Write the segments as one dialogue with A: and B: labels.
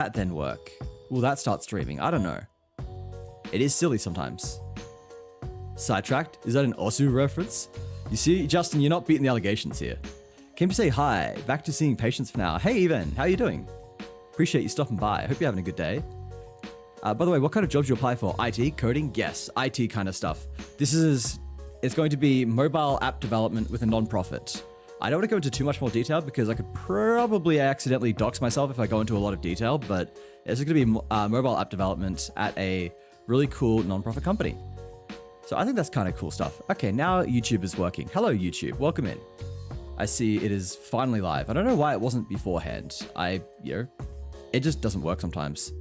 A: that then work? Will that start streaming? I don't know. It is silly sometimes. Sidetracked? Is that an Osu reference? You see, Justin, you're not beating the allegations here. Came to say hi. Back to seeing patients for now. Hey, Evan, how you doing? Appreciate you stopping by. Hope you're having a good day. By the way, what kind of jobs you apply for? IT, coding? Yes, IT kind of stuff. It's going to be mobile app development with a non-profit. I don't want to go into too much more detail because I could probably accidentally dox myself if I go into a lot of detail, but it's going to be mobile app development at a really cool non-profit company. So I think that's kind of cool stuff. Okay, now YouTube is working. Hello, YouTube. Welcome in. I see it is finally live. I don't know why it wasn't beforehand. It just doesn't work sometimes.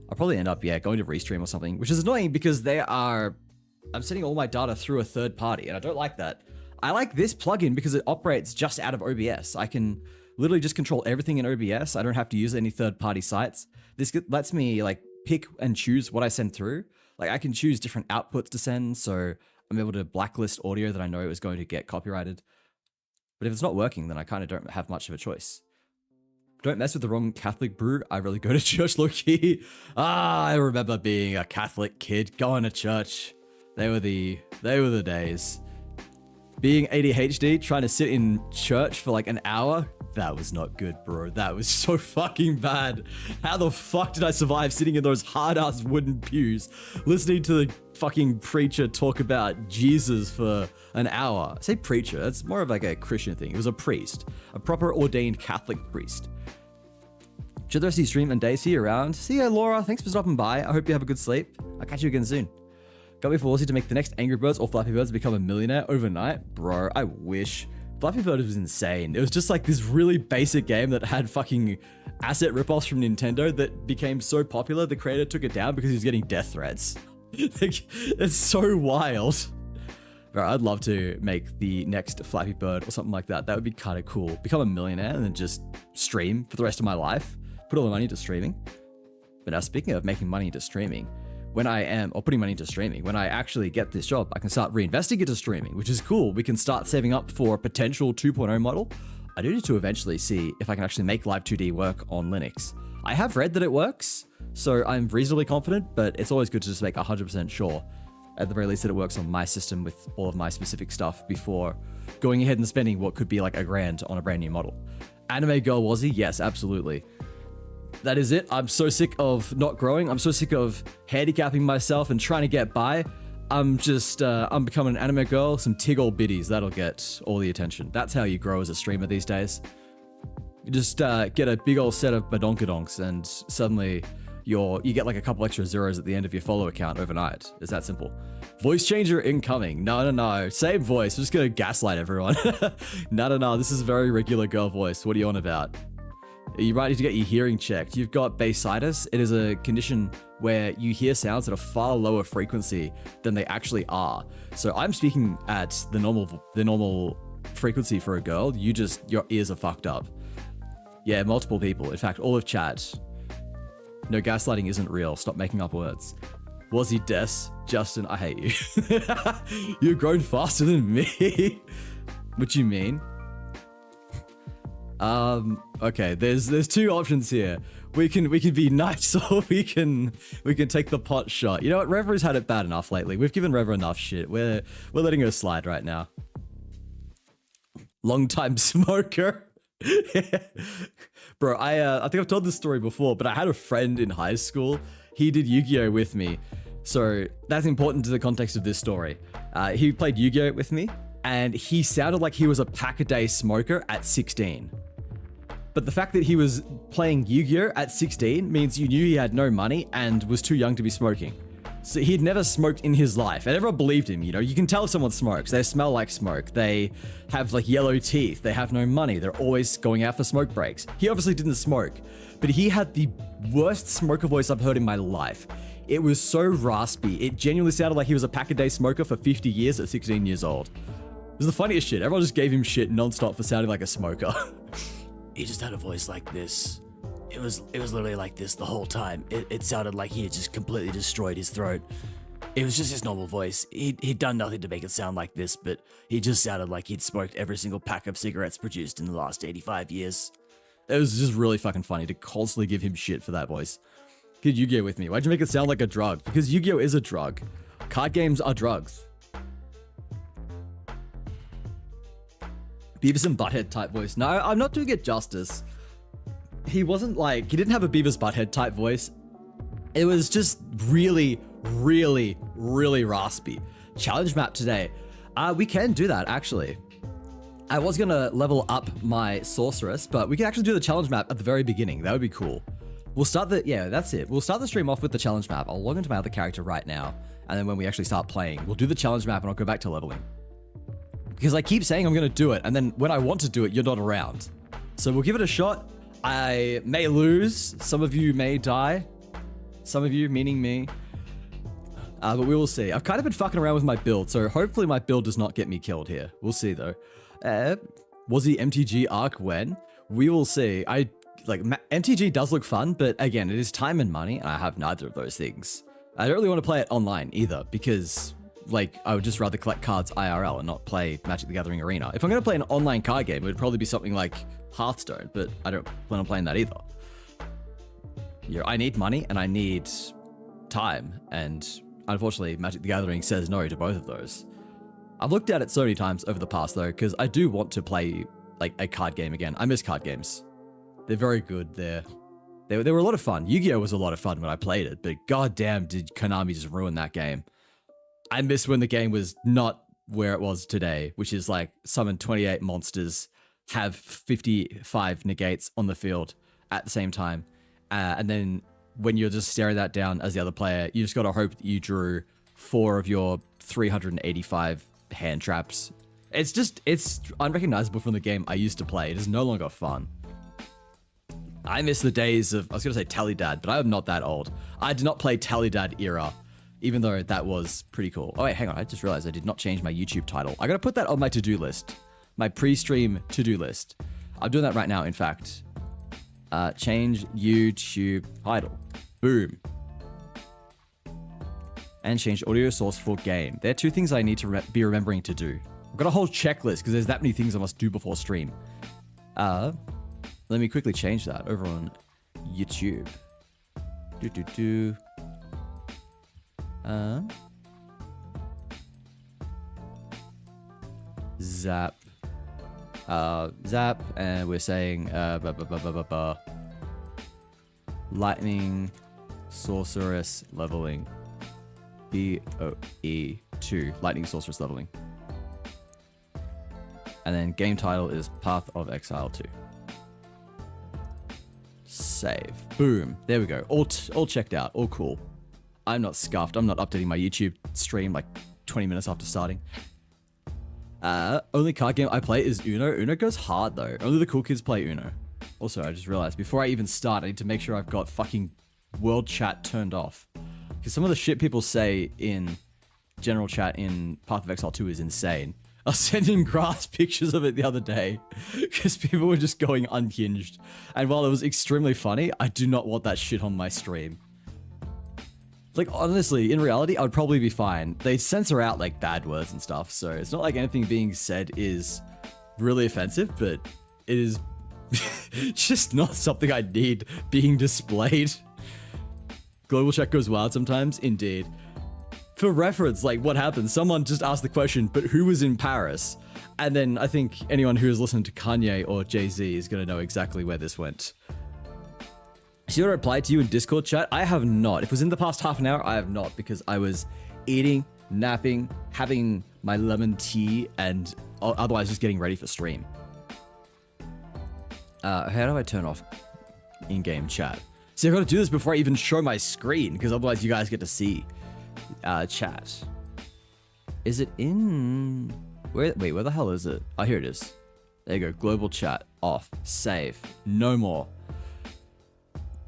A: I'll probably end up, going to Restream or something, which is annoying because I'm sending all my data through a third party, and I don't like that. I like this plugin because it operates just out of OBS. I can literally just control everything in OBS. I don't have to use any third-party sites. This lets me pick and choose what I send through. I can choose different outputs to send, so I'm able to blacklist audio that I know is going to get copyrighted. But if it's not working, then I kind of don't have much of a choice. Don't mess with the wrong Catholic brew. I really go to church low-key. I remember being a Catholic kid going to church. They were the days. Being ADHD, trying to sit in church for an hour, that was not good, bro. That was so fucking bad. How the fuck did I survive sitting in those hard-ass wooden pews, listening to the fucking preacher talk about Jesus for an hour? I say preacher, that's more of a Christian thing. It was a priest, a proper ordained Catholic priest. Should the rest of you stream and day see you around? See ya, Laura. Thanks for stopping by. I hope you have a good sleep. I'll catch you again soon. Got me for Aussie to make the next Angry Birds or Flappy Birds become a millionaire overnight? Bro, I wish. Flappy Bird was insane. It was just this really basic game that had fucking asset ripoffs from Nintendo that became so popular, the creator took it down because he was getting death threats. It's so wild. Bro, I'd love to make the next Flappy Bird or something like that. That would be kind of cool. Become a millionaire and then just stream for the rest of my life. Put all the money into streaming. But now speaking of making money into streaming, putting money into streaming, when I actually get this job, I can start reinvesting into streaming, which is cool. We can start saving up for a potential 2.0 model. I do need to eventually see if I can actually make Live 2D work on Linux. I have read that it works, so I'm reasonably confident, but it's always good to just make 100% sure, at the very least, that it works on my system with all of my specific stuff before going ahead and spending what could be $1,000 on a brand new model. Anime Girl Wazzy? Yes, absolutely. That is it. I'm so sick of not growing. I'm so sick of handicapping myself and trying to get by. I'm becoming an anime girl. Some tig old biddies. That'll get all the attention. That's how you grow as a streamer these days. You just get a big old set of badonkadonks and suddenly you get a couple extra zeros at the end of your follow account overnight. It's that simple. Voice changer incoming. No. Same voice. I'm just going to gaslight everyone. No. This is a very regular girl voice. What are you on about? You might need to get your hearing checked. You've got bassitis. It is a condition where you hear sounds at a far lower frequency than they actually are. So I'm speaking at the normal frequency for a girl. Your ears are fucked up. Yeah, multiple people. In fact, all of chat. No, gaslighting isn't real. Stop making up words. Was he Des? Justin, I hate you. You've grown faster than me. What you mean? Okay, there's two options here. We can be nice, or we can take the pot shot. You know what, Revo's had it bad enough lately. We've given Revo enough shit. We're letting her slide right now. Long time smoker. Bro, I think I've told this story before, but I had a friend in high school. He did Yu-Gi-Oh with me. So that's important to the context of this story. He played Yu-Gi-Oh with me, and he sounded like he was a pack-a-day smoker at 16. But the fact that he was playing Yu-Gi-Oh at 16 means you knew he had no money and was too young to be smoking. So he'd never smoked in his life, and everyone believed him. You can tell if someone smokes. They smell like smoke. They have yellow teeth. They have no money. They're always going out for smoke breaks. He obviously didn't smoke, but he had the worst smoker voice I've heard in my life. It was so raspy. It genuinely sounded like he was a pack-a-day smoker for 50 years at 16 years old. It was the funniest shit. Everyone just gave him shit non-stop for sounding like a smoker.
B: He just had a voice like this. It was literally like this the whole time. It sounded like he had just completely destroyed his throat. It was just his normal voice. He'd done nothing to make it sound like this, but he just sounded like he'd smoked every single pack of cigarettes produced in the last 85 years.
A: It was just really fucking funny to constantly give him shit for that voice. Kid Yu-Gi-Oh with me. Why'd you make it sound like a drug? Because Yu-Gi-Oh is a drug. Card games are drugs. Beavis and Butthead type voice. No, I'm not doing it justice. He wasn't like, he didn't have a Beavis Butthead type voice. It was just really, really, really raspy. Challenge map today. We can do that actually. I was gonna level up my sorceress, but we can actually do the challenge map at the very beginning. That would be cool. We'll start the, yeah, that's it. We'll start the stream off with the challenge map. I'll log into my other character right now. And then when we actually start playing, we'll do the challenge map and I'll go back to leveling. Because I keep saying I'm gonna do it, and then when I want to do it, you're not around. So we'll give it a shot. I may lose. Some of you may die. Some of you, meaning me. But we will see. I've kind of been fucking around with my build, so hopefully my build does not get me killed here. We'll see though. Was the MTG arc when? We will see. MTG does look fun, but again, it is time and money, and I have neither of those things. I don't really want to play it online either, because like I would just rather collect cards IRL and not play Magic the Gathering Arena. If I'm going to play an online card game, it would probably be something like Hearthstone, but I don't plan on playing that either. Yeah, I need money and I need time, and unfortunately Magic the Gathering says no to both of those. I've looked at it so many times over the past though, because I do want to play like a card game again. I miss card games. They're very good. They were a lot of fun. Yu-Gi-Oh was a lot of fun when I played it, but goddamn did Konami just ruin that game. I miss when the game was not where it was today, which is like summon 28 monsters, have 55 negates on the field at the same time. And then when you're just staring that down as the other player, you just got to hope that you drew 4 of your 385 hand traps. It's unrecognizable from the game I used to play. It is no longer fun. I miss the days of, I was going to say Tally Dad, but I am not that old. I did not play Tally Dad era, even though that was pretty cool. Oh wait, hang on, I just realized I did not change my YouTube title. I gotta put that on my to-do list. My pre-stream to-do list. I'm doing that right now, in fact. Change YouTube title. Boom. And change audio source for game. They're 2 things I need to be remembering to do. I've got a whole checklist because there's that many things I must do before stream. Let me quickly change that over on YouTube. Zap. Zap, and we're saying Lightning Sorceress leveling. PoE2 Lightning Sorceress leveling. And then game title is Path of Exile 2. Save. Boom. There we go. All checked out. All cool. I'm not scuffed. I'm not updating my YouTube stream like 20 minutes after starting. Only card game I play is Uno. Uno goes hard though. Only the cool kids play Uno. Also, I just realized before I even start, I need to make sure I've got fucking world chat turned off. Because some of the shit people say in general chat in Path of Exile 2 is insane. I was sending Grass pictures of it the other day because people were just going unhinged. And while it was extremely funny, I do not want that shit on my stream. Like, honestly, in reality, I would probably be fine. They censor out, like, bad words and stuff, so it's not like anything being said is really offensive, but it is just not something I need being displayed. Global chat goes wild sometimes, indeed. For reference, like, what happened? Someone just asked the question, but who was in Paris? And then I think anyone who has listened to Kanye or Jay-Z is going to know exactly where this went. See what I replied to you in Discord chat? I have not. If it was in the past half an hour, I have not, because I was eating, napping, having my lemon tea, and otherwise just getting ready for stream. How do I turn off in-game chat? See, I've got to do this before I even show my screen, because otherwise you guys get to see chat. Is it in... Wait, where the hell is it? Oh, here it is. There you go. Global chat. Off. Save. No more.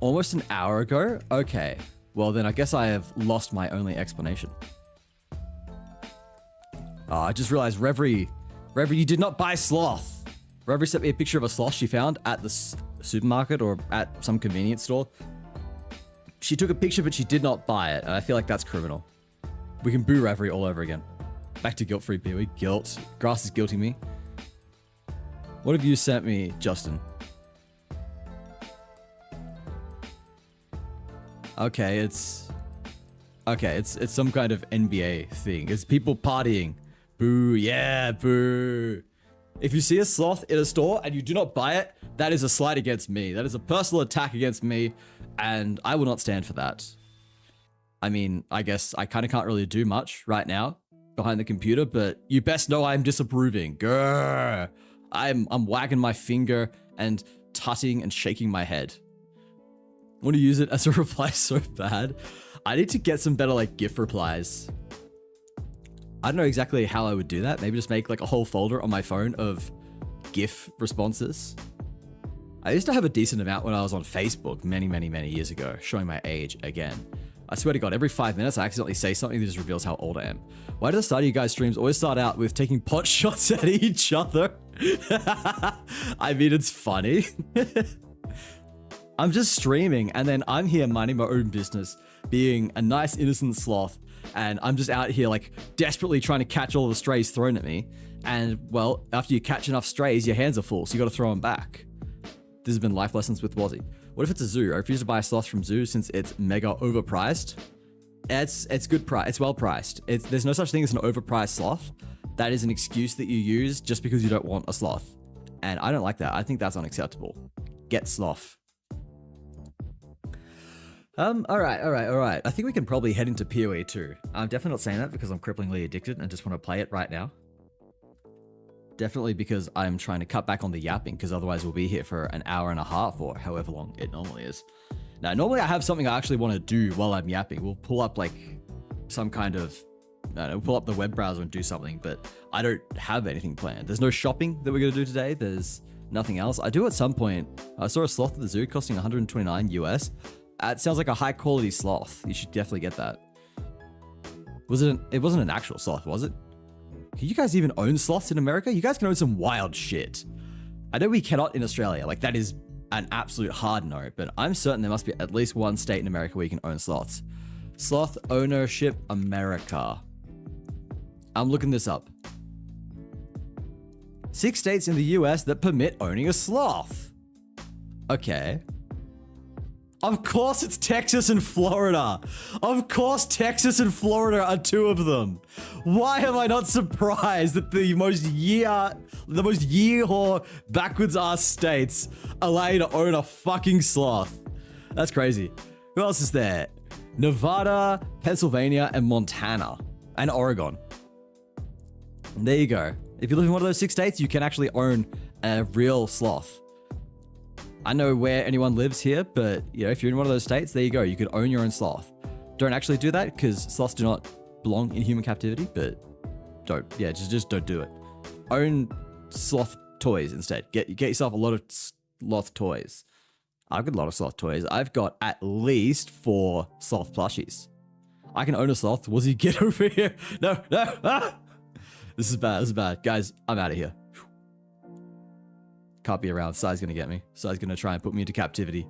A: Almost an hour ago? Okay. Well, then I guess I have lost my only explanation. Oh, I just realized Reverie, you did not buy sloth. Reverie sent me a picture of a sloth she found at the supermarket or at some convenience store. She took a picture, but she did not buy it, and I feel like that's criminal. We can boo Reverie all over again. Back to guilt-free PoE. Guilt. Grass is guilting me. What have you sent me, Justin? Okay, it's some kind of NBA thing. It's people partying. Boo, yeah, boo. If you see a sloth in a store and you do not buy it, that is a slight against me. That is a personal attack against me, and I will not stand for that. I mean, I guess I kind of can't really do much right now behind the computer, but you best know I'm disapproving. Grrr. I'm wagging my finger and tutting and shaking my head. I want to use it as a reply so bad. I need to get some better like GIF replies. I don't know exactly how I would do that. Maybe just make like a whole folder on my phone of GIF responses. I used to have a decent amount when I was on Facebook many years ago, showing my age again. I swear to God, every 5 minutes I accidentally say something that just reveals how old I am. Why do the start of you guys' streams always start out with taking pot shots at each other? I mean, it's funny. I'm just streaming and then I'm here minding my own business, being a nice innocent sloth, and I'm just out here like desperately trying to catch all the strays thrown at me. And well, after you catch enough strays, your hands are full, so you gotta throw them back. This has been Life Lessons with Wazzy. What if it's a zoo? I refuse to buy a sloth from zoo since it's mega overpriced. It's good price. It's well priced. There's no such thing as an overpriced sloth. That is an excuse that you use just because you don't want a sloth. And I don't like that. I think that's unacceptable. Get sloth. All right. I think we can probably head into PoE2. I'm definitely not saying that because I'm cripplingly addicted and just want to play it right now. Definitely because I'm trying to cut back on the yapping, because otherwise we'll be here for an hour and a half or however long it normally is. Now, normally I have something I actually want to do while I'm yapping. We'll pull up like some kind of, we'll pull up the web browser and do something, but I don't have anything planned. There's no shopping that we're going to do today. There's nothing else. I do at some point. I saw a sloth at the zoo costing 129 US. It sounds like a high quality sloth. You should definitely get that. It wasn't an actual sloth, was it? Can you guys even own sloths in America? You guys can own some wild shit. I know we cannot in Australia. Like, that is an absolute hard no, but I'm certain there must be at least one state in America where you can own sloths. Sloth ownership America. I'm looking this up. 6 states in the US that permit owning a sloth. Okay. Of course it's Texas and Florida. Of course Texas and Florida are 2 of them. Why am I not surprised that the most yeehaw backwards ass states allow you to own a fucking sloth? That's crazy. Who else is there? Nevada, Pennsylvania, and Montana, and Oregon. There you go. If you live in one of those 6 states, you can actually own a real sloth. I know where anyone lives here, but you know, if you're in one of those states, there you go. You could own your own sloth. Don't actually do that because sloths do not belong in human captivity, but just don't do it. Own sloth toys instead. Get yourself a lot of sloth toys. I've got a lot of sloth toys. I've got at least 4 sloth plushies. I can own a sloth. Wazzy, get over here. No. Ah! This is bad. Guys, I'm out of here. Can't be around. Sai's gonna get me. Sai's gonna try and put me into captivity.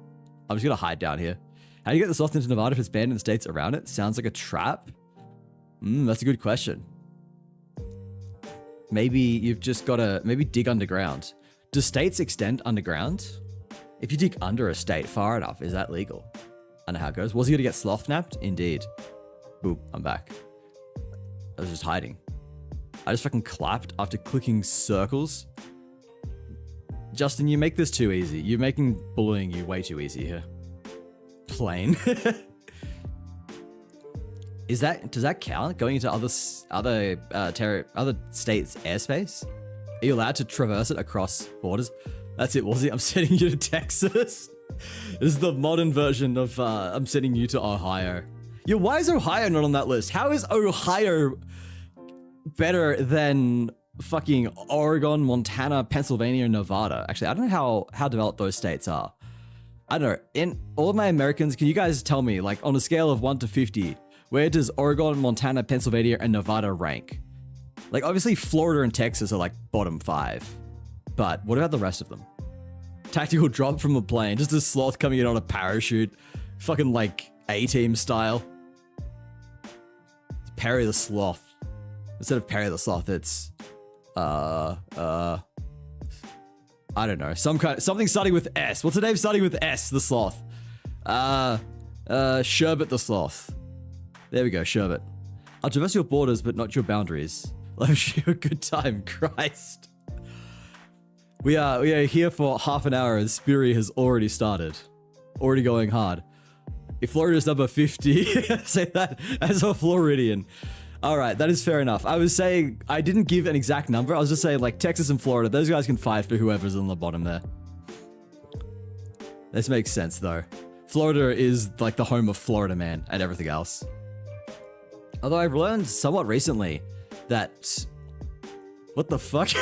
A: I'm just gonna hide down here. How do you get the sloth into Nevada if it's banned in the states around it? Sounds like a trap. That's a good question. Maybe you've just gotta dig underground. Do states extend underground? If you dig under a state far enough, is that legal? I know how it goes. Was he gonna get sloth napped? Indeed. Boop, I'm back. I was just hiding. I just fucking clapped after clicking circles. Justin, you make this too easy. You're making bullying you way too easy here. Plain. Does that count? Going into other states' airspace? Are you allowed to traverse it across borders? That's it, was it? I'm sending you to Texas. This is the modern version of I'm sending you to Ohio. Yeah, why is Ohio not on that list? How is Ohio better than fucking Oregon, Montana, Pennsylvania, and Nevada? Actually, I don't know how developed those states are. I don't know. In all of my Americans, can you guys tell me, like, on a scale of 1 to 50, where does Oregon, Montana, Pennsylvania, and Nevada rank? Like, obviously, Florida and Texas are, like, bottom 5. But what about the rest of them? Tactical drop from a plane. Just a sloth coming in on a parachute. Fucking, like, A-Team style. Parry the sloth. Instead of parry the sloth, it's... I don't know. Something starting with S. What's the name starting with S? The sloth. Sherbet the Sloth. There we go, Sherbet. I'll traverse your borders, but not your boundaries. I'll wish you a good time, Christ. We are here for half an hour and Spiri has already started. Already going hard. If Florida's number 50, say that as a Floridian. Alright, that is fair enough. I was saying, I didn't give an exact number. I was just saying, like, Texas and Florida, those guys can fight for whoever's on the bottom there. This makes sense, though. Florida is, like, the home of Florida Man and everything else. Although I've learned somewhat recently that... What the fuck?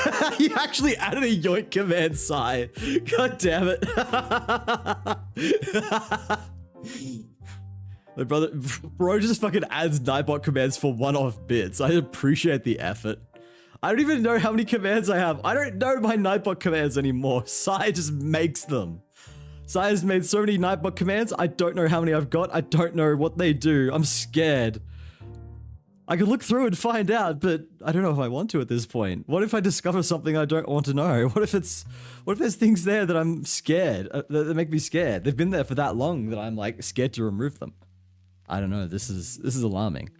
A: You actually added a yoink command, Sai. God damn it. My brother, bro just fucking adds Nightbot commands for one-off bits. I appreciate the effort. I don't even know how many commands I have. I don't know my Nightbot commands anymore. Sai just makes them. Sai has made so many Nightbot commands. I don't know how many I've got. I don't know what they do. I'm scared. I could look through and find out, but I don't know if I want to at this point. What if I discover something I don't want to know? What if there's things there that I'm scared, that make me scared? They've been there for that long that I'm like scared to remove them. I don't know. This is alarming.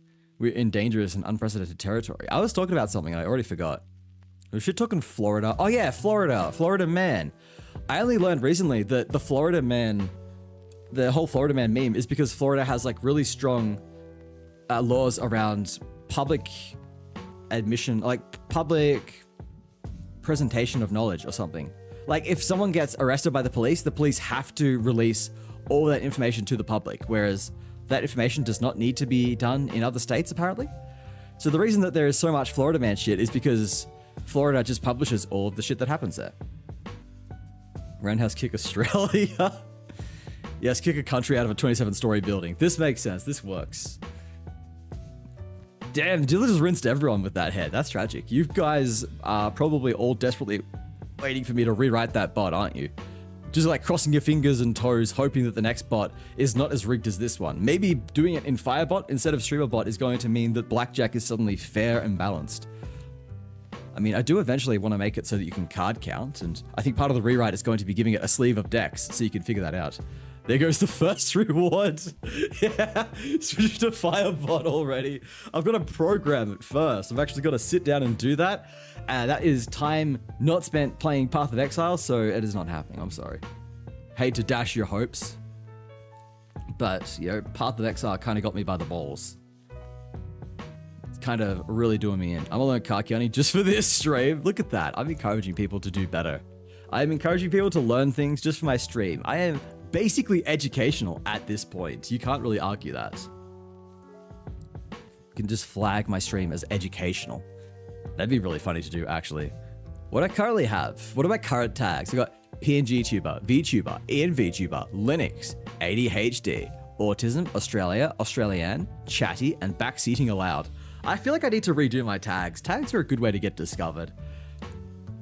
A: We're in dangerous and unprecedented territory. I was talking about something and I already forgot. We should talk in Florida. Oh yeah, Florida. Florida Man. I only learned recently that the Florida Man, the whole Florida Man meme is because Florida has like really strong laws around public admission, like public presentation of knowledge or something. Like if someone gets arrested by the police have to release all that information to the public, whereas that information does not need to be done in other states, apparently. So the reason that there is so much Florida Man shit is because Florida just publishes all of the shit that happens there. Roundhouse kick Australia. Yes, kick a country out of a 27-story building. This makes sense. This works. Damn, Dilla just rinsed everyone with that head. That's tragic. You guys are probably all desperately waiting for me to rewrite that bot, aren't you? Just like crossing your fingers and toes, hoping that the next bot is not as rigged as this one. Maybe doing it in Firebot instead of StreamerBot is going to mean that Blackjack is suddenly fair and balanced. I mean, I do eventually want to make it so that you can card count, and I think part of the rewrite is going to be giving it a sleeve of decks, so you can figure that out. There goes the first reward. Yeah, switch to Firebot already. I've got to program it first. I've actually got to sit down and do that. And that is time not spent playing Path of Exile, so it is not happening. I'm sorry. Hate to dash your hopes. But, you know, Path of Exile kind of got me by the balls. It's kind of really doing me in. I'm gonna learn Kakiani just for this stream. Look at that. I'm encouraging people to do better. I'm encouraging people to learn things just for my stream. I am basically educational at this point. You can't really argue that. You can just flag my stream as educational. That'd be really funny to do, actually. What I currently have, what are my current tags? I got PNG tuber, VTuber, ENVTuber, Linux, ADHD, Autism, Australia, Australian, Chatty, and Backseating Allowed. I feel like I need to redo my tags. Tags are a good way to get discovered.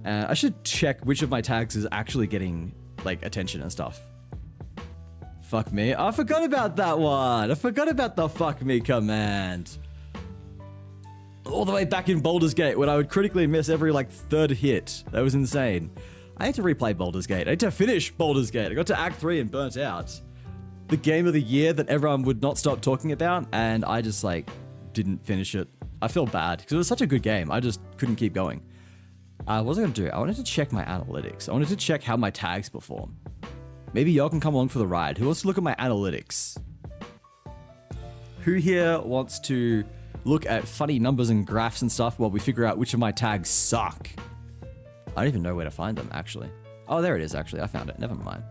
A: I should check which of my tags is actually getting, like, attention and stuff. Fuck me. I forgot about that one. I forgot about the fuck me command. All the way back in Baldur's Gate when I would critically miss every like third hit. That was insane. I had to replay Baldur's Gate. I had to finish Baldur's Gate. I got to Act 3 and burnt out. The game of the year that everyone would not stop talking about, and I just like didn't finish it. I feel bad because it was such a good game. I just couldn't keep going. What was I gonna do? I wanted to check my analytics. I wanted to check how my tags perform. Maybe y'all can come along for the ride. Who wants to look at my analytics? Who here wants to look at funny numbers and graphs and stuff while we figure out which of my tags suck? I don't even know where to find them, actually. Oh, there it is, actually. I found it. Never mind.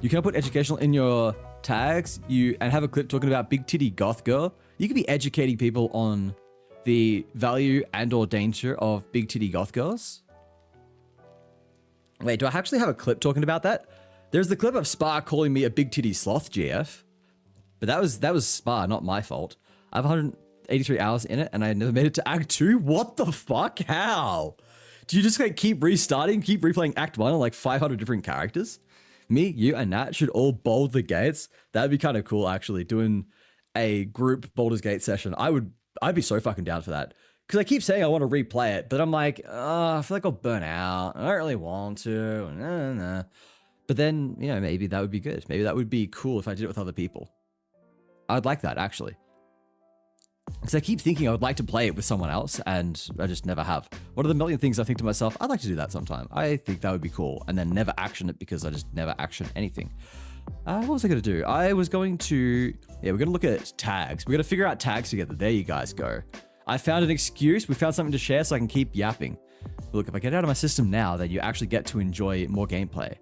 A: You can put educational in your tags and have a clip talking about big titty goth girl. You could be educating people on the value and or danger of big titty goth girls. Wait, do I actually have a clip talking about that? There's the clip of Spa calling me a big titty sloth, GF. But that was Spa, not my fault. I have 183 hours in it and I never made it to Act 2? What the fuck? How? Do you just like keep restarting, keep replaying Act 1 on like 500 different characters? Me, you, and Nat should all bold the gates. That'd be kind of cool, actually, doing a group Baldur's Gate session. I'd be so fucking down for that. Because I keep saying I want to replay it, but I'm like, I feel like I'll burn out. I don't really want to. Nah. But then, you know, maybe that would be good. Maybe that would be cool if I did it with other people. I'd like that, actually. Because I keep thinking I would like to play it with someone else, and I just never have. One of the million things I think to myself, I'd like to do that sometime. I think that would be cool, and then never action it because I just never action anything. What was I going to do? I was going to... Yeah, we're going to look at tags. We're going to figure out tags together. There you guys go. I found an excuse. We found something to share so I can keep yapping. Look, if I get it out of my system now, then you actually get to enjoy more gameplay.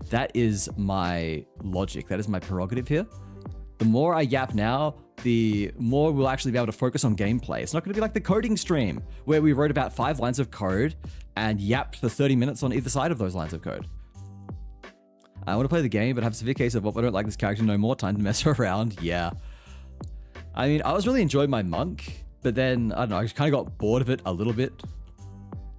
A: That is my logic. That is my prerogative here. The more I yap now, the more we'll actually be able to focus on gameplay. It's not going to be like the coding stream, where we wrote about 5 lines of code and yapped for 30 minutes on either side of those lines of code. I want to play the game, but have a severe case of what I don't like this character, no more time to mess around. Yeah. I mean, I was really enjoying my monk, but then, I don't know, I just kind of got bored of it a little bit.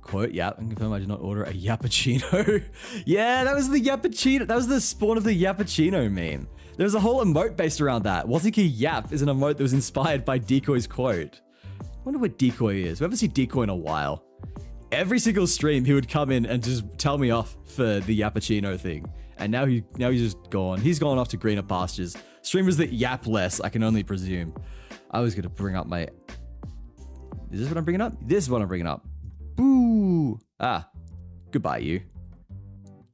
A: Quote, yap, and confirm I did not order a yappuccino. Yeah, that was the yappuccino. That was the spawn of the yappuccino meme. There was a whole emote based around that. Waziki Yap is an emote that was inspired by Decoy's quote. I wonder what Decoy is. We haven't seen Decoy in a while. Every single stream, he would come in and just tell me off for the yappuccino thing. And now he's just gone. He's gone off to greener pastures. Streamers that yap less, I can only presume. I was going to bring up my... Is this what I'm bringing up? This is what I'm bringing up. Boo! Ah, goodbye, you.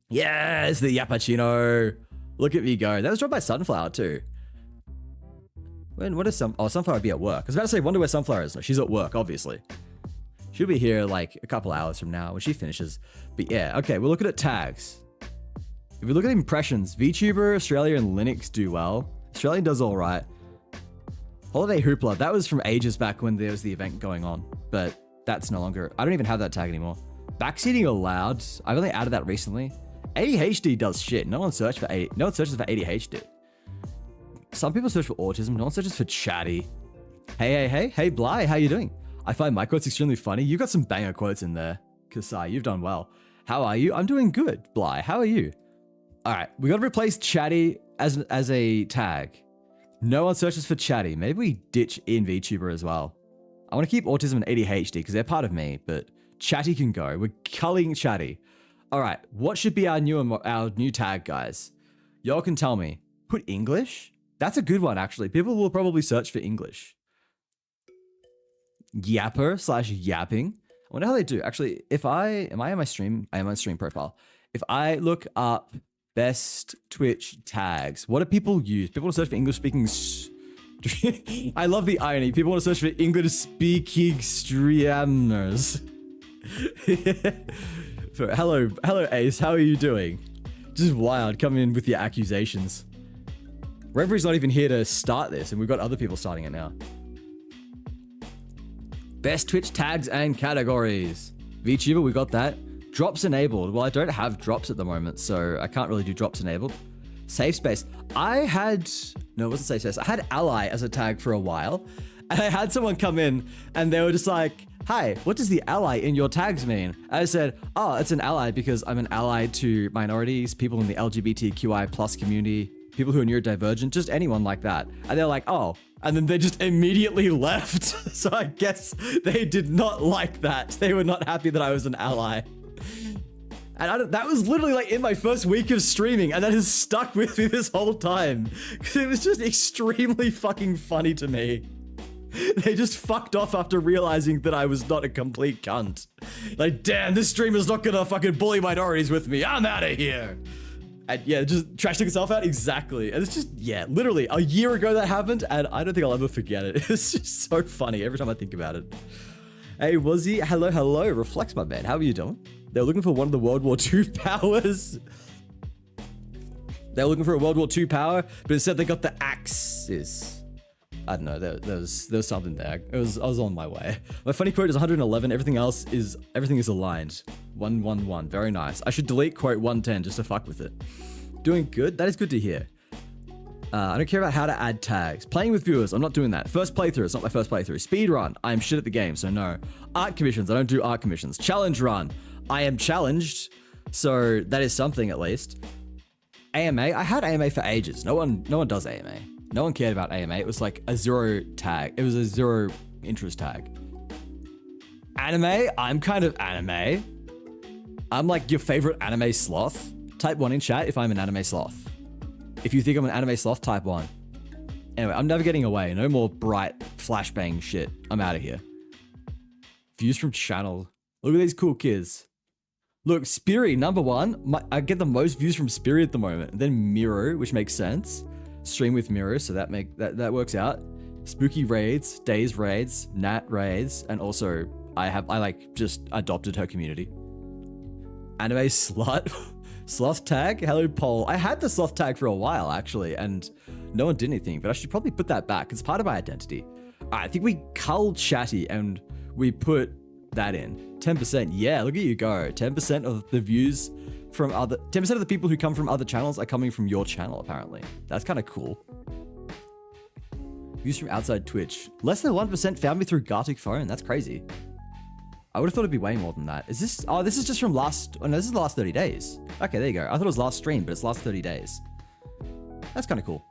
A: Yes, the yappuccino. Look at me go. That was dropped by Sunflower, too. What is Sunflower would be at work. I was about to say, wonder where Sunflower is. No, she's at work, obviously. She'll be here like a couple hours from now when she finishes. But yeah, okay, we're looking at tags. If we look at impressions, VTuber, Australia, and Linux do well. Australian does all right. Holiday Hoopla, that was from ages back when there was the event going on, but that's no longer, I don't even have that tag anymore. Backseating allowed, I've only added that recently. ADHD does shit. No one searches for ADHD. Some people search for autism, no one searches for chatty. Hey, Bly, how you doing? I find my quotes extremely funny. You got some banger quotes in there. Kasai, you've done well. How are you? I'm doing good. Bly, how are you? All right, we got to replace chatty as a tag. No one searches for chatty. Maybe we ditch in VTuber as well. I want to keep autism and ADHD because they're part of me, but chatty can go. We're culling chatty. All right, what should be our new tag, guys? Y'all can tell me. Put English? That's a good one, actually. People will probably search for English. Yapper/yapping. I wonder how they do. Actually, am I on my stream? I am on stream profile. If I look up best Twitch tags, what do people use? People want to search for English speaking. I love the irony. People want to search for English speaking streamers. Hello, Ace. How are you doing? Just wild. Coming in with your accusations. Revery's not even here to start this, and we've got other people starting it now. Best Twitch tags and categories. VTuber, we got that. Drops enabled. Well, I don't have drops at the moment, so I can't really do drops enabled. Safe space. No, it wasn't safe space. I had ally as a tag for a while, and I had someone come in, and they were just like, hi, what does the ally in your tags mean? I said, oh, it's an ally because I'm an ally to minorities, people in the LGBTQI plus community, people who are neurodivergent, just anyone like that. And they're like, oh, and then they just immediately left. So I guess they did not like that. They were not happy that I was an ally. And that was literally like in my first week of streaming, and that has stuck with me this whole time. It was just extremely fucking funny to me. They just fucked off after realizing that I was not a complete cunt. Like, damn, this streamer's not gonna fucking bully minorities with me. I'm out of here. And yeah, just trash took itself out. Exactly. And it's just, yeah, literally a year ago that happened, and I don't think I'll ever forget it. It's just so funny every time I think about it. Hey, Wazzy, hello. Reflex, my man. How are you doing? They were looking for one of the World War II powers. They were looking for a World War II power, but instead they got the Axis. I don't know. There was something there. I was on my way. My funny quote is 111. Everything is aligned. 111. Very nice. I should delete quote 110 just to fuck with it. Doing good. That is good to hear. I don't care about how to add tags. Playing with viewers. I'm not doing that. First playthrough. It's not my first playthrough. Speedrun. I am shit at the game, so no. Art commissions. I don't do art commissions. Challenge run. I am challenged, so that is something at least. AMA. I had AMA for ages. No one does AMA. No one cared about AMA. It was like a zero tag. It was a zero interest tag. Anime. I'm kind of anime. I'm like your favorite anime sloth. Type 1 in chat if I'm an anime sloth. If you think I'm an anime sloth, type 1. Anyway, I'm navigating away. No more bright flashbang shit. I'm out of here. Views from channel. Look at these cool kids. Look, Spiri, number one. I get the most views from Spiri at the moment. And then Miro, which makes sense. Stream with Miro, so that works out. Spooky raids, Days raids, Nat raids, and also I like just adopted her community. Anime slut. Sloth tag? Hello, Paul. I had the sloth tag for a while, actually, and no one did anything, but I should probably put that back. It's part of my identity. I think we culled Chatty and we put that in. 10%. Yeah, look at you go. 10% of the views from 10% of the people who come from other channels are coming from your channel, apparently. That's kind of cool. Views from outside Twitch. Less than 1% found me through Gartic phone. That's crazy. I would have thought it'd be way more than that. Is this? Oh, this is just from last. Oh no, this is the last 30 days. Okay, there you go. I thought it was last stream, but it's last 30 days. That's kind of cool.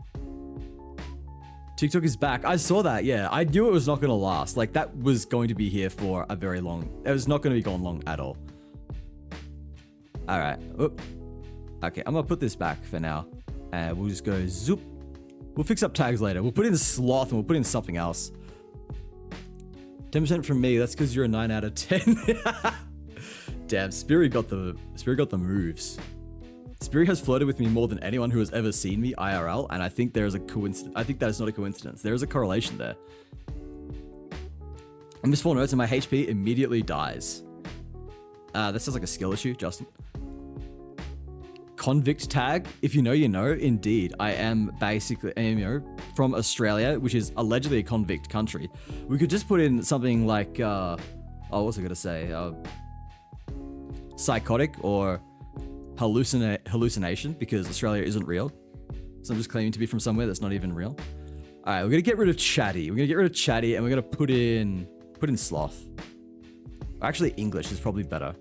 A: TikTok is back. I saw that. Yeah, I knew it was not going to last. Like that was going to be here for a very long. It was not going to be gone long at all. All right. Oop. Okay, I'm gonna put this back for now, and we'll just go zoop. We'll fix up tags later. We'll put in sloth and we'll put in something else. 10% from me. That's because you're a 9 out of 10. Damn, Spiri got the moves. Spiri has flirted with me more than anyone who has ever seen me IRL, and I think there is a coincidence. I think that is not a coincidence. There is a correlation there. I missed 4 notes and my HP immediately dies. That sounds like a skill issue, Justin. Convict tag. If you know, you know. Indeed, I am basically, from Australia, which is allegedly a convict country. We could just put in something like, oh, what was I gonna say? Psychotic or hallucination, because Australia isn't real. So I'm just claiming to be from somewhere that's not even real. All right, we're gonna get rid of Chatty. We're gonna get rid of Chatty, and we're gonna put in sloth. Actually, English is probably better.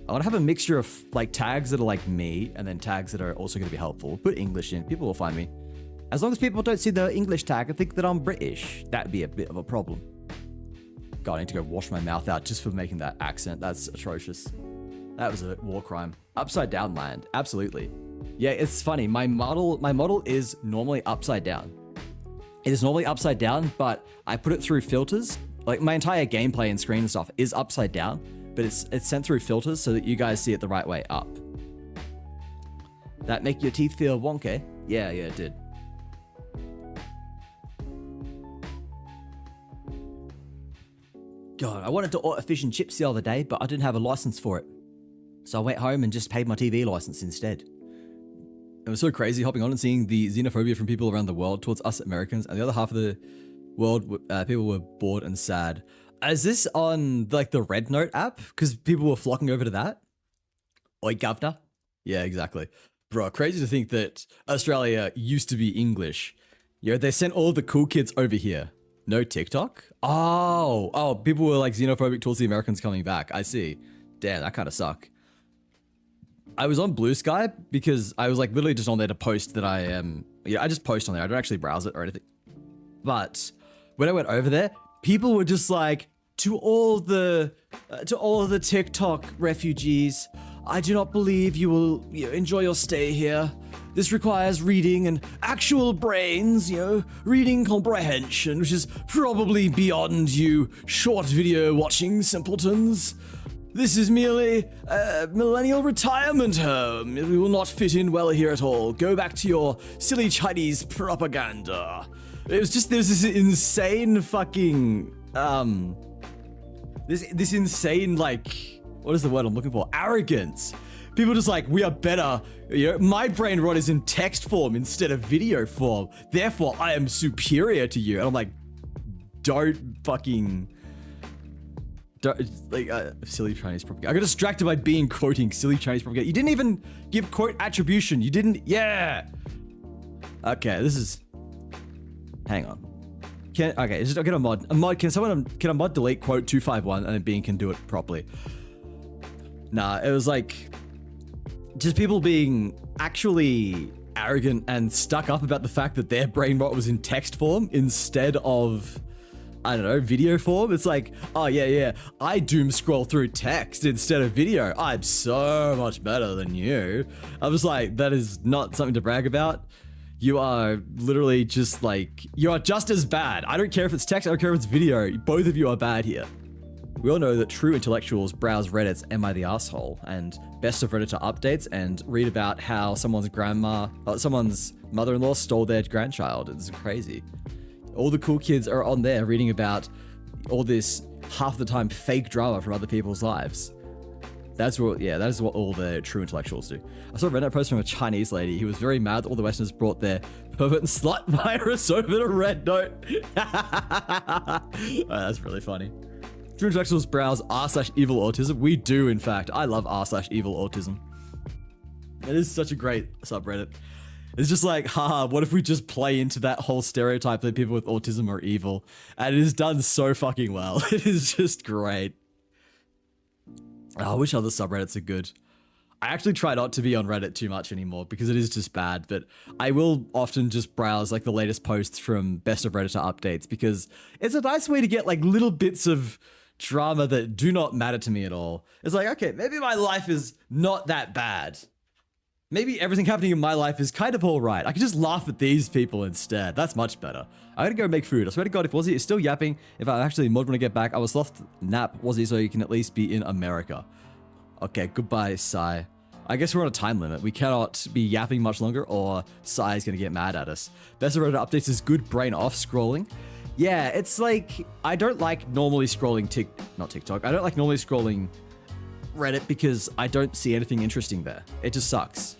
A: I want to have a mixture of like tags that are like me and then tags that are also going to be helpful. Put English in, people will find me. As long as people don't see the English tag and think that I'm British, that'd be a bit of a problem. God, I need to go wash my mouth out just for making that accent. That's atrocious. That was a war crime. Upside down land, absolutely. Yeah, it's funny. My model is normally upside down. It is normally upside down, but I put it through filters. Like my entire gameplay and screen and stuff is upside down. But it's sent through filters so that you guys see it the right way up. That make your teeth feel wonky? Yeah, it did. God, I wanted to order fish and chips the other day, but I didn't have a license for it. So I went home and just paid my TV license instead. It was so crazy hopping on and seeing the xenophobia from people around the world towards us Americans, and the other half of the world, people were bored and sad. Is this on like the Red Note app? Because people were flocking over to that? Oi, governor? Yeah, exactly. Bro, crazy to think that Australia used to be English. Yo, they sent all the cool kids over here. No TikTok? Oh, people were like xenophobic towards the Americans coming back. I see. Damn, that kind of suck. I was on Blue Sky because I was like literally just on there to post that I am. I just post on there. I don't actually browse it or anything. But when I went over there, people were just like, to all the TikTok refugees, I do not believe you will enjoy your stay here. This requires reading and actual brains, reading comprehension, which is probably beyond you short video watching simpletons. This is merely a millennial retirement home. We will not fit in well here at all. Go back to your silly Chinese propaganda. It was just, there's this insane fucking, this insane, like, what is the word I'm looking for? Arrogance. People just like, we are better. My brain rot is in text form instead of video form. Therefore, I am superior to you. And I'm like, silly Chinese propaganda. I got distracted by quoting silly Chinese propaganda. You didn't even give quote attribution. You didn't, yeah. Okay, this is, hang on. Can I get a mod? Can a mod delete quote 251 and then Bean can do it properly? Nah, it was like just people being actually arrogant and stuck up about the fact that their brain rot was in text form instead of, I don't know, video form. It's like, oh yeah, I doom scroll through text instead of video. I'm so much better than you. I was like, that is not something to brag about. you are literally just like, you are just as bad. I don't care if it's text, I don't care if it's video. Both of you are bad here. We all know that true intellectuals browse Reddit's Am I the Asshole and Best of Redditor updates and read about how someone's mother-in-law stole their grandchild. It's crazy. All the cool kids are on there reading about all this half the time fake drama from other people's lives. That is what all the true intellectuals do. I saw a Reddit post from a Chinese lady who was very mad that all the Westerners brought their pervert and slut virus over to Red Note. Oh, that's really funny. True intellectuals browse r/evil autism. We do, in fact. I love r/evil autism. It is such a great subreddit. It's just like, haha, what if we just play into that whole stereotype that people with autism are evil? And it is done so fucking well. It is just great. Oh, I wish other subreddits are good. I actually try not to be on Reddit too much anymore because it is just bad, but I will often just browse like the latest posts from Best of Redditor updates because it's a nice way to get like little bits of drama that do not matter to me at all. It's like, okay, maybe my life is not that bad. Maybe everything happening in my life is kind of all right. I can just laugh at these people instead. That's much better. I gotta go make food. I swear to God, if Wazzy is still yapping, if I actually mod when I get back, I will sloth nap Wazzy so you can at least be in America. Okay, goodbye, Sai. I guess we're on a time limit. We cannot be yapping much longer or Sai is gonna get mad at us. Best of Reddit updates is good brain off scrolling. Yeah, it's like, I don't like normally scrolling not TikTok. I don't like normally scrolling Reddit because I don't see anything interesting there. It just sucks.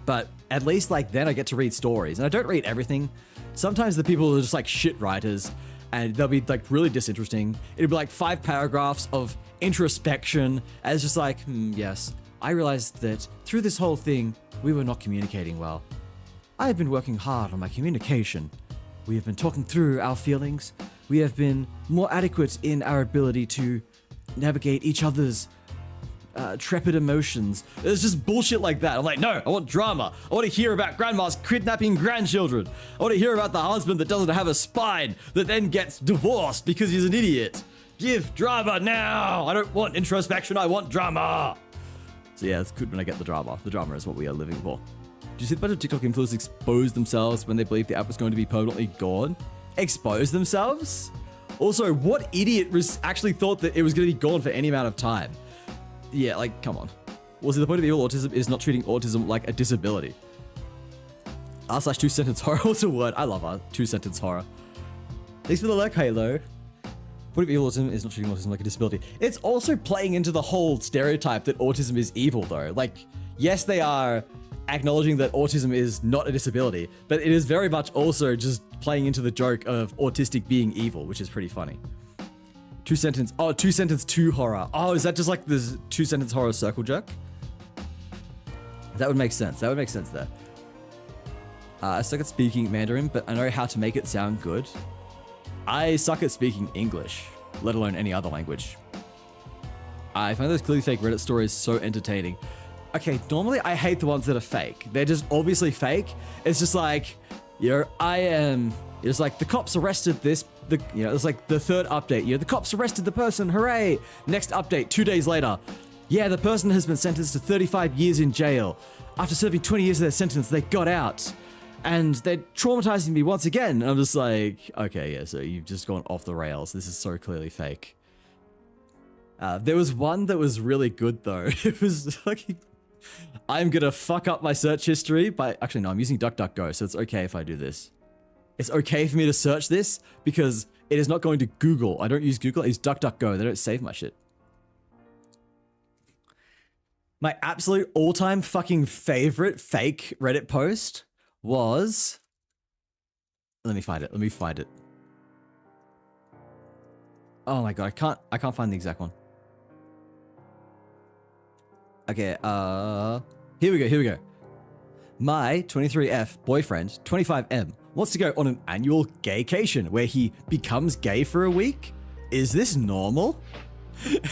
A: But at least like then I get to read stories and I don't read everything. Sometimes the people are just like shit writers and they'll be like really disinteresting. It'll be like 5 paragraphs of introspection and it's just like, yes, I realized that through this whole thing, we were not communicating well. I have been working hard on my communication. We have been talking through our feelings. We have been more adequate in our ability to navigate each other's trepid emotions. It's just bullshit like that. I'm like, no, I want drama. I want to hear about grandmas kidnapping grandchildren. I want to hear about the husband that doesn't have a spine that then gets divorced because he's an idiot. Give drama now. I don't want introspection. I want drama. So yeah, it's good when I get the drama. The drama is what we are living for. Do you see a bunch of TikTok influencers expose themselves when they believe the app was going to be permanently gone? Expose themselves? Also, what idiot actually thought that it was going to be gone for any amount of time? Yeah, like, come on. Was it the point of evil autism is not treating autism like a disability? r/2-sentence horror was a word. I love r/2-sentence horror. Thanks for the lurk, Halo. Point of evil autism is not treating autism like a disability. It's also playing into the whole stereotype that autism is evil, though. Like, yes, they are acknowledging that autism is not a disability, but it is very much also just playing into the joke of autistic being evil, which is pretty funny. 2-sentence, 2-sentence 2 horror. Oh, is that just like this 2-sentence horror circle jerk? That would make sense. That would make sense there. I suck at speaking Mandarin, but I know how to make it sound good. I suck at speaking English, let alone any other language. I find those clearly fake Reddit stories so entertaining. Okay, normally I hate the ones that are fake. They're just obviously fake. It's just like, it's like the cops arrested this, it's like the third update, the cops arrested the person, hooray! Next update, 2 days later. Yeah, the person has been sentenced to 35 years in jail. After serving 20 years of their sentence, they got out. And they're traumatizing me once again. And I'm just like, okay, yeah, so you've just gone off the rails. This is so clearly fake. There was one that was really good though. It was like, I'm gonna fuck up my search history by, actually no, I'm using DuckDuckGo, so it's okay if I do this. It's okay for me to search this because it is not going to Google. I don't use Google, it's DuckDuckGo. They don't save my shit. My absolute all-time fucking favorite fake Reddit post was... Let me find it. Oh my god, I can't find the exact one. Okay, here we go. My 23F boyfriend, 25M, wants to go on an annual gaycation where he becomes gay for a week. Is this normal?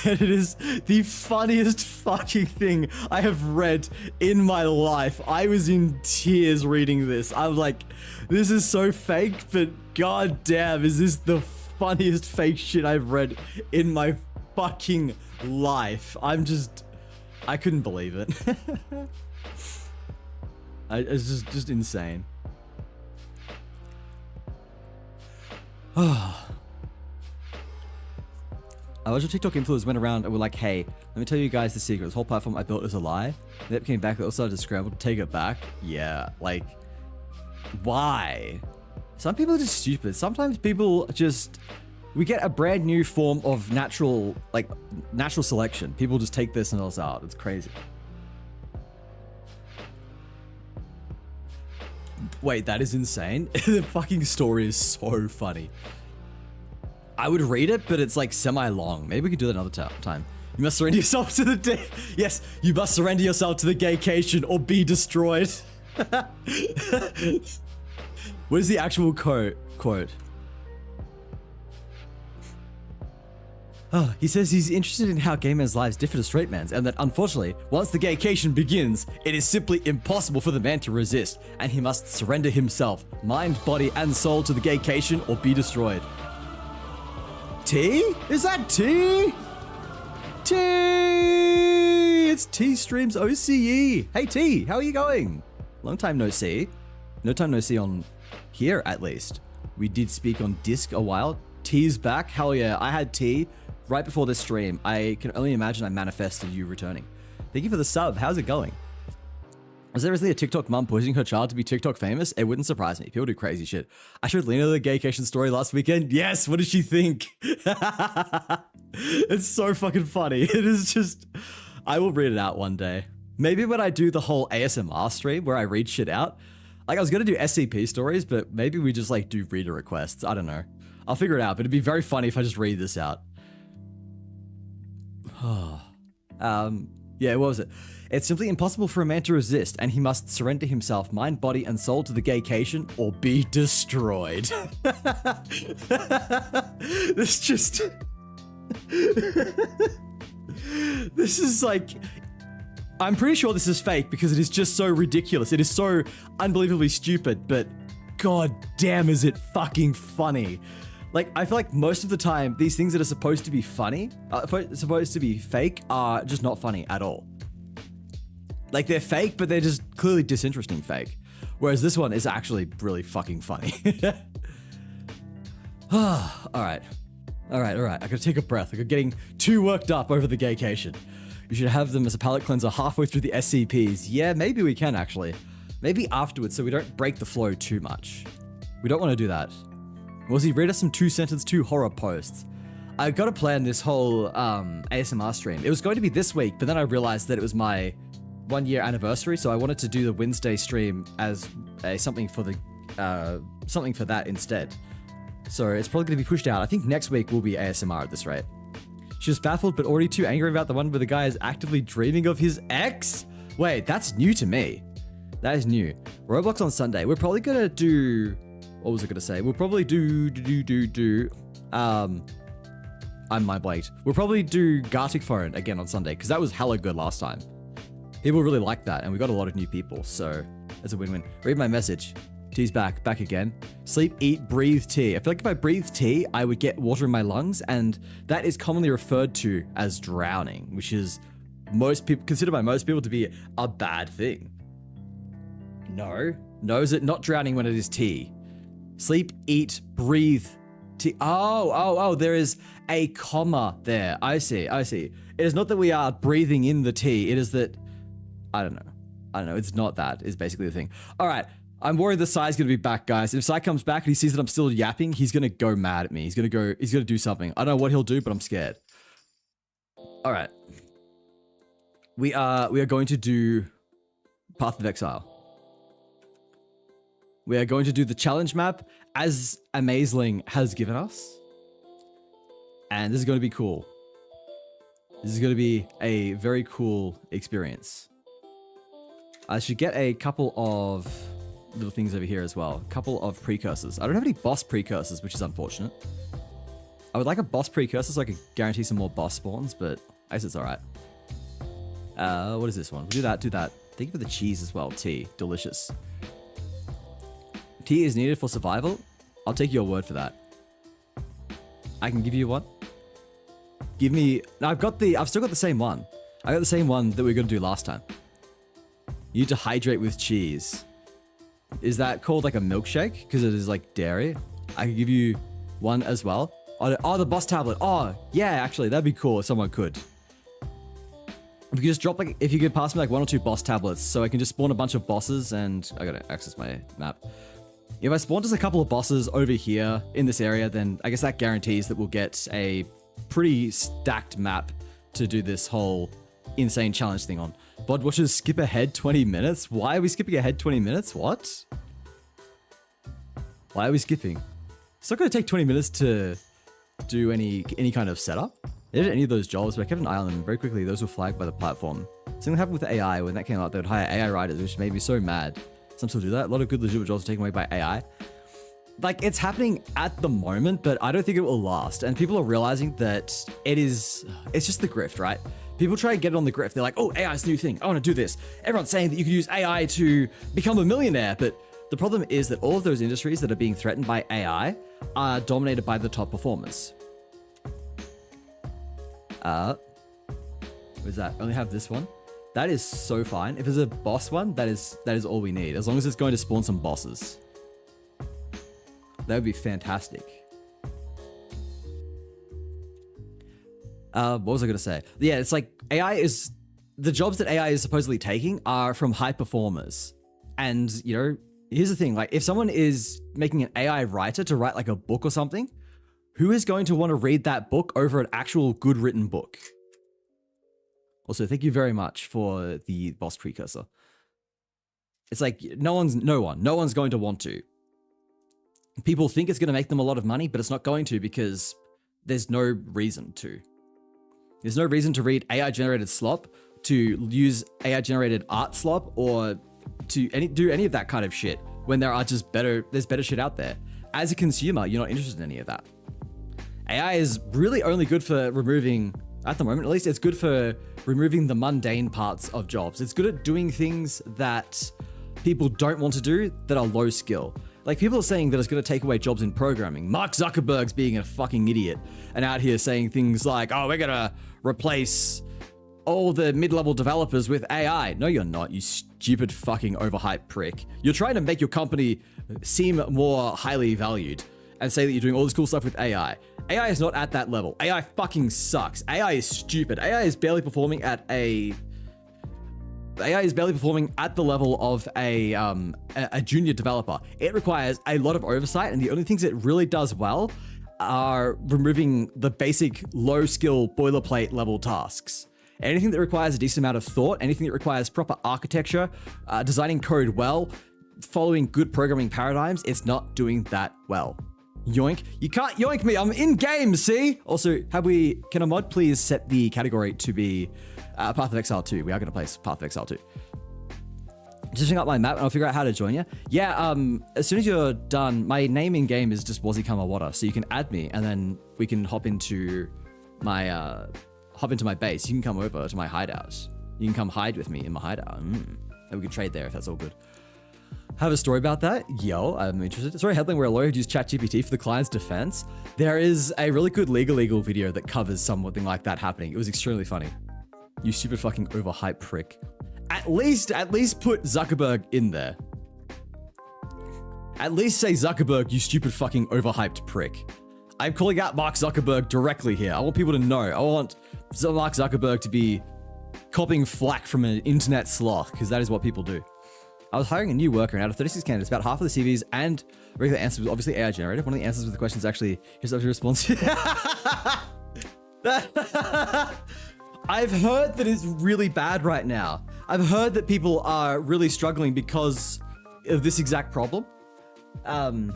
A: And it is the funniest fucking thing I have read in my life. I was in tears reading this. I'm like, this is so fake, but goddamn, is this the funniest fake shit I've read in my fucking life. I couldn't believe it. It's just insane. A bunch of TikTok influencers went around and were like, hey, let me tell you guys the secret. This whole platform I built is a lie. They came back, they all started to scramble to take it back. Yeah, like, why? Some people are just stupid. Sometimes people just, we get a brand new form of natural selection. People just take this and else out. It's crazy. Wait, that is insane. The fucking story is so funny. I would read it, but it's like semi-long. Maybe we could do that another time. You must surrender yourself to the yes, you must surrender yourself to the gaycation or be destroyed. What is the actual quote? Oh, he says he's interested in how gay men's lives differ to straight men's, and that unfortunately, once the gaycation begins, it is simply impossible for the man to resist, and he must surrender himself, mind, body, and soul to the gaycation or be destroyed. T? Is that T? T! It's T Streams OCE. Hey T, how are you going? Long time no see. No time no see on here, at least. We did speak on Disc a while. T's back. Hell yeah. I had T right before this stream. I can only imagine I manifested you returning. Thank you for the sub. How's it going? Was there really a TikTok mum pushing her child to be TikTok famous? It wouldn't surprise me. People do crazy shit. I showed Lena the gaycation story last weekend. Yes, what did she think? It's so fucking funny. It is just... I will read it out one day. Maybe when I do the whole ASMR stream where I read shit out. Like, I was going to do SCP stories, but maybe we just, like, do reader requests. I don't know. I'll figure it out, but it'd be very funny if I just read this out. Yeah, what was it? It's simply impossible for a man to resist, and he must surrender himself, mind, body, and soul to the gaycation, or be destroyed. This just... This is like... I'm pretty sure this is fake because it is just so ridiculous. It is so unbelievably stupid, but god damn is it fucking funny. Like, I feel like most of the time, these things that are supposed to be funny, supposed to be fake, are just not funny at all. Like, they're fake, but they're just clearly disinteresting fake. Whereas this one is actually really fucking funny. Alright. I gotta take a breath. I'm getting too worked up over the gaycation. You should have them as a palate cleanser halfway through the SCPs. Yeah, maybe we can actually. Maybe afterwards so we don't break the flow too much. We don't want to do that. Wilsey, read us some 2 horror posts. I got to plan this whole ASMR stream. It was going to be this week, but then I realized that it was my 1 year anniversary, so I wanted to do the Wednesday stream as something for that instead. So it's probably going to be pushed out. I think next week will be ASMR at this rate. She was baffled, but already too angry about the one where the guy is actively dreaming of his ex? Wait, that's new to me. That is new. Roblox on Sunday. We're probably going to do... What was I going to say? We'll probably I'm my blanked. We'll probably do Gartic Phone again on Sunday, because that was hella good last time. People really liked that, and we got a lot of new people, so that's a win-win. Read my message. T's back again. Sleep, eat, breathe tea. I feel like if I breathe tea, I would get water in my lungs, and that is commonly referred to as drowning, which is considered by most people to be a bad thing. No, is it not drowning when it is tea? Sleep, eat, breathe tea. Oh, there is a comma there. I see. It is not that we are breathing in the tea. It is that, I don't know. It's not that is basically the thing. All right. I'm worried the Psy's gonna be back, guys. If Psy comes back and he sees that I'm still yapping, he's gonna go mad at me. He's gonna do something. I don't know what he'll do, but I'm scared. All right. We are going to do Path of Exile. We are going to do the challenge map as Amazeling has given us. And this is going to be cool. This is going to be a very cool experience. I should get a couple of little things over here as well. A couple of precursors. I don't have any boss precursors, which is unfortunate. I would like a boss precursor so I could guarantee some more boss spawns, but I guess it's alright. What is this one? We'll do that. Thank you for the cheese as well. Tea. Delicious. Tea is needed for survival. I'll take your word for that. I can give you one. Give me... No, I've still got the same one. I got the same one that we were going to do last time. You need to hydrate with cheese. Is that called like a milkshake? Because it is like dairy. I could give you one as well. Oh, the boss tablet. Oh, yeah, actually, that'd be cool if someone could. If you could just drop like, if you could pass me like 1 or 2 boss tablets so I can just spawn a bunch of bosses and I gotta access my map. If I spawn just a couple of bosses over here in this area, then I guess that guarantees that we'll get a pretty stacked map to do this whole insane challenge thing on. VOD watchers skip ahead 20 minutes? Why are we skipping ahead 20 minutes? What? Why are we skipping? It's not gonna take 20 minutes to do any kind of setup. They did any of those jobs, but I kept an eye on them. Very quickly, those were flagged by the platform. Something happened with AI when that came out. They would hire AI writers, which made me so mad. Some still do that. A lot of good legitimate jobs are taken away by AI. Like, it's happening at the moment, but I don't think it will last. And people are realizing that it's just the grift, right? People try and get it on the grift. They're like, oh, AI's the new thing. I want to do this. Everyone's saying that you can use AI to become a millionaire. But the problem is that all of those industries that are being threatened by AI are dominated by the top performers. What is that? Only have this one? That is so fine. If there's a boss one, that is all we need. As long as it's going to spawn some bosses. That would be fantastic. What was I going to say? Yeah, it's like the jobs that AI is supposedly taking are from high performers. And, you know, here's the thing. Like, if someone is making an AI writer to write like a book or something, who is going to want to read that book over an actual good written book? Also, thank you very much for the boss precursor. It's like, no one's going to want to. People think it's going to make them a lot of money, but it's not going to because there's no reason to. There's no reason to read AI-generated slop, to use AI-generated art slop, or to do any of that kind of shit when there's better shit out there. As a consumer, you're not interested in any of that. AI is really only good for removing, at the moment at least, it's good for removing the mundane parts of jobs. It's good at doing things that people don't want to do that are low skill. Like, people are saying that it's going to take away jobs in programming. Mark Zuckerberg's being a fucking idiot and out here saying things like, oh, we're going to replace all the mid-level developers with AI. No, you're not, you stupid fucking overhyped prick. You're trying to make your company seem more highly valued and say that you're doing all this cool stuff with AI. AI is not at that level. AI fucking sucks. AI is stupid. AI is barely performing at the level of a junior developer. It requires a lot of oversight, and the only things it really does well are removing the basic low-skill boilerplate level tasks. Anything that requires a decent amount of thought, anything that requires proper architecture, designing code well, following good programming paradigms, it's not doing that well. Yoink. You can't yoink me. I'm in game, see? Also, can a mod please set the category to be Path of Exile 2? We are going to play Path of Exile 2. Just bring up my map and I'll figure out how to join you. Yeah, as soon as you're done, my name in game is just Wazikama, so you can add me and then we can hop into my base. You can come over to my hideout. You can come hide with me in my hideout. And we can trade there if that's all good. Have a story about that? Yo, I'm interested. Sorry, headline where a lawyer used ChatGPT for the client's defense. There is a really good legal video that covers something like that happening. It was extremely funny. You stupid fucking overhyped prick. At least put Zuckerberg in there. At least say Zuckerberg, you stupid fucking overhyped prick. I'm calling out Mark Zuckerberg directly here. I want people to know. I want Mark Zuckerberg to be copying flack from an internet sloth, because that is what people do. I was hiring a new worker, and out of 36 candidates, about half of the CVs and regular answers was obviously AI generated. One of the answers with the questions actually, here's the response. I've heard that it's really bad right now. I've heard that people are really struggling because of this exact problem. And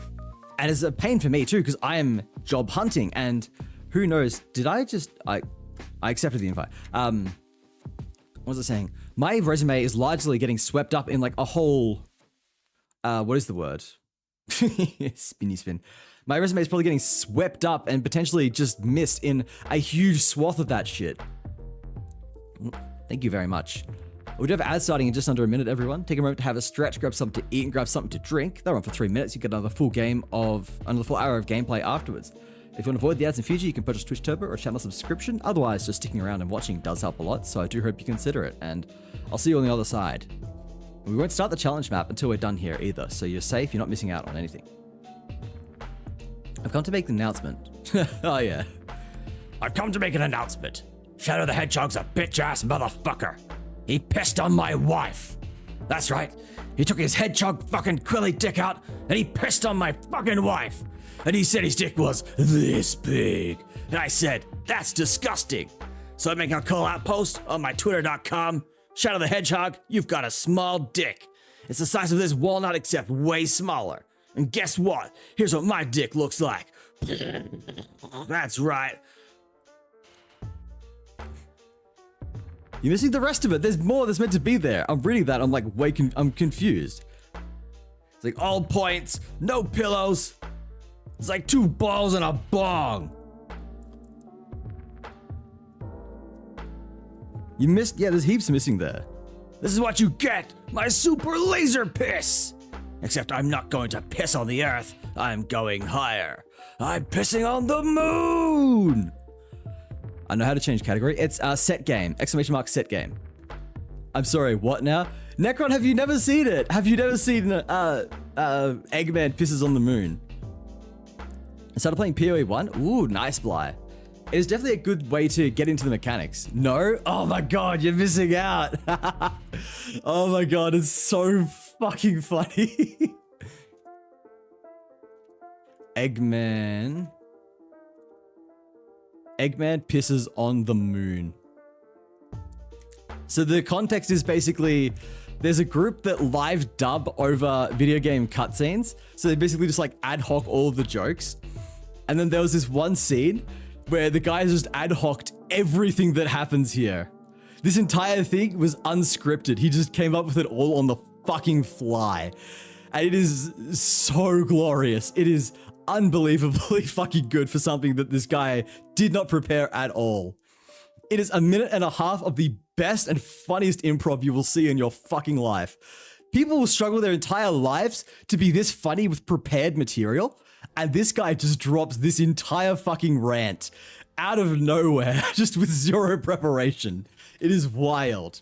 A: it's a pain for me too, because I am job hunting, and who knows, I accepted the invite. What was I saying? My resume is largely getting swept up in like a whole, what is the word? Spinny spin. My resume is probably getting swept up and potentially just missed in a huge swath of that shit. Thank you very much. We do have ads starting in just under a minute, everyone. Take a moment to have a stretch, grab something to eat, and grab something to drink. They'll run for 3 minutes. You get another full hour of gameplay afterwards. If you want to avoid the ads in future, you can purchase Twitch Turbo or a channel subscription. Otherwise, just sticking around and watching does help a lot, so I do hope you consider it. And I'll see you on the other side. We won't start the challenge map until we're done here either, so you're safe, you're not missing out on anything. I've come to make the announcement. Oh yeah.
B: I've come to make an announcement. Shadow the Hedgehog's a bitch-ass motherfucker. He pissed on my wife. That's right. He took his hedgehog fucking quilly dick out and he pissed on my fucking wife. And he said his dick was this big. And I said, that's disgusting. So I'm making a call-out post on my twitter.com. Shadow the Hedgehog, you've got a small dick. It's the size of this walnut except way smaller. And guess what? Here's what my dick looks like. That's right.
A: You're missing the rest of it. There's more that's meant to be there. I'm reading that. I'm like, I'm confused. It's like all points, no pillows. It's like 2 balls and a bong. You missed, yeah, there's heaps missing there.
B: This is what you get, my super laser piss. Except I'm not going to piss on the earth. I'm going higher. I'm pissing on the moon.
A: I know how to change category. It's set game, exclamation mark set game. I'm sorry, what now? Necron, have you never seen it? Have you never seen Eggman pisses on the moon? I started playing PoE1. Ooh, nice Bly. It is definitely a good way to get into the mechanics. No? Oh my god, you're missing out. Oh my god, it's so fucking funny. Eggman pisses on the moon. So the context is basically there's a group that live dub over video game cutscenes. So they basically just like ad hoc all of the jokes. And then there was this one scene where the guys just ad hoc'd everything that happens here. This entire thing was unscripted. He just came up with it all on the fucking fly. And it is so glorious. It is unbelievably fucking good for something that this guy did not prepare at all. It is 1.5 minutes of the best and funniest improv you will see in your fucking life. People will struggle their entire lives to be this funny with prepared material, and this guy just drops this entire fucking rant out of nowhere, just with zero preparation. It is wild.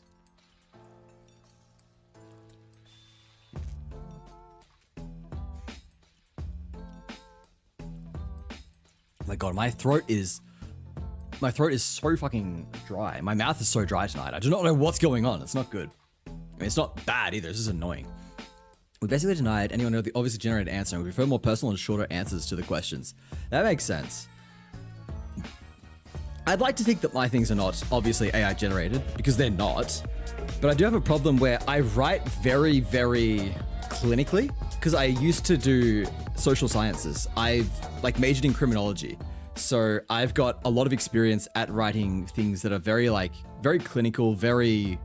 A: Oh my god, my throat is so fucking dry. My mouth is so dry tonight. I do not know what's going on. It's not good. I mean, it's not bad either. It's just annoying. We basically denied anyone know the obviously generated answer, and we prefer more personal and shorter answers to the questions. That makes sense. I'd like to think that my things are not obviously AI generated, because they're not. But I do have a problem where I write very, very clinically, because I used to do social sciences. I've like majored in criminology. So I've got a lot of experience at writing things that are very clinical, very,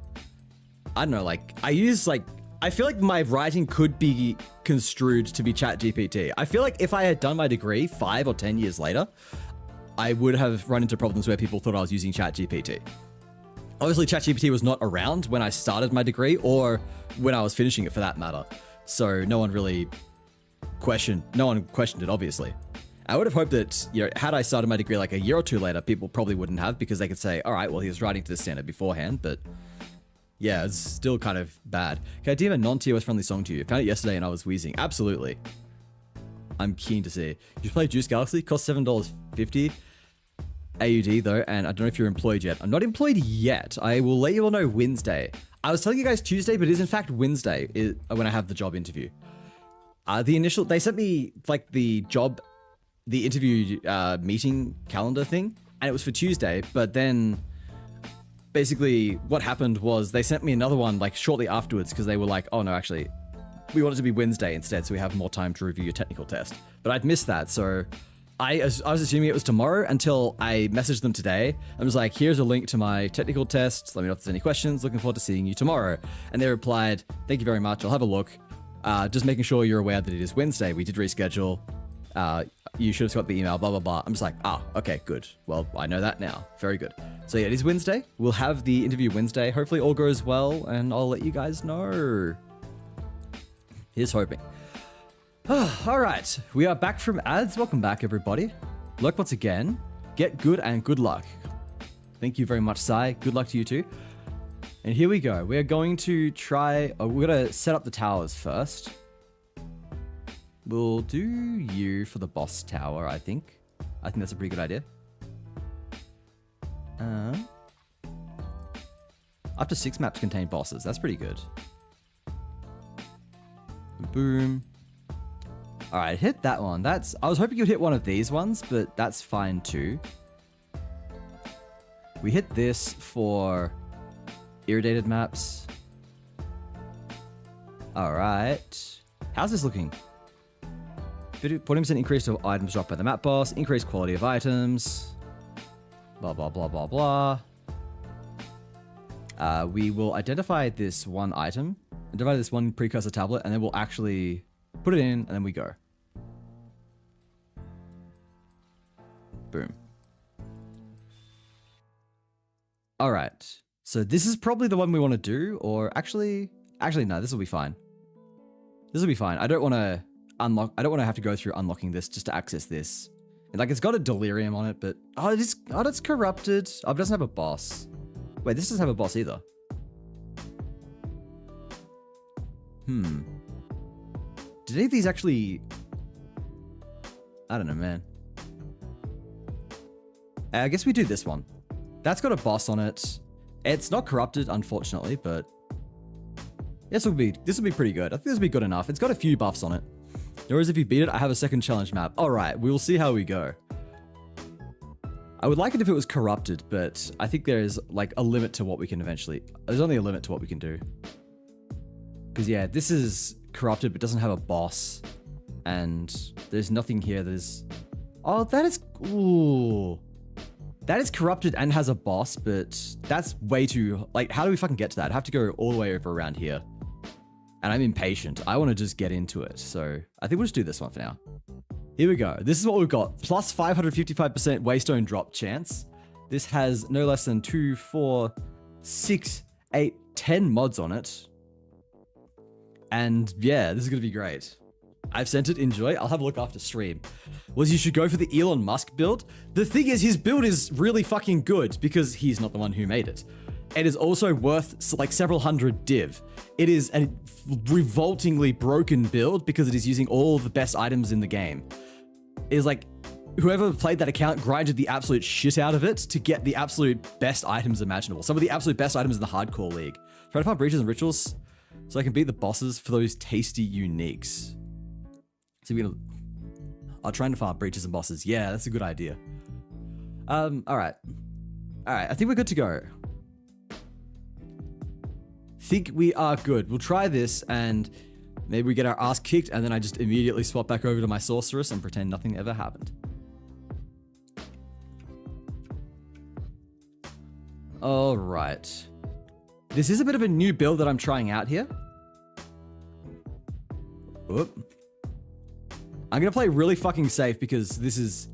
A: I don't know, like I feel like my writing could be construed to be ChatGPT. I feel like if I had done my degree 5 or 10 years later, I would have run into problems where people thought I was using ChatGPT. Obviously, ChatGPT was not around when I started my degree or when I was finishing it for that matter. So no one questioned it, obviously. I would have hoped that, you know, had I started my degree like a year or 2 later, people probably wouldn't have, because they could say, all right, well, he was writing to the standard beforehand, but yeah, it's still kind of bad. Can I DM a non-TOS friendly song to you? I found it yesterday and I was wheezing. Absolutely. I'm keen to see. You play Juice Galaxy? Costs $7.50 AUD though, and I don't know if you're employed yet. I'm not employed yet. I will let you all know Wednesday. I was telling you guys Tuesday, but it is in fact Wednesday when I have the job interview. They sent me like the interview meeting calendar thing, and it was for Tuesday, but then basically what happened was they sent me another one like shortly afterwards, because they were like, oh no, actually we want it to be Wednesday instead, so we have more time to review your technical test. But I'd missed that, so I was assuming it was tomorrow until I messaged them today. I was like, here's a link to my technical test. Let me know if there's any questions. Looking forward to seeing you tomorrow. And they replied, thank you very much. I'll have a look. Just making sure you're aware that it is Wednesday. We did reschedule. You should have got the email, blah, blah, blah. I'm just like, okay, good. Well, I know that now. Very good. So yeah, it is Wednesday. We'll have the interview Wednesday. Hopefully all goes well, and I'll let you guys know. Here's hoping. All right, we are back from ads. Welcome back, everybody. Look, once again, get good and good luck. Thank you very much, Sai. Good luck to you too. And here we go. We're going to try... Oh, we're going to set up the towers first. We'll do you for the boss tower, I think. I think that's a pretty good idea. Up to 6 maps contain bosses. That's pretty good. Boom. Alright, hit that one. I was hoping you'd hit one of these ones, but that's fine too. We hit this for irradiated maps. Alright. How's this looking? 40% increase of items dropped by the map boss. Increased quality of items. Blah, blah, blah, blah, blah. We will identify this one item. Identify this one precursor tablet, and then we'll actually put it in, and then we go. Boom. Alright. So this is probably the one we want to do, or actually no, this will be fine. This will be fine. I don't want to have to go through unlocking this just to access this. Like, it's got a delirium on it, but it's corrupted. Oh, it doesn't have a boss. Wait, this doesn't have a boss either. Did any of these actually... I don't know, man. I guess we do this one. That's got a boss on it. It's not corrupted, unfortunately, but this will be pretty good. I think this will be good enough. It's got a few buffs on it. Whereas if you beat it, I have a second challenge map. All right, we will see how we go. I would like it if it was corrupted, but I think there's like a limit to what we can eventually... There's only a limit to what we can do. Because yeah, this is corrupted, but doesn't have a boss. And there's nothing here that is... Oh, that is... Ooh. That is corrupted and has a boss, but that's way too... Like, how do we fucking get to that? I have to go all the way over around here. And I'm impatient. I want to just get into it. So I think we'll just do this one for now. Here we go. This is what we've got. Plus 555% waystone drop chance. This has no less than 2, 4, 6, 8, 10 mods on it. And yeah, this is going to be great. I've sent it. Enjoy. I'll have a look after stream. Was you should go for the Elon Musk build. The thing is, his build is really fucking good because he's not the one who made it. It is also worth like several hundred div. It is a revoltingly broken build because it is using all the best items in the game. It is like whoever played that account grinded the absolute shit out of it to get the absolute best items imaginable. Some of the absolute best items in the hardcore league. Try to find breaches and rituals so I can beat the bosses for those tasty uniques. So we're gonna... I'll try to farm breaches and bosses. Yeah, that's a good idea. Alright. I think we're good to go. Think we are good. We'll try this and maybe we get our ass kicked and then I just immediately swap back over to my sorceress and pretend nothing ever happened. Alright. This is a bit of a new build that I'm trying out here. Whoop. I'm gonna play really fucking safe because this is...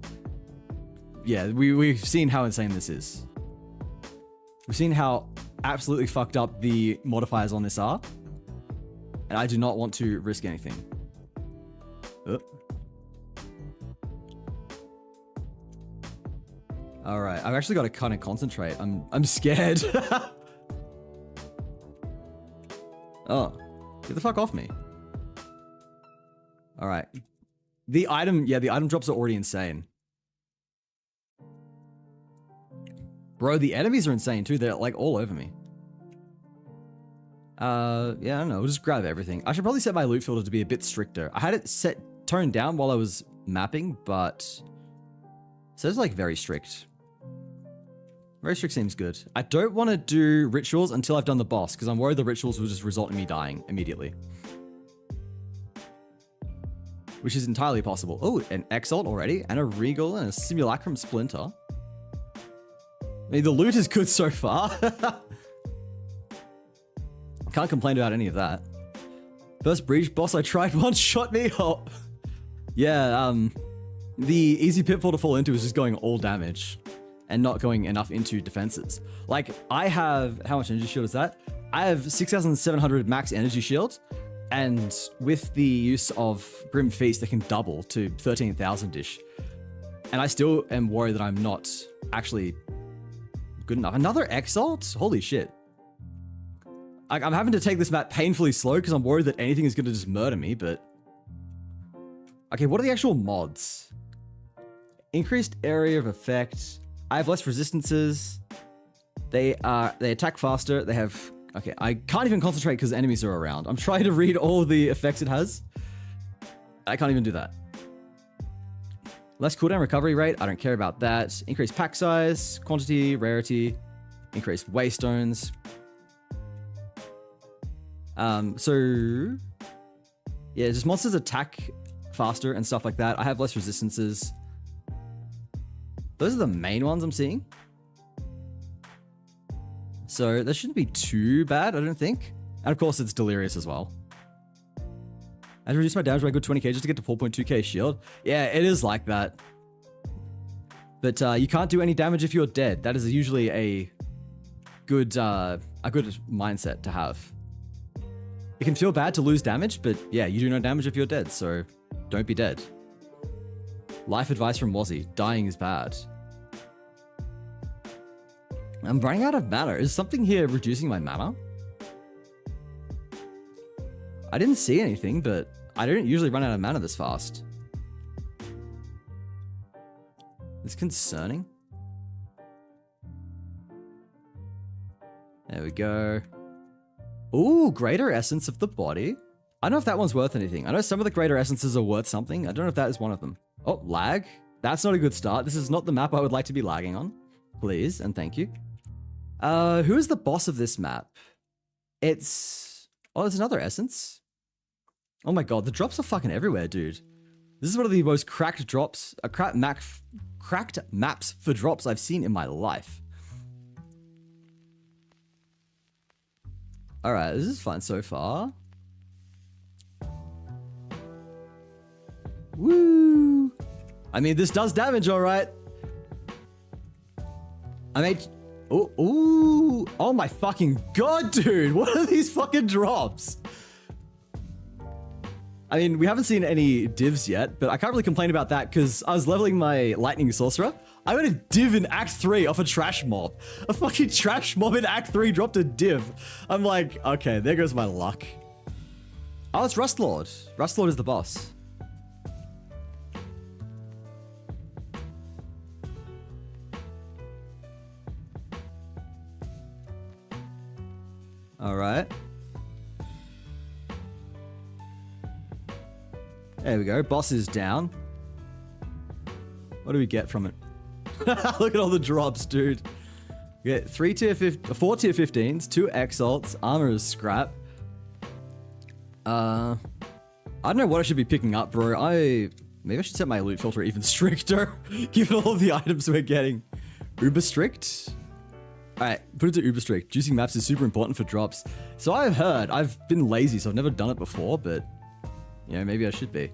A: Yeah, we've seen how insane this is. We've seen how absolutely fucked up the modifiers on this are. And I do not want to risk anything. Alright, I've actually got to kind of concentrate. I'm scared. Oh, get the fuck off me. Alright. The item drops are already insane. Bro, the enemies are insane too. They're like all over me. Yeah, I don't know. We'll just grab everything. I should probably set my loot filter to be a bit stricter. I had it toned down while I was mapping, but... So it's like very strict. Very strict seems good. I don't want to do rituals until I've done the boss, because I'm worried the rituals will just result in me dying immediately. Which is entirely possible. Oh, an Exalt already, and a Regal, and a Simulacrum Splinter. I mean, the loot is good so far. Can't complain about any of that. First breach boss I tried once shot me. Oh. Yeah, the easy pitfall to fall into is just going all damage and not going enough into defenses. Like, I have, how much energy shield is that? I have 6,700 max energy shield, and with the use of Grim Feast, they can double to 13,000-ish. And I still am worried that I'm not actually good enough. Another Exalt? Holy shit. I'm having to take this map painfully slow because I'm worried that anything is going to just murder me, but... Okay, what are the actual mods? Increased area of effect. I have less resistances. They attack faster. They have... Okay, I can't even concentrate because enemies are around. I'm trying to read all the effects it has. I can't even do that. Less cooldown recovery rate. I don't care about that. Increased pack size, quantity, rarity, increased waystones. So yeah, just monsters attack faster and stuff like that. I have less resistances. Those are the main ones I'm seeing. So that shouldn't be too bad, I don't think. And of course, it's delirious as well. I reduced my damage by a good 20k just to get to 4.2k shield. Yeah, it is like that. But you can't do any damage if you're dead. That is usually a good mindset to have. It can feel bad to lose damage, but yeah, you do no damage if you're dead, so don't be dead. Life advice from Wazzy. Dying is bad. I'm running out of mana. Is something here reducing my mana? I didn't see anything, but I don't usually run out of mana this fast. It's concerning. There we go. Ooh, greater essence of the body. I don't know if that one's worth anything. I know some of the greater essences are worth something. I don't know if that is one of them. Oh, lag. That's not a good start. This is not the map I would like to be lagging on. Please, and thank you. Who is the boss of this map? It's... Oh, there's another essence. Oh my god, the drops are fucking everywhere, dude. This is one of the most cracked drops, cracked maps for drops I've seen in my life. Alright, this is fun so far. Woo! I mean, this does damage, alright. I made... Oh, ooh! Oh my fucking god, dude! What are these fucking drops? I mean, we haven't seen any divs yet, but I can't really complain about that because I was leveling my Lightning Sorcerer. I got a div in Act 3 off a trash mob. A fucking trash mob in Act 3 dropped a div. I'm like, okay, there goes my luck. Oh, it's Rustlord. Rustlord is the boss. All right. There we go. Boss is down. What do we get from it? Look at all the drops, dude. We get 4 tier 15s, 2 exalts, armor is scrap. I don't know what I should be picking up, bro. Maybe I should set my loot filter even stricter, given all of the items we're getting. Uber strict? Alright, put it to uber strict. Juicing maps is super important for drops. So I've heard. I've been lazy, so I've never done it before, but... You know, maybe I should be.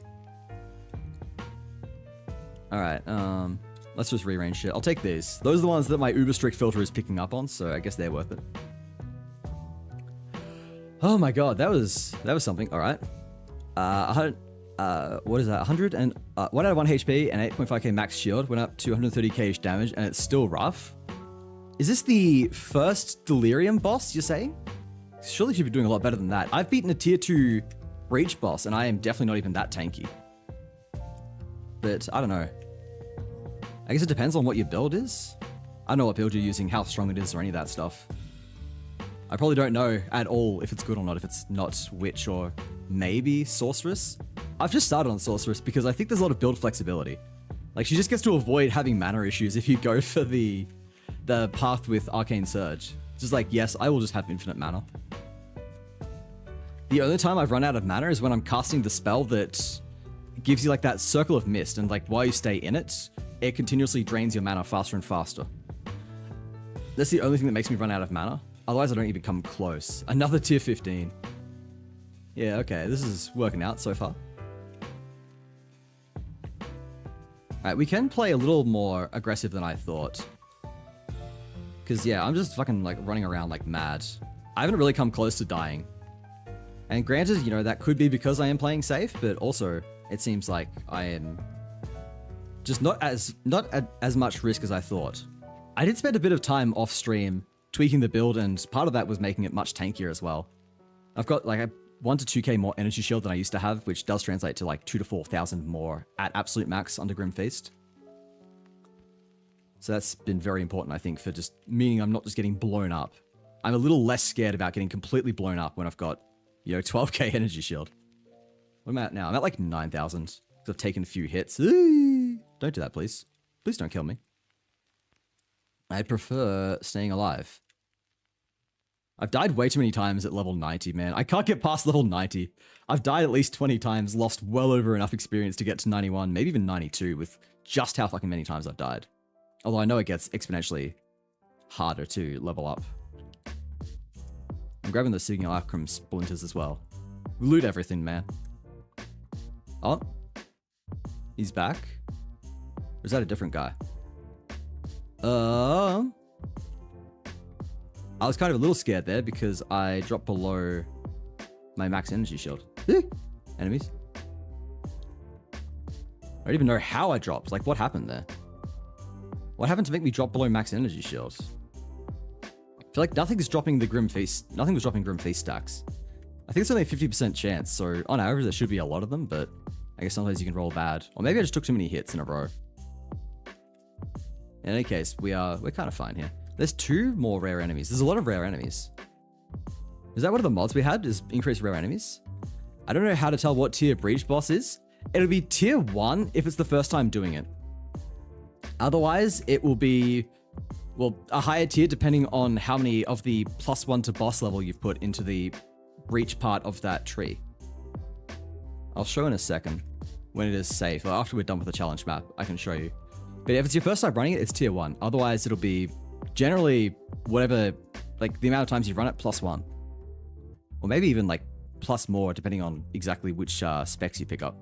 A: Alright, let's just rearrange shit. I'll take these. Those are the ones that my uber strict filter is picking up on, so I guess they're worth it. Oh my god, that was something. Alright. What is that? 100 and 1 out of 1 HP and 8.5k max shield went up to 130k damage, and it's still rough. Is this the first Delirium boss, you're saying? Surely should be doing a lot better than that. I've beaten a tier 2 Reach boss, and I am definitely not even that tanky. But, I don't know. I guess it depends on what your build is. I don't know what build you're using, how strong it is, or any of that stuff. I probably don't know at all if it's good or not, if it's not Witch or maybe Sorceress. I've just started on Sorceress because I think there's a lot of build flexibility. Like, she just gets to avoid having mana issues if you go for the path with Arcane Surge. Just like, yes, I will just have infinite mana. The only time I've run out of mana is when I'm casting the spell that gives you like that circle of mist, and like while you stay in it, it continuously drains your mana faster and faster. That's the only thing that makes me run out of mana. Otherwise, I don't even come close. Another tier 15. Yeah, okay, this is working out so far. Alright, we can play a little more aggressive than I thought. Because yeah, I'm just fucking like running around like mad. I haven't really come close to dying. And granted, you know, that could be because I am playing safe, but also it seems like I am just not as much risk as I thought. I did spend a bit of time off stream tweaking the build, and part of that was making it much tankier as well. I've got like a 1 to 2k more energy shield than I used to have, which does translate to like 2 to 4,000 more at absolute max under Grim Feast. So that's been very important, I think, for just meaning I'm not just getting blown up. I'm a little less scared about getting completely blown up when I've got, 12k energy shield. What am I at now? I'm at like 9,000 because I've taken a few hits. Eee! Don't do that, please. Please don't kill me. I'd prefer staying alive. I've died way too many times at level 90, man. I can't get past level 90. I've died at least 20 times, lost well over enough experience to get to 91, maybe even 92 with just how fucking many times I've died. Although I know it gets exponentially harder to level up. I'm grabbing the Simulacrum splinters as well. Loot everything, man. Oh. He's back? Or is that a different guy? I was kind of a little scared there because I dropped below my max energy shield. Enemies. I don't even know how I dropped. Like, what happened there? What happened to make me drop below max energy shield? I feel like nothing's dropping the Grim Feast. Nothing was dropping Grim Feast stacks. I think it's only a 50% chance, so on average there should be a lot of them, but I guess sometimes you can roll bad. Or maybe I just took too many hits in a row. In any case, we're kind of fine here. There's 2 more rare enemies. There's a lot of rare enemies. Is that one of the mods we had, is increase rare enemies? I don't know how to tell what tier Breach Boss is. It'll be tier 1 if it's the first time doing it. Otherwise, it will be, well, a higher tier depending on how many of the +1 to boss level you've put into the Breach part of that tree. I'll show in a second when it is safe. Or after we're done with the challenge map, I can show you. But if it's your first time running it, it's tier 1. Otherwise, it'll be generally whatever, like the amount of times you run it +1. Or maybe even like plus more, depending on exactly which specs you pick up.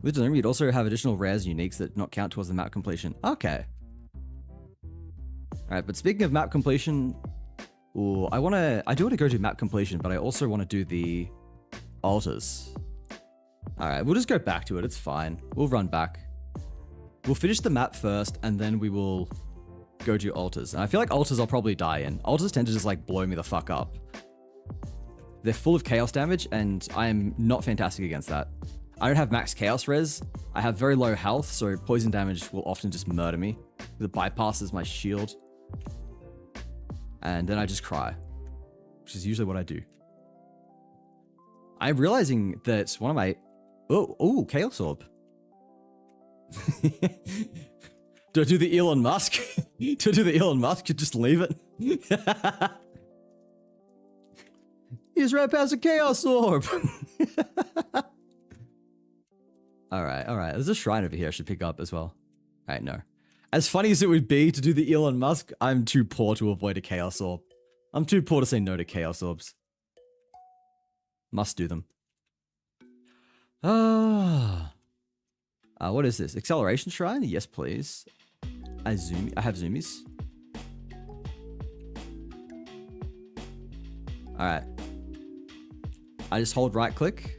A: With Delivery, you'd also have additional rares and uniques that not count towards the map completion. Okay. Alright, but speaking of map completion, ooh, I do want to go to map completion, but I also want to do the altars. Alright, we'll just go back to it. It's fine. We'll run back. We'll finish the map first, and then we will go to altars. And I feel like altars I'll probably die in. Altars tend to just like blow me the fuck up. They're full of chaos damage, and I am not fantastic against that. I don't have max chaos res. I have very low health, so poison damage will often just murder me. It bypasses my shield. And then I just cry, which is usually what I do. I'm realizing that one of my... Oh, Chaos Orb. Do I do the Elon Musk? Do I do the Elon Musk? Just leave it? He's right past a Chaos Orb! Alright. There's a shrine over here I should pick up as well. Alright, no. As funny as it would be to do the Elon Musk, I'm too poor to avoid a Chaos Orb. I'm too poor to say no to Chaos Orbs. Must do them. What is this? Acceleration Shrine? Yes, please. I have zoomies. Alright. I just hold right click.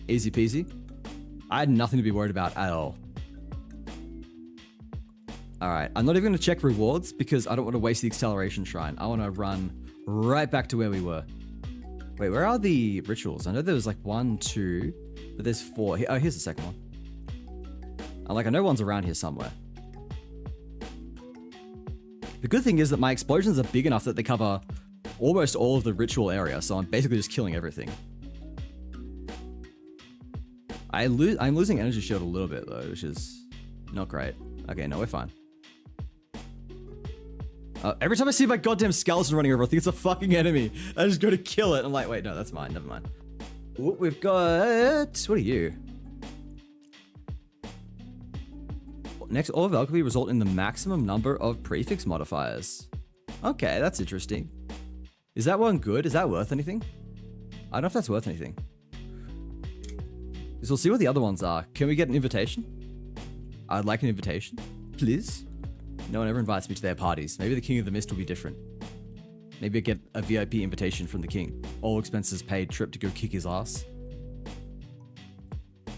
A: Easy peasy. I had nothing to be worried about at all. Alright, I'm not even going to check rewards because I don't want to waste the acceleration shrine. I want to run right back to where we were. Wait, where are the rituals? I know there was like 1, 2, but there's 4. Oh, here's the second one. I know one's around here somewhere. The good thing is that my explosions are big enough that they cover almost all of the ritual area, so I'm basically just killing everything. I'm losing energy shield a little bit though, which is not great. Okay, no, we're fine. Every time I see my goddamn skeleton running over, I think it's a fucking enemy. I just go to kill it. I'm like, wait, no, that's mine. Never mind. Ooh, we've got... What are you? Next, all of alchemy result in the maximum number of prefix modifiers. Okay, that's interesting. Is that one good? Is that worth anything? I don't know if that's worth anything. Because we'll see what the other ones are. Can we get an invitation? I'd like an invitation. Please? No one ever invites me to their parties. Maybe the King of the Mist will be different. Maybe I get a VIP invitation from the King. All expenses paid trip to go kick his ass.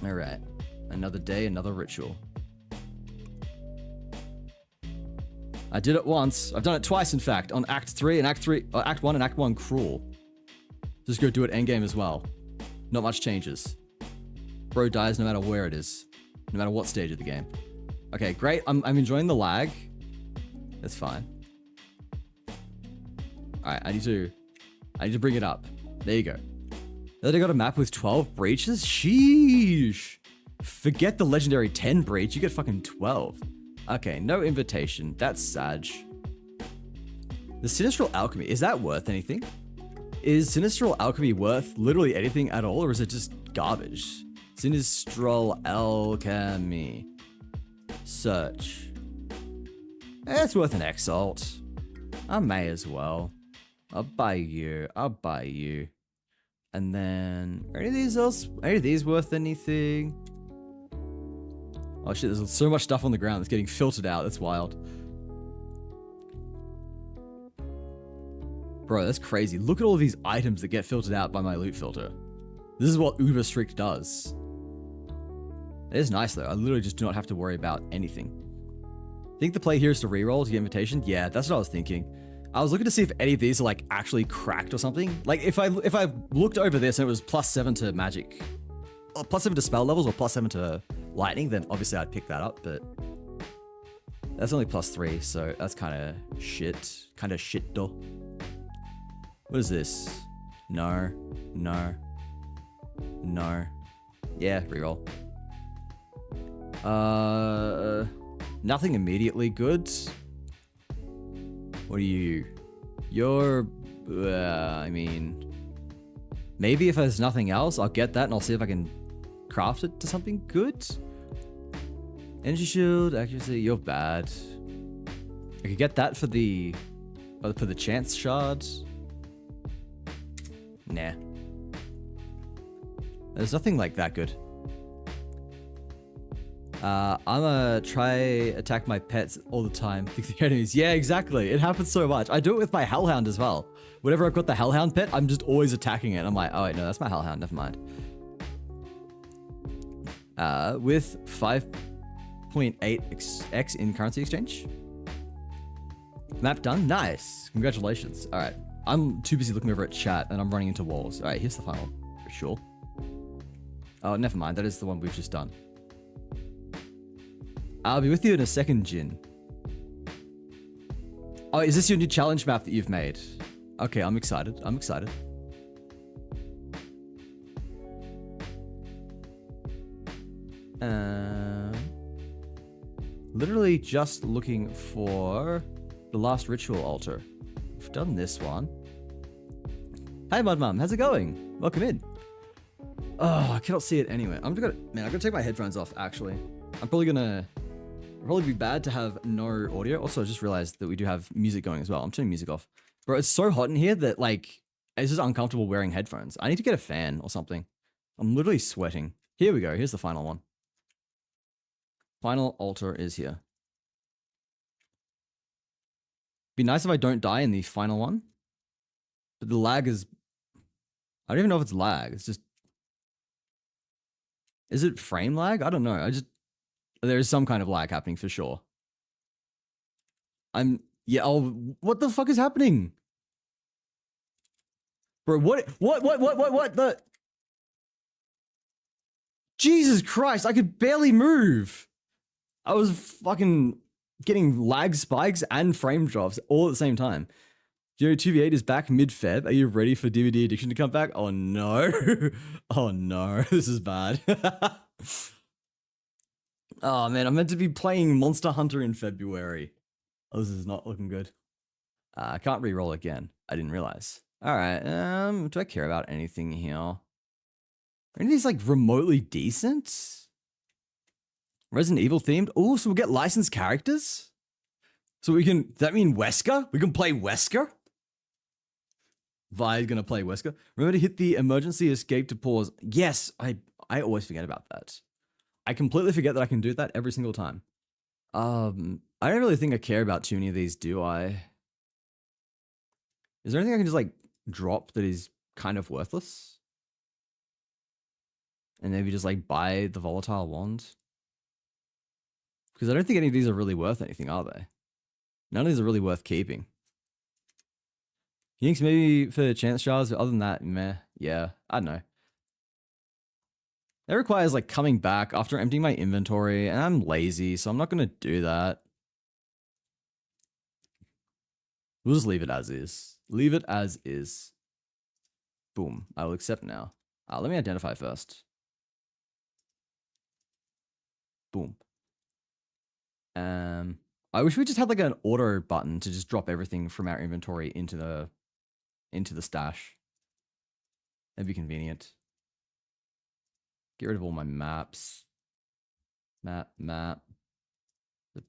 A: Alright. Another day, another ritual. I did it once. I've done it twice, in fact, on Act 3 and Act 1 and Act 1 Cruel. Just go do it endgame as well. Not much changes. Bro dies no matter where it is. No matter what stage of the game. Okay, great. I'm enjoying the lag. That's fine. Alright, I need to bring it up. There you go. Then I got a map with 12 breaches? Sheesh. Forget the legendary 10 breach, you get fucking 12. Okay, no invitation. That's sad. The Sinistral Alchemy, is that worth anything? Is Sinistral Alchemy worth literally anything at all, or is it just garbage? Sinistral Alchemy. Search. It's worth an exalt. I may as well. I'll buy you. And then, are any of these worth anything? Oh shit, there's so much stuff on the ground that's getting filtered out. That's wild. Bro, that's crazy. Look at all of these items that get filtered out by my loot filter. This is what Uber Strict does. It is nice though. I literally just do not have to worry about anything. Think the play here is to reroll to get invitation? Yeah, that's what I was thinking. I was looking to see if any of these are like actually cracked or something. Like if I looked over this and it was +7 to magic, or +7 to spell levels or +7 to lightning, then obviously I'd pick that up, but that's only +3, so that's kind of shit. Kind of shit though. What is this? No. Yeah, reroll. Nothing immediately good. What are you? You're, I mean, maybe if there's nothing else, I'll get that and I'll see if I can craft it to something good. Energy shield, accuracy, you're bad. I could get that for the chance shard. Nah. There's nothing like that good. I'm gonna try attack my pets all the time. Think the enemies. Yeah, exactly. It happens so much. I do it with my Hellhound as well. Whenever I've got the Hellhound pet, I'm just always attacking it. I'm like, oh wait, no, that's my Hellhound. Never mind. With 5.8x in currency exchange. Map done. Nice. Congratulations. All right. I'm too busy looking over at chat and I'm running into walls. All right, here's the final. For sure. Oh, never mind. That is the one we've just done. I'll be with you in a second, Jin. Oh, is this your new challenge map that you've made? Okay, I'm excited. I'm excited. Literally just looking for the last ritual altar. We've done this one. Hey, Mud Mum, how's it going? Welcome in. Oh, I cannot see it anyway. I'm gonna take my headphones off. Actually, I'm probably gonna. It'd probably be bad to have no audio. Also, I just realized that we do have music going as well. I'm turning music off. Bro, it's so hot in here that like it's just uncomfortable wearing headphones. I need to get a fan or something. I'm literally sweating. Here we go. Here's the final one. Final altar is here. Be nice if I don't die in the final one. But the lag is... I don't even know if it's lag. It's just... Is it frame lag? I don't know. There is some kind of lag happening for sure. Yeah, oh, what the fuck is happening? Bro, what the... Jesus Christ, I could barely move. I was fucking getting lag spikes and frame drops all at the same time. Yo, 2v8 is back mid-Feb. Are you ready for DVD Addiction to come back? Oh no. Oh no, this is bad. Oh man, I'm meant to be playing Monster Hunter in February. Oh, this is not looking good. I can't re-roll again. I didn't realize. Alright, do I care about anything here? Are any of these like remotely decent? Resident Evil themed? Oh, so we'll get licensed characters? So we can, does that mean Wesker? We can play Wesker? Vi's gonna play Wesker. Remember to hit the emergency escape to pause. Yes, I always forget about that. I completely forget that I can do that every single time. I don't really think I care about too many of these, do I? Is there anything I can just like drop that is kind of worthless? And maybe just like buy the volatile wand? Because I don't think any of these are really worth anything, are they? None of these are really worth keeping. Yinks maybe for chance shards, but other than that, meh. Yeah, I don't know. That requires like coming back after emptying my inventory, and I'm lazy, so I'm not gonna do that. We'll just leave it as is. Leave it as is. Boom. I will accept now. Let me identify first. Boom. I wish we just had like an auto button to just drop everything from our inventory into the stash. That'd be convenient. Get rid of all my maps. Map. The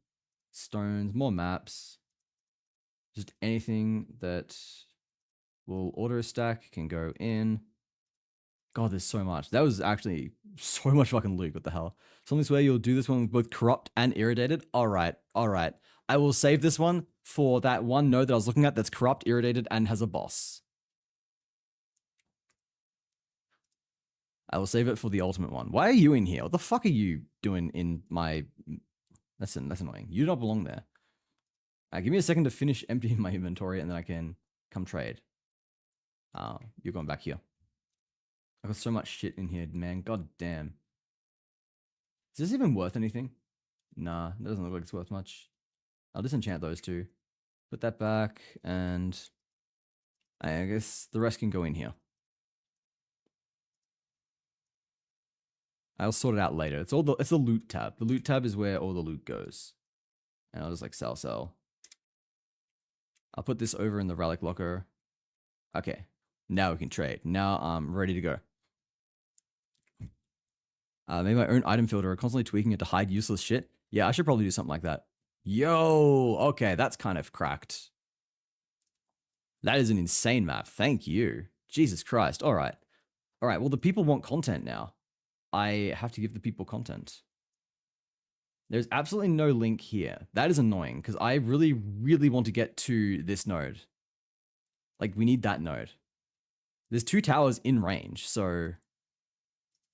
A: stones, more maps. Just anything that will auto stack can go in. God, there's so much. That was actually so much fucking loot. What the hell? Something's where you'll do this one with both corrupt and irritated. All right. I will save this one for that one node that I was looking at that's corrupt, irritated, and has a boss. I will save it for the ultimate one. Why are you in here? What the fuck are you doing in my... That's annoying. You do not belong there. Give me a second to finish emptying my inventory and then I can come trade. You're going back here. I've got so much shit in here, man. God damn. Is this even worth anything? Nah, it doesn't look like it's worth much. I'll disenchant those two. Put that back, and I guess the rest can go in here. I'll sort it out later. It's the loot tab. The loot tab is where all the loot goes. And I'll just like sell. I'll put this over in the relic locker. Okay, now we can trade. Now I'm ready to go. Made my own item filter, constantly tweaking it to hide useless shit. Yeah, I should probably do something like that. Yo, okay, that's kind of cracked. That is an insane map. Thank you. Jesus Christ. All right. Well, the people want content now. I have to give the people content. There's absolutely no link here. That is annoying because I really, really want to get to this node. Like, we need that node. There's 2 towers in range, so...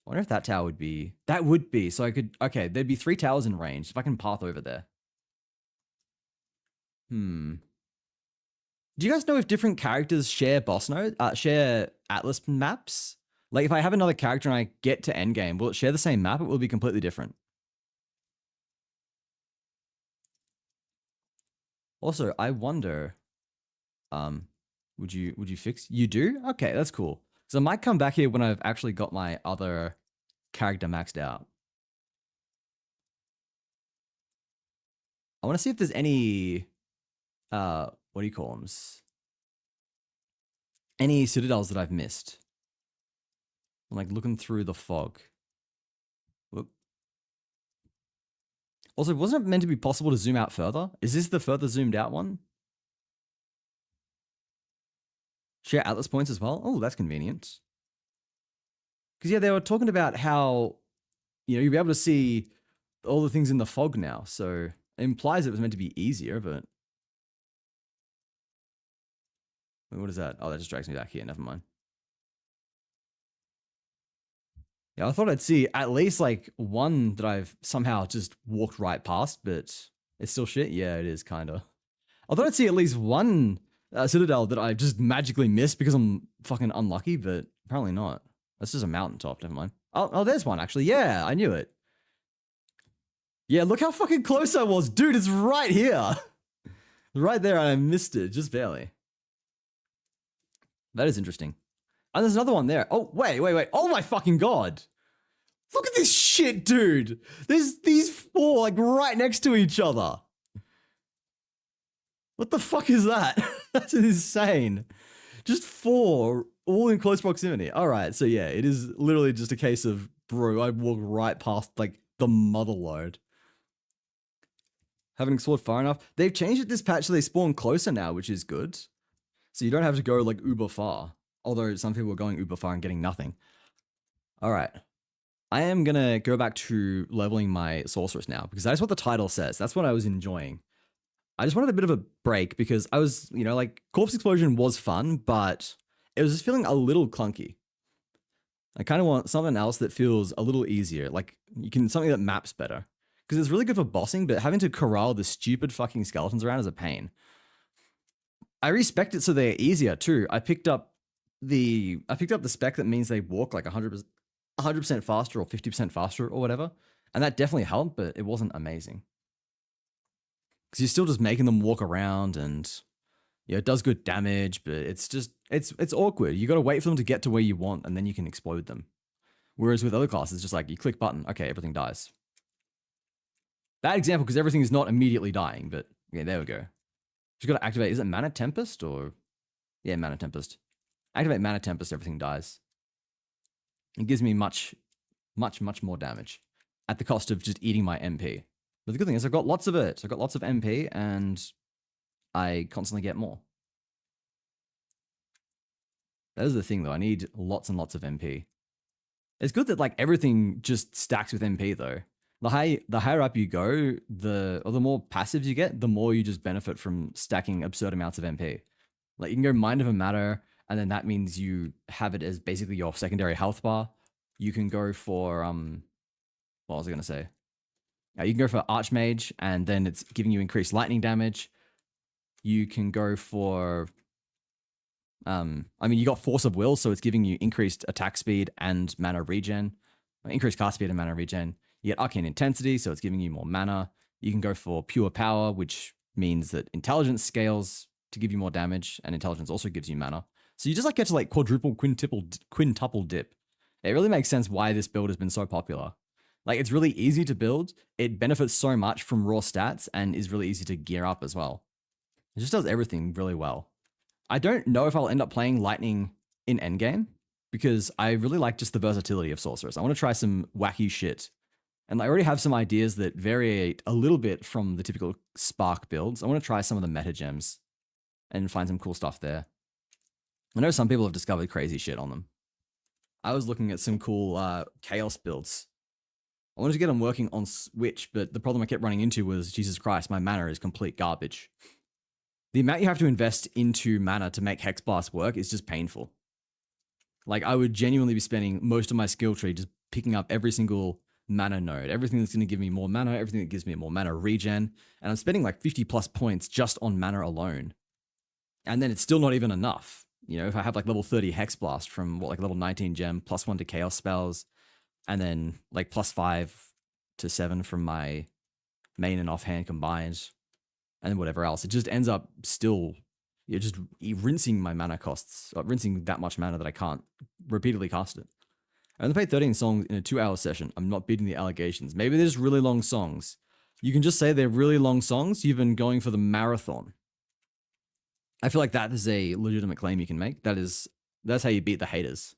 A: I wonder if that tower would be... That would be, so I could... Okay, there'd be 3 towers in range if I can path over there. Do you guys know if different characters share boss node, share Atlas maps? Like, if I have another character and I get to endgame, will it share the same map? It will be completely different. Also, I wonder... Would you fix... You do? Okay, that's cool. So I might come back here when I've actually got my other character maxed out. I want to see if there's any... what do you call them? Any citadels that I've missed. I'm like looking through the fog. Whoop. Also, wasn't it meant to be possible to zoom out further? Is this the further zoomed out one? Share Atlas points as well? Oh, that's convenient. Because, yeah, they were talking about how, you know, you'll be able to see all the things in the fog now. So it implies it was meant to be easier, but... Wait, what is that? Oh, that just drags me back here. Never mind. Yeah, I thought I'd see at least, like, one that I've somehow just walked right past, but it's still shit? Yeah, it is, kind of. I thought I'd see at least one... citadel that I just magically missed because I'm fucking unlucky, but apparently not. That's just a mountaintop, never mind. Oh, there's one actually. Yeah, I knew it. Yeah, look how fucking close I was. Dude, it's right here. Right there, and I missed it, just barely. That is interesting. And there's another one there. Oh, wait. Oh my fucking God. Look at this shit, dude. There's these 4 like right next to each other. What the fuck is that? That's insane. Just 4, all in close proximity. All right, so yeah, it is literally just a case of, bro, I walked right past, like, the mother load. Haven't explored far enough. They've changed it this patch so they spawn closer now, which is good. So you don't have to go, like, uber far. Although some people are going uber far and getting nothing. All right. I am going to go back to leveling my sorceress now, because that's what the title says. That's what I was enjoying. I just wanted a bit of a break because I was, you know, like, Corpse Explosion was fun, but it was just feeling a little clunky. I kind of want something else that feels a little easier, like something that maps better. Because it's really good for bossing, but having to corral the stupid fucking skeletons around is a pain. I respect it so they're easier too. I picked up the spec that means they walk like 100% faster or 50% faster or whatever. And that definitely helped, but it wasn't amazing. Because you're still just making them walk around and it does good damage, but it's just, it's awkward. You got to wait for them to get to where you want and then you can explode them. Whereas with other classes, it's just like you click button, okay, everything dies. Bad example because everything is not immediately dying, but yeah, there we go. Just got to activate, is it Mana Tempest or? Yeah, Mana Tempest. Activate Mana Tempest, everything dies. It gives me much more damage at the cost of just eating my MP. But the good thing is I've got lots of it. I've got lots of MP and I constantly get more. That is the thing though. I need lots and lots of MP. It's good that like everything just stacks with MP though. The higher up you go, the more passives you get, the more you just benefit from stacking absurd amounts of MP. Like you can go Mind Over Matter, and then that means you have it as basically your secondary health bar. You can go for what was I gonna say? You can go for Archmage, and then it's giving you increased lightning damage. You can go for I mean, you got Force of Will, so it's giving you increased attack speed and mana regen, increased cast speed and mana regen. You get Arcane Intensity, so it's giving you more mana. You can go for Pure Power, which means that intelligence scales to give you more damage, and intelligence also gives you mana. So you just like get to like quadruple, quintuple dip. It really makes sense why this build has been so popular. Like it's really easy to build. It benefits so much from raw stats and is really easy to gear up as well. It just does everything really well. I don't know if I'll end up playing Lightning in endgame because I really like just the versatility of Sorceress. I want to try some wacky shit. And I already have some ideas that vary a little bit from the typical Spark builds. I want to try some of the meta gems and find some cool stuff there. I know some people have discovered crazy shit on them. I was looking at some cool Chaos builds. I wanted to get them working on Switch, but the problem I kept running into was, Jesus Christ, my mana is complete garbage. The amount you have to invest into mana to make Hex Blast work is just painful. Like, I would genuinely be spending most of my skill tree just picking up every single mana node, everything that's going to give me more mana, everything that gives me more mana regen, and I'm spending like 50 plus points just on mana alone. And then it's still not even enough. You know, if I have like level 30 Hex Blast from like level 19 gem, +1 to Chaos spells, and then like +5 to 7 from my main and offhand combined, and then whatever else, it just ends up still, you're just rinsing my mana costs, rinsing that much mana that I can't repeatedly cast it. I only played 13 songs in a 2-hour session. I'm not beating the allegations. Maybe they're just really long songs. You can just say they're really long songs. You've been going for the marathon. I feel like that is a legitimate claim you can make. That's how you beat the haters.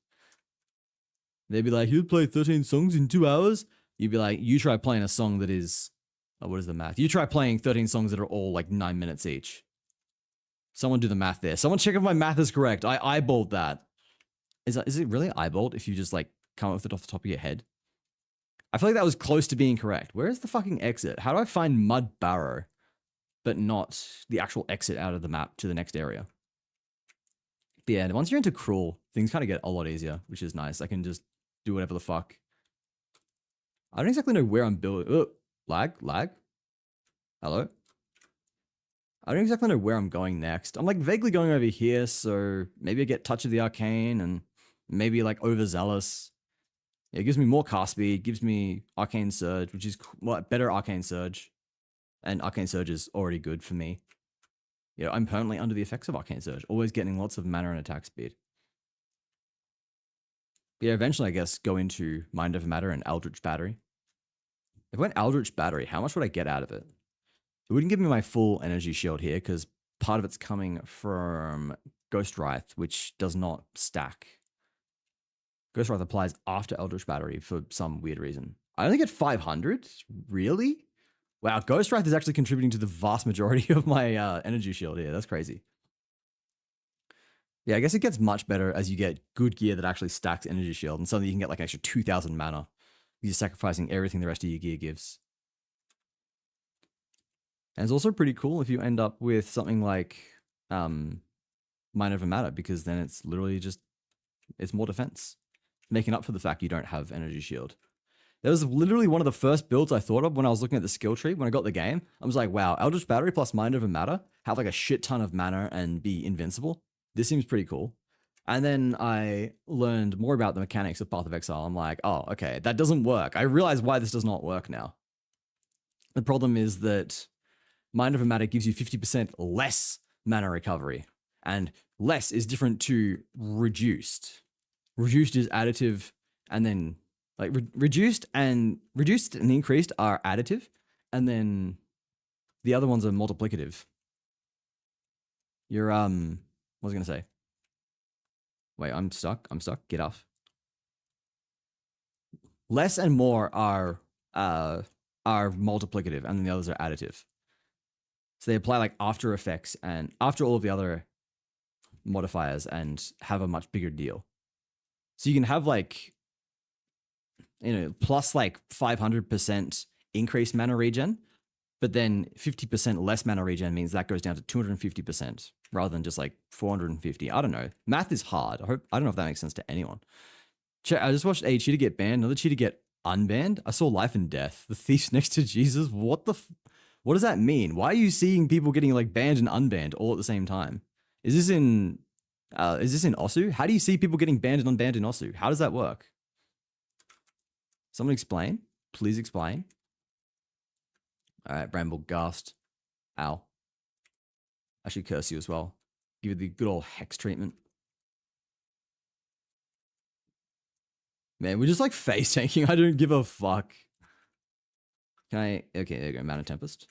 A: They'd be like, you'd play 13 songs in 2 hours? You'd be like, you try playing a song that is, what is the math? You try playing 13 songs that are all like 9 minutes each. Someone do the math there. Someone check if my math is correct. I eyeballed that. Is it really eyeballed if you just like come up with it off the top of your head? I feel like that was close to being correct. Where is the fucking exit? How do I find Mud Barrow, but not the actual exit out of the map to the next area? But yeah, once you're into Cruel, things kind of get a lot easier, which is nice. I can just do whatever the fuck. I don't exactly know where I'm building. Oh, lag. Hello? I don't exactly know where I'm going next. I'm like vaguely going over here, so maybe I get Touch of the Arcane and maybe like Overzealous. Yeah, it gives me more cast speed, gives me Arcane Surge, which is better Arcane Surge. And Arcane Surge is already good for me. Yeah, I'm permanently under the effects of Arcane Surge, always getting lots of mana and attack speed. But yeah, eventually I guess go into Mind Over Matter and Eldritch Battery. If I went Eldritch Battery, how much would I get out of it? It wouldn't give me my full energy shield here because part of it's coming from Ghost Wrath, which does not stack. Ghost Wrath applies after Eldritch Battery for some weird reason. I only get 500? Really? Wow, Ghost Wrath is actually contributing to the vast majority of my energy shield here. That's crazy. Yeah, I guess it gets much better as you get good gear that actually stacks energy shield, and suddenly you can get like an extra 2,000 mana. You're sacrificing everything the rest of your gear gives. And it's also pretty cool if you end up with something like Mind Over Matter, because then it's literally just, it's more defense, making up for the fact you don't have energy shield. That was literally one of the first builds I thought of when I was looking at the skill tree when I got the game. I was like, wow, Eldritch Battery plus Mind Over Matter, have like a shit ton of mana and be invincible. This seems pretty cool. And then I learned more about the mechanics of Path of Exile. I'm like, oh, okay, that doesn't work. I realize why this does not work now. The problem is that Mind Over Matter gives you 50% less mana recovery. And less is different to reduced. Reduced is additive, and then like reduced and increased are additive, and then the other ones are multiplicative. You're what was I gonna say? Wait, I'm stuck. Get off. Less and more are multiplicative, and then the others are additive. So they apply like after effects and after all of the other modifiers and have a much bigger deal. So you can have like, you know, plus like 500% increased mana regen, but then 50% less mana regen means that goes down to 250% rather than just like 450. I don't know. Math is hard. I don't know if that makes sense to anyone. I just watched a cheater get banned, another cheater get unbanned. I saw Life and Death, the thief's next to Jesus. What does that mean? Why are you seeing people getting like banned and unbanned all at the same time? Is this in Osu? How do you see people getting banned and unbanned in Osu? How does that work? Someone explain. Please explain. All right, Bramble Ghast. Ow. I should curse you as well. Give you the good old hex treatment. Man, we're just like face tanking. I don't give a fuck. Can I? Okay, there you go. Mana Tempest.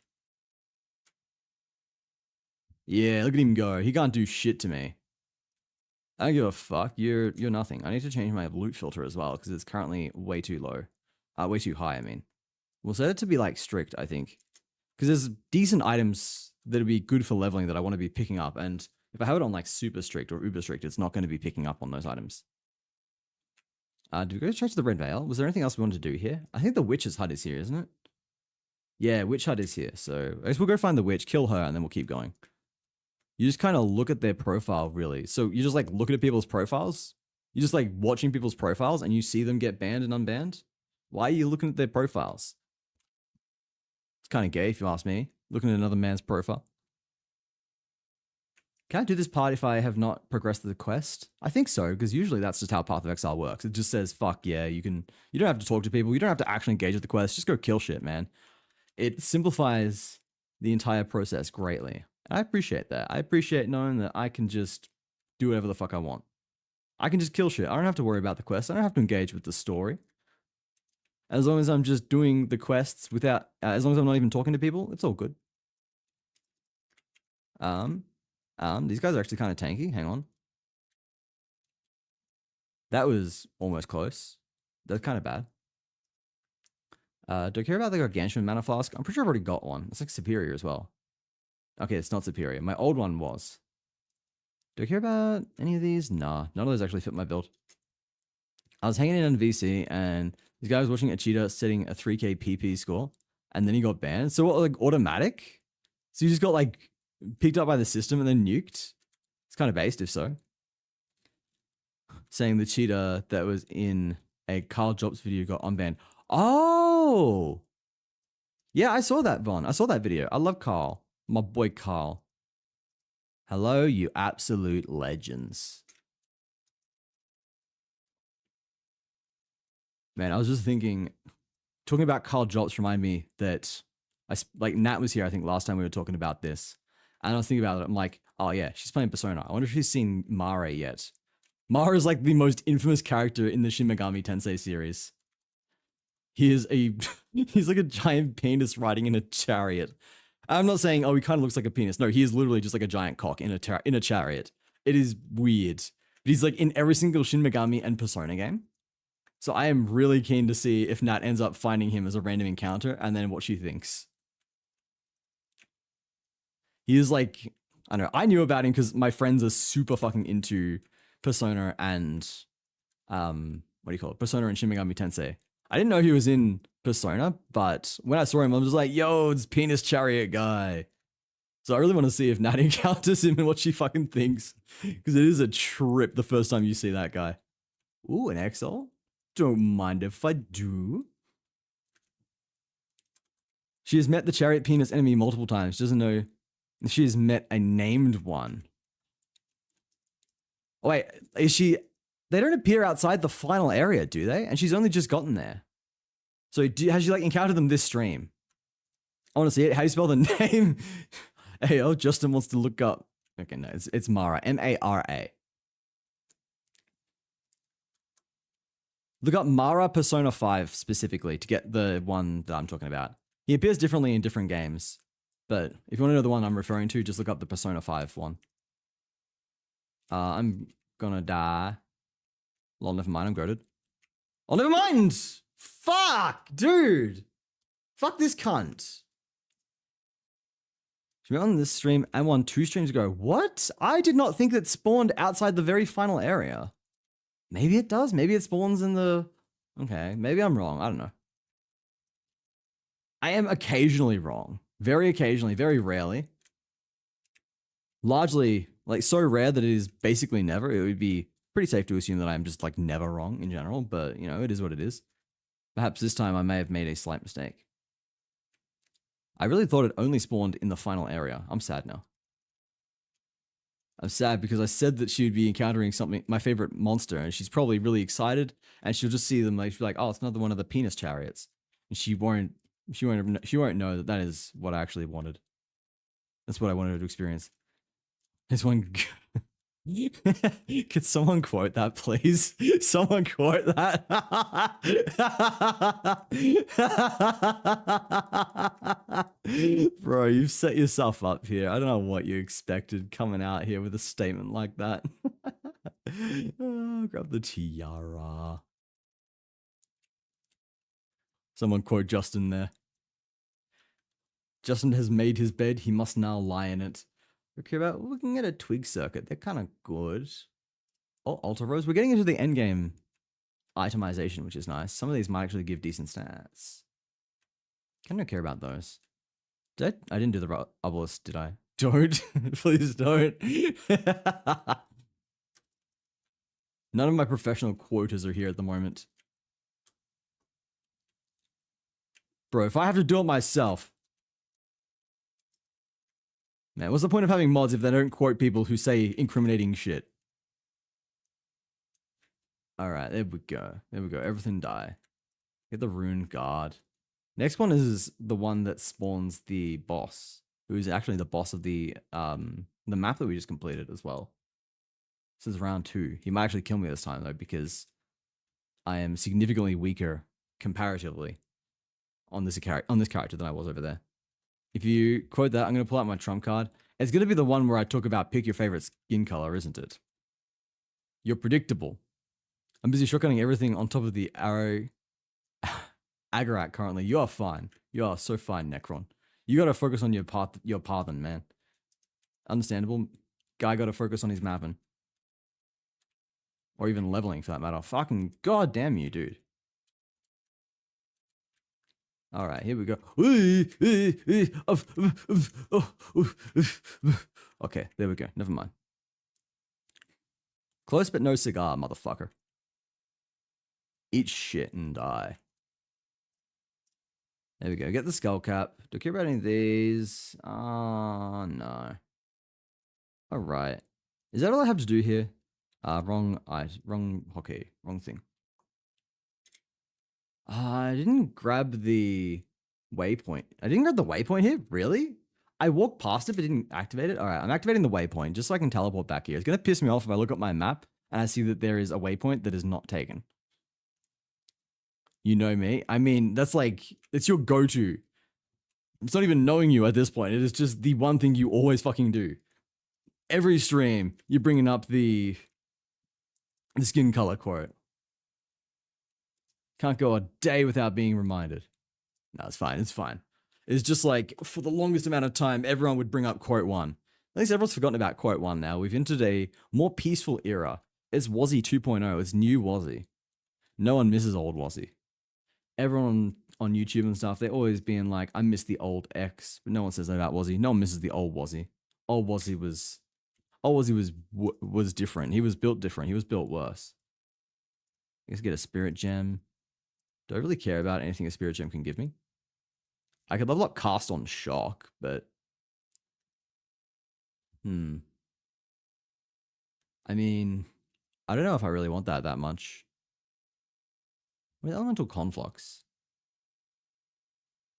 A: Yeah, look at him go. He can't do shit to me. I don't give a fuck. You're nothing. I need to change my loot filter as well because it's currently way too low. Way too high, I mean. We'll set it to be like strict, I think. Because there's decent items that'll be good for leveling that I want to be picking up. And if I have it on like super strict or uber strict, it's not going to be picking up on those items. Did we go straight to the Red Veil? Was there anything else we wanted to do here? I think the Witch's hut is here, isn't it? Yeah, Witch hut is here. So I guess we'll go find the Witch, kill her, and then we'll keep going. You just kind of look at their profile, really. So you just like looking at people's profiles. You just like watching people's profiles and you see them get banned and unbanned. Why are you looking at their profiles? It's kind of gay if you ask me. Looking at another man's profile. Can I do this part if I have not progressed the quest? I think so, because usually that's just how Path of Exile works. It just says, fuck yeah, you don't have to talk to people. You don't have to actually engage with the quest. Just go kill shit, man. It simplifies the entire process greatly. And I appreciate that. I appreciate knowing that I can just do whatever the fuck I want. I can just kill shit. I don't have to worry about the quest. I don't have to engage with the story. As long as I'm just doing the quests without, as long as I'm not even talking to people, it's all good. These guys are actually kind of tanky. Hang on. That was almost close. That's kind of bad. Do I care about the Gargantuan Mana Flask? I'm pretty sure I've already got one. It's like superior as well. Okay, it's not superior. My old one was. Do I care about any of these? Nah, none of those actually fit my build. I was hanging in on VC and this guy was watching a cheater setting a 3k PP score and then he got banned. So what, like automatic? So you just got like picked up by the system and then nuked? It's kind of based if so. Saying the cheater that was in a Carl Jobs video got unbanned. Oh! Yeah, I saw that, Von. I saw that video. I love Carl. My boy Carl. Hello, you absolute legends. Man, I was just thinking, talking about Carl Jobs remind me that like Nat was here, I think last time we were talking about this. And I was thinking about it. I'm like, oh yeah, she's playing Persona. I wonder if she's seen Mare yet. Mare is like the most infamous character in the Shin Megami Tensei series. He is he's like a giant penis riding in a chariot. I'm not saying, oh, he kind of looks like a penis. No, he is literally just like a giant cock in a chariot. It is weird. But he's like in every single Shin Megami and Persona game. So I am really keen to see if Nat ends up finding him as a random encounter and then what she thinks. He is like, I don't know, I knew about him because my friends are super fucking into Persona and, what do you call it? Persona and Shin Megami Tensei. I didn't know he was in Persona, but when I saw him, I was just like, yo, it's penis chariot guy. So I really want to see if Nat encounters him and what she fucking thinks. Because it is a trip the first time you see that guy. Ooh, an Exile? Don't mind if I do. She has met the chariot penis enemy multiple times. She doesn't know if she has met a named one. Oh, wait, is she... They don't appear outside the final area, do they? And she's only just gotten there. So has she like encountered them this stream? I want to see it. How do you spell the name? Hey, oh, Justin wants to look up. Okay, no, it's Mara. M-A-R-A. Look up Mara Persona 5 specifically to get the one that I'm talking about. He appears differently in different games. But if you want to know the one I'm referring to, just look up the Persona 5 one. I'm gonna die. Lol, never mind, I'm goated. Oh, never mind! Fuck, dude! Fuck this cunt. Should we on this stream and one 2 streams ago? What? I did not think that spawned outside the very final area. Maybe it does. Maybe it spawns in the... Okay, maybe I'm wrong. I don't know. I am occasionally wrong. Very occasionally, very rarely. Largely, like so rare that it is basically never. It would be pretty safe to assume that I'm just like never wrong in general, but you know, it is what it is. Perhaps this time I may have made a slight mistake. I really thought it only spawned in the final area. I'm sad now. I'm sad because I said that she would be encountering something, my favorite monster, and she's probably really excited, and she'll just see them like she'll be like, oh, it's another one of the penis chariots, and she won't know that that is what I actually wanted. That's what I wanted to experience. This one. Could someone quote that, please? Someone quote that. Bro, you've set yourself up here. I don't know what you expected coming out here with a statement like that. Oh, grab the tiara. Someone quote Justin there. Justin has made his bed. He must now lie in it. Okay, about looking at a twig circuit. They're kind of good. Oh, altar rose. We're getting into the endgame itemization, which is nice. Some of these might actually give decent stats. Kind of care about those. I didn't do the obelisk, did I? Don't. Please don't. None of my professional quotas are here at the moment. Bro, if I have to do it myself... Man, what's the point of having mods if they don't quote people who say incriminating shit? Alright, there we go. There we go. Everything die. Get the rune guard. Next one is the one that spawns the boss, who's actually the boss of the map that we just completed as well. This is round 2. He might actually kill me this time though, because I am significantly weaker comparatively on this character than I was over there. If you quote that, I'm going to pull out my trump card. It's going to be the one where I talk about pick your favorite skin color, isn't it? You're predictable. I'm busy shotgunning everything on top of the arrow. Agarak currently. You are fine. You are so fine, Necron. You got to focus on your pathing, man. Understandable. Guy got to focus on his mapping. Or even leveling for that matter. Fucking goddamn you, dude. All right, here we go. Okay, there we go. Never mind. Close but no cigar, motherfucker. Eat shit and die. There we go. Get the skull cap. Do I care about any of these? Oh, no. All right. Is that all I have to do here? Wrong hockey. Wrong thing. I didn't grab the waypoint. I didn't grab the waypoint here? Really? I walked past it but didn't activate it? All right, I'm activating the waypoint just so I can teleport back here. It's going to piss me off if I look at my map and I see that there is a waypoint that is not taken. You know me. I mean, that's like, it's your go-to. It's not even knowing you at this point. It is just the one thing you always fucking do. Every stream, you're bringing up the skin color quote. Can't go a day without being reminded. No, it's fine. It's fine. It's just like, for the longest amount of time, everyone would bring up quote 1. At least everyone's forgotten about quote 1 now. We've entered a more peaceful era. It's Wazzy 2.0. It's new Wazzy. No one misses old Wazzy. Everyone on YouTube and stuff, they're always being like, I miss the old X. But no one says that about Wazzy. No one misses the old Wazzy. Old Wazzy was different. He was built different. He was built worse. I guess get a spirit gem. Do I really care about anything a spirit gem can give me? I could level up cast on shock, but I mean, I don't know if I really want that much. With elemental conflux.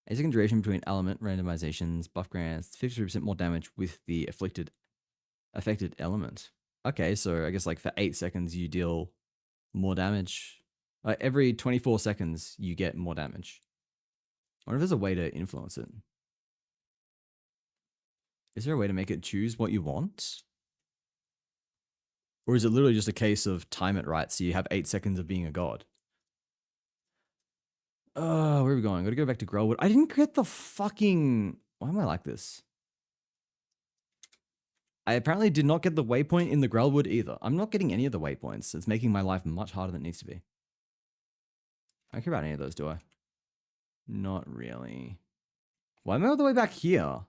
A: A second duration between element randomizations, buff grants, 53% more damage with the affected element. Okay, so I guess like for 8 seconds you deal more damage. Like every 24 seconds you get more damage. I wonder if there's a way to influence it. Is there a way to make it choose what you want? Or is it literally just a case of time it right so you have 8 seconds of being a god? Where are we going? Gotta go back to Grellwood. I didn't get the fucking... Why am I like this? I apparently did not get the waypoint in the Grellwood either. I'm not getting any of the waypoints. It's making my life much harder than it needs to be. I don't care about any of those, do I? Not really. Why am I all the way back here?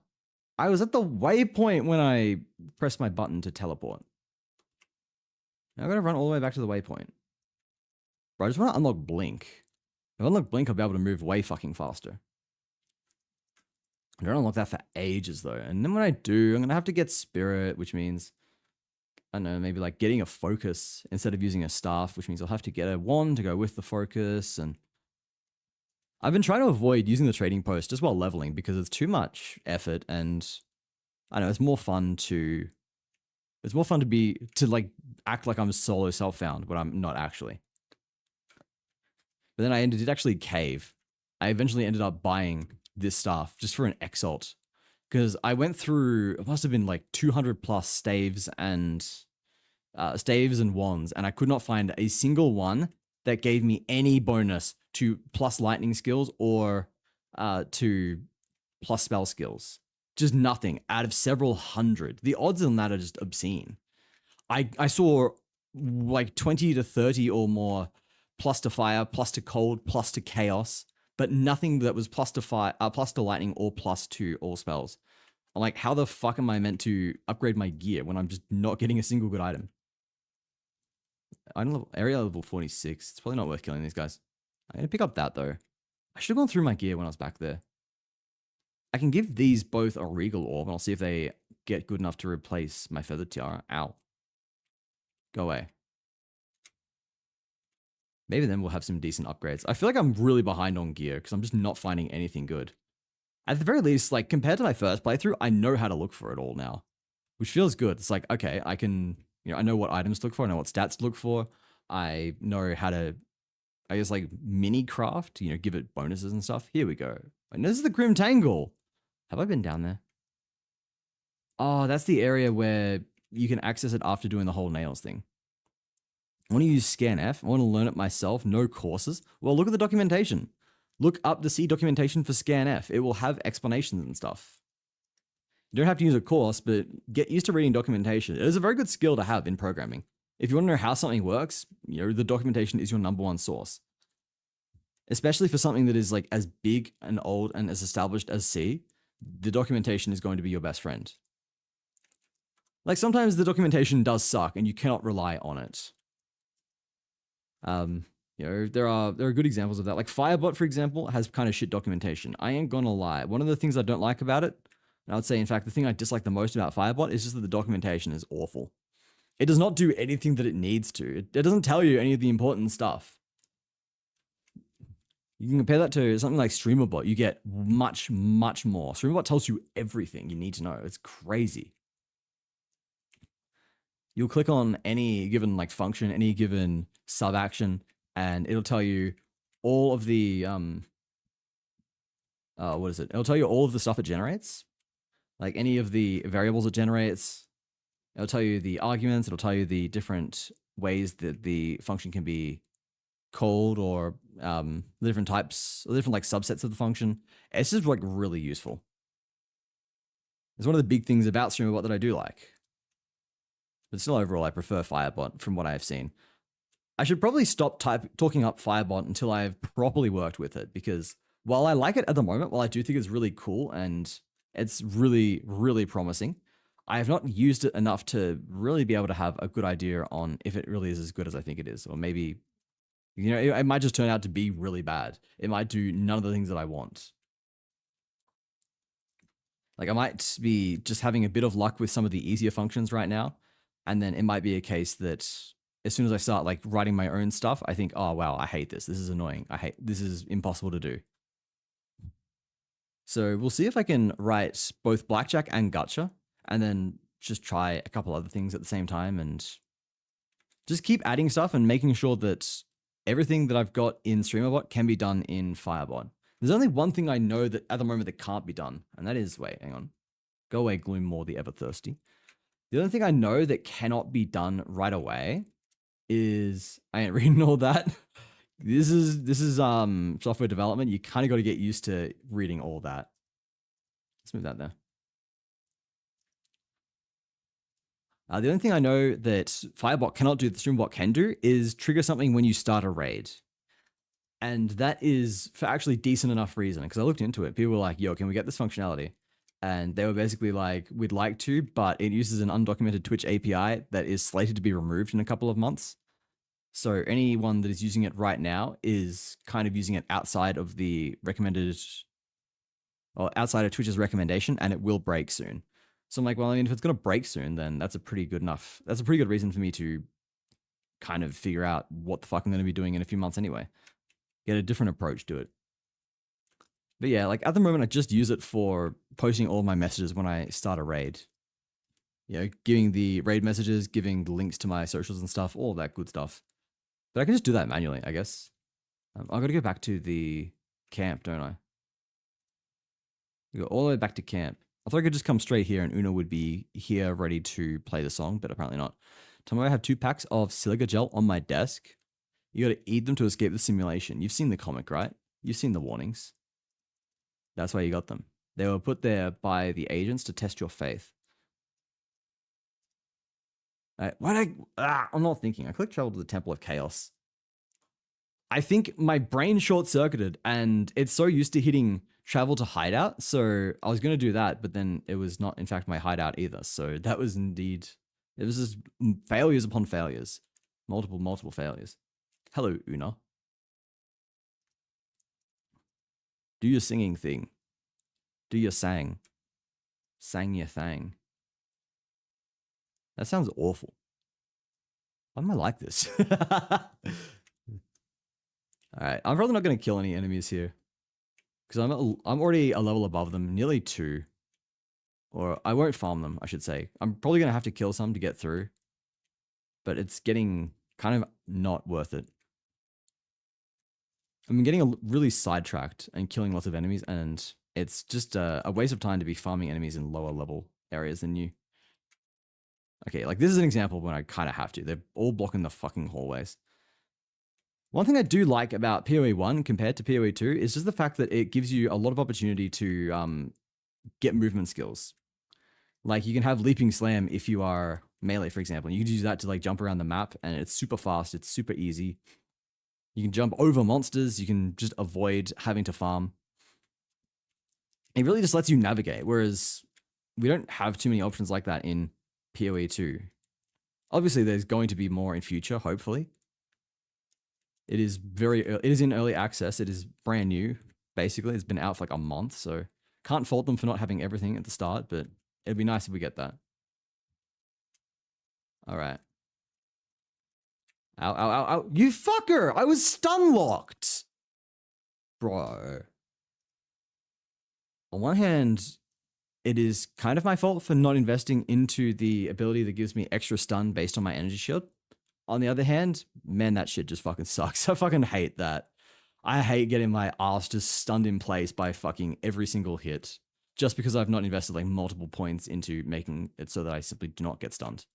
A: I was at the waypoint when I pressed my button to teleport. Now I've got to run all the way back to the waypoint. Bro, I just want to unlock Blink. If I unlock Blink, I'll be able to move way fucking faster. I don't unlock that for ages though. And then when I do, I'm going to have to get Spirit, which means, I don't know, maybe like getting a focus instead of using a staff, which means I'll have to get a wand to go with the focus. And I've been trying to avoid using the trading post just while leveling because it's too much effort and I don't know, it's more fun to like act like I'm solo self-found when I'm not actually. But then I did actually cave. I eventually ended up buying this staff just for an exalt because I went through, it must have been like 200 plus staves and wands, and I could not find a single one that gave me any bonus to plus lightning skills or to plus spell skills. Just nothing out of several hundred. The odds on that are just obscene. I saw like 20 to 30 or more plus to fire, plus to cold, plus to chaos, but nothing that was plus to fire, plus to lightning, or plus to all spells. I'm like, how the fuck am I meant to upgrade my gear when I'm just not getting a single good item? Area level 46. It's probably not worth killing these guys. I'm gonna pick up that though. I should have gone through my gear when I was back there. I can give these both a regal orb, and I'll see if they get good enough to replace my feathered tiara. Ow. Go away. Maybe then we'll have some decent upgrades. I feel like I'm really behind on gear because I'm just not finding anything good. At the very least, like compared to my first playthrough, I know how to look for it all now, which feels good. It's like, okay, I can, I know what items to look for. I know what stats to look for. I know how to, I guess, like mini craft, give it bonuses and stuff. Here we go. And this is the Grim Tangle. Have I been down there? Oh, that's the area where you can access it after doing the whole nails thing. I want to use ScanF. I want to learn it myself. No courses. Well, look at the documentation. Look up the C documentation for ScanF. It will have explanations and stuff. You don't have to use a course, but get used to reading documentation. It is a very good skill to have in programming. If you want to know how something works, the documentation is your number one source. Especially for something that is like as big and old and as established as C, the documentation is going to be your best friend. Like sometimes the documentation does suck and you cannot rely on it. There are good examples of that. Like Firebot, for example, has kind of shit documentation. I ain't gonna lie. One of the things I don't like about it, and I would say, in fact, the thing I dislike the most about Firebot is just that the documentation is awful. It does not do anything that it needs to. It doesn't tell you any of the important stuff. You can compare that to something like StreamerBot. You get much, much more. StreamerBot tells you everything you need to know. It's crazy. You'll click on any given like function, any given sub action, and it'll tell you all of the what is it? It'll tell you all of the stuff it generates, like any of the variables it generates. It'll tell you the arguments. It'll tell you the different ways that the function can be called, or the different types, or different like subsets of the function. It's just like really useful. It's one of the big things about StreamerBot that I do like. But still, overall, I prefer Firebot from what I have seen. I should probably stop talking up Firebot until I've properly worked with it, because while I like it at the moment, while I do think it's really cool and it's really, really promising, I have not used it enough to really be able to have a good idea on if it really is as good as I think it is. Or maybe, it might just turn out to be really bad. It might do none of the things that I want. Like I might be just having a bit of luck with some of the easier functions right now. And then it might be a case that as soon as I start like writing my own stuff, I think, oh wow, I hate this. This is annoying. This is impossible to do. So we'll see if I can write both blackjack and gotcha, and then just try a couple other things at the same time and just keep adding stuff and making sure that everything that I've got in StreamerBot can be done in Firebot. There's only one thing I know that at the moment that can't be done, and that is, wait, hang on. Go away, Gloomore the Ever-Thirsty. The only thing I know that cannot be done right away is, I ain't reading all that. This is software development. You kind of got to get used to reading all that. Let's move that there. The only thing I know that Firebot cannot do, that StreamBot can do, is trigger something when you start a raid. And that is for actually decent enough reason, because I looked into it. People were like, yo, can we get this functionality? And they were basically like, we'd like to, but it uses an undocumented Twitch API that is slated to be removed in a couple of months. So anyone that is using it right now is kind of using it outside of the recommended, or outside of Twitch's recommendation, and it will break soon. So I'm like, well, I mean, if it's going to break soon, then that's a pretty good reason for me to kind of figure out what the fuck I'm going to be doing in a few months anyway. Get a different approach to it. But yeah, like at the moment, I just use it for posting all of my messages when I start a raid. You know, giving the raid messages, giving the links to my socials and stuff, all that good stuff. But I can just do that manually, I guess. I've got to go back to the camp, don't I? We go all the way back to camp. I thought I could just come straight here and Una would be here ready to play the song, but apparently not. Tomorrow I have 2 packs of silica gel on my desk. You got to eat them to escape the simulation. You've seen the comic, right? You've seen the warnings. That's why you got them. They were put there by the agents to test your faith. I'm not thinking. I clicked travel to the Temple of Chaos. I think my brain short-circuited and it's so used to hitting travel to hideout. So I was going to do that, but then it was not, in fact, my hideout either. So that was indeed, it was just failures upon failures. Multiple failures. Hello, Una. Do your singing thing. Do your sang. Sang your thang. That sounds awful. Why am I like this? Alright, I'm probably not going to kill any enemies here. Because I'm already a level above them, nearly 2. Or I won't farm them, I should say. I'm probably going to have to kill some to get through. But it's getting kind of not worth it. I'm getting really sidetracked and killing lots of enemies, and it's just a waste of time to be farming enemies in lower level areas than you. Okay, like this is an example when I kind of have to. They're all blocking the fucking hallways. One thing I do like about PoE1 compared to PoE2 is just the fact that it gives you a lot of opportunity to get movement skills. Like you can have Leaping Slam if you are melee, for example. You can use that to like jump around the map, and it's super fast. It's super easy. You can jump over monsters. You can just avoid having to farm. It really just lets you navigate, whereas we don't have too many options like that in PoE2. Obviously, there's going to be more in future, hopefully. It is in early access. It is brand new, basically. It's been out for like a month, so can't fault them for not having everything at the start, but it'd be nice if we get that. All right. Ow, ow, ow, ow. You fucker! I was stun locked! Bro. On one hand, it is kind of my fault for not investing into the ability that gives me extra stun based on my energy shield. On the other hand, man, that shit just fucking sucks. I fucking hate that. I hate getting my ass just stunned in place by fucking every single hit, just because I've not invested like multiple points into making it so that I simply do not get stunned.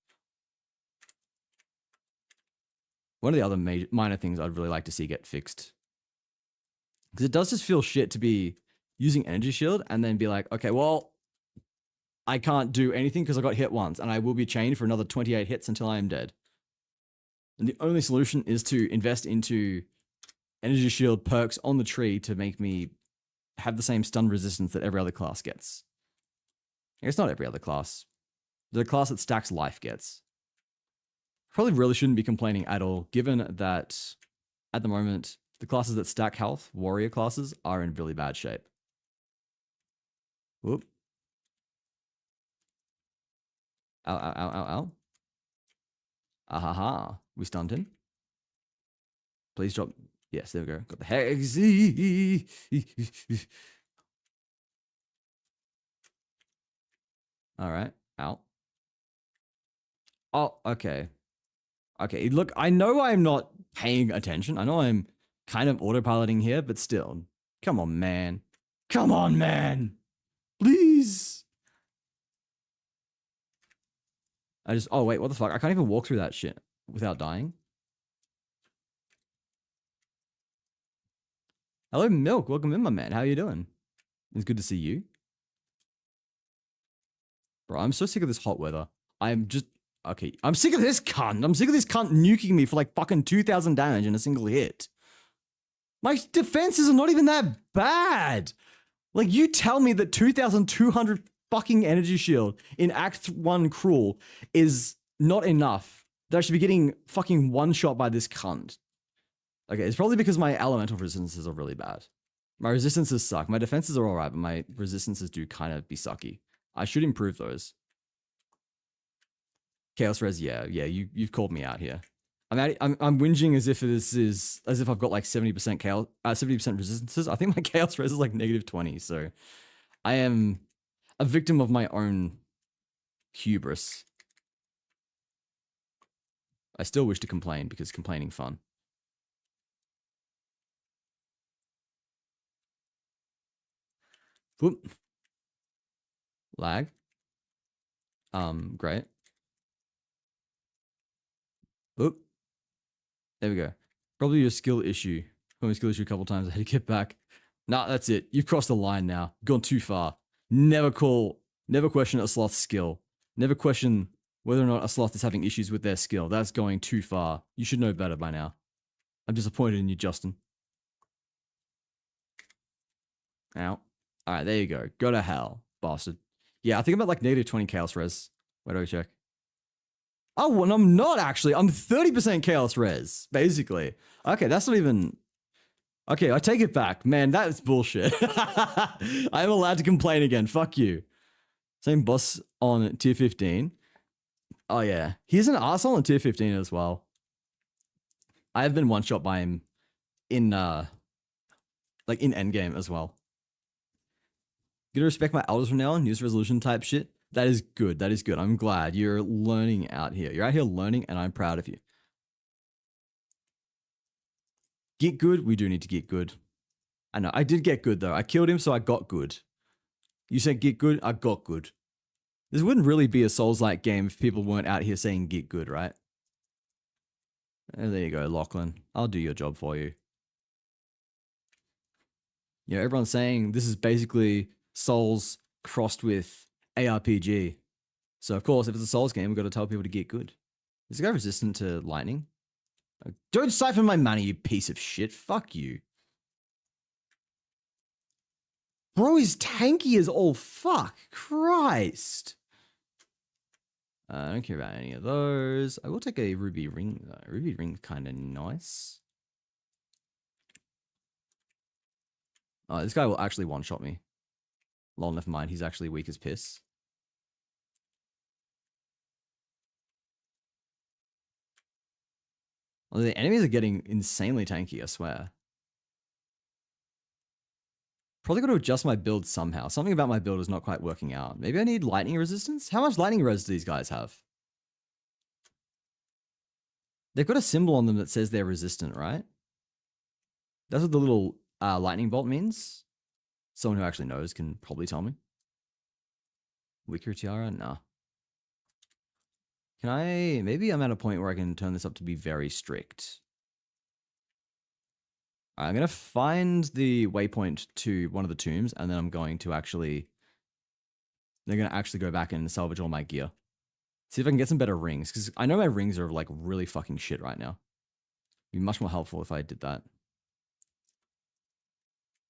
A: One of the other minor things I'd really like to see get fixed, because it does just feel shit to be using energy shield and then be like, okay, well, I can't do anything because I got hit once and I will be chained for another 28 hits until I am dead. And the only solution is to invest into energy shield perks on the tree to make me have the same stun resistance that every other class gets. It's not every other class. The class that stacks life gets. Probably really shouldn't be complaining at all, given that at the moment, the classes that stack health, warrior classes, are in really bad shape. Whoop. Ow, ow, ow, ow, ow. Ahaha. We stunned him. Please drop. Yes, there we go. Got the hex. All right. Ow. Oh, okay. Okay, look, I know I'm not paying attention. I know I'm kind of autopiloting here, but still. Come on, man. Come on, man. Please. Oh, wait, what the fuck? I can't even walk through that shit without dying. Hello, Milk. Welcome in, my man. How you doing? It's good to see you. Bro, I'm so sick of this hot weather. I'm just... Okay, I'm sick of this cunt. I'm sick of this cunt nuking me for like fucking 2,000 damage in a single hit. My defenses are not even that bad. Like, you tell me that 2,200 fucking energy shield in Act 1 Cruel is not enough. That I should be getting fucking one-shot by this cunt. Okay, it's probably because my elemental resistances are really bad. My resistances suck. My defenses are alright, but my resistances do kind of be sucky. I should improve those. Chaos Res, yeah, you've called me out here. I'm whinging as if I've got like 70% chaos, 70% resistances. I think my Chaos Res is like -20, so I am a victim of my own hubris. I still wish to complain because complaining fun. Whoop. Lag. Great. Oop. There we go. Probably your skill issue. Probably skill issue a couple times. I had to get back. Nah, that's it. You've crossed the line now. Gone too far. Never question a sloth's skill. Never question whether or not a sloth is having issues with their skill. That's going too far. You should know better by now. I'm disappointed in you, Justin. Ow. Alright, there you go. Go to hell, bastard. Yeah, I think I'm at like -20 Chaos Res. Where do I check? Oh, and I'm not actually. I'm 30% Chaos Res, basically. Okay, that's not even... Okay, I take it back. Man, that's bullshit. I'm allowed to complain again. Fuck you. Same boss on tier 15. Oh, yeah. He's an arsehole on tier 15 as well. I have been one-shot by him in, like, in endgame as well. You gotta respect my elders from now on, news resolution type shit. That is good. That is good. I'm glad you're learning out here. You're out here learning, and I'm proud of you. Get good? We do need to get good. I know. I did get good, though. I killed him, so I got good. You said get good? I got good. This wouldn't really be a Souls-like game if people weren't out here saying get good, right? And there you go, Lachlan. I'll do your job for you. You know, everyone's saying this is basically Souls crossed with ARPG. So, of course, if it's a Souls game, we've got to tell people to get good. Is the guy resistant to lightning? Don't siphon my money, you piece of shit. Fuck you. Bro is tanky as all fuck. Christ. I don't care about any of those. I will take a ruby ring, though. Ruby ring's kind of nice. Oh, this guy will actually one-shot me. Lol, never mind. He's actually weak as piss. Well, the enemies are getting insanely tanky, I swear. Probably got to adjust my build somehow. Something about my build is not quite working out. Maybe I need lightning resistance? How much lightning res do these guys have? They've got a symbol on them that says they're resistant, right? That's what the little lightning bolt means. Someone who actually knows can probably tell me. Wicker tiara? Nah. Can I... Maybe I'm at a point where I can turn this up to be very strict. Alright, I'm going to find the waypoint to one of the tombs, and then I'm going to actually... They're going to actually go back and salvage all my gear. See if I can get some better rings, because I know my rings are like really fucking shit right now. It'd be much more helpful if I did that.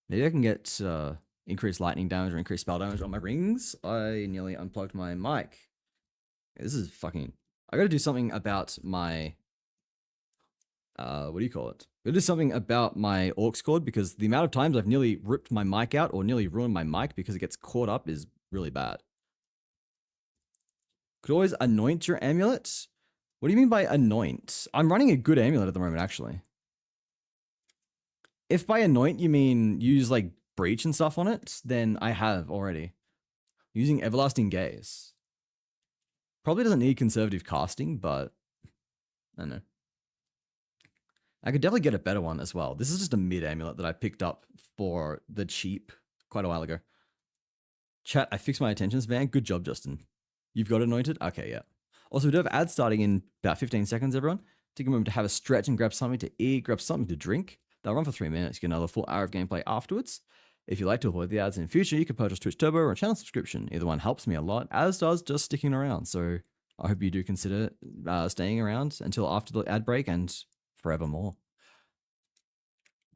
A: Maybe I can get increased lightning damage or increased spell damage on my rings. I nearly unplugged my mic. This is fucking... I gotta do something about my... what do you call it? I gotta do something about my aux cord, because the amount of times I've nearly ripped my mic out or nearly ruined my mic because it gets caught up is really bad. Could always anoint your amulet. What do you mean by anoint? I'm running a good amulet at the moment, actually. If by anoint you mean use like breach and stuff on it, then I have already. Using Everlasting Gaze. Probably doesn't need conservative casting, but I don't know. I could definitely get a better one as well. This is just a mid amulet that I picked up for the cheap quite a while ago. Chat, I fixed my attention span. Good job, Justin. You've got anointed? Okay, yeah. Also, we do have ads starting in about 15 seconds, everyone. Take a moment to have a stretch and grab something to eat, grab something to drink. They'll run for 3 minutes. You get another full hour of gameplay afterwards. If you'd like to avoid the ads in future, you can purchase Twitch Turbo or a channel subscription. Either one helps me a lot, as does just sticking around. So I hope you do consider staying around until after the ad break and forevermore.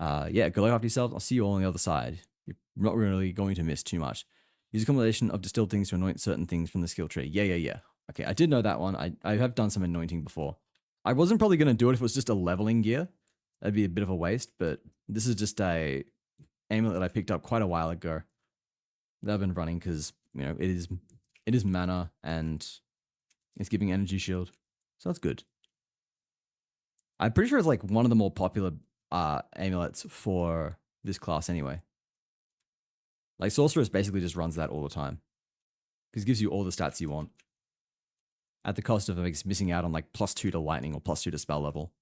A: Yeah, go look after yourself. I'll see you all on the other side. You're not really going to miss too much. Use a combination of distilled things to anoint certain things from the skill tree. Yeah. Okay, I did know that one. I have done some anointing before. I wasn't probably going to do it if it was just a leveling gear. That'd be a bit of a waste, but this is just a amulet that I picked up quite a while ago that I've been running because, you know, it is mana and it's giving energy shield. So that's good. I'm pretty sure it's like one of the more popular amulets for this class anyway. Like Sorceress basically just runs that all the time. Because it gives you all the stats you want. At the cost of missing out on like +2 to lightning or +2 to spell level.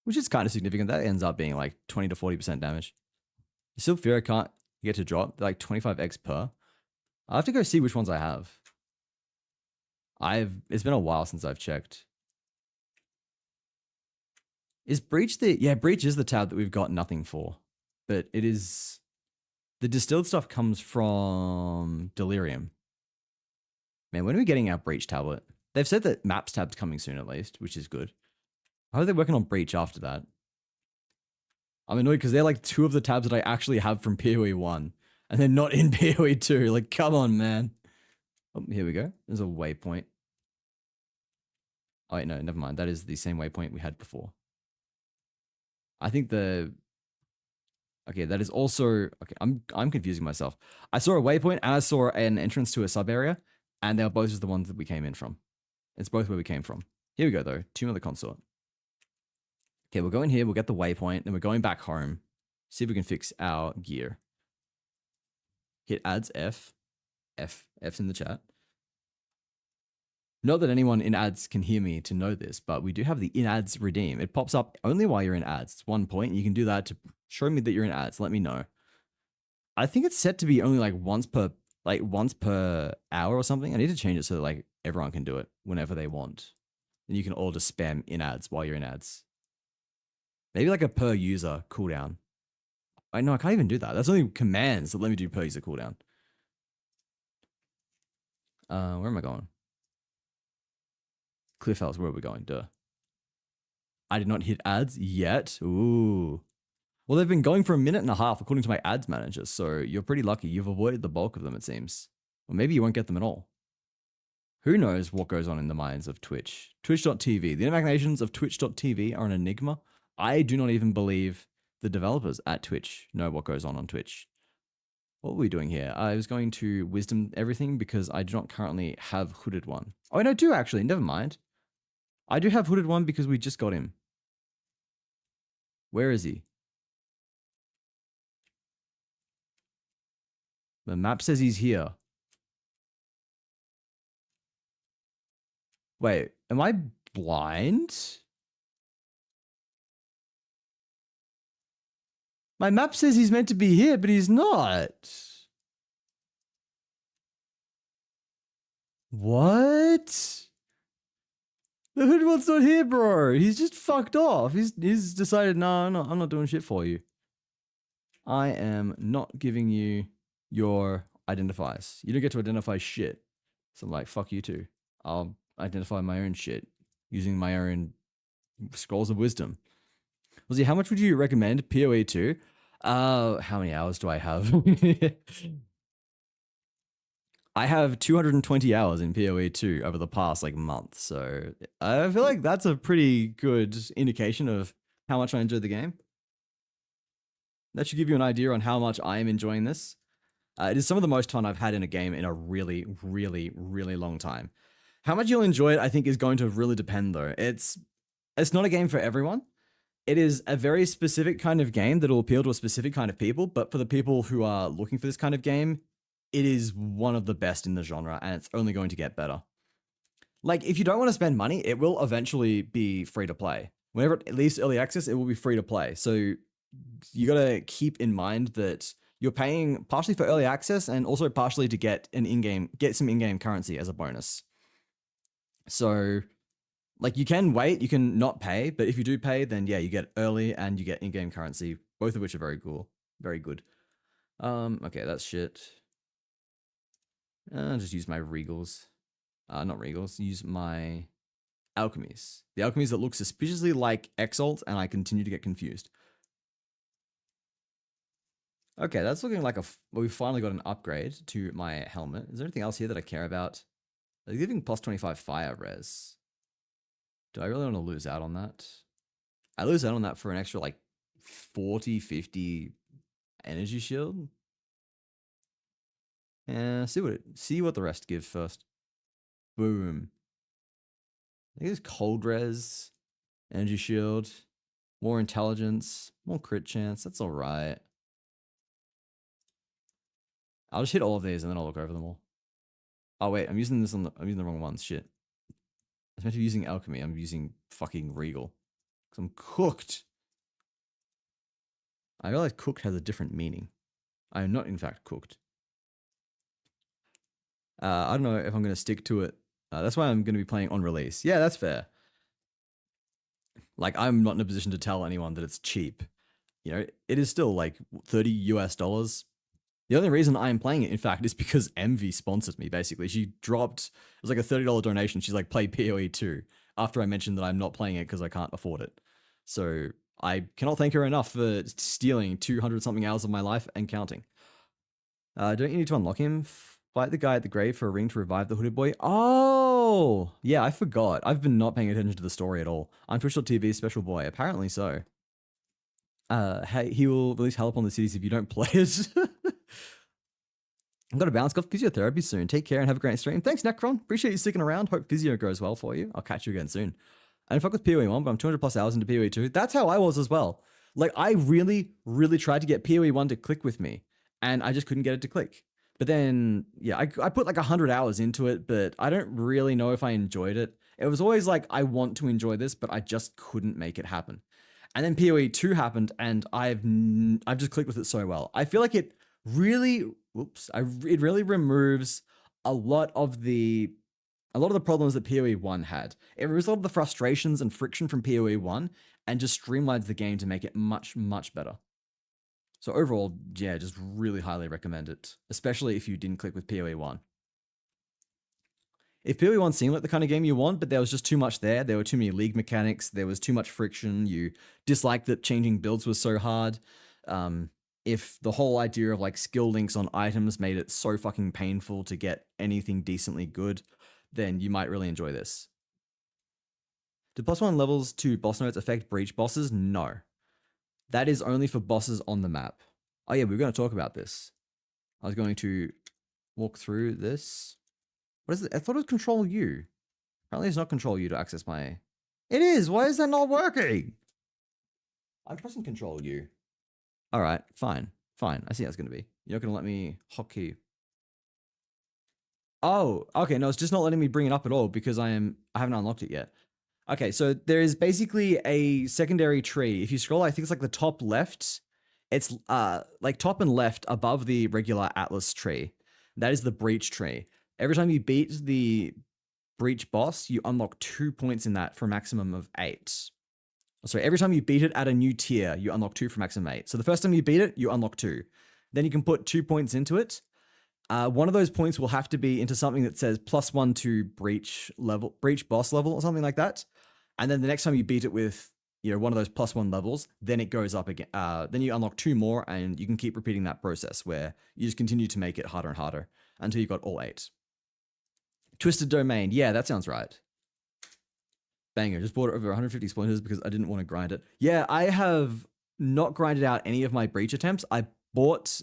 A: Which is kind of significant. That ends up being like 20 to 40% damage. Sylphira can't get to drop. They're like 25x per. I have to go see which ones I have. It's been a while since I've checked. Is Breach the... Yeah, Breach is the tab that we've got nothing for. But it is... The distilled stuff comes from Delirium. Man, when are we getting our Breach tablet? They've said that Maps tab's coming soon at least, which is good. I hope they're working on Breach after that. I'm annoyed because they're like 2 of the tabs that I actually have from PoE 1. And they're not in PoE 2. Like, come on, man. Oh, here we go. There's a waypoint. Oh, wait, no, never mind. That is the same waypoint we had before. I think the... Okay, that is also... Okay, I'm confusing myself. I saw a waypoint and I saw an entrance to a sub area. And they were both just the ones that we came in from. It's both where we came from. Here we go, though. Tomb of the Consort. Okay, we'll go in here. We'll get the waypoint. Then we're going back home. See if we can fix our gear. Hit ads F. F's in the chat. Not that anyone in ads can hear me to know this, but we do have the in ads redeem. It pops up only while you're in ads. It's 1 point. You can do that to show me that you're in ads. Let me know. I think it's set to be only like once per hour or something. I need to change it so that like everyone can do it whenever they want. And you can all just spam in ads while you're in ads. Maybe like a per user cooldown. I know I can't even do that. That's only commands that let me do per user cooldown. Where am I going? Cliff House, where are we going? Duh. I did not hit ads yet. Ooh. Well, they've been going for 1.5 minutes according to my ads manager, so you're pretty lucky. You've avoided the bulk of them, it seems. Or maybe you won't get them at all. Who knows what goes on in the minds of Twitch? Twitch.tv. The machinations of Twitch.tv are an enigma. I do not even believe the developers at Twitch know what goes on Twitch. What were we doing here? I was going to wisdom everything because I do not currently have Hooded One. Oh, no, I do actually. Never mind. I do have Hooded One because we just got him. Where is he? The map says he's here. Wait, am I blind? My map says he's meant to be here, but he's not. What? The Hood One's not here, bro. He's just fucked off. He's decided, no, I'm not doing shit for you. I am not giving you your identifiers. You don't get to identify shit. So I'm like, fuck you too. I'll identify my own shit using my own scrolls of wisdom. Lizzie, how much would you recommend PoE2? How many hours do I have? I have 220 hours in PoE2 over the past like month, so I feel like that's a pretty good indication of how much I enjoy the game. That should give you an idea on how much I am enjoying this. It is some of the most fun I've had in a game in a really, really, really long time. How much you'll enjoy it, I think, is going to really depend, though. It's not a game for everyone. It is a very specific kind of game that will appeal to a specific kind of people, but for the people who are looking for this kind of game, it is one of the best in the genre, and it's only going to get better. Like, if you don't want to spend money, it will eventually be free to play. Whenever it leaves early access, it will be free to play. So you got to keep in mind that you're paying partially for early access and also partially to get some in-game currency as a bonus. So, like, you can wait, you can not pay, but if you do pay, then yeah, you get early and you get in-game currency, both of which are very cool, very good. Okay, that's shit. Just use my regals. Not regals, use my alchemies. The alchemies that look suspiciously like Exalt, and I continue to get confused. Okay, that's looking like we finally got an upgrade to my helmet. Is there anything else here that I care about? They're giving plus 25 fire res. Do I really want to lose out on that? I lose out on that for an extra like 40, 50 energy shield. See what the rest give first. Boom. I think it's cold res, energy shield, more intelligence, more crit chance. That's all right. I'll just hit all of these and then I'll look over them all. Oh wait, I'm using the wrong ones. Shit. I was meant to be using alchemy. I'm using fucking regal. Because I'm cooked. I realize cooked has a different meaning. I am not in fact cooked. I don't know if I'm going to stick to it. That's why I'm going to be playing on release. Yeah, that's fair. Like, I'm not in a position to tell anyone that it's cheap. You know, it is still like $30 US. The only reason I am playing it, in fact, is because Envy sponsored me, basically. She dropped, it was like a $30 donation. She's like, play PoE2, after I mentioned that I'm not playing it because I can't afford it. So I cannot thank her enough for stealing 200-something hours of my life and counting. Don't you need to unlock him? Fight the guy at the grave for a ring to revive the hooded boy. Oh, yeah, I forgot. I've been not paying attention to the story at all. I'm Twitch.tv special boy. Apparently so. Hey, he will release hell upon the cities if you don't play it. I've got to bounce. Got physiotherapy soon. Take care and have a great stream. Thanks, Necron. Appreciate you sticking around. Hope physio goes well for you. I'll catch you again soon. I didn't fuck with PoE1, but I'm 200 plus hours into PoE2. That's how I was as well. Like, I really, really tried to get PoE1 to click with me, and I just couldn't get it to click. But then, yeah, I put like 100 hours into it, but I don't really know if I enjoyed it. It was always like, I want to enjoy this, but I just couldn't make it happen. And then PoE2 happened, and I've just clicked with it so well. I feel like it really, it really removes a lot of the problems that PoE1 had. It removes a lot of the frustrations and friction from PoE1 and just streamlines the game to make it much, much better. So overall, yeah, just really highly recommend it, especially if you didn't click with PoE1. If PoE1 seemed like the kind of game you want, but there was just too much there were too many league mechanics, there was too much friction, you disliked that changing builds was so hard, if the whole idea of like skill links on items made it so fucking painful to get anything decently good, then you might really enjoy this. Do +1 levels to boss nodes affect breach bosses? No. That is only for bosses on the map. Oh yeah, we were going to talk about this. I was going to walk through this. What is it? I thought it was Control U. Apparently it's not Control U to access my... It is! Why is that not working? I'm pressing Control U. Alright, fine. Fine. I see how it's going to be. You're not going to let me hotkey. Oh, okay. No, it's just not letting me bring it up at all because I haven't unlocked it yet. Okay, so there is basically a secondary tree. If you scroll, I think it's like the top left. It's like top and left above the regular Atlas tree. That is the breach tree. Every time you beat the breach boss, you unlock 2 points in that for a maximum of 8. So every time you beat it at a new tier, you unlock 2 for a maximum of 8. So the first time you beat it, you unlock 2. Then you can put 2 points into it. One of those points will have to be into something that says +1 to breach boss level or something like that. And then the next time you beat it with, one of those +1 levels, then it goes up again. Then you unlock 2 more, and you can keep repeating that process where you just continue to make it harder and harder until you've got all 8. Twisted Domain. Yeah, that sounds right. Banger. Just bought it over 150 splinters because I didn't want to grind it. Yeah, I have not grinded out any of my breach attempts. I bought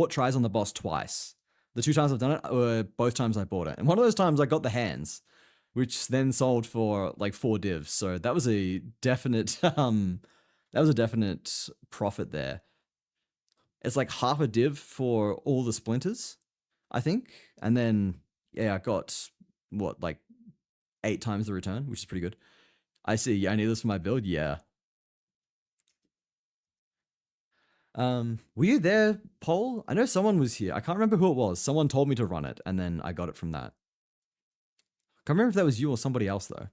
A: tries on the boss twice. The 2 times I've done it were both times I bought it. And one of those times I got the hands. which then sold for like 4 divs. So that was a definite profit there. It's like half a div for all the splinters, I think. And then yeah, I got what, like 8 times the return, which is pretty good. I see. Yeah, I need this for my build. Yeah. Were you there, Paul? I know someone was here. I can't remember who it was. Someone told me to run it, and then I got it from that. Can't remember if that was you or somebody else though.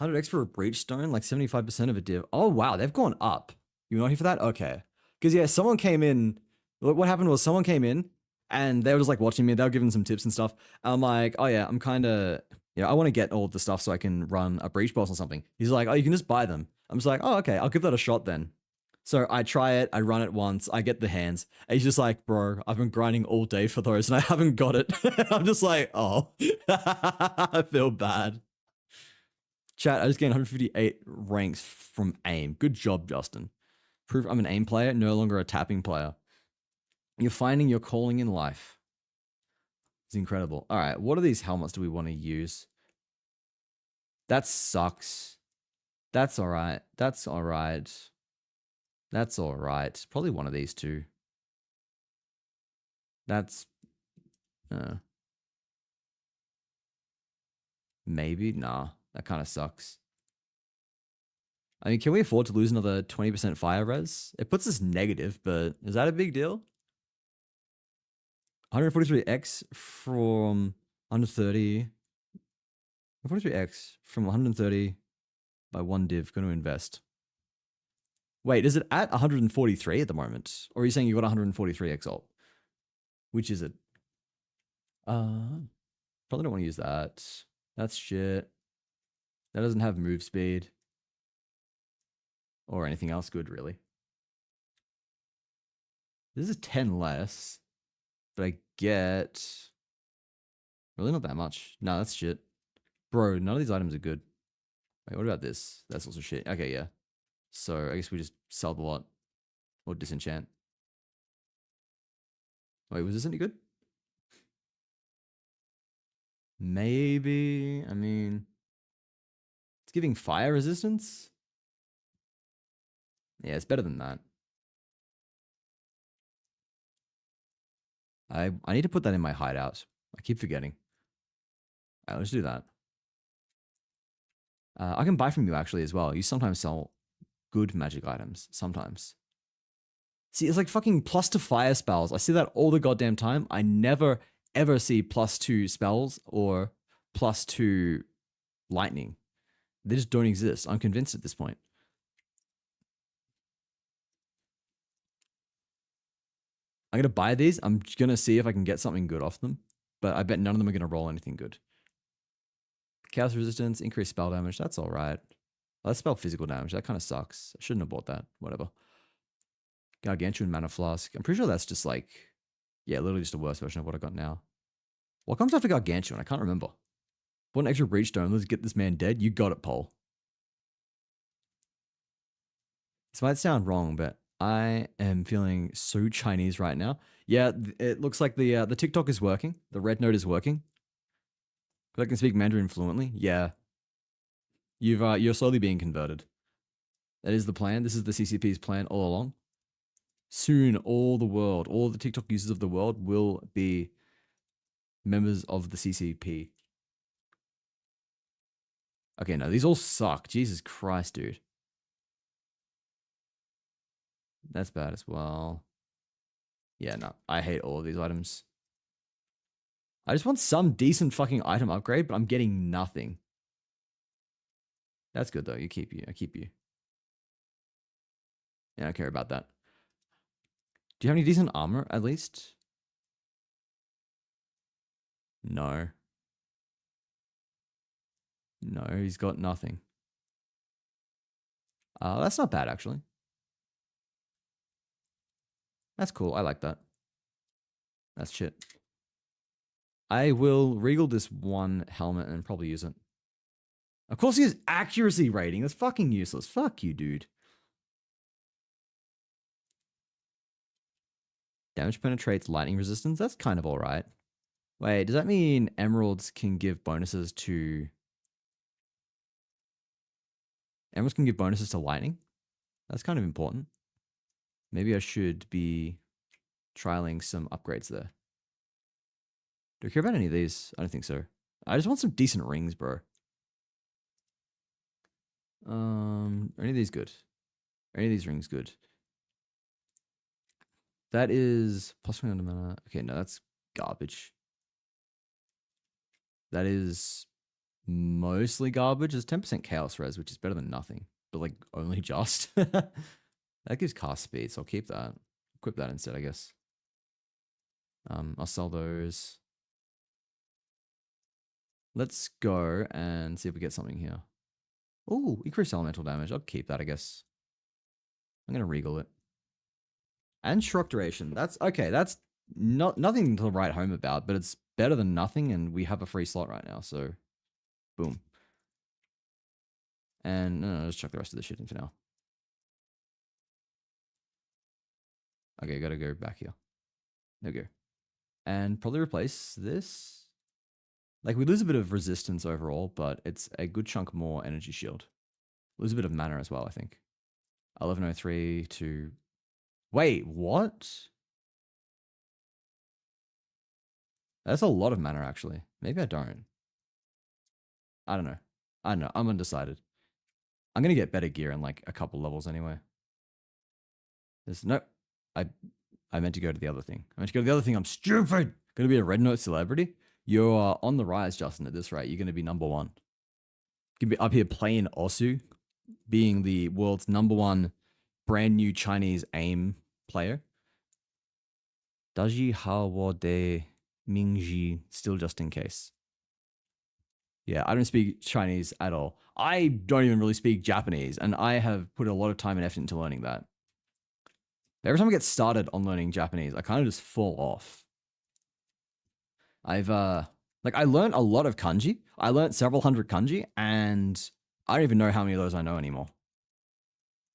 A: 100x for a breach stone, like 75% of a div. Oh wow, they've gone up. You were not here for that? Okay. Because yeah, someone came in. What happened was someone came in and they were just like watching me. They were giving some tips and stuff. I'm like, oh yeah, I'm kind of, I want to get all the stuff so I can run a breach boss or something. He's like, oh, you can just buy them. I'm just like, oh, okay, I'll give that a shot then. So I try it, I run it once, I get the hands. And he's just like, bro, I've been grinding all day for those and I haven't got it. I'm just like, oh, I feel bad. Chat, I just gained 158 ranks from aim. Good job, Justin. Proof I'm an aim player, no longer a tapping player. You're finding your calling in life. It's incredible. All right, what are these helmets do we want to use? That sucks. That's all right. That's all right. That's all right. Probably one of these two. That's... maybe? Nah, that kind of sucks. I mean, can we afford to lose another 20% fire res? It puts us negative, but is that a big deal? 143x from 130. 143x from 130 by 1 div. Going to invest. Wait, is it at 143 at the moment? Or are you saying you got 143x ult? Which is it? Probably don't want to use that. That's shit. That doesn't have move speed. Or anything else good, really. This is 10 less. But I get... really not that much. No, that's shit. Bro, none of these items are good. Wait, what about this? That's also shit. Okay, yeah. So I guess we just sell the lot. Or disenchant. Wait, was this any good? Maybe. I mean... it's giving fire resistance? Yeah, it's better than that. I need to put that in my hideout. I keep forgetting. Alright, let's do that. I can buy from you actually as well. You sometimes sell good magic items. Sometimes. See, it's like fucking plus to fire spells. I see that all the goddamn time. I never, ever see +2 spells or +2 lightning. They just don't exist. I'm convinced at this point. I'm going to buy these. I'm going to see if I can get something good off them. But I bet none of them are going to roll anything good. Chaos resistance, increased spell damage. That's all right. Let's spell physical damage. That kind of sucks. I shouldn't have bought that. Whatever. Gargantuan mana flask. I'm pretty sure that's just like... yeah, literally just a worse version of what I got now. What comes after Gargantuan? I can't remember. What an extra breach stone. Let's get this man dead. You got it, Paul. This might sound wrong, but I am feeling so Chinese right now. Yeah, it looks like the TikTok is working. The red note is working. I can speak Mandarin fluently. Yeah. You're slowly being converted. That is the plan. This is the CCP's plan all along. Soon, all the TikTok users of the world will be members of the CCP. Okay, no, these all suck. Jesus Christ, dude. That's bad as well. Yeah, no, I hate all of these items. I just want some decent fucking item upgrade, but I'm getting nothing. That's good though. I keep you. Yeah, I don't care about that. Do you have any decent armor at least? No. No, he's got nothing. That's not bad actually. That's cool. I like that. That's shit. I will regal this one helmet and probably use it. Of course he has accuracy rating. That's fucking useless. Fuck you, dude. Damage penetrates lightning resistance. That's kind of alright. Wait, does that mean emeralds can give bonuses to... Emeralds can give bonuses to lightning? That's kind of important. Maybe I should be trialing some upgrades there. Do I care about any of these? I don't think so. I just want some decent rings, bro. Are any of these good? Are any of these rings good? That is plus 1 mana. Okay, no, that's garbage. That is mostly garbage. It's 10% chaos res, which is better than nothing, but like only just. That gives cast speed, so I'll keep that. Equip that instead, I guess. I'll sell those. Let's go and see if we get something here. Oh, increased elemental damage. I'll keep that, I guess. I'm gonna regal it. And Shrock duration. That's okay. That's nothing to write home about, but it's better than nothing, and we have a free slot right now. So, boom. And no, just chuck the rest of the shit in for now. Okay, gotta go back here. There we go. And probably replace this. Like, we lose a bit of resistance overall, but it's a good chunk more energy shield. Lose a bit of mana as well, I think. 1103 to... Wait, what? That's a lot of mana, actually. Maybe I don't. I don't know. I don't know. I'm undecided. I'm going to get better gear in like a couple levels anyway. There's no... I meant to go to the other thing. I meant to go to the other thing. I'm stupid. Going to be a red note celebrity. You're on the rise, Justin, at this rate. You're going to be number one. You can be up here playing Osu, being the world's number one brand new Chinese AIM player. Daji Hawo de Mingji, still just in case. Yeah, I don't speak Chinese at all. I don't even really speak Japanese, and I have put a lot of time and effort into learning that. Every time I get started on learning Japanese, I kind of just fall off. I've, like, I learned a lot of kanji. I learned several hundred kanji, and I don't even know how many of those I know anymore.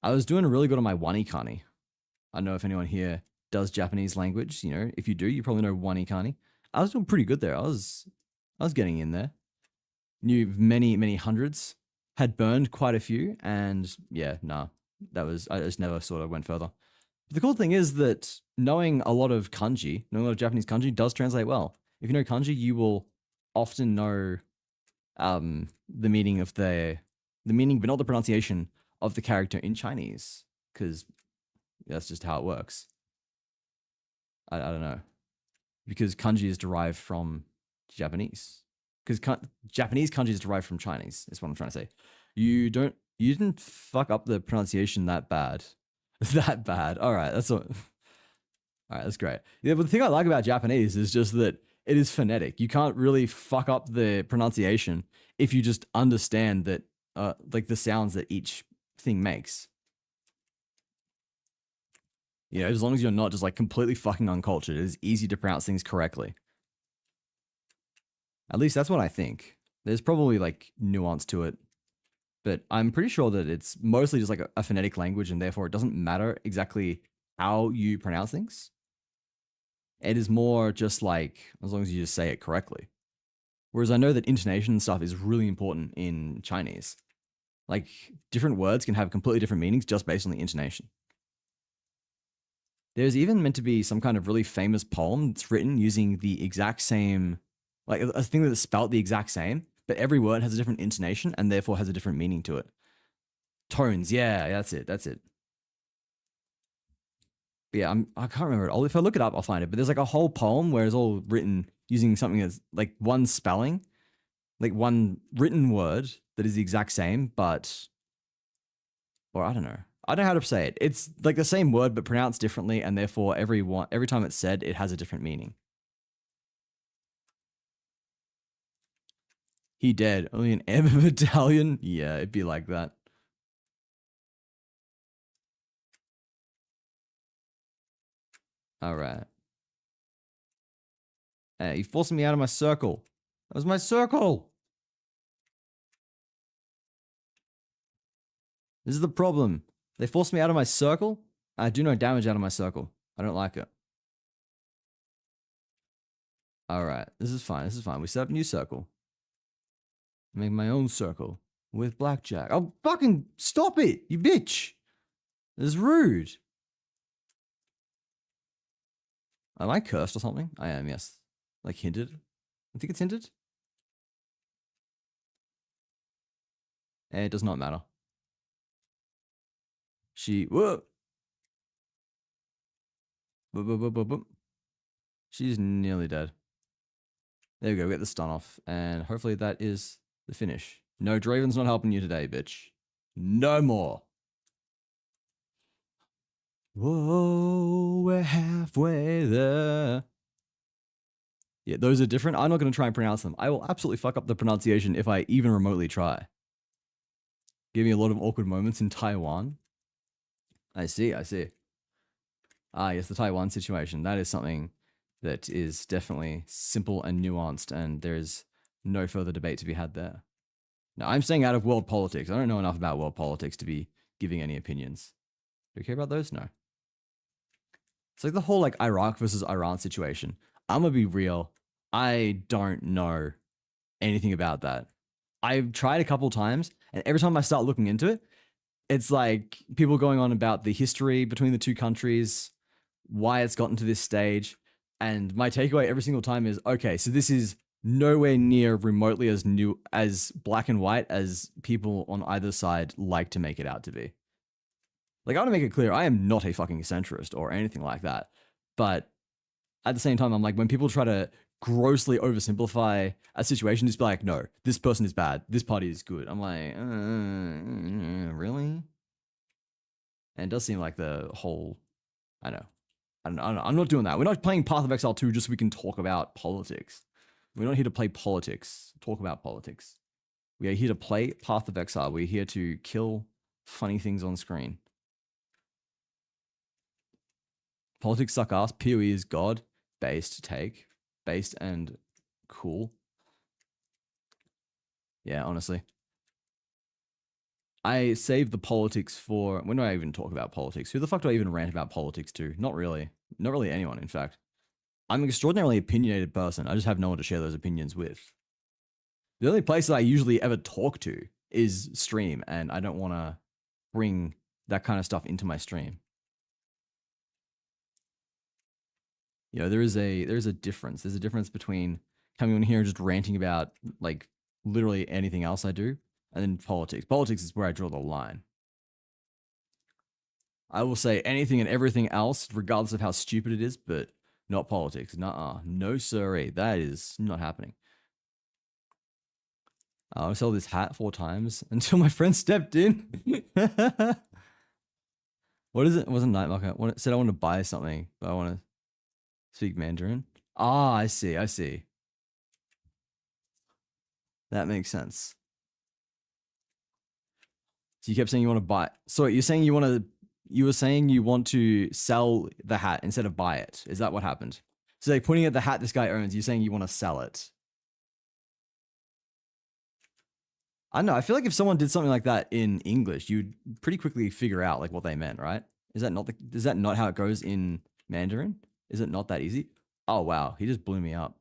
A: I was doing really good on my wanikani. I don't know if anyone here does Japanese language. You know, if you do, you probably know wanikani. I was doing pretty good there. I was getting in there. Knew many hundreds. Had burned quite a few, and yeah, nah. I just never sort of went further. But the cool thing is that knowing a lot of kanji, knowing a lot of Japanese kanji does translate well. If you know kanji, you will often know the meaning of the meaning, but not the pronunciation of the character in Chinese, because that's just how it works. I don't know, because kanji is derived from Japanese. Because Japanese kanji is derived from Chinese. Is what I'm trying to say. You didn't fuck up the pronunciation that bad. That bad. All right, that's all right, that's great. Yeah, but the thing I like about Japanese is just that it is phonetic. You can't really fuck up the pronunciation if you just understand that, like the sounds that each thing makes. You know, as long as you're not just like completely fucking uncultured, it is easy to pronounce things correctly. At least that's what I think. There's probably like nuance to it, but I'm pretty sure that it's mostly just like a phonetic language, and therefore it doesn't matter exactly how you pronounce things. It is more just like, as long as you just say it correctly. Whereas I know that intonation and stuff is really important in Chinese. Like, different words can have completely different meanings just based on the intonation. There's even meant to be some kind of really famous poem that's written using the exact same, like a thing that's spelt the exact same, but every word has a different intonation and therefore has a different meaning to it. Tones, yeah, that's it. But yeah, I can't remember it. If I look it up, I'll find it. But there's like a whole poem where it's all written using something that's like one spelling, like one written word that is the exact same, but, or I don't know. I don't know how to say it. It's like the same word, but pronounced differently. And therefore every time it's said, it has a different meaning. He dead. Only an Airman battalion? Yeah, it'd be like that. All right. Hey, you forcing me out of my circle. That was my circle. This is the problem. They forced me out of my circle. I do no damage out of my circle. I don't like it. All right, this is fine. This is fine. We set up a new circle. Make my own circle with blackjack. Oh, fucking stop it, you bitch! This is rude. Am I cursed or something? I am, yes. Like hinted. I think it's hinted. It does not matter. Whoa. Boop, boop, boop, boop, boop. She's nearly dead. There we go, we get the stun off. And hopefully that is the finish. No, Draven's not helping you today, bitch. No more. Whoa, we're halfway there. Yeah, those are different. I'm not going to try and pronounce them. I will absolutely fuck up the pronunciation if I even remotely try. Give me a lot of awkward moments in Taiwan. I see, I see. Ah, yes, the Taiwan situation. That is something that is definitely simple and nuanced, and there is no further debate to be had there. Now, I'm staying out of world politics. I don't know enough about world politics to be giving any opinions. Do you care about those? No. It's like the whole like Iraq versus Iran situation. I'm gonna be real. I don't know anything about that. I've tried a couple times, and every time I start looking into it, it's like people going on about the history between the two countries, why it's gotten to this stage. And my takeaway every single time is, okay, so this is nowhere near remotely as new as black and white as people on either side like to make it out to be. Like, I want to make it clear, I am not a fucking centrist or anything like that. But at the same time, I'm like, when people try to grossly oversimplify a situation, just be like, no, this person is bad, this party is good. I'm like, really? And it does seem like the whole, I don't know. I'm not doing that. We're not playing Path of Exile 2 just so we can talk about politics. We're not here to play politics, talk about politics. We are here to play Path of Exile. We're here to kill funny things on screen. Politics suck ass. PoE is God. Based take. Based and cool. Yeah, honestly. I save the politics for... When do I even talk about politics? Who the fuck do I even rant about politics to? Not really. Not really anyone, in fact. I'm an extraordinarily opinionated person. I just have no one to share those opinions with. The only place that I usually ever talk to is stream, and I don't want to bring that kind of stuff into my stream. You know, there is a difference. There's a difference between coming on here and just ranting about like literally anything else I do, and then politics. Politics is where I draw the line. I will say anything and everything else, regardless of how stupid it is, but not politics. Nuh-uh. No siree. That is not happening. I'll sell this hat 4 times until my friend stepped in. What is it? It wasn't night market. It said I want to buy something, but I want to speak Mandarin. Ah, I see. I see. That makes sense. So you kept saying you want to buy. So you're saying you were saying you want to sell the hat instead of buy it. Is that what happened? So like pointing at the hat this guy owns, you're saying you want to sell it. I don't know. I feel like if someone did something like that in English, you'd pretty quickly figure out like what they meant, right? Is that not how it goes in Mandarin? Is it not that easy? Oh wow, he just blew me up.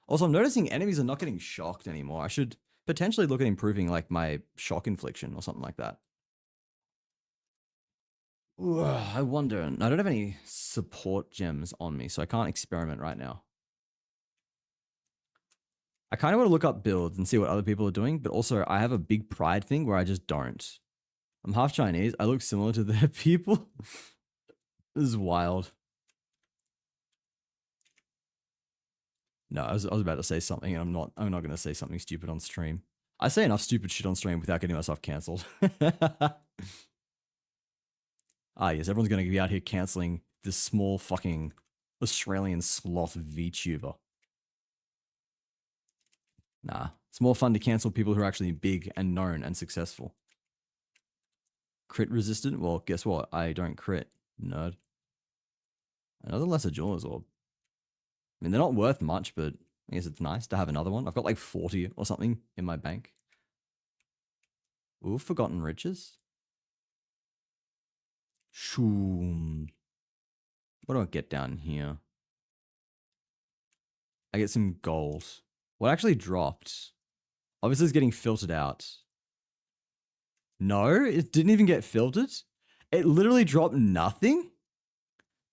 A: Also, I'm noticing enemies are not getting shocked anymore. I should potentially look at improving like my shock infliction or something like that. Ooh, I wonder. I don't have any support gems on me, so I can't experiment right now. I kind of want to look up builds and see what other people are doing, but also I have a big pride thing where I just don't. I'm half Chinese. I look similar to their people. This is wild. No, I was about to say something, and I'm not going to say something stupid on stream. I say enough stupid shit on stream without getting myself cancelled. Ah, yes, everyone's going to be out here cancelling this small fucking Australian sloth VTuber. Nah, it's more fun to cancel people who are actually big and known and successful. Crit resistant? Well, guess what? I don't crit, nerd. Another lesser jeweler's orb. I mean, they're not worth much, but I guess it's nice to have another one. I've got like 40 or something in my bank. Ooh, forgotten riches. Shoom. What do I get down here? I get some gold. What actually dropped? Obviously, it's getting filtered out. No, it didn't even get filtered. It literally dropped nothing.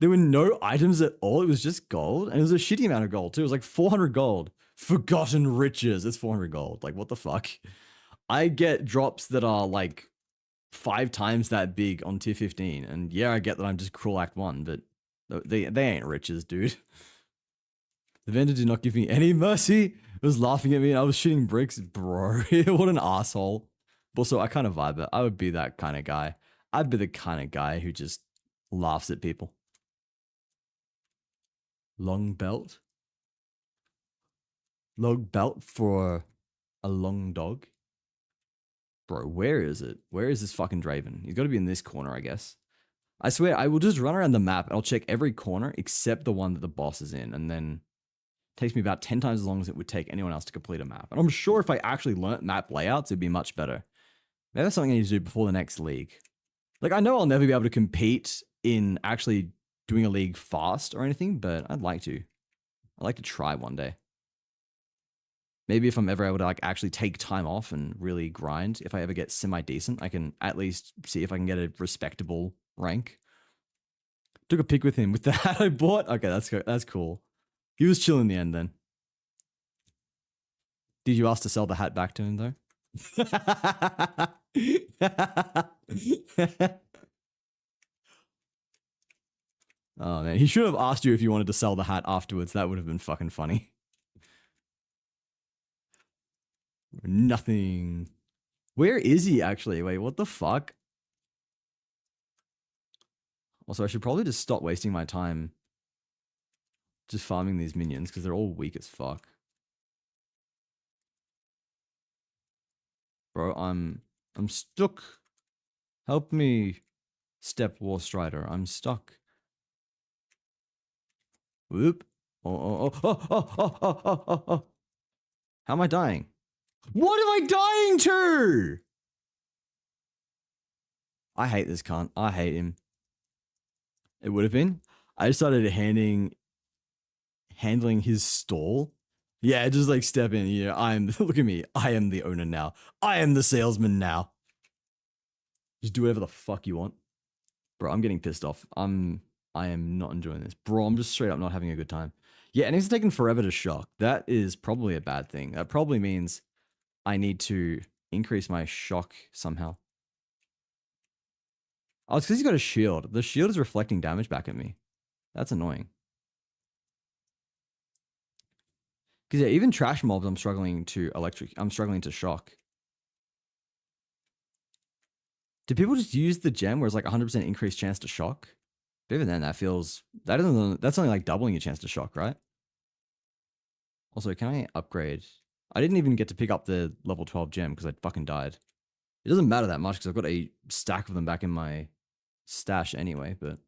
A: There were no items at all. It was just gold. And it was a shitty amount of gold, too. It was like 400 gold. Forgotten riches. It's 400 gold. Like, what the fuck? I get drops that are like 5 times that big on tier 15. And yeah, I get that I'm just Cruel Act 1, but they ain't riches, dude. The vendor did not give me any mercy. It was laughing at me and I was shooting bricks. Bro, what an asshole. Also, I kind of vibe it. I would be that kind of guy. I'd be the kind of guy who just laughs at people. Long belt? Long belt for a long dog? Bro, where is it? Where is this fucking Draven? He's got to be in this corner, I guess. I swear, I will just run around the map and I'll check every corner except the one that the boss is in. And then it takes me about 10 times as long as it would take anyone else to complete a map. And I'm sure if I actually learnt map layouts, it'd be much better. Maybe that's something I need to do before the next league. Like, I know I'll never be able to compete in actually doing a league fast or anything, but I'd like to. I'd like to try one day. Maybe if I'm ever able to like actually take time off and really grind, if I ever get semi-decent, I can at least see if I can get a respectable rank. Took a pic with him with the hat I bought. Okay, that's cool. He was chill in the end then. Did you ask to sell the hat back to him though? Oh man, he should have asked you if you wanted to sell the hat afterwards. That would have been fucking funny. Nothing. Where is he actually? Wait, what the fuck? Also, I should probably just stop wasting my time just farming these minions because they're all weak as fuck. Bro, I'm stuck. Help me, Step War Strider. I'm stuck. Whoop. Oh. How am I dying? What am I dying to? I hate this cunt. I hate him. It would have been. I just started handling his stall. Yeah, just like step in. Yeah, look at me. I am the owner now. I am the salesman now. Just do whatever the fuck you want. Bro, I'm getting pissed off. I am not enjoying this. Bro, I'm just straight up not having a good time. Yeah, and it's taken forever to shock. That is probably a bad thing. That probably means I need to increase my shock somehow. Oh, it's because he's got a shield. The shield is reflecting damage back at me. That's annoying. Because yeah, even trash mobs I'm struggling to shock. Do people just use the gem where it's like 100% increased chance to shock? But even then, that's only like doubling your chance to shock, right? Also, can I upgrade? I didn't even get to pick up the level 12 gem because I fucking died. It doesn't matter that much because I've got a stack of them back in my stash anyway, but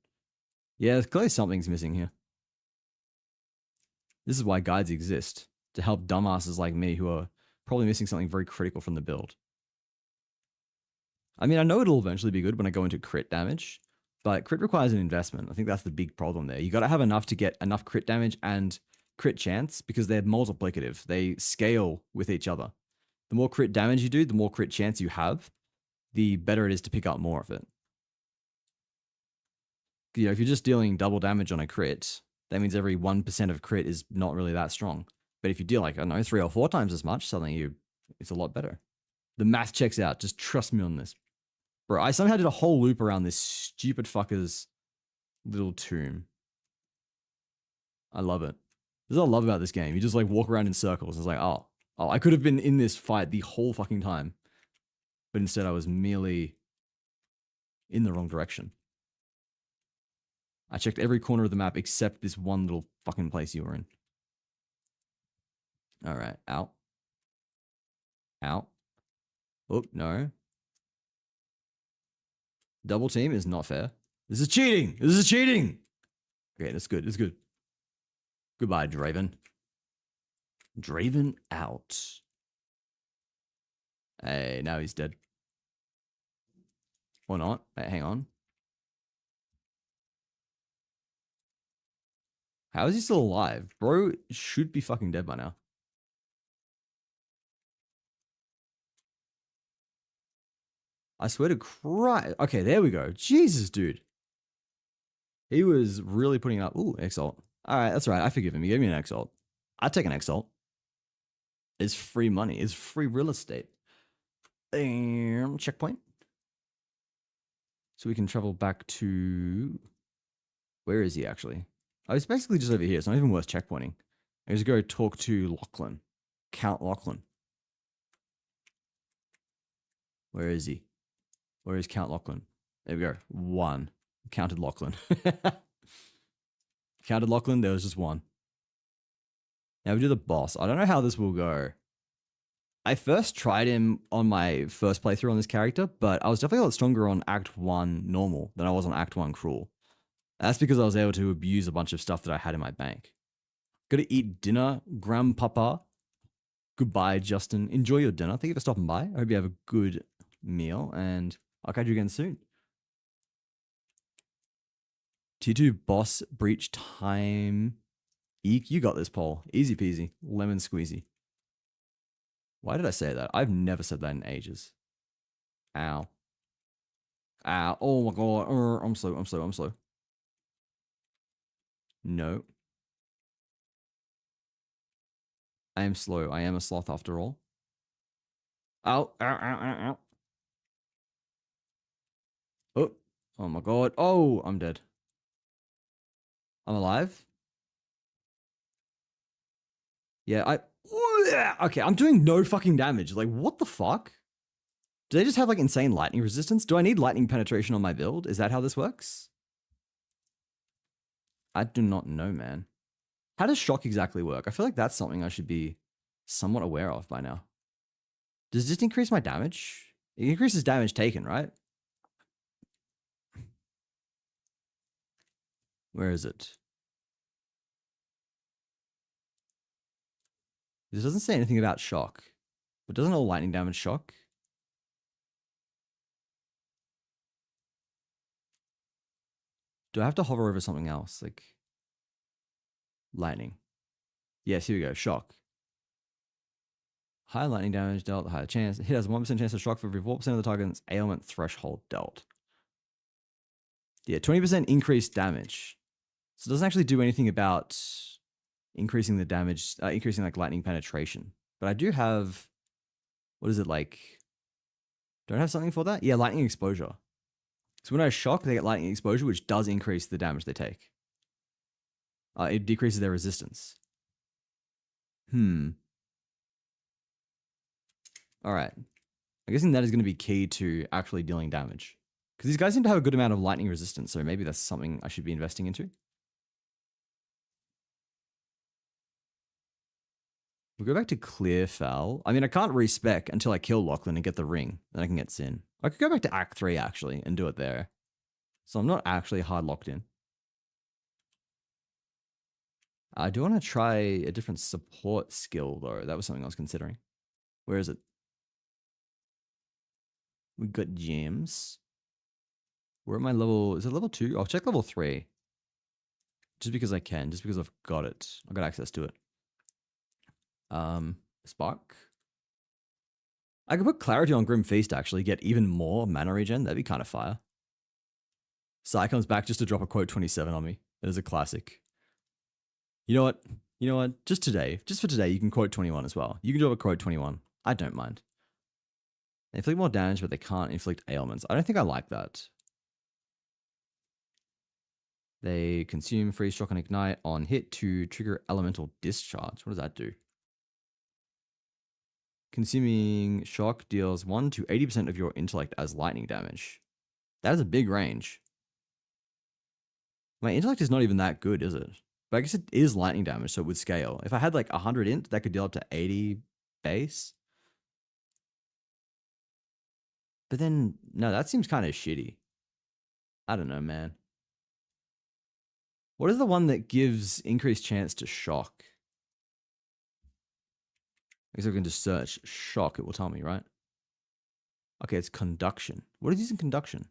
A: yeah, clearly something's missing here. This is why guides exist, to help dumbasses like me who are probably missing something very critical from the build. I mean, I know it'll eventually be good when I go into crit damage, but crit requires an investment. I think that's the big problem there. You got to have enough to get enough crit damage and crit chance because they're multiplicative. They scale with each other. The more crit damage you do, the more crit chance you have, the better it is to pick up more of it. You know, if you're just dealing double damage on a crit, that means every 1% of crit is not really that strong. But if you deal like, I don't know, 3 or 4 times as much, suddenly it's a lot better. The math checks out. Just trust me on this. Bro, I somehow did a whole loop around this stupid fucker's little tomb. I love it. This is what I love about this game. You just like walk around in circles. It's like, oh, I could have been in this fight the whole fucking time. But instead I was merely in the wrong direction. I checked every corner of the map except this one little fucking place you were in. All right, out. Out. Oh, no. Double team is not fair. This is cheating. This is cheating. Okay, that's good. That's good. Goodbye, Draven. Draven out. Hey, now he's dead. Or not. Wait, hang on. How is he still alive? Bro should be fucking dead by now. I swear to Christ. Okay, there we go. Jesus, dude. He was really putting up. Ooh, exalt. All right, that's right. I forgive him. He gave me an exalt. I'd take an exalt. It's free money. It's free real estate. Checkpoint. So we can travel back to... Where is he actually? Oh, he's basically just over here. It's not even worth checkpointing. I just go talk to Lachlan. Count Lachlan. Where is he? Where is Count Lachlan? There we go. 1. Counted Lachlan. Counted Lachlan. There was just 1. Now we do the boss. I don't know how this will go. I first tried him on my first playthrough on this character, but I was definitely a lot stronger on Act 1 normal than I was on Act 1 cruel. That's because I was able to abuse a bunch of stuff that I had in my bank. Gotta eat dinner, Grandpapa. Goodbye, Justin. Enjoy your dinner. Thank you for stopping by. I hope you have a good meal, and I'll catch you again soon. T2 boss breach time. Eek, you got this, Paul. Easy peasy. Lemon squeezy. Why did I say that? I've never said that in ages. Ow. Ow. Oh my god. I'm slow. I'm slow. I'm slow. No. I am slow. I am a sloth after all. Ow. Ow. Ow. Ow. Ow. Oh. Oh my god. Oh, I'm dead. I'm alive? Yeah, okay, I'm doing no fucking damage. Like, what the fuck? Do they just have, like, insane lightning resistance? Do I need lightning penetration on my build? Is that how this works? I do not know, man. How does shock exactly work? I feel like that's something I should be somewhat aware of by now. Does this increase my damage? It increases damage taken, right? Where is it? This doesn't say anything about shock. But doesn't all lightning damage shock? Do I have to hover over something else? Like lightning. Yes, here we go. Shock. Higher lightning damage dealt, higher chance. Hit has 1% chance of shock for every 4% of the target's ailment threshold dealt. Yeah, 20% increased damage. So it doesn't actually do anything about increasing the damage, increasing like lightning penetration. But I do have, what is it like? Do I have something for that? Yeah, lightning exposure. So when I shock, they get lightning exposure, which does increase the damage they take. It decreases their resistance. All right. I'm guessing that is going to be key to actually dealing damage. Because these guys seem to have a good amount of lightning resistance, so maybe that's something I should be investing into. We'll go back to Clearfell. I mean, I can't respec until I kill Lachlan and get the ring. Then I can get Sin. I could go back to Act 3, actually, and do it there. So I'm not actually hard locked in. I do want to try a different support skill, though. That was something I was considering. Where is it? We got gems. Where am I level? Is it level 2? I'll check level 3. Just because I can. Just because I've got it. I've got access to it. Spark. I could put Clarity on Grim Feast, actually. Get even more mana regen. That'd be kind of fire. Sai comes back just to drop a quote 27 on me. That is a classic. You know what? You know what? Just today. Just for today, you can quote 21 as well. You can drop a quote 21. I don't mind. They inflict more damage, but they can't inflict ailments. I don't think I like that. They consume Freeze, Shock, and Ignite on hit to trigger Elemental Discharge. What does that do? Consuming Shock deals 1 to 80% of your intellect as lightning damage. That is a big range. My intellect is not even that good, is it? But I guess it is lightning damage, so it would scale. If I had like 100 int, that could deal up to 80 base. But then, no, that seems kind of shitty. I don't know, man. What is the one that gives increased chance to shock? I guess I can just search shock, it will tell me, right? Okay, it's conduction. What is using conduction?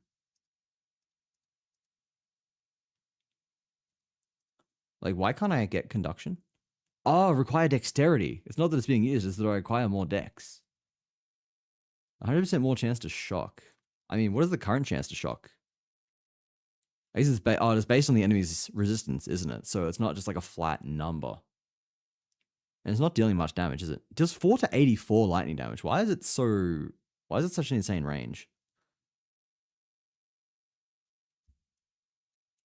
A: Like, why can't I get conduction? Oh, require dexterity. It's not that it's being used, it's that I require more dex. 100% more chance to shock. I mean, what is the current chance to shock? I guess it's, it's based on the enemy's resistance, isn't it? So it's not just like a flat number. And it's not dealing much damage, is it? It deals 4 to 84 lightning damage. Why is it such an insane range?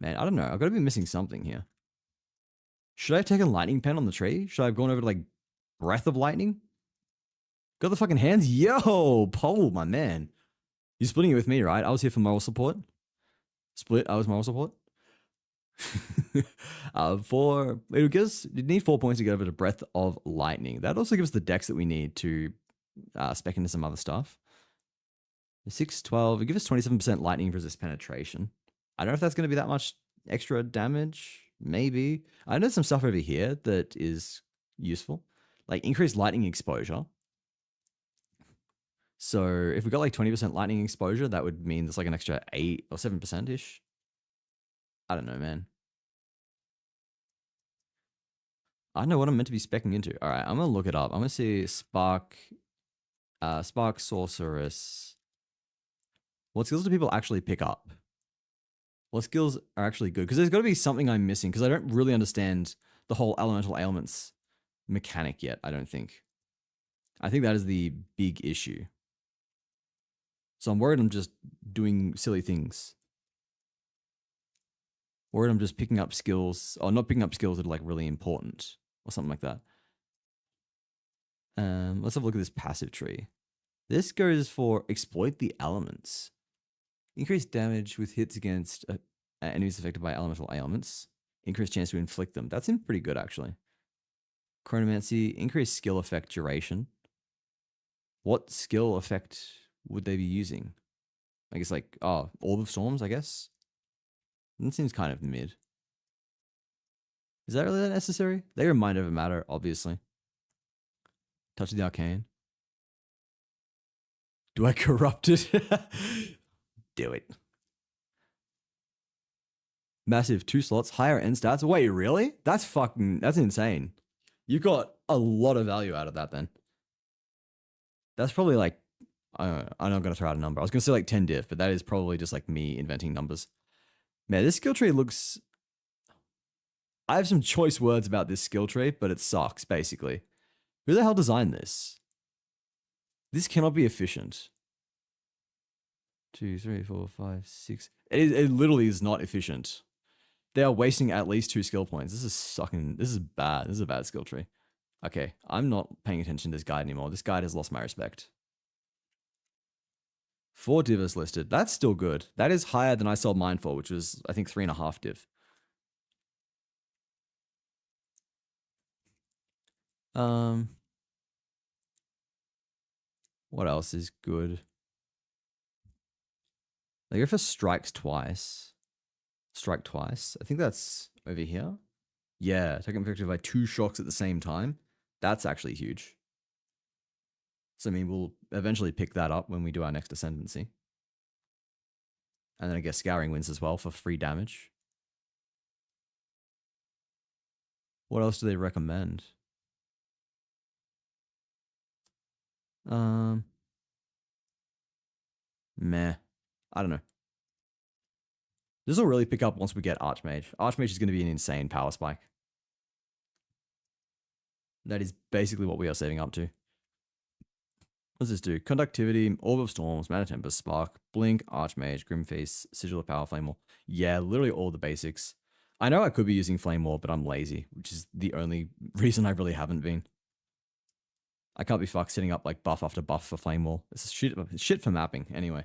A: Man, I don't know. I've got to be missing something here. Should I have taken lightning pen on the tree? Should I have gone over to like breath of lightning? Got the fucking hands? Yo, Pole, my man. You're splitting it with me, right? I was here for moral support. Split, I was moral support. You need 4 points to get over to breath of lightning. That also gives the dex that we need to spec into some other stuff. 6, 12, it gives us 27% lightning resist penetration. I don't know if that's going to be that much extra damage. Maybe. I know some stuff over here that is useful. Like increased lightning exposure. So if we got like 20% lightning exposure, that would mean there's like an extra 8 or 7%-ish. I don't know, man. I don't know what I'm meant to be speccing into. All right, I'm going to look it up. I'm going to see Spark Sorceress. What skills do people actually pick up? What skills are actually good? Because there's got to be something I'm missing because I don't really understand the whole elemental ailments mechanic yet, I don't think. I think that is the big issue. So I'm worried I'm just doing silly things. Worried I'm just picking up skills, or not picking up skills that are like really important or something like that. Let's have a look at this passive tree. This goes for exploit the elements. Increase damage with hits against enemies affected by elemental ailments. Increased chance to inflict them. That seems pretty good, actually. Chronomancy. Increased skill effect duration. What skill effect would they be using? I guess like, Orb of Storms, I guess? That seems kind of mid. Is that really that necessary? They remind of a matter, obviously. Touch of the Arcane. Do I corrupt it? Do it. Massive 2 slots, higher end stats. Wait, really? That's insane. You got a lot of value out of that then. That's probably like, I'm not going to throw out a number. I was going to say like 10 diff, but that is probably just like me inventing numbers. Man, this skill tree looks... I have some choice words about this skill tree, but it sucks, basically. Who the hell designed this? This cannot be efficient. 2, 3, 4, 5, 6. It literally is not efficient. They are wasting at least 2 skill points. This is bad. This is a bad skill tree. Okay, I'm not paying attention to this guide anymore. This guide has lost my respect. 4 divs listed. That's still good. That is higher than I sold mine for, which was, I think, 3.5 div. What else is good? They go for strikes twice. Strike twice. I think that's over here. Yeah, taking effective by 2 shocks at the same time. That's actually huge. So, I mean, we'll eventually pick that up when we do our next Ascendancy. And then I guess Scouring wins as well for free damage. What else do they recommend? Meh. I don't know. This will really pick up once we get Archmage. Archmage is going to be an insane power spike. That is basically what we are saving up to. What does this do? Conductivity, Orb of Storms, Mana Tempest, Spark, Blink, Archmage, Grim Feast, Sigil of Power, Flame Wall. Yeah, literally all the basics. I know I could be using Flame Wall, but I'm lazy, which is the only reason I really haven't been. I can't be fucked setting up like buff after buff for Flame Wall. It's shit for mapping, anyway.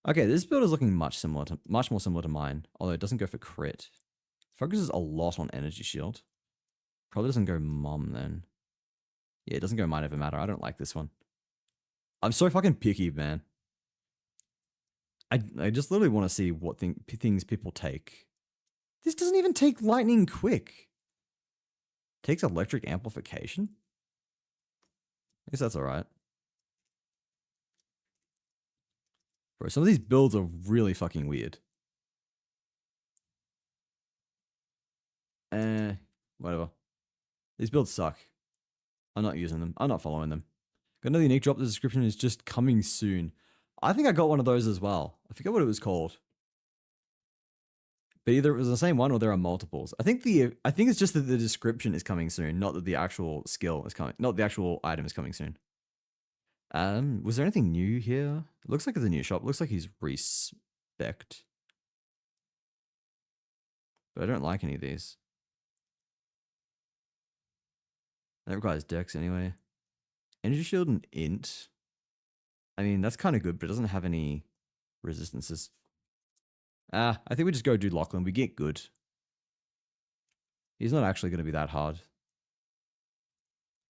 A: Okay, this build is looking much more similar to mine, although it doesn't go for crit. Focuses a lot on Energy Shield. Probably doesn't go Mom then. Yeah, it doesn't go Mind Over Matter. I don't like this one. I'm so fucking picky, man. I just literally want to see what things people take. This doesn't even take Lightning Quick. Takes Electric Amplification? I guess that's alright. Bro, some of these builds are really fucking weird. Whatever. These builds suck. I'm not using them. I'm not following them. Got another unique drop. The description is just coming soon. I think I got one of those as well. I forget what it was called. But either it was the same one or there are multiples. I think it's just that the description is coming soon, not that the actual skill is coming, not the actual item is coming soon. Was there anything new here? It looks like it's a new shop. It looks like he's respect. But I don't like any of these. That requires dex anyway. Energy shield and int. I mean, that's kind of good, but it doesn't have any resistances. I think we just go do Lachlan. We get good. He's not actually going to be that hard.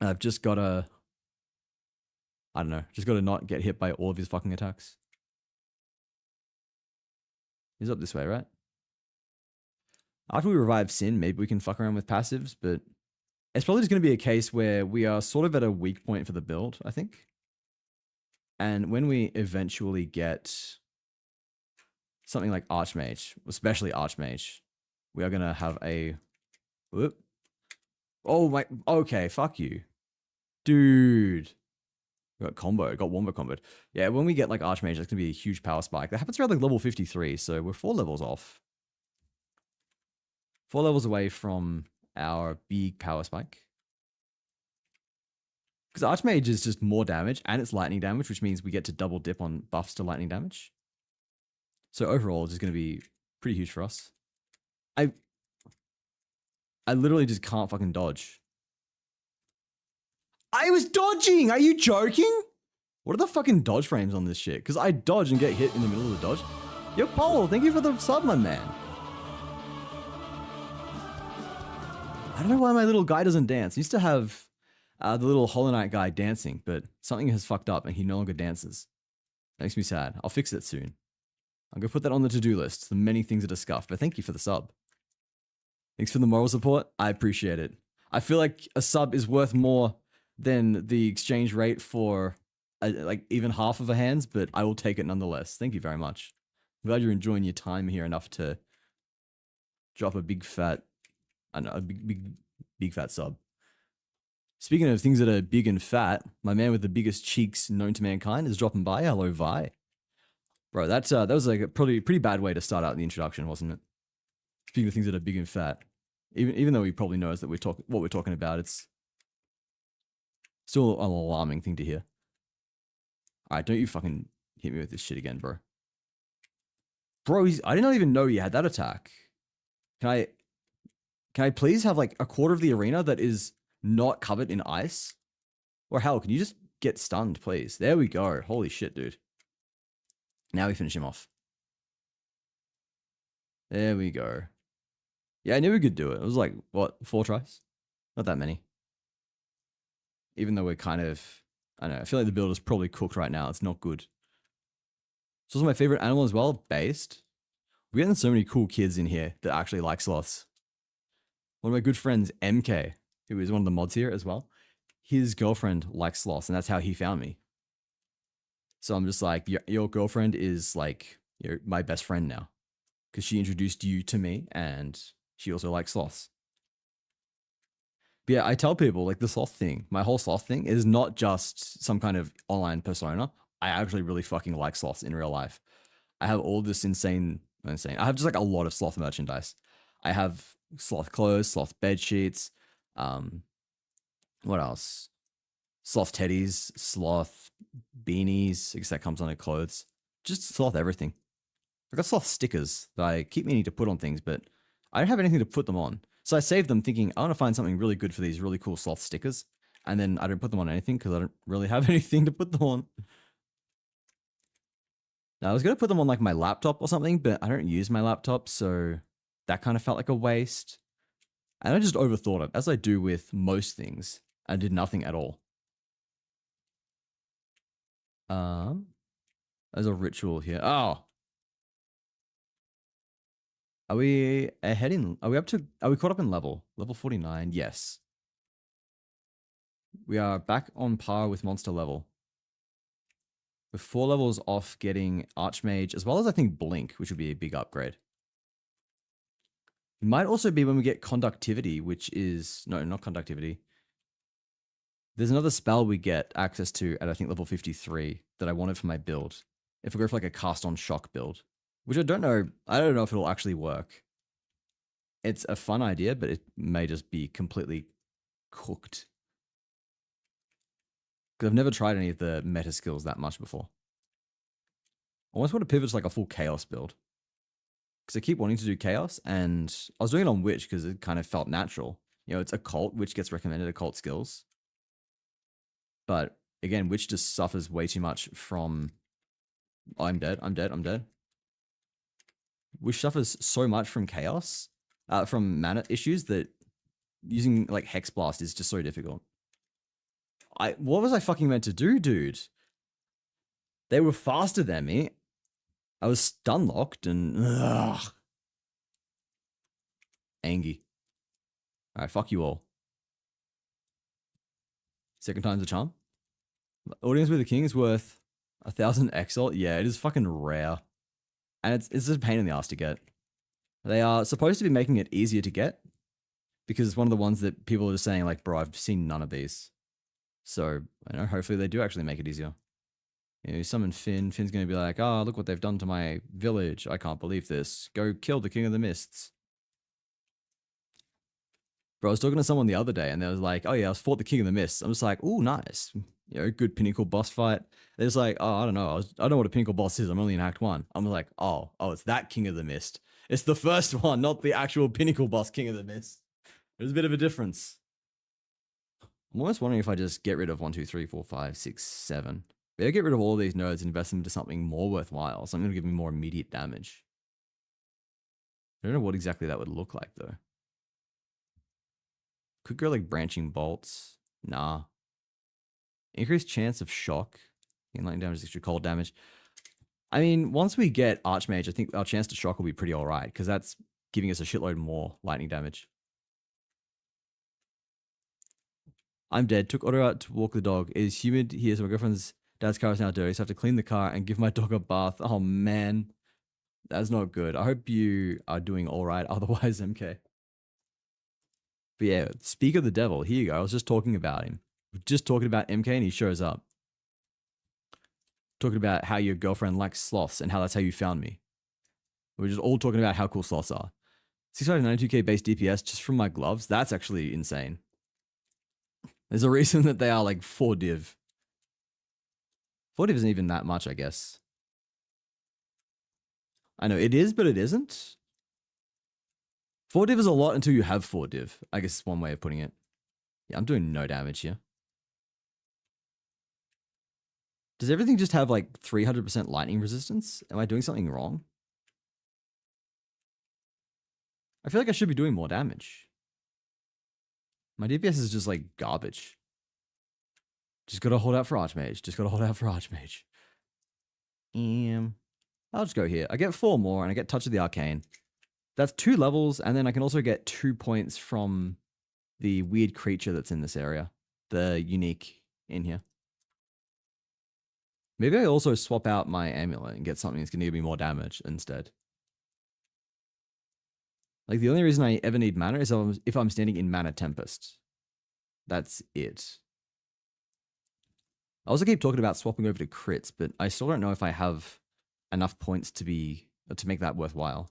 A: I've just got to... I don't know. Just got to not get hit by all of his fucking attacks. He's up this way, right? After we revive Sin, maybe we can fuck around with passives, but it's probably just going to be a case where we are sort of at a weak point for the build, I think. And when we eventually get something like Archmage, especially Archmage, we are going to have a... Whoop. Oh my... Okay, fuck you. Dude. We got Wombo comboed. Yeah, when we get like Archmage, that's going to be a huge power spike. That happens around like level 53, so we're 4 levels off. 4 levels away from our big power spike. Because Archmage is just more damage, and it's lightning damage, which means we get to double dip on buffs to lightning damage. So overall, it's just going to be pretty huge for us. I literally just can't fucking dodge. I was dodging! Are you joking? What are the fucking dodge frames on this shit? Because I dodge and get hit in the middle of the dodge. Yo, Paul, thank you for the sub, my man. I don't know why my little guy doesn't dance. I used to have the little Hollow Knight guy dancing, but something has fucked up and he no longer dances. Makes me sad. I'll fix it soon. I'm going to put that on the to-do list. The many things to discuss, but thank you for the sub. Thanks for the moral support. I appreciate it. I feel like a sub is worth more than the exchange rate for like even half of a hands, but I will take it nonetheless. Thank you very much. I'm glad you're enjoying your time here enough to drop a big fat, I don't know, a big fat sub. Speaking of things that are big and fat, my man with the biggest cheeks known to mankind is dropping by. Hello, Vi. Bro, that was like a pretty bad way to start out the introduction, wasn't it? Speaking of things that are big and fat, even though he probably knows that what we're talking about, it's still an alarming thing to hear. All right, don't you fucking hit me with this shit again, bro. Bro, I did not even know he had that attack. Can I please have like a quarter of the arena that is not covered in ice? Or hell, can you just get stunned, please? There we go. Holy shit, dude. Now we finish him off. There we go. Yeah, I knew we could do it. It was like, what, 4 tries? Not that many. Even though we're kind of, I don't know, I feel like the build is probably cooked right now. It's not good. So my favorite animal as well, based. We're getting so many cool kids in here that actually like sloths. One of my good friends, MK, who is one of the mods here as well, his girlfriend likes sloths, and that's how he found me. So I'm just like, your girlfriend is like my best friend now. Because she introduced you to me, and she also likes sloths. But yeah, I tell people, like, the sloth thing, my whole sloth thing is not just some kind of online persona. I actually really fucking like sloths in real life. I have all this insane. I have just like a lot of sloth merchandise. I have sloth clothes, sloth bed sheets. What else? Sloth teddies, sloth beanies. I guess that comes under clothes. Just sloth everything. I got sloth stickers that I keep meaning to put on things, but I don't have anything to put them on. So I saved them thinking, I want to find something really good for these really cool sloth stickers. And then I don't put them on anything because I don't really have anything to put them on. Now, I was going to put them on like my laptop or something, but I don't use my laptop, so that kind of felt like a waste. And I just overthought it, as I do with most things. I did nothing at all. There's a ritual here. Oh. Are we caught up in level? Level 49, yes. We are back on par with monster level. We're 4 levels off getting Archmage, as well as I think Blink, which would be a big upgrade. It might also be when we get conductivity, which is, no, not conductivity. There's another spell we get access to at, I think, level 53 that I wanted for my build. If we go for like a cast on shock build, which I don't know if it'll actually work. It's a fun idea, but it may just be completely cooked. Because I've never tried any of the meta skills that much before. I almost want to pivot to like a full chaos build. Because I keep wanting to do chaos, and I was doing it on witch because it kind of felt natural. You know, it's occult, which gets recommended occult skills. But again, witch just suffers way too much from... Oh, I'm dead. Witch suffers so much from chaos, from mana issues, that using like Hex Blast is just so difficult. What was I fucking meant to do, dude? They were faster than me. I was stun locked and... Ugh. Angie. Alright, fuck you all. Second time's a charm. Audience with the King is worth 1,000 exalt. Yeah, it is fucking rare. And it's just a pain in the ass to get. They are supposed to be making it easier to get, because it's one of the ones that people are just saying like, bro, I've seen none of these. So, I know, hopefully they do actually make it easier. You know, you summon Finn. Finn's going to be like, oh, look what they've done to my village. I can't believe this. Go kill the King of the Mists. Bro, I was talking to someone the other day and they was like, oh yeah, I fought the King of the Mists. I'm just like, ooh, nice. You know, good pinnacle boss fight. They're just like, oh, I don't know. I don't know what a pinnacle boss is. I'm only in Act 1. I'm like, oh, it's that King of the Mist. It's the first one, not the actual pinnacle boss King of the Mist. There's a bit of a difference. I'm almost wondering if I just get rid of 1, 2, 3, 4, 5, 6, 7. Maybe I get rid of all these nodes and invest them into something more worthwhile. Something to give me more immediate damage. I don't know what exactly that would look like though. Could go like branching bolts. Nah. Increased chance of shock. Lightning damage, extra cold damage. I mean, once we get Archmage, I think our chance to shock will be pretty alright, because that's giving us a shitload more lightning damage. I'm dead. Took Otto out to walk the dog. It is humid here, so my girlfriend's dad's car is now dirty, so I have to clean the car and give my dog a bath. Oh man. That's not good. I hope you are doing alright otherwise, MK. But yeah, speak of the devil. Here you go. I was just talking about him. Just talking about MK and he shows up. Talking about how your girlfriend likes sloths and how that's how you found me. We're just all talking about how cool sloths are. 692k base DPS just from my gloves. That's actually insane. There's a reason that they are like 4 div. 4 div isn't even that much, I guess. I know it is, but it isn't. 4 div is a lot until you have 4 div. I guess is one way of putting it. Yeah, I'm doing no damage here. Does everything just have like 300% lightning resistance? Am I doing something wrong? I feel like I should be doing more damage. My DPS is just like garbage. Just gotta hold out for Archmage. I'll just go here. I get 4 more and I get Touch of the Arcane. That's 2 levels, and then I can also get 2 points from the weird creature that's in this area. The unique in here. Maybe I also swap out my amulet and get something that's going to give me more damage instead. Like, the only reason I ever need mana is if I'm standing in Mana Tempest. That's it. I also keep talking about swapping over to crits, but I still don't know if I have enough points to make that worthwhile.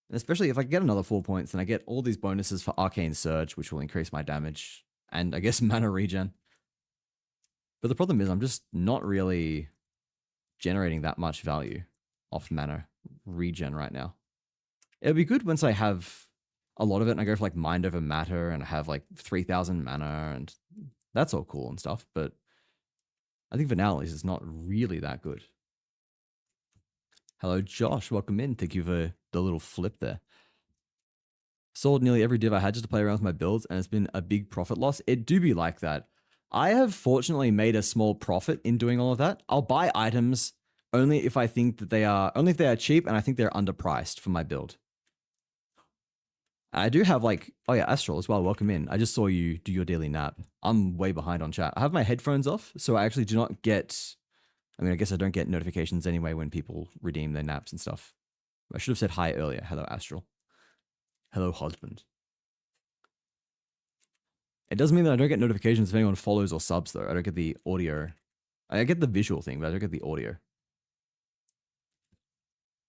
A: And especially if I get another 4 points, then I get all these bonuses for Arcane Surge, which will increase my damage, and I guess mana regen. But the problem is I'm just not really generating that much value off mana regen right now. It'll be good once I have a lot of it and I go for like Mind Over Matter and I have like 3,000 mana and that's all cool and stuff, but I think for now at least it's not really that good. Hello Josh, welcome in. Thank you for the little flip there. Sold nearly every div I had just to play around with my builds and it's been a big profit loss. It do be like that. I have fortunately made a small profit in doing all of that. I'll buy items only if I think that they are cheap and I think they're underpriced for my build. I do have like, oh yeah, Astral as well, welcome in. I just saw you do your daily nap. I'm way behind on chat. I have my headphones off, so I actually do not get, I guess I don't get notifications anyway when people redeem their naps and stuff. I should have said hi earlier. Hello, Astral. Hello, husband. It doesn't mean that I don't get notifications if anyone follows or subs, though. I don't get the audio. I get the visual thing, but I don't get the audio.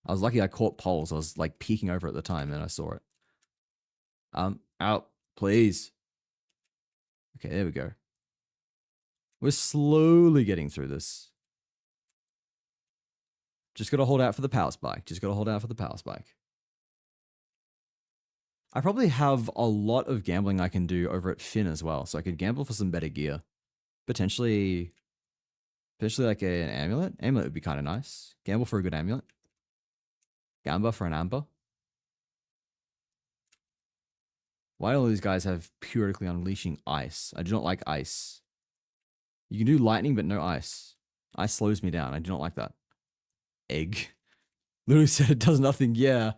A: I was lucky I caught polls. I was like peeking over at the time and I saw it. Out, please. Okay, there we go. We're slowly getting through this. Just gotta hold out for the power spike. Just gotta hold out for the power spike. I probably have a lot of gambling I can do over at Finn as well. So I could gamble for some better gear. Potentially like an amulet. Amulet would be kind of nice. Gamble for a good amulet. Gamba for an amber. Why do all these guys have periodically unleashing ice? I do not like ice. You can do lightning, but no ice. Ice slows me down. I do not like that. Egg. Literally said it does nothing. Yeah.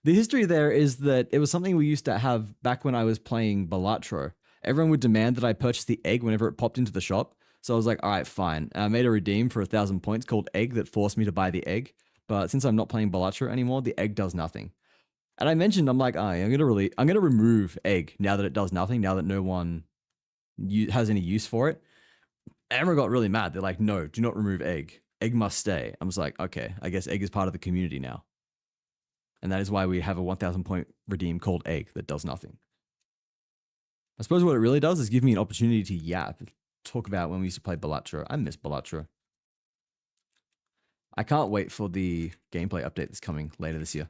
A: The history there is that it was something we used to have back when I was playing Balatro. Everyone would demand that I purchase the egg whenever it popped into the shop. So I was like, all right, fine. And I made a redeem for 1,000 points called egg that forced me to buy the egg. But since I'm not playing Balatro anymore, the egg does nothing. And I mentioned, I'm like, I'm gonna remove egg now that it does nothing. Now that no one has any use for it. Everyone got really mad. They're like, no, do not remove egg. Egg must stay. I was like, okay, I guess egg is part of the community now. And that is why we have a 1,000 point redeem called egg that does nothing. I suppose what it really does is give me an opportunity to yap, talk about when we used to play Balatro. I miss Balatro. I can't wait for the gameplay update that's coming later this year.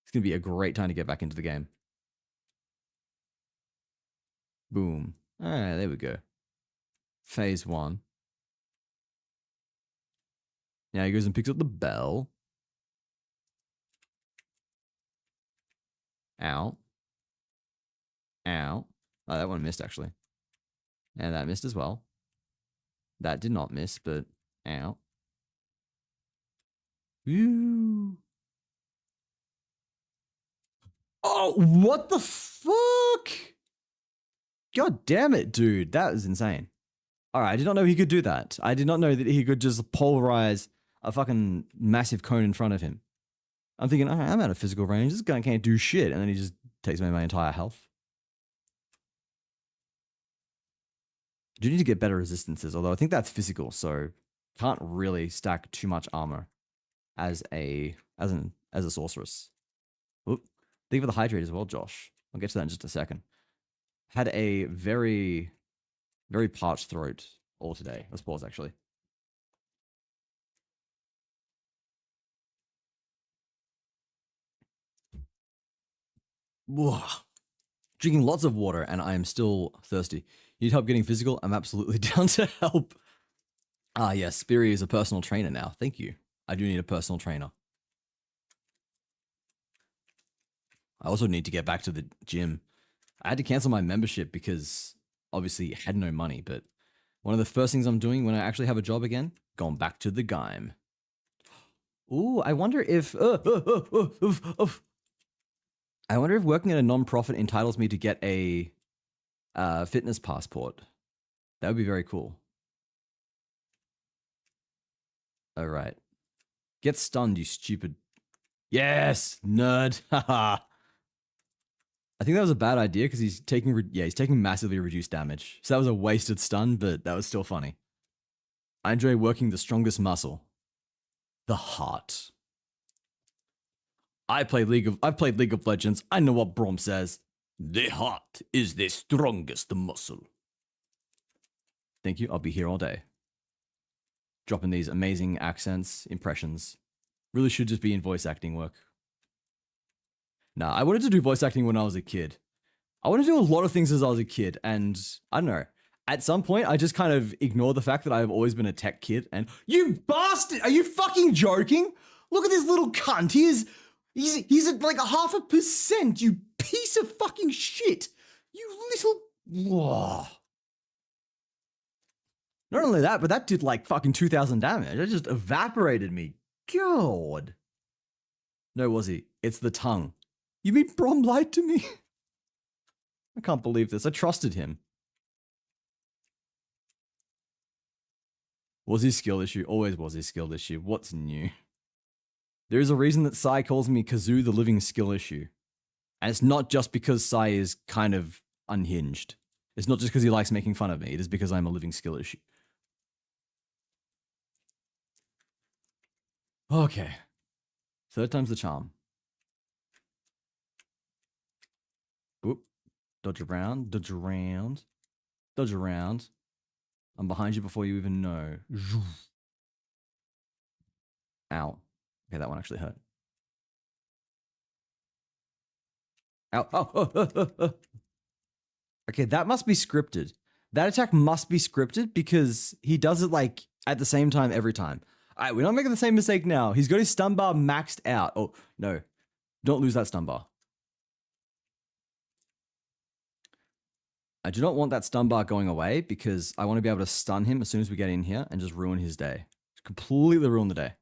A: It's going to be a great time to get back into the game. Boom. All right, there we go. Phase 1. Now he goes and picks up the bell. Ow. Ow. Oh, that one missed, actually. And that missed as well. That did not miss, but ow. Woo. Oh, what the fuck? God damn it, dude. That was insane. All right, I did not know he could do that. I did not know that he could just polarize a fucking massive cone in front of him. I'm thinking, all right, I'm out of physical range. This guy can't do shit. And then he just takes away my entire health. I do need to get better resistances, although I think that's physical, so can't really stack too much armor as a sorceress. Oop. Thank you for the hydrate as well, Josh. I'll get to that in just a second. Had a very, very parched throat all today. Let's pause, actually. Whoa. Drinking lots of water, and I am still thirsty. You need help getting physical? I'm absolutely down to help. Ah, yes, Speary is a personal trainer now. Thank you. I do need a personal trainer. I also need to get back to the gym. I had to cancel my membership because obviously I had no money, but one of the first things I'm doing when I actually have a job again, going back to the game. Ooh, I wonder if I wonder if working at a non-profit entitles me to get a fitness passport. That would be very cool. All right. Get stunned, you stupid. Yes, nerd. Haha. I think that was a bad idea because he's taking massively reduced damage. So that was a wasted stun, but that was still funny. I enjoy working the strongest muscle. The heart. I've played League of Legends. I know what Brom says. The heart is the strongest muscle. Thank you. I'll be here all day. Dropping these amazing accents, impressions. Really should just be in voice acting work. Nah, I wanted to do voice acting when I was a kid. I wanted to do a lot of things as I was a kid, and I don't know. At some point, I just kind of ignore the fact that I've always been a tech kid, and you bastard! Are you fucking joking? Look at this little cunt. He's at like 0.5%, you piece of fucking shit. You little... Whoa. Not only that, but that did like fucking 2,000 damage. It just evaporated me. God. No, was he? It's the tongue. You mean Brom lied to me? I can't believe this. I trusted him. Was his skill issue? Always was his skill issue. What's new? There is a reason that Sai calls me Kazoo the living skill issue. And it's not just because Sai is kind of unhinged. It's not just because he likes making fun of me. It is because I'm a living skill issue. Okay. Third time's the charm. Whoop. Dodge around, dodge around, dodge around. I'm behind you before you even know. Ow. Okay, that one actually hurt. Ow. Oh. Okay, that must be scripted. That attack must be scripted because he does it like at the same time every time. All right, we're not making the same mistake now. He's got his stun bar maxed out. Oh, no. Don't lose that stun bar. I do not want that stun bar going away because I want to be able to stun him as soon as we get in here and just ruin his day. Completely ruin the day.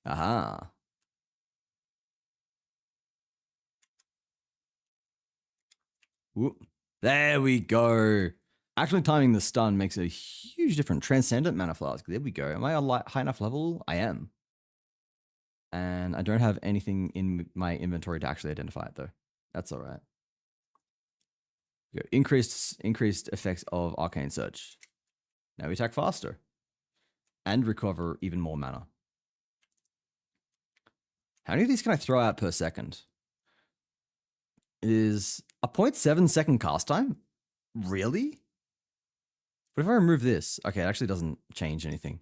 A: Aha. Whoop. There we go. Actually timing the stun makes a huge difference. Transcendent Mana Flask. There we go. Am I a high enough level? I am. And I don't have anything in my inventory to actually identify it though. That's all right. Increased effects of Arcane Surge. Now we attack faster. And recover even more mana. How many of these can I throw out per second? It is a 0.7 second cast time? Really? But if I remove this, okay, it actually doesn't change anything.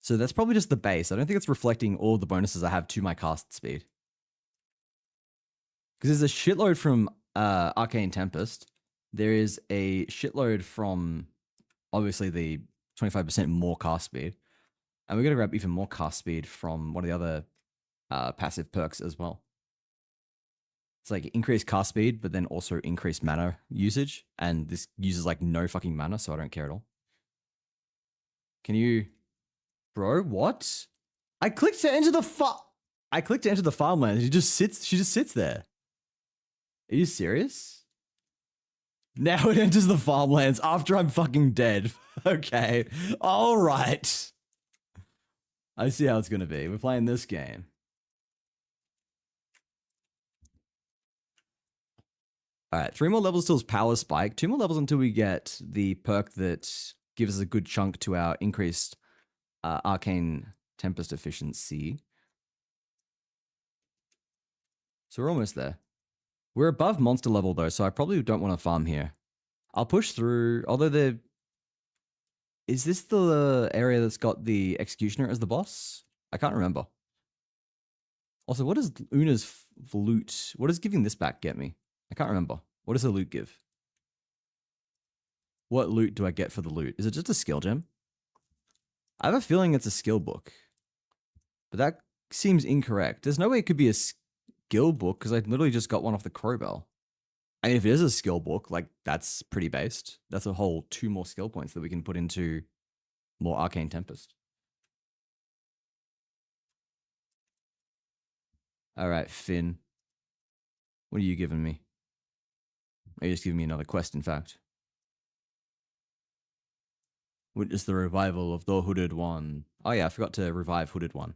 A: So that's probably just the base. I don't think it's reflecting all the bonuses I have to my cast speed. Because there's a shitload from Arcane Tempest. There is a shitload from, obviously, the 25% more cast speed. And we're going to grab even more cast speed from one of the other passive perks as well. It's like increased cast speed, but then also increased mana usage. And this uses like no fucking mana, so I don't care at all. Can you... Bro, what? I clicked to enter the farmland. She just sits there. Are you serious? Now it enters the farmlands after I'm fucking dead. Okay. All right. I see how it's going to be. We're playing this game. All right. 3 more levels till his power spike. 2 more levels until we get the perk that gives us a good chunk to our increased Arcane Tempest efficiency. So we're almost there. We're above monster level though, so I probably don't want to farm here. I'll push through, although is this the area that's got the Executioner as the boss? I can't remember. Also, what does Una's loot, what does giving this back get me? I can't remember. What does the loot give? What loot do I get for the loot? Is it just a skill gem? I have a feeling it's a skill book. But that seems incorrect. There's no way it could be a skill book because I literally just got one off the Crowbell. I mean, if it is a skill book, like that's pretty based. That's a whole 2 more skill points that we can put into more Arcane Tempest. All right, Finn. What are you giving me? Are you just giving me another quest, in fact? Witness the revival of the Hooded One. Oh yeah, I forgot to revive Hooded One.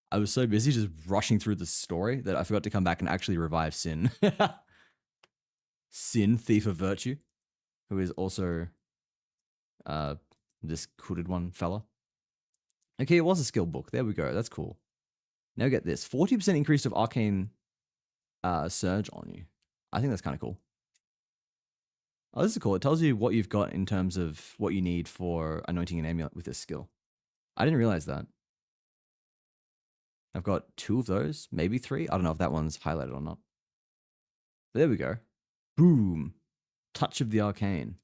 A: I was so busy just rushing through the story that I forgot to come back and actually revive Sin. Sin, Thief of Virtue, who is also this Hooded One fella. Okay, it was a skill book. There we go. That's cool. Now get this. 40% increase of Arcane Surge on you. I think that's kind of cool. Oh, this is cool. It tells you what you've got in terms of what you need for anointing an amulet with this skill. I didn't realize that. I've got 2 of those, maybe 3. I don't know if that one's highlighted or not. There we go. Boom. Touch of the Arcane.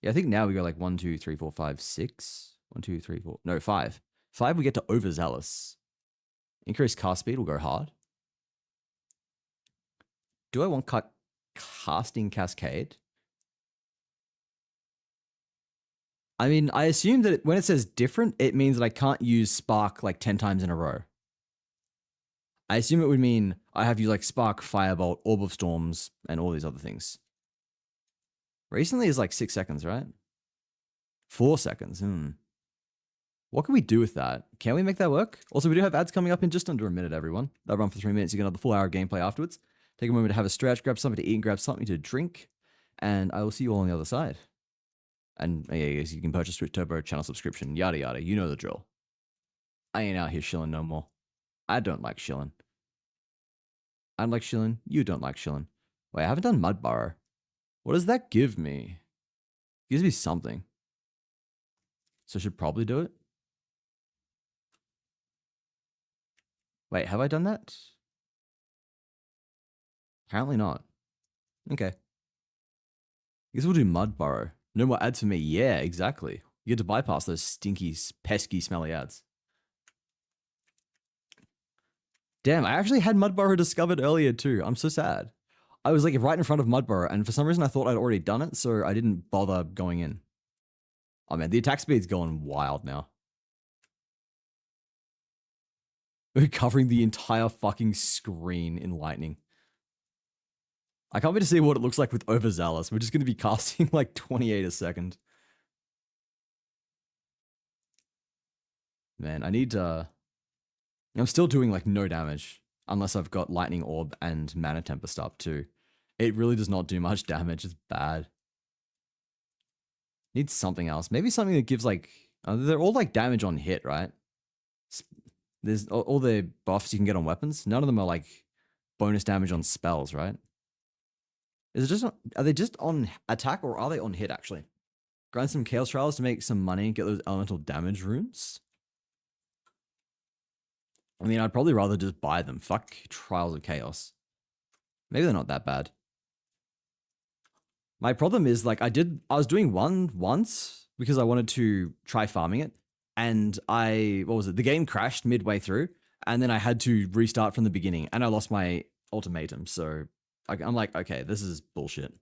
A: Yeah, I think now we go like 1, 2, 3, 4, 5, 6. 1, 2, 3, 4. No, 5. 5 we get to Overzealous. Increased cast speed will go hard. Do I want casting Cascade? I mean, I assume that when it says different, it means that I can't use Spark like 10 times in a row. I assume it would mean I have to use like Spark, Firebolt, Orb of Storms, and all these other things. Recently is like 6 seconds, right? 4 seconds. What can we do with that? Can we make that work? Also, we do have ads coming up in just under a minute, everyone. They'll run for 3 minutes. You get another full hour of gameplay afterwards. Take a moment to have a stretch, grab something to eat, and grab something to drink. And I will see you all on the other side. And yeah, you can purchase Twitch Turbo, channel subscription, yada yada. You know the drill. I ain't out here shilling no more. I don't like shilling. I don't like shilling. You don't like shilling. Wait, I haven't done Mud Burrow. What does that give me? It gives me something. So I should probably do it. Wait, have I done that? Apparently not. Okay. I guess we'll do Mud Burrow. No more ads for me. Yeah, exactly. You get to bypass those stinky, pesky, smelly ads. Damn, I actually had Mud Burrow discovered earlier too. I'm so sad. I was like right in front of Mud Burrow, and for some reason I thought I'd already done it, so I didn't bother going in. Oh man, the attack speed's going wild now. We're covering the entire fucking screen in lightning. I can't wait to see what it looks like with Overzealous. We're just going to be casting like 28 a second. Man, I need I'm still doing like no damage unless I've got Lightning Orb and Mana Tempest up too. It really does not do much damage. It's bad. Need something else. Maybe something that gives like... they're all like damage on hit, right? There's all the buffs you can get on weapons. None of them are like bonus damage on spells, right? Is it just... Are they just on attack or are they on hit actually? Grind some Chaos Trials to make some money and get those elemental damage runes. I mean, I'd probably rather just buy them. Fuck Trials of Chaos. Maybe they're not that bad. My problem is, like, I was doing one once because I wanted to try farming it. And what was it? The game crashed midway through. And then I had to restart from the beginning. And I lost my ultimatum. So I'm like, okay, this is bullshit.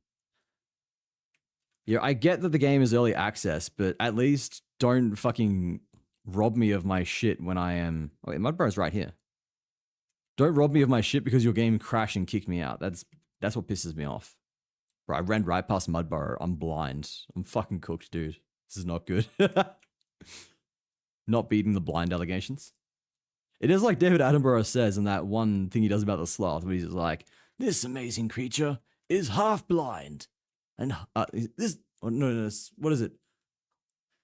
A: Yeah, I get that the game is early access, but at least don't fucking rob me of my shit when I am... Oh, wait, Mudburrow's right here. Don't rob me of my shit because your game crashed and kicked me out. That's what pisses me off. Bro, I ran right past Mudburrow. I'm blind. I'm fucking cooked, dude. This is not good. Not beating the blind allegations. It is like David Attenborough says in that one thing he does about the sloth, where he's like, this amazing creature is half blind. And what is it?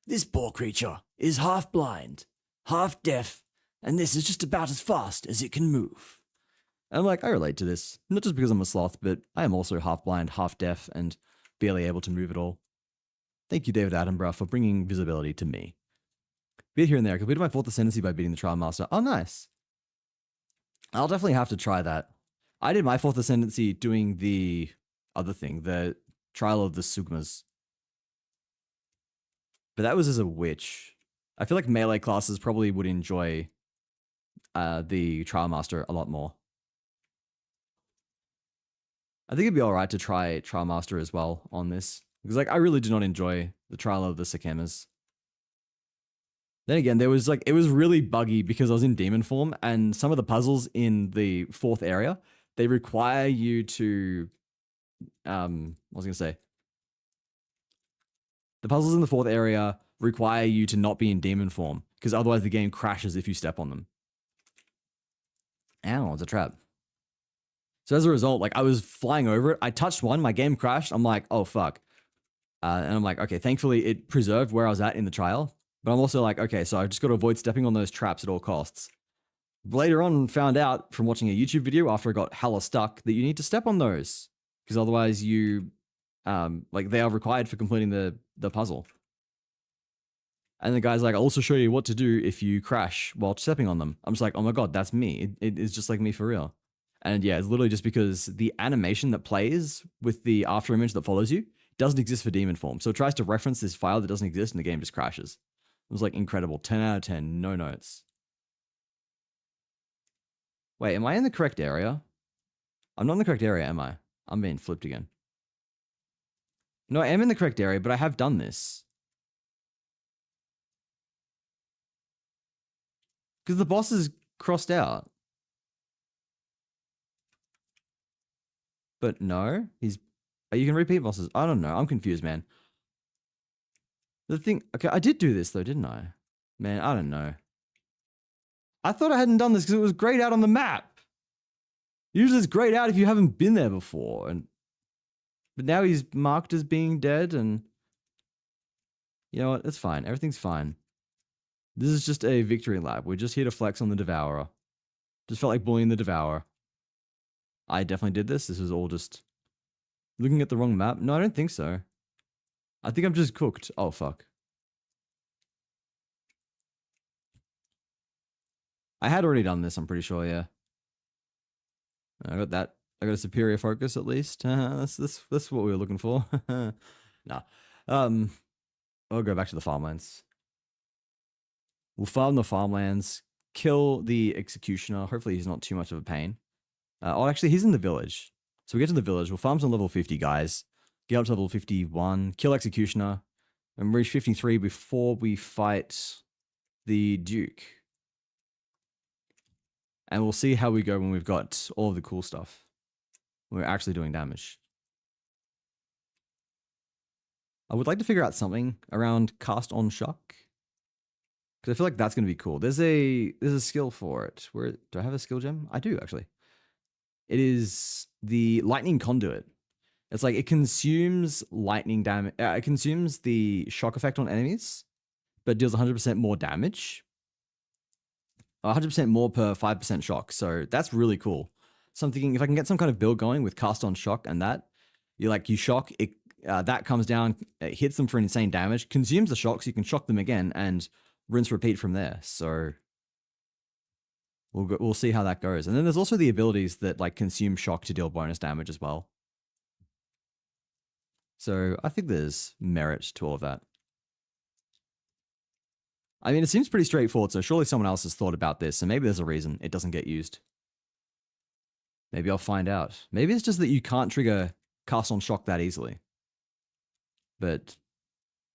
A: This poor creature is half blind, half deaf, and this is just about as fast as it can move. And I'm like, I relate to this. Not just because I'm a sloth, but I am also half blind, half deaf, and barely able to move at all. Thank you, David Attenborough, for bringing visibility to me. Bit here and there. I completed my 4th Ascendancy by beating the Trial Master. Oh, nice. I'll definitely have to try that. I did my 4th Ascendancy doing the other thing, the Trial of the Sugmas. But that was as a witch. I feel like melee classes probably would enjoy the Trial Master a lot more. I think it'd be alright to try Trial Master as well on this. Because like I really do not enjoy the Trial of the Sikemas. Then again, it was really buggy because I was in demon form, and some of the puzzles in the 4th area, they require you to what was I gonna say? The puzzles in the 4th area require you to not be in demon form, because otherwise the game crashes if you step on them. Ow, it's a trap. So as a result, like I was flying over it, I touched one, my game crashed, I'm like, oh fuck. And I'm like, okay, thankfully it preserved where I was at in the trial, but I'm also like, okay, so I've just got to avoid stepping on those traps at all costs. Later on, found out from watching a YouTube video after I got hella stuck that you need to step on those, because otherwise you, like they are required for completing the puzzle. And the guy's like, I'll also show you what to do if you crash while stepping on them. I'm just like, oh my god, that's me. It is just like me for real. And yeah, it's literally just because the animation that plays with the after image that follows you doesn't exist for demon form. So it tries to reference this file that doesn't exist and the game just crashes. It was like incredible. 10 out of 10, no notes. Wait, am I in the correct area? I'm not in the correct area, am I? I'm being flipped again. No, I am in the correct area, but I have done this. Because the boss is crossed out. But no, you can repeat bosses. I don't know. I'm confused, man. The thing, okay, I did do this though, didn't I? Man, I don't know. I thought I hadn't done this because it was grayed out on the map. Usually it's grayed out if you haven't been there before. But now he's marked as being dead, and you know what? It's fine. Everything's fine. This is just a victory lap. We're just here to flex on the Devourer. Just felt like bullying the Devourer. I definitely did this. This was all just looking at the wrong map. No, I don't think so. I think I'm just cooked. Oh, fuck. I had already done this, I'm pretty sure, yeah. I got that. I got a superior focus at least. That's what we were looking for. Nah. I'll go back to the farmlands. We'll farm the farmlands, kill the executioner. Hopefully he's not too much of a pain. Oh, actually, he's in the village. So we get to the village. We'll farm some level 50 guys. Get up to level 51. Kill executioner. And reach 53 before we fight the Duke. And we'll see how we go when we've got all of the cool stuff. When we're actually doing damage. I would like to figure out something around cast on shock. Because I feel like that's going to be cool. There's a skill for it. Where do I have a skill gem? I do, actually. It is the lightning conduit. It's like it consumes lightning damage. It consumes the shock effect on enemies, but deals 100% more damage. 100% more per 5% shock. So that's really cool. So I'm thinking if I can get some kind of build going with cast on shock and that, you shock, it that comes down, it hits them for insane damage, consumes the shock so you can shock them again and rinse repeat from there. So we'll see how that goes. And then there's also the abilities that like consume shock to deal bonus damage as well. So I think there's merit to all of that. I mean, it seems pretty straightforward, so surely someone else has thought about this, and maybe there's a reason it doesn't get used. Maybe I'll find out. Maybe it's just that you can't trigger cast on shock that easily. But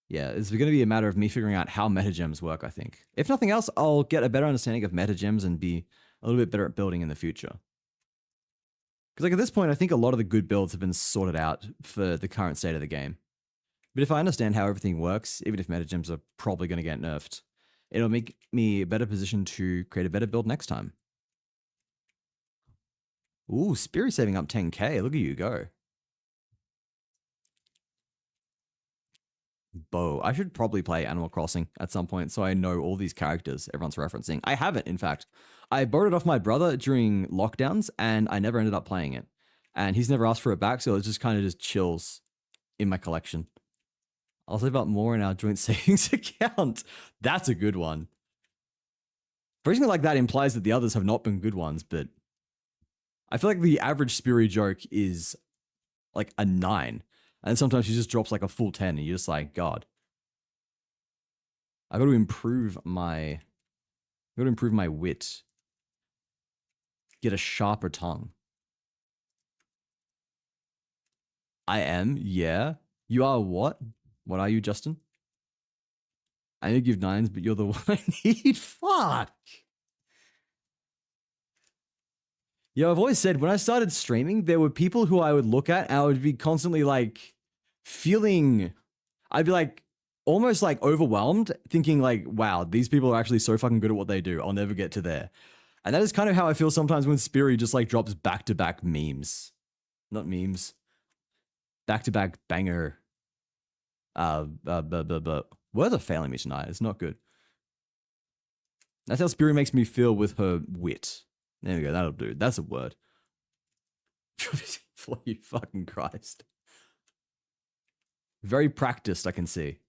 A: yeah, it's going to be a matter of me figuring out how metagems work, I think. If nothing else, I'll get a better understanding of metagems and be a little bit better at building in the future. Because like at this point, I think a lot of the good builds have been sorted out for the current state of the game. But if I understand how everything works, even if metagems are probably going to get nerfed, it'll make me a better position to create a better build next time. Ooh, Spirit saving up 10k. Look at you go. Bow. I should probably play Animal Crossing at some point so I know all these characters everyone's referencing. I haven't, in fact. I borrowed it off my brother during lockdowns and I never ended up playing it. And he's never asked for it back, so it just kind of just chills in my collection. I'll save up more in our joint savings account. That's a good one. Phrasing it like that implies that the others have not been good ones, but I feel like the average Spiri joke is like a 9. And sometimes she just drops like a full 10 and you're just like, God. I got to improve my wit. Get a sharper tongue. I am, yeah. You are what? What are you, Justin? I only give 9s, but you're the one I need. Fuck. Yo, I've always said when I started streaming, there were people who I would look at and I would be constantly like feeling, I'd be like almost like overwhelmed, thinking like, wow, these people are actually so fucking good at what they do. I'll never get to there. And that is kind of how I feel sometimes when Spiri just like drops back-to-back memes. Not memes. Back-to-back banger. Words are failing me tonight. It's not good. That's how Spiri makes me feel with her wit. There we go. That'll do. That's a word. For you fucking Christ. Very practiced, I can see.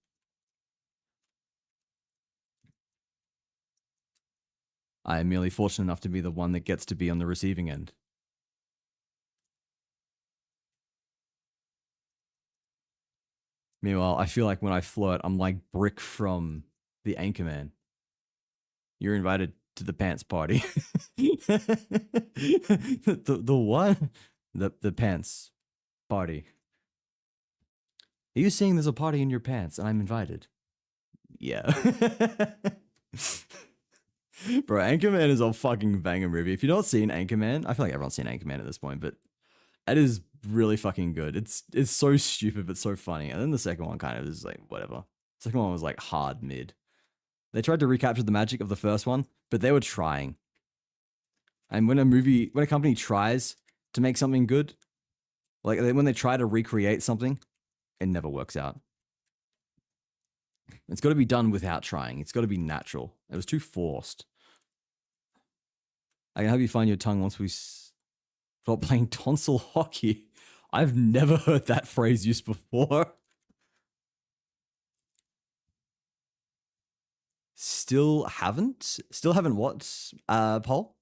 A: I am merely fortunate enough to be the one that gets to be on the receiving end. Meanwhile, I feel like when I flirt, I'm like Brick from the Anchorman. You're invited to the pants party. the what? The pants party. Are you saying there's a party in your pants and I'm invited? Yeah. Bro, Anchorman is a fucking banger movie. If you've not seen Anchorman, I feel like everyone's seen Anchorman at this point, but it is really fucking good. It's so stupid but so funny. And then the second one kind of is like whatever. The second one was like hard mid. They tried to recapture the magic of the first one, but they were trying. And when a company tries to make something good, like when they try to recreate something, it never works out. It's got to be done without trying. It's got to be natural. It was too forced. I can have you find your tongue once we stop playing tonsil hockey. I've never heard that phrase used before. Still haven't what, Paul?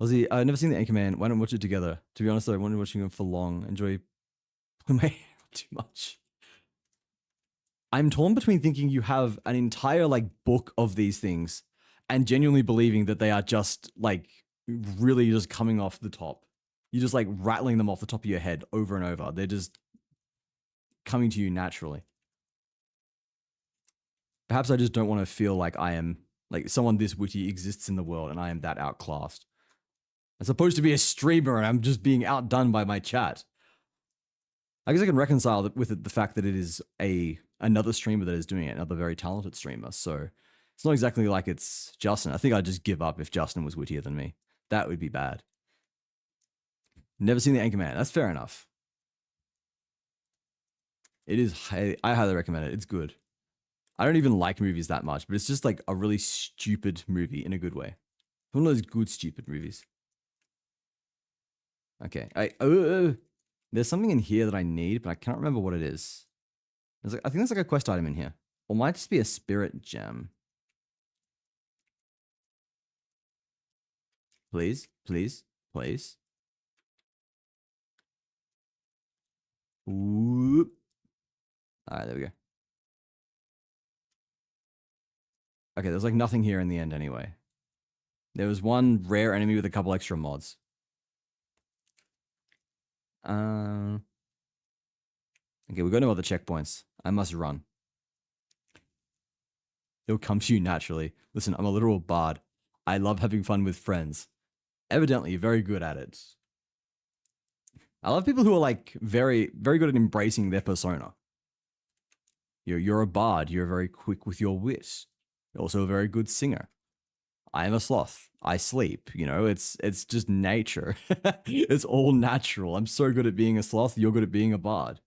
A: Aussie, I've never seen the Anchorman. Why don't we watch it together? To be honest, though, I wanted watching it for long. Enjoy my hair too much. I'm torn between thinking you have an entire like book of these things and genuinely believing that they are just like really just coming off the top. You're just like rattling them off the top of your head over and over. They're just coming to you naturally. Perhaps I just don't want to feel like I am like someone this witty exists in the world and I am that outclassed. I'm supposed to be a streamer and I'm just being outdone by my chat. I guess I can reconcile with it, the fact that it is another streamer that is doing it, another very talented streamer. So it's not exactly like it's Justin. I think I'd just give up if Justin was wittier than me. That would be bad. Never seen the Anchorman. That's fair enough. It is. I highly recommend it. It's good. I don't even like movies that much, but it's just like a really stupid movie in a good way. One of those good stupid movies. Okay. There's something in here that I need, but I can't remember what it is. I think there's like a quest item in here. Or it might just be a spirit gem. Please, please, please. Ooh. All right, there we go. Okay, there's like nothing here in the end anyway. There was one rare enemy with a couple extra mods. Okay, we've got no other checkpoints. I must run. It'll come to you naturally. Listen, I'm a literal bard. I love having fun with friends. Evidently, you're very good at it. I love people who are like very, very good at embracing their persona. You're a bard. You're very quick with your wit. You're also a very good singer. I am a sloth. I sleep. You know, it's just nature. It's all natural. I'm so good at being a sloth. You're good at being a bard.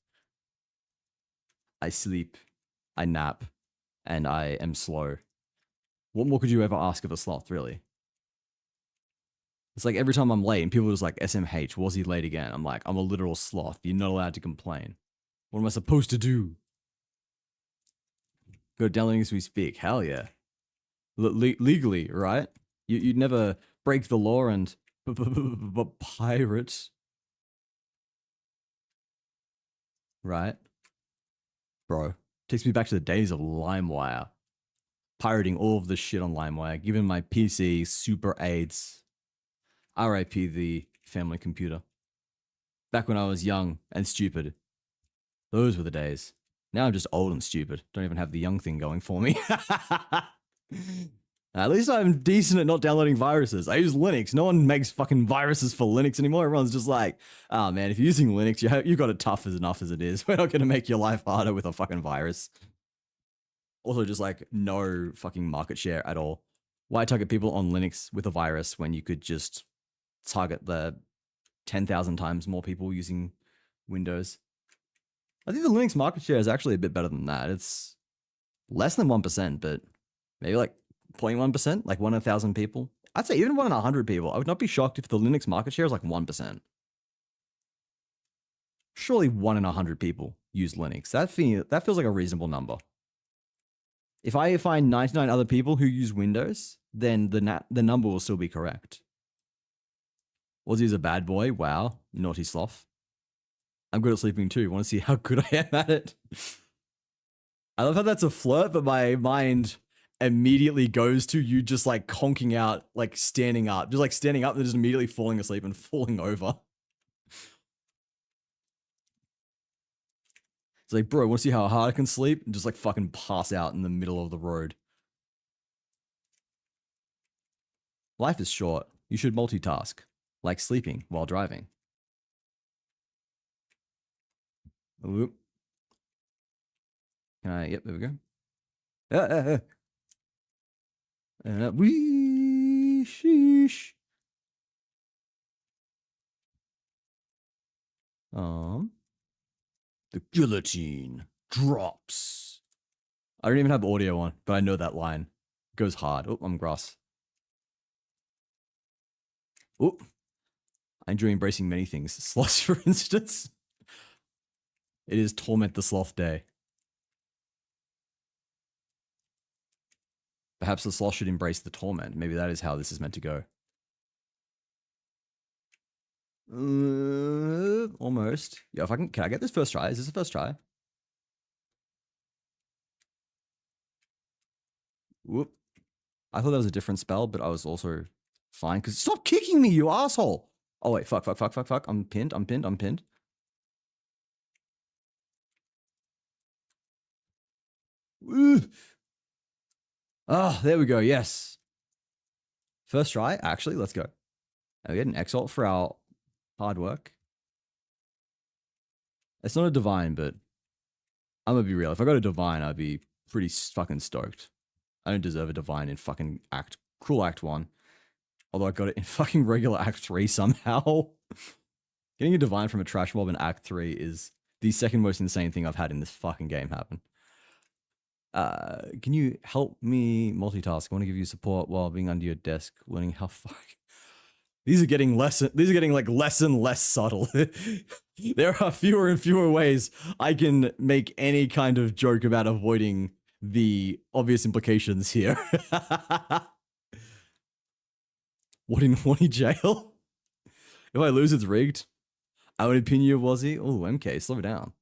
A: I sleep. I nap. And I am slow. What more could you ever ask of a sloth, really? It's like every time I'm late and people are just like, SMH, was he late again? I'm like, I'm a literal sloth. You're not allowed to complain. What am I supposed to do? Go downloading as we speak. Hell yeah. Legally, right? You'd never break the law and pirate. Right? Bro, takes me back to the days of LimeWire. Pirating all of this shit on LimeWire, giving my PC super AIDS. RIP the family computer. Back when I was young and stupid. Those were the days. Now I'm just old and stupid. Don't even have the young thing going for me. At least I'm decent at not downloading viruses. I use Linux. No one makes fucking viruses for Linux anymore. Everyone's just like, oh man, if you're using Linux, you've got it tough as enough as it is. We're not going to make your life harder with a fucking virus. Also, just like no fucking market share at all. Why target people on Linux with a virus when you could just target the 10,000 times more people using Windows? I think the Linux market share is actually a bit better than that. It's less than 1%, but maybe like 0.1%, like 1 in 1,000 people. I'd say even 1 in 100 people. I would not be shocked if the Linux market share is like 1%. Surely 1 in 100 people use Linux. That feels like a reasonable number. If I find 99 other people who use Windows, then the number will still be correct. Aussie's a bad boy. Wow. Naughty sloth. I'm good at sleeping too. Want to see how good I am at it? I love how that's a flirt, but my mind immediately goes to you just like conking out, like standing up. Just like standing up and just immediately falling asleep and falling over. It's like, bro, want to see how hard I can sleep? And just like fucking pass out in the middle of the road. Life is short. You should multitask, like sleeping while driving. Whoop. Can I? Yep, there we go. Wee sheesh. The guillotine drops. I don't even have audio on, but I know that line. It goes hard. Oh, I'm grass. Oh, I enjoy embracing many things. Sloths, for instance. It is Torment the Sloth Day. Perhaps the sloth should embrace the torment. Maybe that is how this is meant to go. Almost. Yeah, if I can I get this first try? Is this the first try? Whoop. I thought that was a different spell, but I was also fine. Because stop kicking me, you asshole! Oh, wait. Fuck. I'm pinned. Ooh. Oh, there we go. Yes. First try. Actually, let's go. And we get an exalt for our hard work. It's not a divine, but I'm gonna be real. If I got a divine, I'd be pretty fucking stoked. I don't deserve a divine in fucking Cruel Act 1. Although I got it in fucking regular Act 3 somehow. Getting a divine from a trash mob in Act 3 is the second most insane thing I've had in this fucking game happen. Can you help me multitask? I want to give you support while being under your desk, learning how fuck. These are getting less and less subtle. There are fewer and fewer ways I can make any kind of joke about avoiding the obvious implications here. What in horny jail? If I lose, it's rigged. I would pin you, Wazzy. Oh, MK, slow down.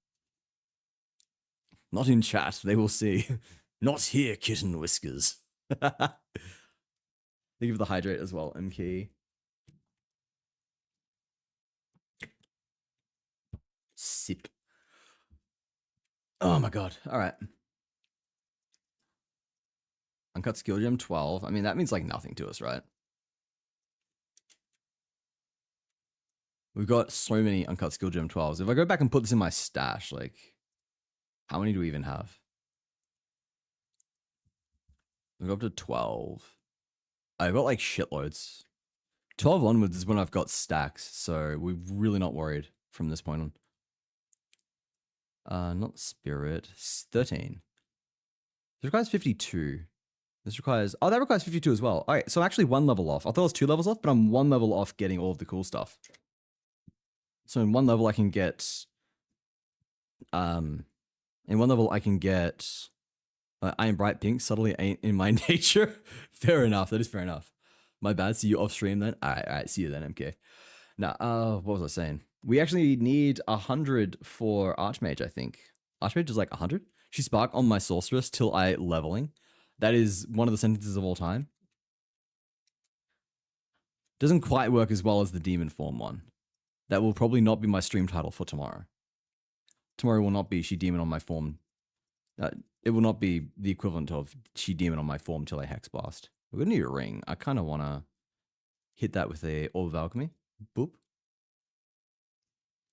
A: Not in chat, they will see. Not here, kitten whiskers. Think of the hydrate as well, MK. Sip. Oh my god. All right. Uncut skill gem 12. I mean, that means like nothing to us, right? We've got so many uncut skill gem 12s. If I go back and put this in my stash, like, how many do we even have? We've got up to 12. I've got like shitloads. 12 onwards is when I've got stacks, so we're really not worried from this point on. Not spirit. 13. This requires 52. This requires... Oh, that requires 52 as well. All right, so I'm actually 1 level off. I thought it was 2 levels off, but I'm 1 level off getting all of the cool stuff. So in 1 level, I can get... In 1 level, I can get... I am bright pink, subtly ain't in my nature. Fair enough, that is fair enough. My bad, see you off stream then? Alright, see you then, MK. Now, what was I saying? We actually need 100 for Archmage, I think. Archmage is like 100? She spark on my sorceress till I leveling. That is one of the sentences of all time. Doesn't quite work as well as the demon form one. That will probably not be my stream title for tomorrow. Tomorrow will not be she demon on my form. It will not be the equivalent of she demon on my form till I hex blast. We're gonna need a ring. I kind of want to hit that with a orb of alchemy. Boop.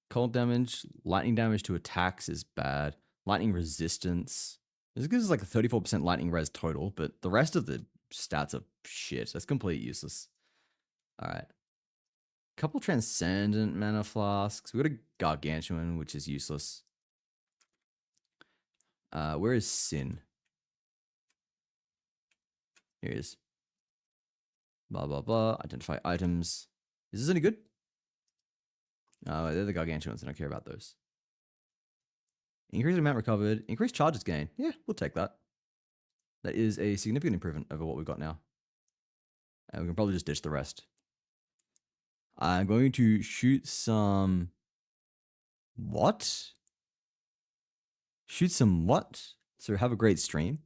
A: Cold damage, lightning damage to attacks is bad. Lightning resistance. This gives us like a 34% lightning res total, but the rest of the stats are shit. That's completely useless. All right. Couple transcendent mana flasks. We got a gargantuan, which is useless. Where is Sin? Here it is. Blah, blah, blah. Identify items. Is this any good? They're the gargantuans. I don't care about those. Increased amount recovered. Increased charges gain. Yeah, we'll take that. That is a significant improvement over what we've got now. And we can probably just ditch the rest. I'm going to shoot some... What? Shoot some what? So have a great stream.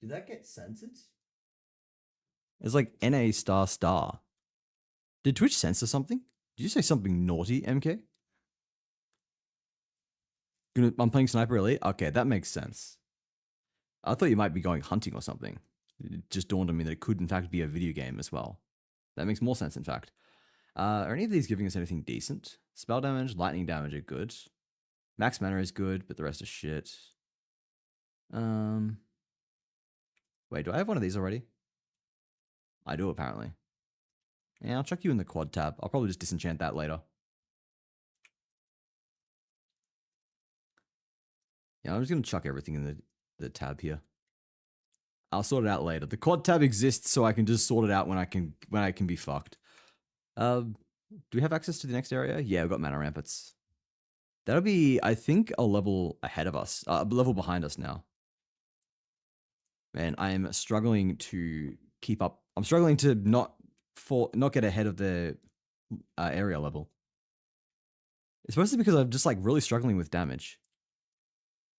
A: Did that get censored? It's like NA ***. Did Twitch censor something? Did you say something naughty, MK? I'm playing Sniper Elite? Okay, that makes sense. I thought you might be going hunting or something. It just dawned on me that it could in fact be a video game as well. That makes more sense in fact. Are any of these giving us anything decent? Spell damage, lightning damage are good. Max mana is good, but the rest is shit. Wait, do I have one of these already? I do, apparently. Yeah, I'll chuck you in the quad tab. I'll probably just disenchant that later. Yeah, I'm just going to chuck everything in the tab here. I'll sort it out later. The quad tab exists so I can just sort it out when I can be fucked. Do we have access to the next area? Yeah, we've got mana ramparts. That'll be, I think, a level ahead of us. A level behind us now. Man, I am struggling to keep up. I'm struggling to not get ahead of the area level. It's mostly because I'm just like really struggling with damage.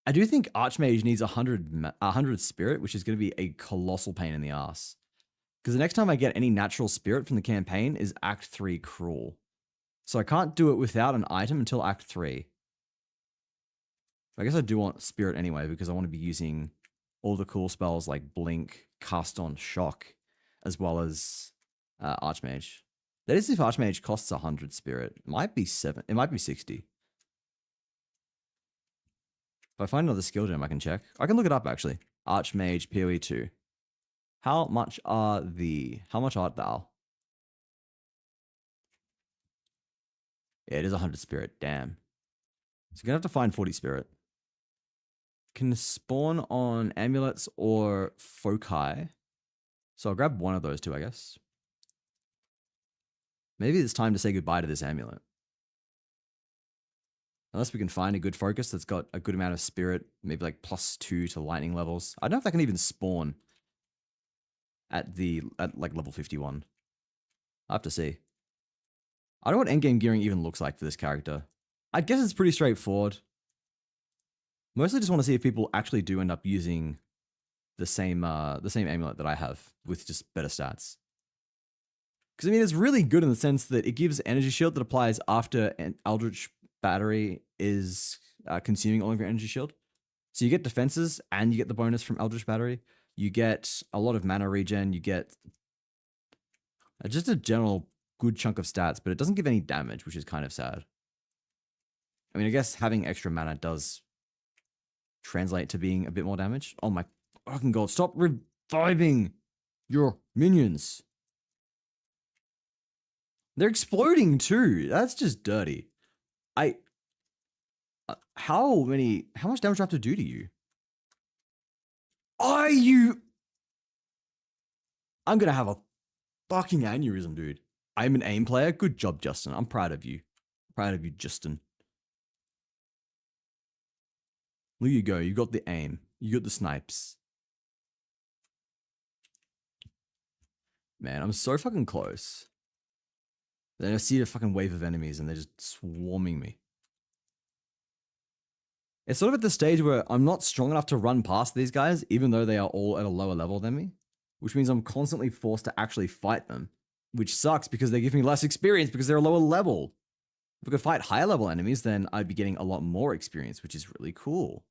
A: I do think Archmage needs 100 spirit, which is going to be a colossal pain in the ass. Because the next time I get any natural spirit from the campaign is Act 3 Cruel. So I can't do it without an item until Act 3. I guess I do want spirit anyway, because I want to be using all the cool spells like Blink, Cast on Shock, as well as Archmage. That is if Archmage costs 100 spirit. It might be 7. It might be 60. If I find another skill gem, I can check. I can look it up, actually. Archmage, PoE2. How much art thou? Yeah, it is 100 spirit. Damn. So you're going to have to find 40 spirit. Can spawn on amulets or foci. So I'll grab one of those two, I guess. Maybe it's time to say goodbye to this amulet. Unless we can find a good focus that's got a good amount of spirit, maybe like +2 to lightning levels. I don't know if that can even spawn at like level 51. I'll have to see. I don't know what endgame gearing even looks like for this character. I guess it's pretty straightforward. Mostly just want to see if people actually do end up using the same amulet that I have with just better stats. Because I mean, it's really good in the sense that it gives energy shield that applies after an Eldritch Battery is consuming all of your energy shield. So you get defenses and you get the bonus from Eldritch Battery. You get a lot of mana regen. You get just a general good chunk of stats, but it doesn't give any damage, which is kind of sad. I mean, I guess having extra mana does translate to being a bit more damage. Oh my fucking god, stop reviving your minions. They're exploding too. That's just dirty. How much damage do I have to do to you? I'm gonna have a fucking aneurysm, dude. I'm an aim player. Good job, Justin. I'm proud of you. Proud of you, Justin. Look, you go. You got the aim. You got the snipes. Man, I'm so fucking close. Then I see a fucking wave of enemies and they're just swarming me. It's sort of at the stage where I'm not strong enough to run past these guys, even though they are all at a lower level than me, which means I'm constantly forced to actually fight them, which sucks because they give me less experience because they're a lower level. If I could fight higher level enemies, then I'd be getting a lot more experience, which is really cool.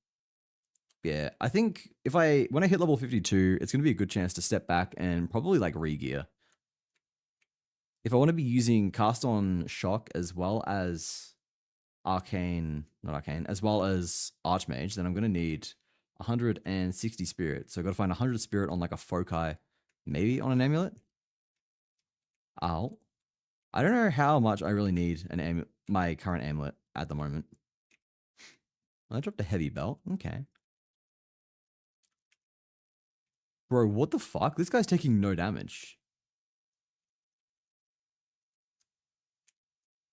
A: Yeah, I think when I hit level 52, it's going to be a good chance to step back and probably like re-gear. If I want to be using Cast on Shock as well as as well as Archmage, then I'm going to need 160 spirit. So I've got to find 100 spirit on like a foci, maybe on an amulet. I don't know how much I really need my current amulet at the moment. I dropped a heavy belt. Okay. Bro, what the fuck? This guy's taking no damage.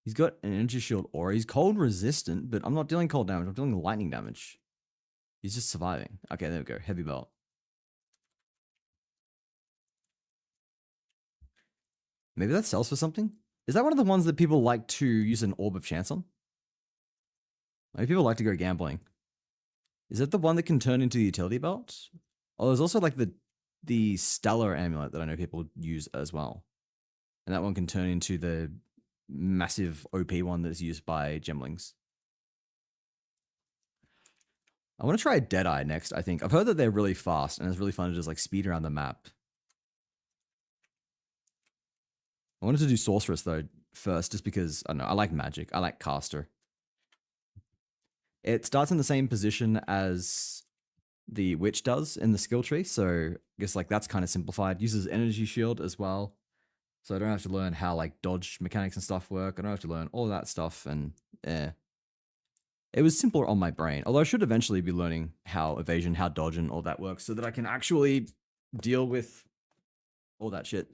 A: He's got an energy shield aura. He's cold resistant, but I'm not dealing cold damage. I'm dealing lightning damage. He's just surviving. Okay, there we go. Heavy belt. Maybe that sells for something? Is that one of the ones that people like to use an Orb of Chance on? Maybe people like to go gambling. Is that the one that can turn into the utility belt? Oh, there's also like the Stellar Amulet that I know people use as well. And that one can turn into the massive OP one that's used by gemlings. I want to try Deadeye next, I think. I've heard that they're really fast and it's really fun to just like speed around the map. I wanted to do Sorceress though first, just because, I don't know, I like magic. I like caster. It starts in the same position as the witch does in the skill tree. So I guess like that's kind of simplified. Uses energy shield as well. So I don't have to learn how like dodge mechanics and stuff work. I don't have to learn all that stuff. And yeah, it was simpler on my brain. Although I should eventually be learning how evasion, how dodge, and all that works so that I can actually deal with all that shit.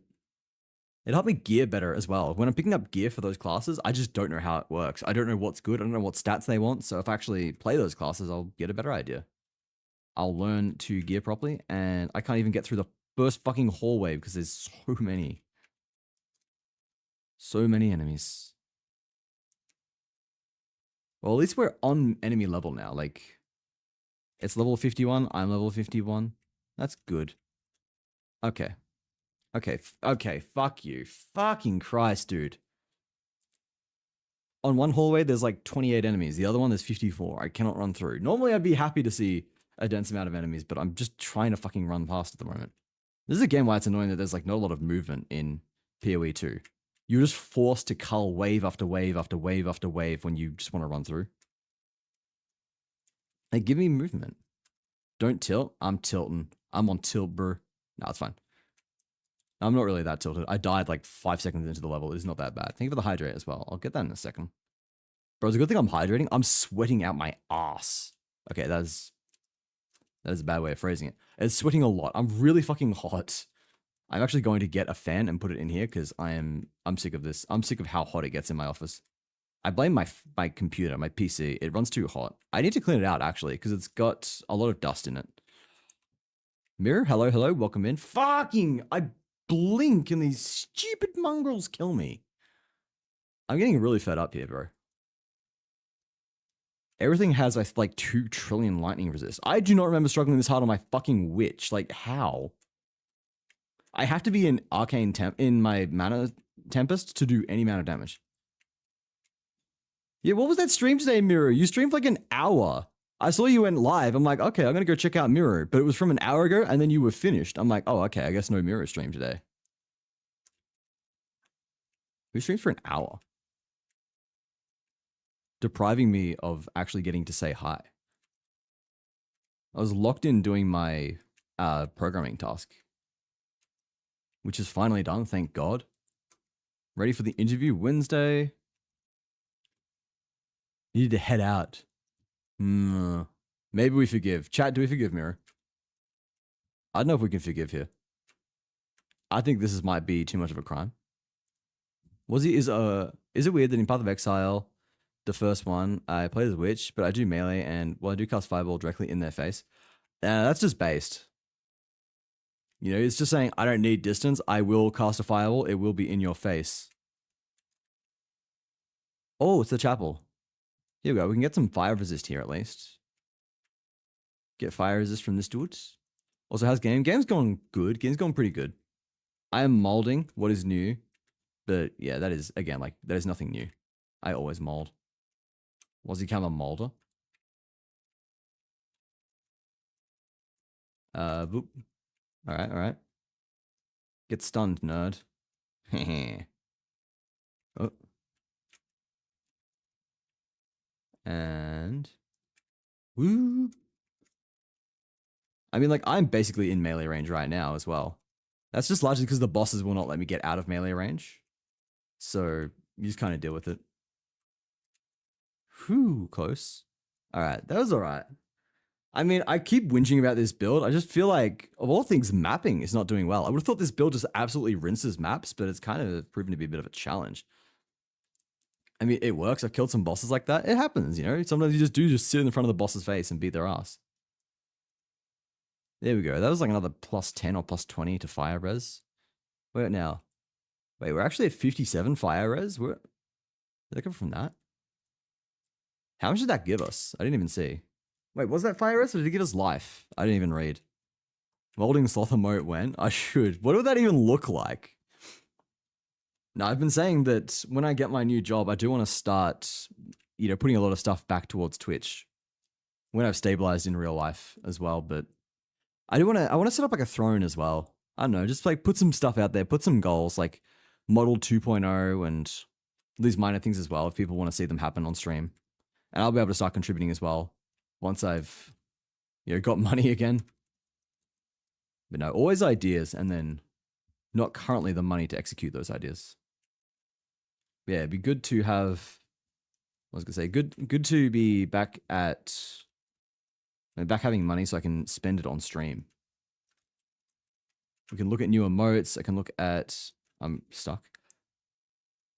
A: It helped me gear better as well. When I'm picking up gear for those classes, I just don't know how it works. I don't know what's good. I don't know what stats they want. So if I actually play those classes, I'll get a better idea. I'll learn to gear properly, and I can't even get through the first fucking hallway because there's so many. So many enemies. Well, at least we're on enemy level now. Like, it's level 51. I'm level 51. That's good. Okay. Okay, fuck you. Fucking Christ, dude. On one hallway, there's like 28 enemies. The other one, there's 54. I cannot run through. Normally, I'd be happy to see a dense amount of enemies, but I'm just trying to fucking run past at the moment. This is again why it's annoying that there's like not a lot of movement in PoE2. You're just forced to cull wave after wave after wave after wave when you just want to run through. Hey, give me movement. Don't tilt. I'm tilting. I'm on tilt, bro. No, it's fine. I'm not really that tilted. I died like 5 seconds into the level. It is not that bad. Thank you for the hydrate as well. I'll get that in a second. Bro, it's a good thing I'm hydrating. I'm sweating out my ass. Okay, that is a bad way of phrasing it. It's sweating a lot. I'm really fucking hot. I'm actually going to get a fan and put it in here because I'm sick of this. I'm sick of how hot it gets in my office. I blame my computer, my PC. It runs too hot. I need to clean it out actually because it's got a lot of dust in it. Mirror, hello, welcome in. Fucking, I blink and these stupid mongrels kill me. I'm getting really fed up here, bro. Everything has like 2 trillion lightning resist. I do not remember struggling this hard on my fucking witch. Like, how? I have to be in arcane in my mana tempest to do any amount of damage. Yeah, what was that stream today, Mirror? You streamed for like an hour. I saw you went live. I'm like, okay, I'm gonna go check out Mirror, but it was from an hour ago, and then you were finished. I'm like, oh, okay, I guess no Mirror stream today. Who streamed for an hour? Depriving me of actually getting to say hi. I was locked in doing my programming task, which is finally done, thank God. Ready for the interview Wednesday. Needed to head out. Maybe we forgive. Chat, do we forgive Mirror? I don't know if we can forgive here. I think this might be too much of a crime. Is it weird that in Path of Exile, the first one, I play as a witch, but I do melee and I do cast Fireball directly in their face. That's just based. You know, it's just saying I don't need distance. I will cast a Fireball. It will be in your face. Oh, it's the chapel. Here we go. We can get some fire resist here at least. Get fire resist from this dude. Also, how's game? Game's going good. Game's going pretty good. I am molding what is new. But yeah, that is, again, like, that is nothing new. I always mold. Was he become a molder? Boop. Alright. Get stunned, nerd. Oh. And woo. I mean, like, I'm basically in melee range right now as well. That's just largely because the bosses will not let me get out of melee range. So you just kind of deal with it. Whew, close. Alright, that was alright. I mean, I keep whinging about this build. I just feel like, of all things, mapping is not doing well. I would have thought this build just absolutely rinses maps, but it's kind of proven to be a bit of a challenge. I mean, it works. I've killed some bosses like that. It happens, you know? Sometimes you just sit in front of the boss's face and beat their ass. There we go. That was like another plus 10 or plus 20 to fire res. Wait now. Wait, we're actually at 57 fire res? Did that come from that? How much did that give us? I didn't even see. Wait, was that fire res or did it give us life? I didn't even read. Molding sloth emote went. I should. What would that even look like? Now, I've been saying that when I get my new job, I do want to start, you know, putting a lot of stuff back towards Twitch when I've stabilized in real life as well. But I want to set up like a throne as well. I don't know, just like put some stuff out there, put some goals like Model 2.0 and these minor things as well if people want to see them happen on stream. And I'll be able to start contributing as well once I've, You know, got money again. But no, always ideas and then not currently the money to execute those ideas. Yeah, it'd be good to have, I was gonna say, good to be back having money so I can spend it on stream. We can look at new emotes. I can look at, I'm stuck.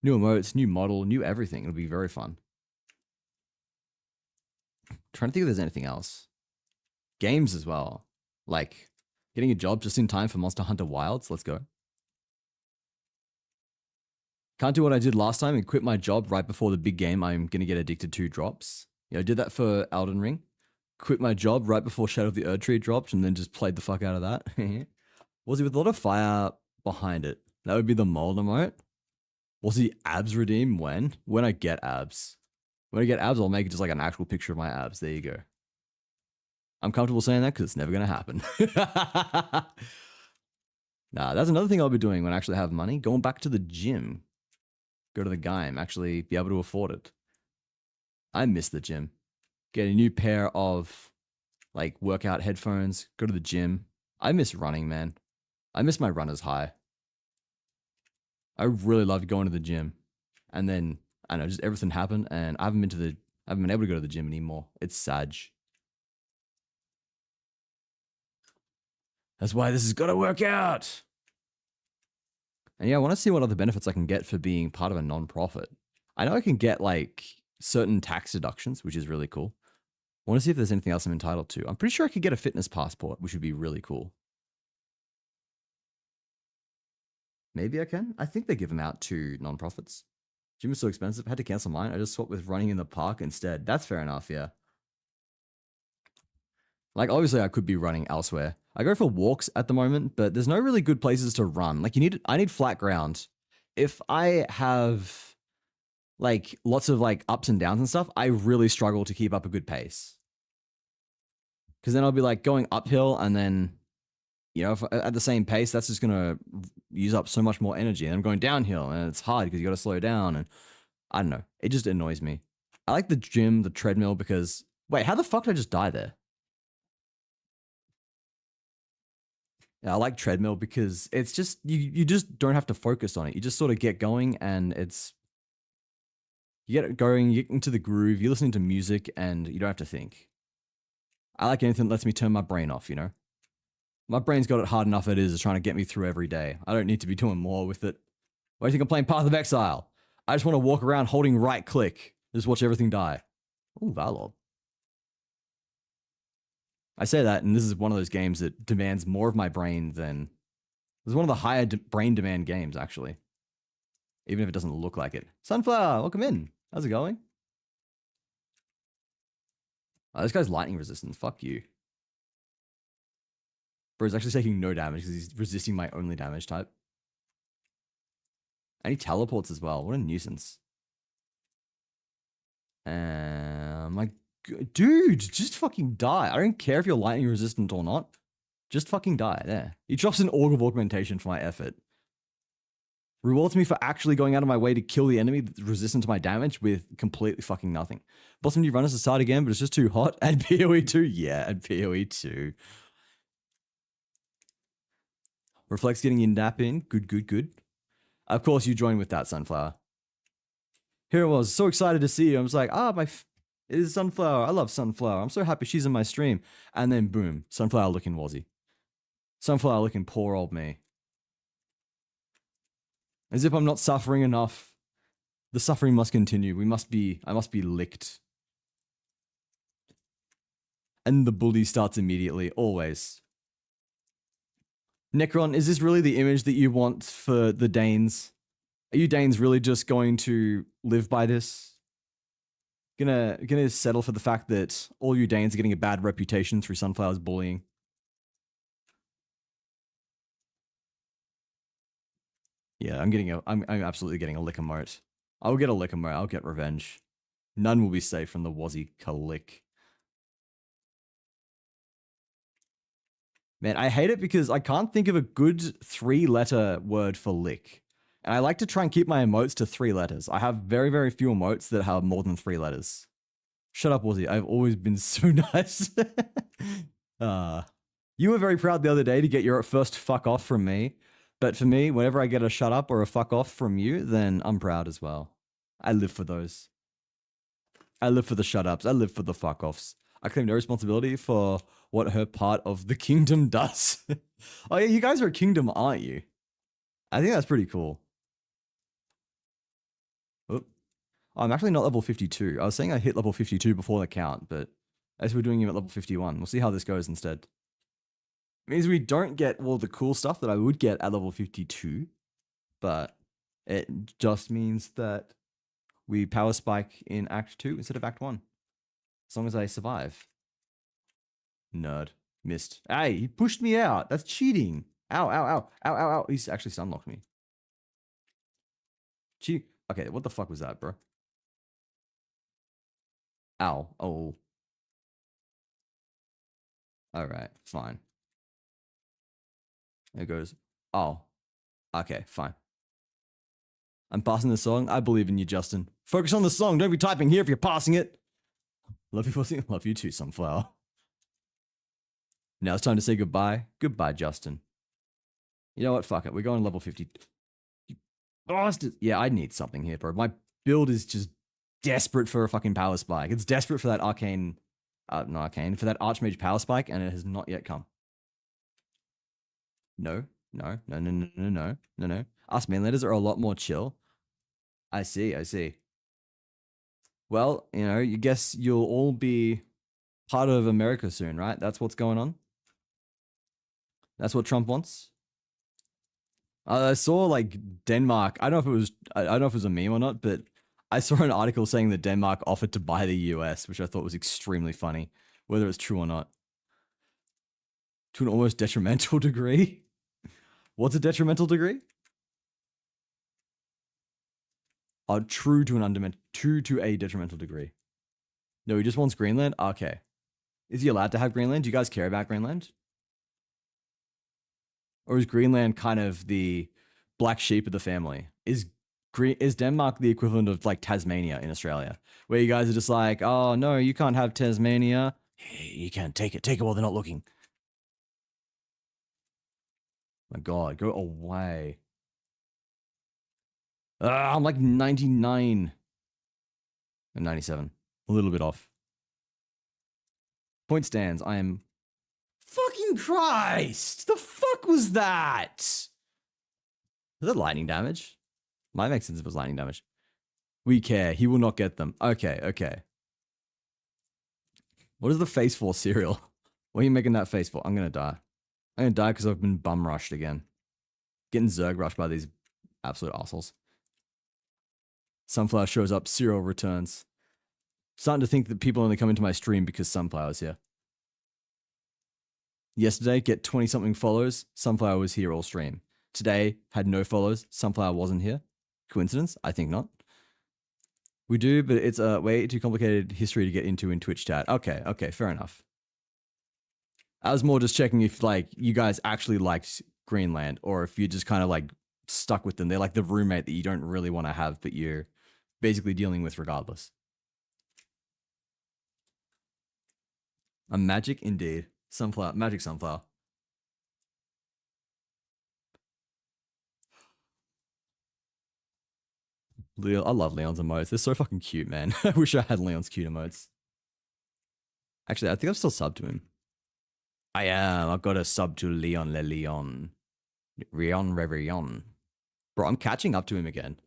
A: New emotes, new model, new everything. It'll be very fun. Trying to think if there's anything else. Games as well. Like getting a job just in time for Monster Hunter Wilds. Let's go. Can't do what I did last time and quit my job right before the big game I'm going to get addicted to drops. I did that for Elden Ring. Quit my job right before Shadow of the Erd Tree dropped and then just played the fuck out of that. Was it with a lot of fire behind it? That would be the mold emote. Was the abs redeem when? When I get abs. When I get abs, I'll make it just like an actual picture of my abs. There you go. I'm comfortable saying that because it's never going to happen. Nah, that's another thing I'll be doing when I actually have money. Going back to the gym. Go to the game. Actually be able to afford it. I miss the gym. Get a new pair of like workout headphones. Go to the gym. I miss running, man. I miss my runner's high. I really loved going to the gym. And then, I don't know, just everything happened and I haven't been able to go to the gym anymore. It's sad. That's why this has got to work out. And yeah, I want to see what other benefits I can get for being part of a non-profit. I know I can get like certain tax deductions, which is really cool. I want to see if there's anything else I'm entitled to. I'm pretty sure I could get a fitness passport, which would be really cool. Maybe I can. I think they give them out to non-profits. Gym is so expensive. I had to cancel mine. I just swapped with running in the park instead. That's fair enough, yeah. Like, obviously, I could be running elsewhere. I go for walks at the moment, but there's no really good places to run. Like, I need flat ground. If I have, like, lots of, like, ups and downs and stuff, I really struggle to keep up a good pace. Because then I'll be, like, going uphill and then, you know, if, at the same pace, that's just going to use up so much more energy. And I'm going downhill, and it's hard because you got to slow down. And I don't know. It just annoys me. I like the gym, the treadmill, because... Wait, how the fuck did I just die there? Yeah, I like treadmill because it's just, you just don't have to focus on it. You just sort of get going and it's, you get going, you get into the groove, you're listening to music and you don't have to think. I like anything that lets me turn my brain off, you know? My brain's got it hard enough it is trying to get me through every day. I don't need to be doing more with it. Why do you think I'm playing Path of Exile? I just want to walk around holding right click. Just watch everything die. Ooh, Valor. I say that, and this is one of those games that demands more of my brain than... This is one of the higher brain demand games, actually. Even if it doesn't look like it. Sunflower, welcome in. How's it going? Oh, this guy's lightning resistance. Fuck you. Bro, he's actually taking no damage because he's resisting my only damage type. And he teleports as well. What a nuisance. My... Dude, just fucking die. I don't care if you're lightning resistant or not. Just fucking die. There. He drops an org of augmentation for my effort. Rewards me for actually going out of my way to kill the enemy that's resistant to my damage with completely fucking nothing. Bottom new runners to start again, but it's just too hot. And PoE2, yeah, and PoE2. Reflects getting your nap in. Good, good, good. Of course, you join with that, Sunflower. Here I was, so excited to see you. I was like, it is Sunflower. I love Sunflower. I'm so happy she's in my stream. And then boom, Sunflower looking Wazzy. Sunflower looking poor old me. As if I'm not suffering enough. The suffering must continue. I must be licked. And the bully starts immediately, always. Necron, is this really the image that you want for the Danes? Are you Danes really just going to live by this? Gonna settle for the fact that all you Danes are getting a bad reputation through Sunflower's bullying. Yeah, I'm absolutely getting a lick emote. I'll get a lick emote. I'll get revenge. None will be safe from the Wazzy Kalik. Man, I hate it because I can't think of a good 3-letter word for lick. And I like to try and keep my emotes to 3 letters. I have very, very few emotes that have more than 3 letters. Shut up, Wazzy. I've always been so nice. You were very proud the other day to get your first fuck off from me. But for me, whenever I get a shut up or a fuck off from you, then I'm proud as well. I live for those. I live for the shut ups. I live for the fuck offs. I claim no responsibility for what her part of the kingdom does. Oh yeah, you guys are a kingdom, aren't you? I think that's pretty cool. Oh, I'm actually not level 52. I was saying I hit level 52 before the count, but as we're doing him at level 51, we'll see how this goes instead. It means we don't get all the cool stuff that I would get at level 52, but it just means that we power spike in Act 2 instead of Act 1. As long as I survive. Nerd. Missed. Hey, he pushed me out. That's cheating. Ow, ow, ow. Ow, ow, ow. He's actually stunlocked me. Cheating. Okay, what the fuck was that, bro? Ow. Oh. Alright, fine. There goes. Oh. Okay, fine. I'm passing the song. I believe in you, Justin. Focus on the song. Don't be typing here if you're passing it. Love you, pussy. Love you too, Sunflower. Now it's time to say goodbye. Goodbye, Justin. You know what? Fuck it. We're going level 50. Bastard. Yeah, I need something here, bro. My build is just desperate for a fucking power spike. It's desperate for that arcane. Not arcane. For that archmage power spike, and it has not yet come. No. No. No, no, no, no, no. No, no. Us mainlanders are a lot more chill. I see. I see. Well, you know, you guess you'll all be part of America soon, right? That's what's going on. That's what Trump wants. I saw like Denmark. I don't know if it was. I don't know if it was a meme or not, but I saw an article saying that Denmark offered to buy the US, which I thought was extremely funny, whether it's true or not. To an almost detrimental degree. What's a detrimental degree? True to a detrimental degree. No, he just wants Greenland? Okay. Is he allowed to have Greenland? Do you guys care about Greenland? Or is Greenland kind of the black sheep of the family? Is Denmark the equivalent of like Tasmania in Australia? Where you guys are just like, oh no, you can't have Tasmania.
B: Hey, you can't take it. Take it while they're not looking.
A: My God, go away. I'm like 99. And 97. A little bit off. Point stands. I am... Fucking Christ! The fuck was that? Was that lightning damage? Might make sense if it was lightning damage. We care. He will not get them. Okay, okay. What is the face for, Serial? What are you making that face for? I'm gonna die. I'm gonna die because I've been bum rushed again. Getting Zerg rushed by these absolute assholes. Sunflower shows up, Serial returns. Starting to think that people only come into my stream because Sunflower's here. Yesterday, get 20-something follows, Sunflower was here all stream. Today, had no follows, Sunflower wasn't here. Coincidence? I think not. We do, but it's a way too complicated history to get into in Twitch chat. Okay, okay, fair enough. I was more just checking if, like, you guys actually liked Greenland, or if you're just kind of, like, stuck with them. They're like the roommate that you don't really want to have, but you're basically dealing with regardless. A magic indeed. Sunflower. Magic Sunflower. Leon, I love Leon's emotes. They're so fucking cute, man. I wish I had Leon's cute emotes. Actually, I think I'm still subbed to him. I am. I've got a sub to Leon Le Leon. Rion Reverion. Bro, I'm catching up to him again.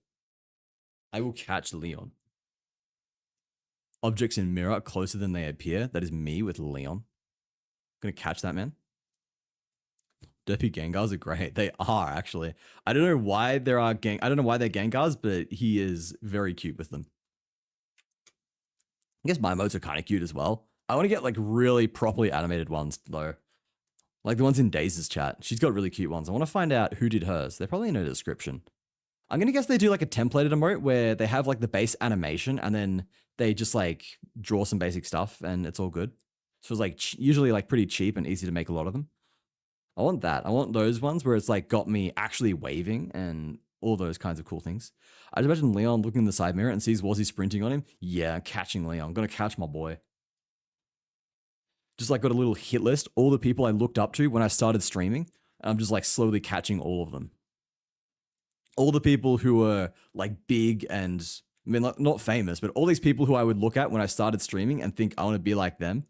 A: I will catch Leon. Objects in mirror closer than they appear. That is me with Leon. Gonna catch that, man. Derpy Gengars are great. They are, actually. I don't know why there are I don't know why they're Gengars, but he is very cute with them. I guess my modes are kind of cute as well. I want to get like really properly animated ones though. Like the ones in Daze's chat. She's got really cute ones. I want to find out who did hers. They're probably in her description. I'm going to guess they do like a templated emote where they have like the base animation and then they just like draw some basic stuff and it's all good. So it's like usually like pretty cheap and easy to make a lot of them. I want that. I want those ones where it's like got me actually waving and all those kinds of cool things. I just imagine Leon looking in the side mirror and sees Wazzy sprinting on him. Yeah, I'm catching Leon. I'm going to catch my boy. just like got a little hit list, all the people I looked up to when I started streaming, and I'm just like slowly catching all of them. All the people who were like big and, I mean, like, not famous, but all these people who I would look at when I started streaming and think I want to be like them,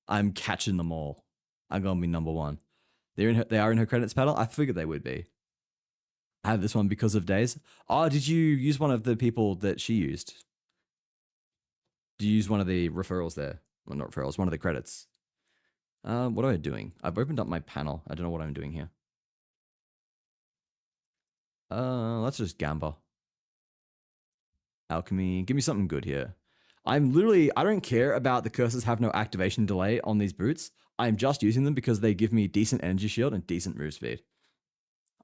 A: I'm catching them all. I'm gonna be number one. They are in her credits panel. I figured they would be. I have this one because of Days. Oh, did you use one of the people that she used? Did you use one of the referrals there? Well, not referrals, one of the credits. What am I doing? I've opened up my panel. I don't know what I'm doing here. Let's just gamba. Alchemy. Give me something good here. I don't care about the curses have no activation delay on these boots. I'm just using them because they give me decent energy shield and decent move speed.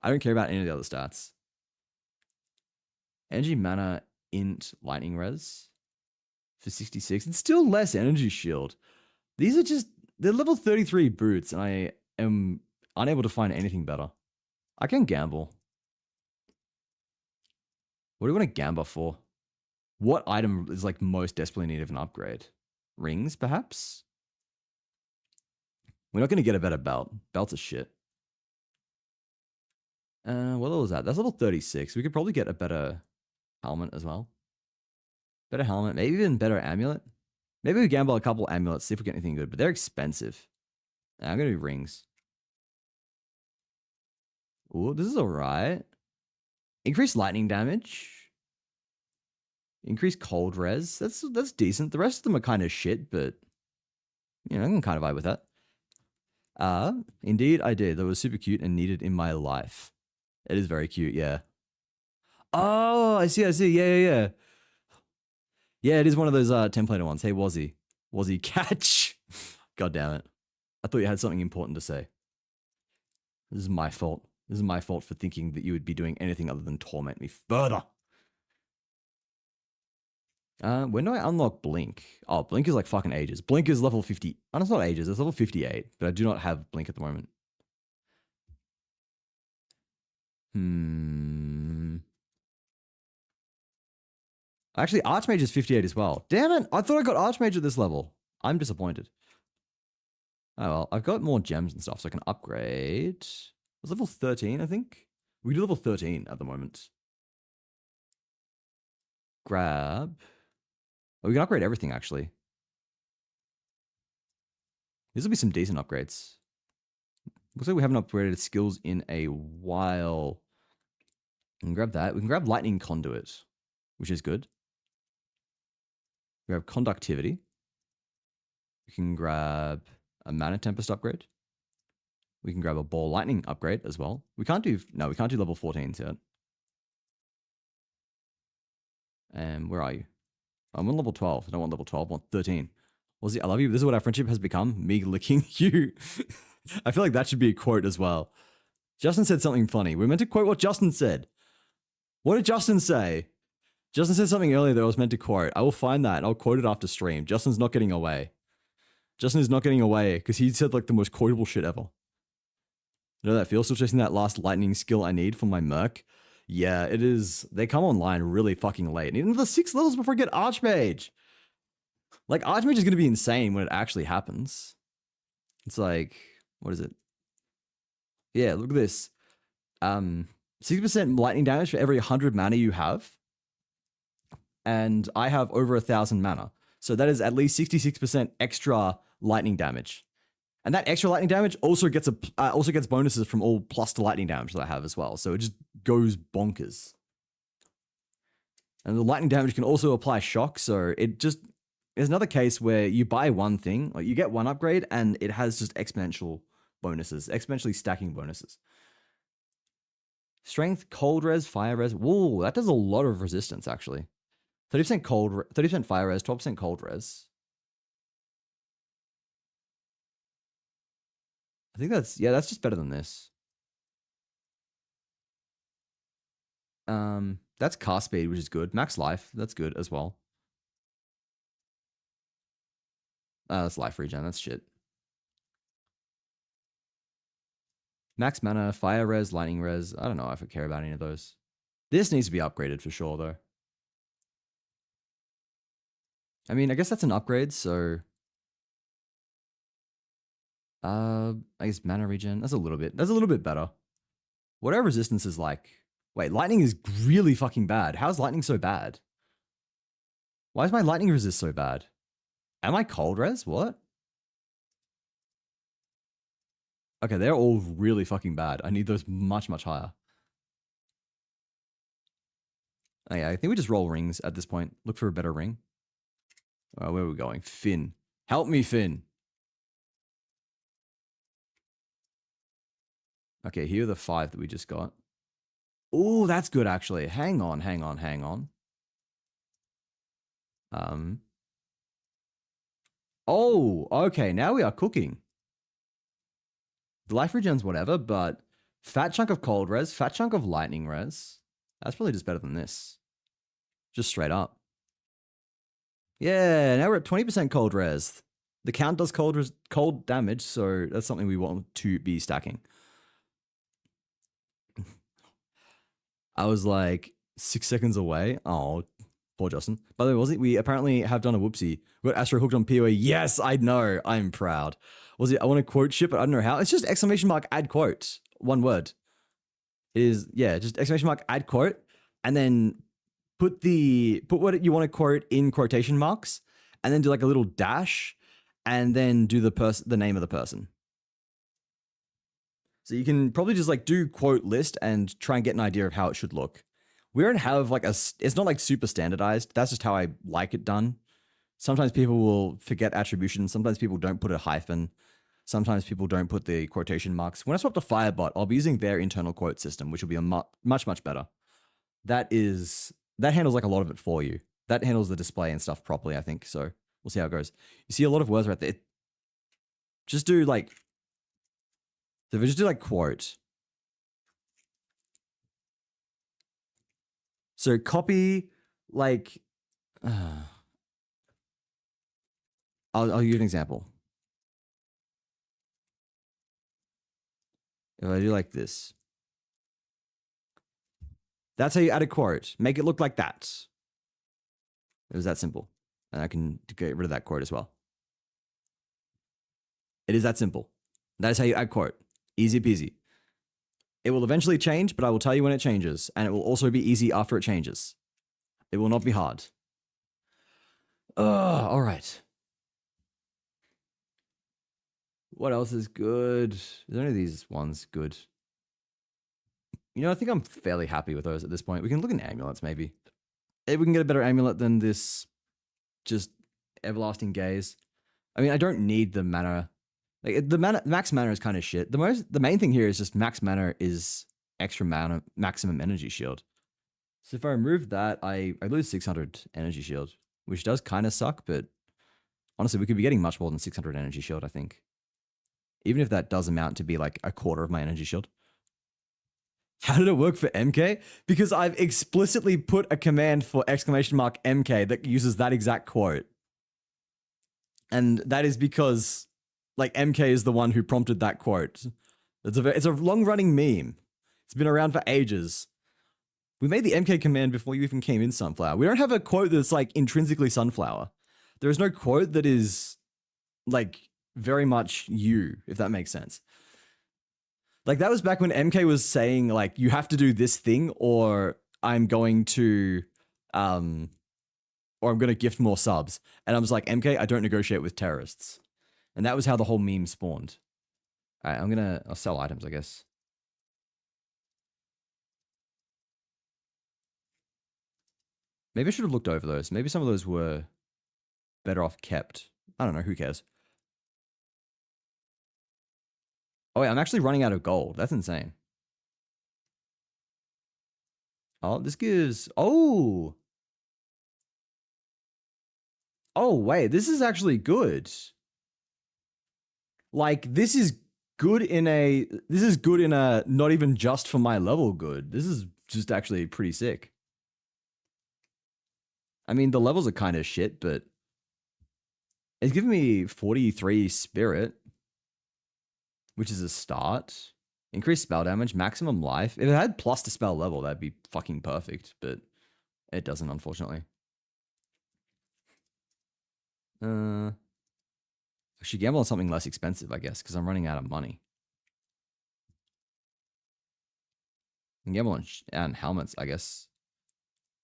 A: I don't care about any of the other stats. Energy, mana, int, lightning res for 66. It's still less energy shield. These are just, they're level 33 boots, and I am unable to find anything better. I can gamble. What do you want to gamble for? What item is like most desperately in need of an upgrade? Rings, perhaps? We're not going to get a better belt. Belts are shit. What level is that? That's level 36. We could probably get a better helmet as well. Better helmet, maybe even better amulet. Maybe we gamble a couple amulets, see if we get anything good, but they're expensive. I'm going to do rings. Ooh, this is alright. Increased lightning damage. Increased cold res. That's decent. The rest of them are kind of shit, but you know, I can kind of vibe with that. Indeed I did. That was super cute and needed in my life. It is very cute, yeah. Oh, I see. Yeah. Yeah, it is one of those templated ones. Hey, Wazzy, catch. God damn it. I thought you had something important to say. This is my fault. This is my fault for thinking that you would be doing anything other than torment me further. When do I unlock Blink? Oh, Blink is like fucking ages. Blink is level 50. Oh, it's not ages. It's level 58, but I do not have Blink at the moment. Actually, Archmage is 58 as well. Damn it. I thought I got Archmage at this level. I'm disappointed. Oh, well, I've got more gems and stuff, so I can upgrade. It's level 13, I think. We do level 13 at the moment. Grab. Oh, we can upgrade everything, actually. These will be some decent upgrades. Looks like we haven't upgraded skills in a while. We can grab that. We can grab Lightning Conduit, which is good. We have Conductivity. We can grab a Mana Tempest upgrade. We can grab a Ball Lightning upgrade as well. We can't do level 14s yet. And where are you? I'm on level 12. I don't want level 12. I want 13. Wazzy, I love you. This is what our friendship has become. Me licking you. I feel like that should be a quote as well. Justin said something funny. We're meant to quote what Justin said. What did Justin say? Justin said something earlier that I was meant to quote. I will find that and I'll quote it after stream. Justin's not getting away. Justin is not getting away because he said like the most quotable shit ever. You know that feels? Still chasing that last lightning skill I need for my Merc. Yeah, it is. They come online really fucking late. And even the 6 levels before I get Archmage. Like, Archmage is going to be insane when it actually happens. It's like, what is it? Yeah, look at this. 60% lightning damage for every 100 mana you have. And I have over 1,000 mana. So that is at least 66% extra lightning damage. And that extra lightning damage also gets bonuses from all plus to lightning damage that I have as well. So it just goes bonkers. And the lightning damage can also apply shock. So it just is another case where you buy one thing, like you get one upgrade, and it has just exponential bonuses, exponentially stacking bonuses. Strength, cold res, fire res. Whoa, that does a lot of resistance actually. 30% cold, 30% fire res, 12% cold res. I think that's just better than this. That's cast speed, which is good. Max life, that's good as well. That's life regen, that's shit. Max mana, fire res, lightning res. I don't know if I care about any of those. This needs to be upgraded for sure, though. I mean, I guess that's an upgrade, so I guess mana regen. That's a little bit better. What are resistances like? Wait, lightning is really fucking bad. How's lightning so bad? Why is my lightning resist so bad? Am I cold res? What? Okay, they're all really fucking bad. I need those much, much higher. Oh, yeah, I think we just roll rings at this point. Look for a better ring. Where are we going? Finn. Help me, Finn. Okay, here are the 5 that we just got. Oh, that's good, actually. Hang on. Oh, okay, now we are cooking. The life regen's whatever, but fat chunk of cold res, fat chunk of lightning res. That's probably just better than this. Just straight up. Yeah, now we're at 20% cold res. The count does cold damage, so that's something we want to be stacking. I was like 6 seconds away. Oh, poor Justin. By the way, we apparently have done a whoopsie. We got Astro hooked on PoE. Yes, I know. I'm proud. I want to quote shit, but I don't know how. It's just exclamation mark add quote. One word. It is, yeah, just exclamation mark add quote. And then put what you want to quote in quotation marks. And then do like a little dash. And then do the name of the person. So you can probably just like do quote list and try and get an idea of how it should look. We don't have like it's not like super standardized. That's just how I like it done. Sometimes people will forget attribution. Sometimes people don't put a hyphen. Sometimes people don't put the quotation marks. When I swap to Firebot, I'll be using their internal quote system, which will be a much, much better. That handles like a lot of it for you. That handles the display and stuff properly, I think. So we'll see how it goes. You see a lot of words right there. Just do like, so if we just do like quote. So copy like, I'll give you an example. If I do like this, that's how you add a quote. Make it look like that. It was that simple. And I can get rid of that quote as well. It is that simple. That is how you add quote. Easy peasy. It will eventually change, but I will tell you when it changes. And it will also be easy after it changes. It will not be hard. All right. What else is good? Is there any of these ones good? You know, I think I'm fairly happy with those at this point. We can look at amulets, maybe. If we can get a better amulet than this just everlasting gaze. I mean, I don't need the mana. Like the max mana is kind of shit. The main thing here is just max mana is extra mana, maximum energy shield. So if I remove that, I lose 600 energy shield, which does kind of suck, but honestly, we could be getting much more than 600 energy shield, I think. Even if that does amount to be like a quarter of my energy shield. How did it work for MK? Because I've explicitly put a command for exclamation mark MK that uses that exact quote. And that is because like MK is the one who prompted that quote. It's a long-running meme. It's been around for ages. We made the MK command before you even came in, Sunflower. We don't have a quote that's like intrinsically Sunflower. There is no quote that is like very much you, if that makes sense. Like that was back when MK was saying like, you have to do this thing or I'm going to gift more subs. And I was like, MK, I don't negotiate with terrorists. And that was how the whole meme spawned. All right, I'll sell items, I guess. Maybe I should have looked over those. Maybe some of those were better off kept. I don't know, who cares? Oh yeah, I'm actually running out of gold. That's insane. Oh, this gives... Oh! Oh, wait, this is actually good. Like, this is good in a not even just for my level good. This is just actually pretty sick. I mean, the levels are kind of shit, but it's giving me 43 spirit, which is a start. Increased spell damage, maximum life. If it had plus to spell level, that'd be fucking perfect, but it doesn't, unfortunately. I should gamble on something less expensive, I guess, because I'm running out of money. I can gamble on helmets, I guess.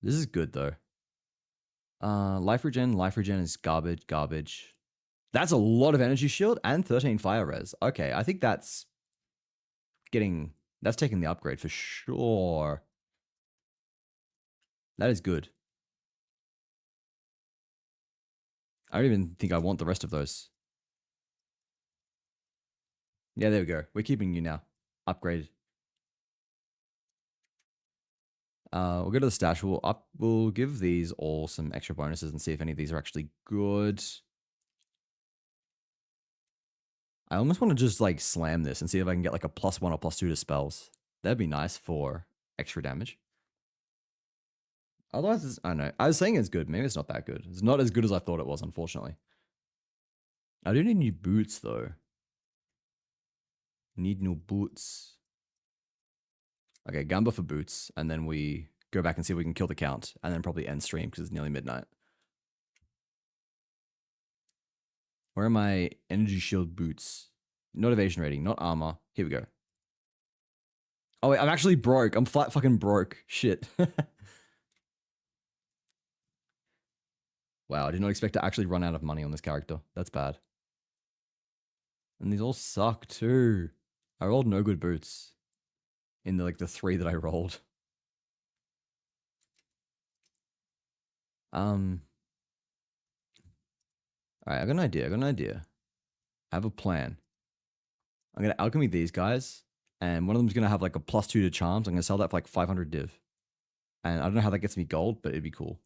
A: This is good, though. Life regen is garbage. That's a lot of energy shield and 13 fire res. Okay, I think that's taking the upgrade for sure. That is good. I don't even think I want the rest of those. Yeah, there we go. We're keeping you now. Upgrade. We'll go to the stash. We'll give these all some extra bonuses and see if any of these are actually good. I almost want to just like slam this and see if I can get like a +1 or +2 to spells. That'd be nice for extra damage. Otherwise, I don't know. I was saying it's good. Maybe it's not that good. It's not as good as I thought it was, unfortunately. I do need new boots, though. Need new boots. Okay, Gamba for boots, and then we go back and see if we can kill the count, and then probably end stream because it's nearly midnight. Where are my energy shield boots? Not evasion rating, not armor. Here we go. Oh wait, I'm actually broke. I'm flat fucking broke. Shit. Wow, I did not expect to actually run out of money on this character. That's bad. And these all suck too. I rolled no good boots in the 3 that I rolled. Alright, I got an idea. I have a plan. I'm gonna alchemy these guys, and one of them's gonna have like a +2 to charms. I'm gonna sell that for like 500 div. And I don't know how that gets me gold, but it'd be cool.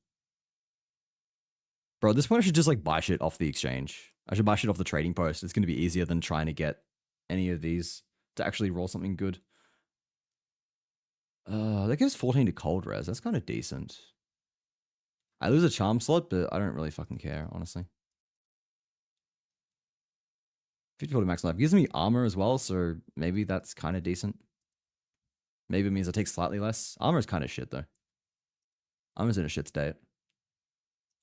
A: Bro, at this point I should just like buy shit off the exchange. I should buy shit off the trading post. It's gonna be easier than trying to get any of these to actually roll something good. That gives 14 to cold res. That's kind of decent. I lose a charm slot, but I don't really fucking care, honestly. 54 to max life. It gives me armor as well, so maybe that's kind of decent. Maybe it means I take slightly less. Armor is kind of shit, though. Armor's in a shit state.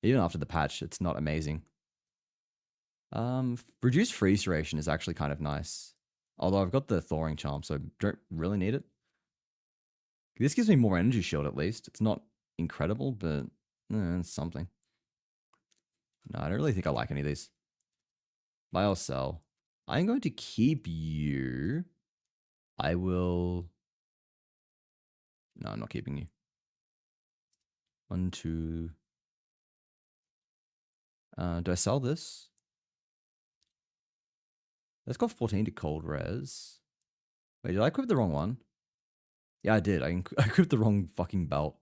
A: Even after the patch, it's not amazing. Reduced freeze duration is actually kind of nice. Although I've got the thawing charm, so don't really need it. This gives me more energy shield at least. It's not incredible, but it's something. No, I don't really think I like any of these. Buy or sell. I'm going to keep you. I will. No, I'm not keeping you. 1, 2. Do I sell this? That's got 14 to cold res. Wait, did I equip the wrong one? Yeah, I did. I equipped the wrong fucking belt.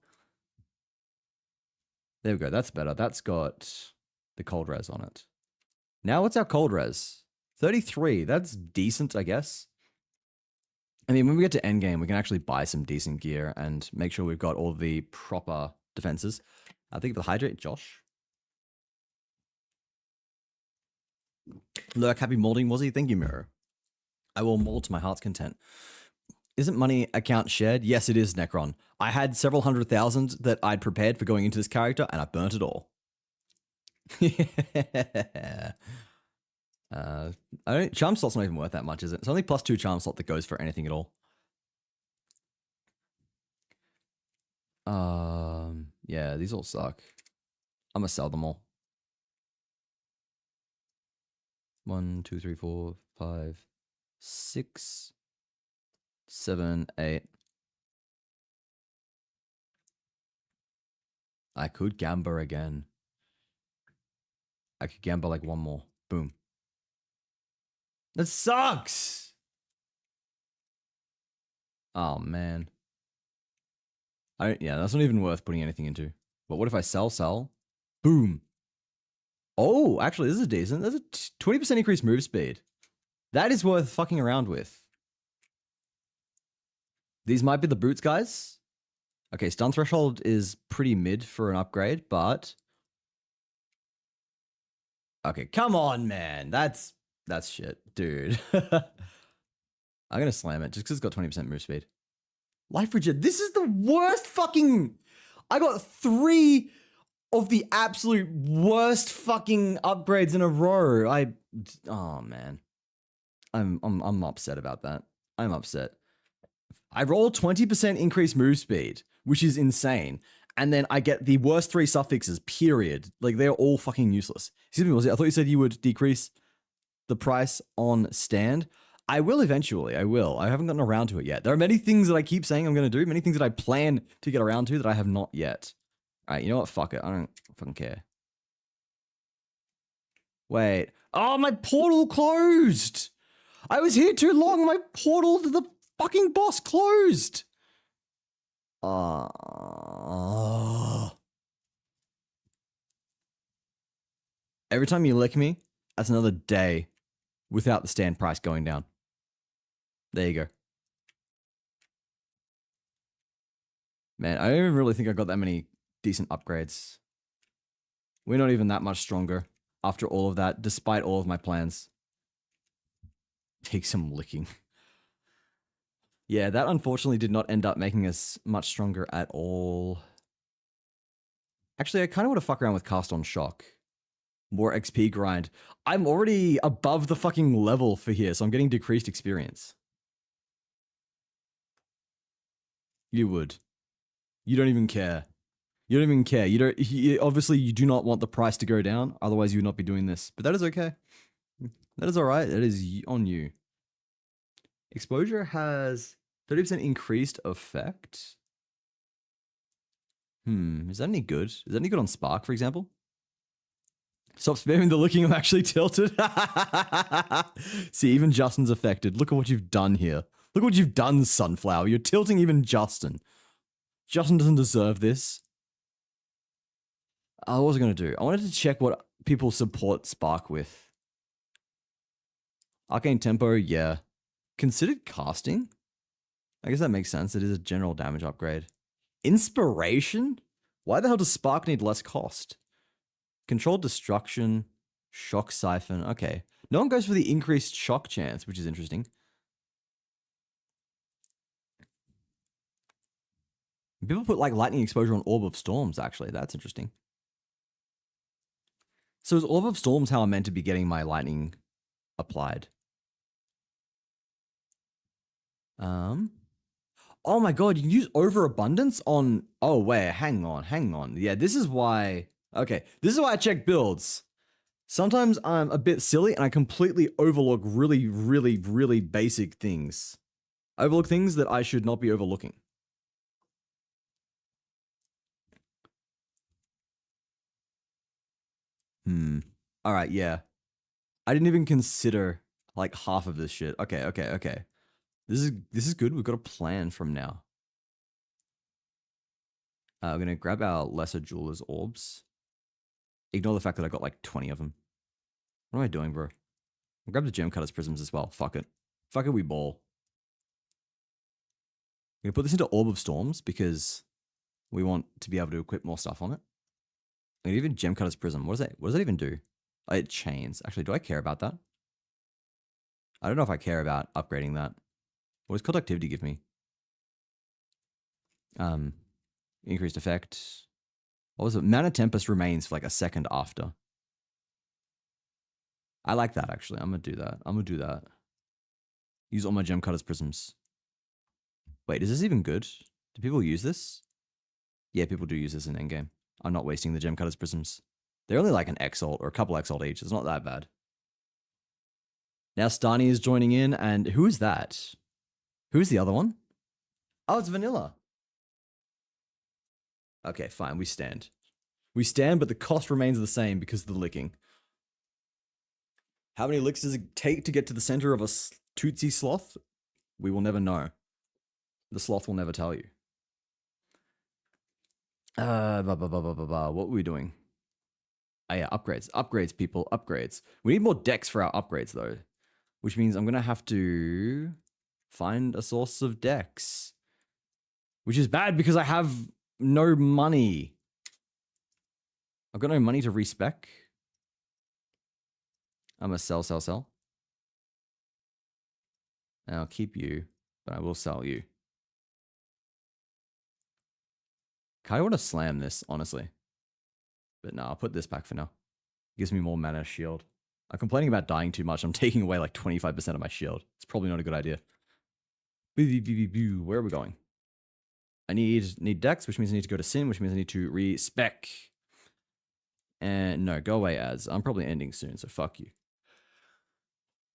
A: There we go. That's better. That's got the cold res on it. Now what's our cold res? 33. That's decent, I guess. I mean, when we get to endgame, we can actually buy some decent gear and make sure we've got all the proper defenses. I think the hydrate, Josh. Lurk, happy molding, was he? Thank you, Mirror. I will mold to my heart's content. Isn't money account shared? Yes, it is, Necron. I had several 100,000 that I'd prepared for going into this character, and I burnt it all. Yeah. Charm slot's not even worth that much, is it? It's only +2 charm slot that goes for anything at all. Yeah, these all suck. I'm gonna sell them all. 1, 2, 3, 4, 5, 6, 7, 8. I could Gamba again. I could Gamba like one more. Boom. That sucks! Oh, man. Yeah, that's not even worth putting anything into. But what if I sell? Boom. Oh, actually, this is decent. There's a 20% increased move speed. That is worth fucking around with. These might be the boots, guys. Okay, stun threshold is pretty mid for an upgrade, but... Okay, come on, man. That's shit, dude. I'm gonna slam it just because it's got 20% move speed. Life regen. This is the worst fucking... I got 3 of the absolute worst fucking upgrades in a row. Oh man. I'm upset about that. I'm upset. I roll 20% increased move speed, which is insane. And then I get the worst 3 suffixes, period. Like, they're all fucking useless. Excuse me, was it? I thought you said you would decrease the price on stand. I will eventually. I will. I haven't gotten around to it yet. There are many things that I keep saying I'm going to do, many things that I plan to get around to that I have not yet. All right, you know what? Fuck it. I don't fucking care. Wait. Oh, my portal closed. I was here too long. My portal to the fucking boss closed. Every time you lick me, that's another day without the stand price going down. There you go. Man, I don't even really think I got that many decent upgrades. We're not even that much stronger after all of that, despite all of my plans. Take some licking. Yeah, that unfortunately did not end up making us much stronger at all. Actually, I kind of want to fuck around with Cast on Shock. More XP grind. I'm already above the fucking level for here, so I'm getting decreased experience. You would. You don't even care. You don't even care. Obviously, you do not want the price to go down. Otherwise, you would not be doing this. But that is okay. That is all right. That is on you. Exposure has 30% increased effect. Is that any good? Is that any good on Spark, for example? Stop spamming the looking, I'm actually tilted. See, even Justin's affected. Look at what you've done here. Look what you've done, Sunflower. You're tilting even Justin. Justin doesn't deserve this. What was I going to do? I wanted to check what people support Spark with. Arcane Tempo, yeah. Considered casting? I guess that makes sense. It is a general damage upgrade. Inspiration? Why the hell does Spark need less cost? Controlled Destruction, Shock Siphon. Okay. No one goes for the increased shock chance, which is interesting. People put like lightning exposure on Orb of Storms, actually. That's interesting. So is Orb of Storms how I'm meant to be getting my lightning applied? Oh my god, you can use overabundance on... Oh, wait, hang on. Yeah, this is why... Okay, this is why I check builds. Sometimes I'm a bit silly and I completely overlook really, really, really basic things. I overlook things that I should not be overlooking. All right, yeah. I didn't even consider like half of this shit. Okay. This is good. We've got a plan from now. We're gonna grab our lesser jeweler's orbs. Ignore the fact that I got like 20 of them. What am I doing, bro? I'll grab the gem cutter's prisms as well. Fuck it, we ball. I'm gonna put this into Orb of Storms because we want to be able to equip more stuff on it. I'm gonna even gem cutter's prism. What does that even do? Oh, it chains. Actually, do I care about that? I don't know if I care about upgrading that. What does conductivity give me? Increased effect. What was it? Mana Tempest remains for like a second after. I like that, actually. I'm going to do that. Use all my gem cutters prisms. Wait, is this even good? Do people use this? Yeah, people do use this in endgame. I'm not wasting the gem cutters prisms. They're only like an Exalt or a couple Exalt each. It's not that bad. Now Stani is joining in, and who is that? Who's the other one? Oh, it's Vanilla. Okay, fine. We stand. We stand, but the cost remains the same because of the licking. How many licks does it take to get to the center of a Tootsie Sloth? We will never know. The sloth will never tell you. What were we doing? Oh yeah, upgrades. Upgrades, people. Upgrades. We need more decks for our upgrades, though. Which means I'm going to have to find a source of decks. Which is bad because I have no money. I've got no money to respec. I'm going to sell. And I'll keep you, but I will sell you. Kind of want to slam this, honestly. But no, I'll put this back for now. Gives me more mana shield. I'm complaining about dying too much. I'm taking away like 25% of my shield. It's probably not a good idea. Where are we going? I need Dex, which means I need to go to Sin, which means I need to respec. And no, go away ads. I'm probably ending soon, so fuck you.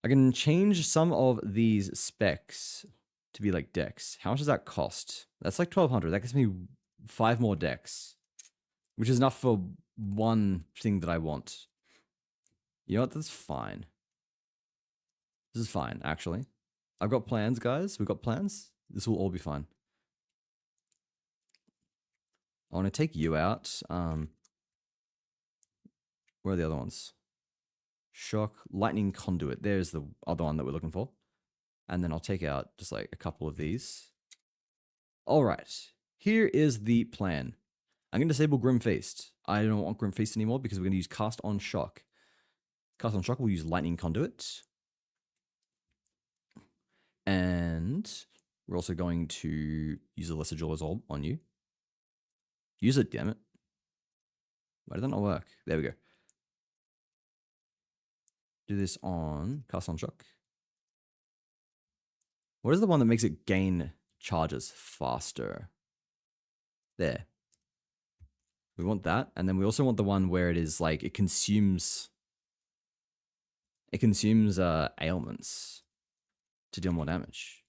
A: I can change some of these specs to be like Dex. How much does that cost? That's like 1200. That gives me 5 more Dex, which is enough for one thing that I want. You know what? That's fine. This is fine, actually. I've got plans, guys. We've got plans. This will all be fine. I want to take you out. Where are the other ones? Shock, Lightning Conduit. There's the other one that we're looking for. And then I'll take out just like a couple of these. All right. Here is the plan. I'm going to disable Grim Feast. I don't want Grim Feast anymore because we're going to use Cast on Shock. Cast on Shock, we'll use Lightning Conduit. And we're also going to use a Lesser Jeweler's Orb on you. Use it, damn it. Why did that not work? There we go. Do this on Cast on Shock. What is the one that makes it gain charges faster? There. We want that. And then we also want the one where it is like, it consumes ailments to deal more damage.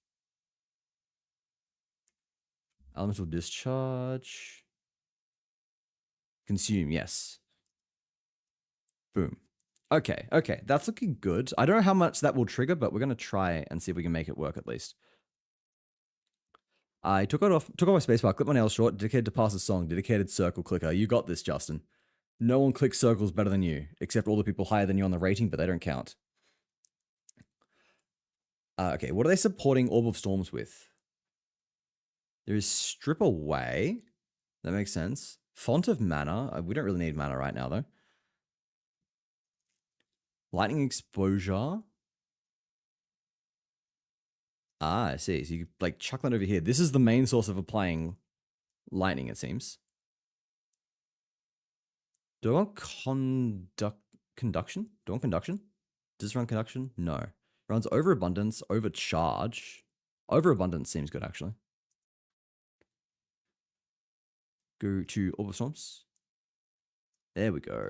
A: Elemental Discharge. Consume, yes. Boom. Okay, okay, that's looking good. I don't know how much that will trigger, but we're going to try and see if we can make it work at least. I took off my spacebar, clipped my nails short, dedicated to pass a song, dedicated circle clicker. You got this, Justin. No one clicks circles better than you, except all the people higher than you on the rating, but they don't count. Okay, what are they supporting Orb of Storms with? There is Strip Away. That makes sense. Font of Mana. We don't really need mana right now, though. Lightning Exposure. Ah, I see. So you like chuck that over here. This is the main source of applying lightning, it seems. Do I want conduction? Do I want conduction? Does this run conduction? No. It runs overabundance, overcharge. Overabundance seems good, actually. Go to Orb of Storms. There we go.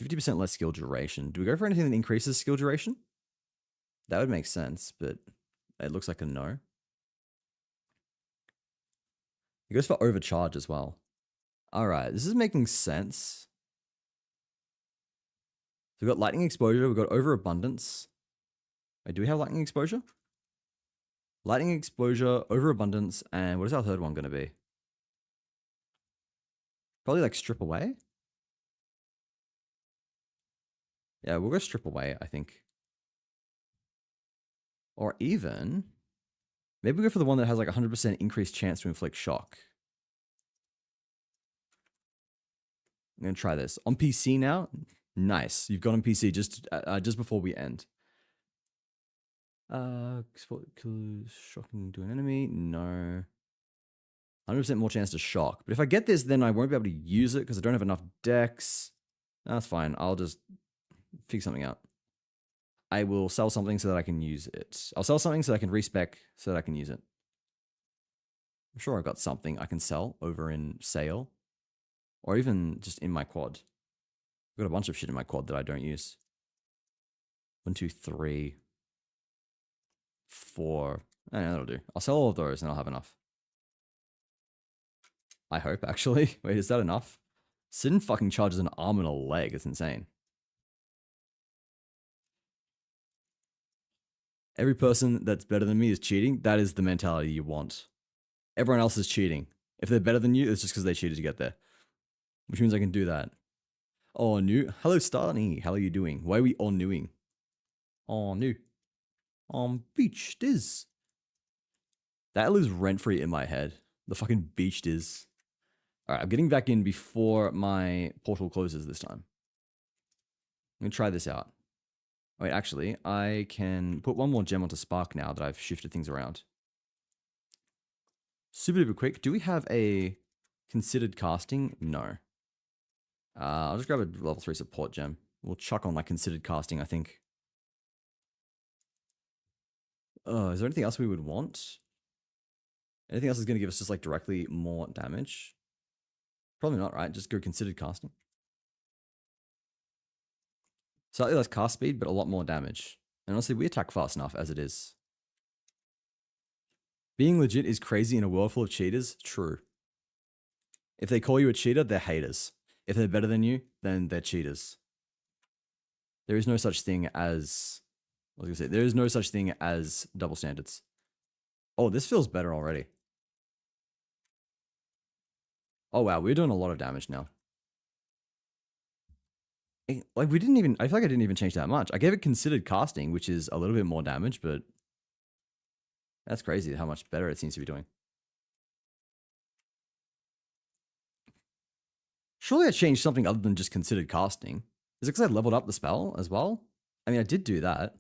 A: 50% less skill duration. Do we go for anything that increases skill duration? That would make sense, but it looks like a no. It goes for overcharge as well. All right, this is making sense. So we've got lightning exposure, we've got overabundance. Wait, do we have lightning exposure? Lightning exposure, overabundance, and what is our third one going to be? Probably like strip away? Yeah, we'll go strip away, I think. Or even, maybe we go for the one that has like 100% increased chance to inflict shock. I'm going to try this. On PC now? Nice. You've got on PC just before we end. Shocking to an enemy? No. 100% more chance to shock. But if I get this, then I won't be able to use it because I don't have enough dex. That's fine. I'll just figure something out. I will sell something so that I can use it. I'll sell something so that I can respec so that I can use it. I'm sure I've got something I can sell over in sale. Or even just in my quad. I've got a bunch of shit in my quad that I don't use. 1, 2, 3, 4. That'll do. I'll sell all of those and I'll have enough. I hope, actually. Wait, is that enough? Sin fucking charges an arm and a leg. It's insane. Every person that's better than me is cheating. That is the mentality you want. Everyone else is cheating. If they're better than you, it's just because they cheated to get there. Which means I can do that. Oh, new. Hello, Starny. How are you doing? Why are we all newing? Oh, new. Beach Diz. That lives rent-free in my head. The fucking Beach Diz. Alright, I'm getting back in before my portal closes this time. I'm gonna try this out. Wait, actually, I can put one more gem onto Spark now that I've shifted things around. Super duper quick. Do we have a Considered casting? No. I'll just grab a level 3 support gem. We'll chuck on like considered casting, I think. Is there anything else we would want? Anything else is going to give us just like directly more damage? Probably not, right? Just go considered casting. Slightly less cast speed, but a lot more damage. And honestly, we attack fast enough as it is. Being legit is crazy in a world full of cheaters. True. If they call you a cheater, they're haters. If they're better than you, then they're cheaters. There is no such thing as... I was going to say, there is no such thing as double standards. Oh, this feels better already. Oh, wow. We're doing a lot of damage now. Like, we didn't even... I feel like I didn't even change that much. I gave it considered casting, which is a little bit more damage, but... That's crazy how much better it seems to be doing. Surely I changed something other than just considered casting. Is it because I leveled up the spell as well? I mean, I did do that.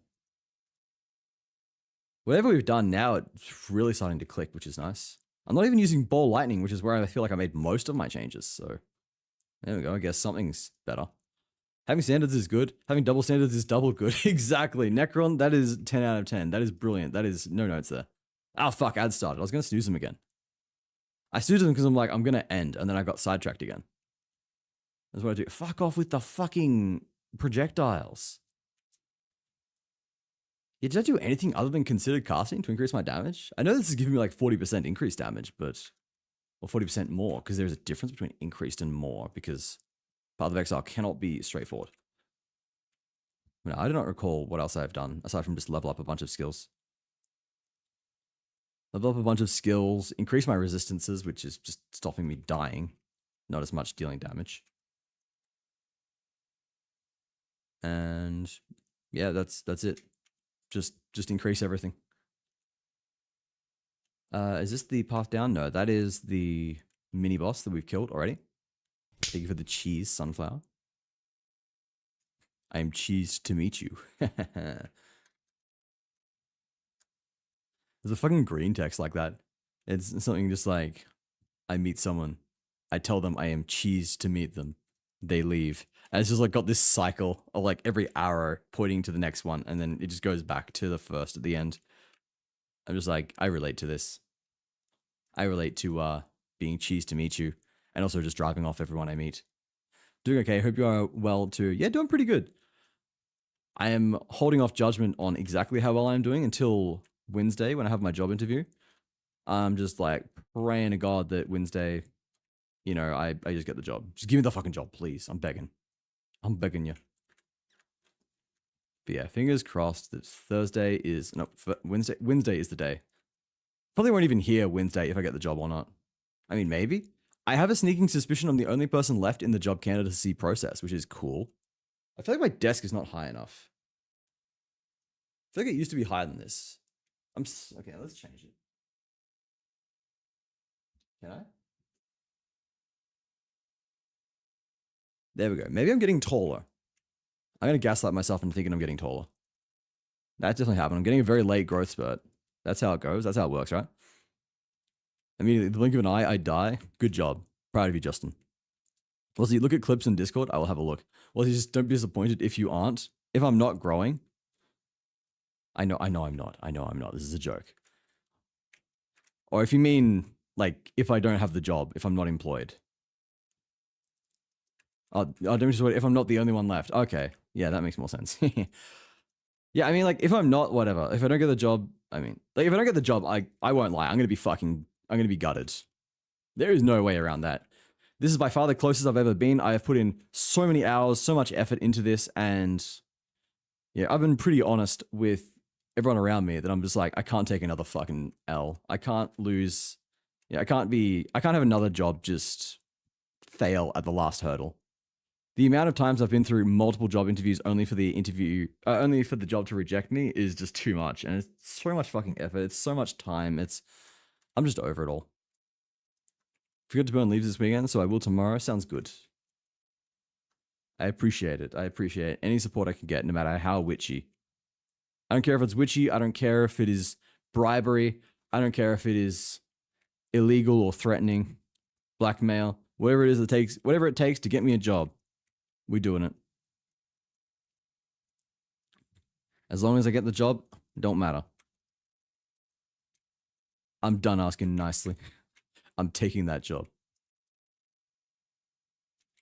A: Whatever we've done now, it's really starting to click, which is nice. I'm not even using ball lightning, which is where I feel like I made most of my changes. So there we go. I guess something's better. Having standards is good. Having double standards is double good. Exactly. Necron, that is 10 out of 10. That is brilliant. That is no notes there. Oh, fuck. Ads started. I was going to snooze them again. I snoozed them because I'm like, I'm going to end. And then I got sidetracked again. That's what I do. Fuck off with the fucking projectiles. Yeah, did I do anything other than considered casting to increase my damage? I know this is giving me like 40% increased damage, but... Or 40% more, because there's a difference between increased and more, because Path of Exile cannot be straightforward. I do not recall what else I've done, aside from just level up a bunch of skills. Level up a bunch of skills, increase my resistances, which is just stopping me dying, not as much dealing damage. And yeah, that's it. Just increase everything. Is this the path down? No, that is the mini boss that we've killed already. Thank you for the cheese, sunflower. I am cheesed to meet you. There's a fucking green text like that. It's something just like, I meet someone. I tell them I am cheesed to meet them. They leave. And it's just like got this cycle of like every arrow pointing to the next one. And then it just goes back to the first at the end. I'm just like, I relate to this. I relate to being cheesed to meet you. And also just driving off everyone I meet. Doing okay. Hope you are well too. Yeah, doing pretty good. I am holding off judgment on exactly how well I'm doing until Wednesday when I have my job interview. I'm just like praying to God that Wednesday, you know, I just get the job. Just give me the fucking job, please. I'm begging. I'm begging you. But yeah, fingers crossed that Thursday is... No, Wednesday is the day. Probably won't even hear Wednesday if I get the job or not. I mean, maybe. I have a sneaking suspicion I'm the only person left in the job candidacy process, which is cool. I feel like my desk is not high enough. I feel like it used to be higher than this. Okay, let's change it. Can I? There we go. Maybe I'm getting taller. I'm going to gaslight myself into thinking I'm getting taller. That definitely happened. I'm getting a very late growth spurt. That's how it goes. That's how it works, right? Immediately, the blink of an eye, I die. Good job. Proud of you, Justin. Well, see, look at clips in Discord. I will have a look. Well, just don't be disappointed if you aren't. If I'm not growing. I know I'm not. I know I'm not. This is a joke. Or if you mean, like, if I don't have the job, if I'm not employed. Don't be disappointed if I'm not the only one left. Okay. Yeah, that makes more sense. Yeah, I mean, like, if I'm not, whatever. If I don't get the job, I mean, like, if I don't get the job, I won't lie. I'm going to be gutted. There is no way around that. This is by far the closest I've ever been. I have put in so many hours, so much effort into this, and yeah, I've been pretty honest with everyone around me that I'm just like, I can't take another fucking L. I can't lose. Yeah, I can't have another job just fail at the last hurdle. The amount of times I've been through multiple job interviews only for the job to reject me is just too much. And it's so much fucking effort. It's so much time. I'm just over it all. Forgot to burn leaves this weekend, so I will tomorrow. Sounds good. I appreciate it. I appreciate any support I can get, no matter how witchy. I don't care if it's witchy. I don't care if it is bribery. I don't care if it is illegal or threatening. blackmail, whatever it is that takes, whatever it takes to get me a job. We doing it. As long as I get the job, don't matter. I'm done asking nicely. I'm taking that job.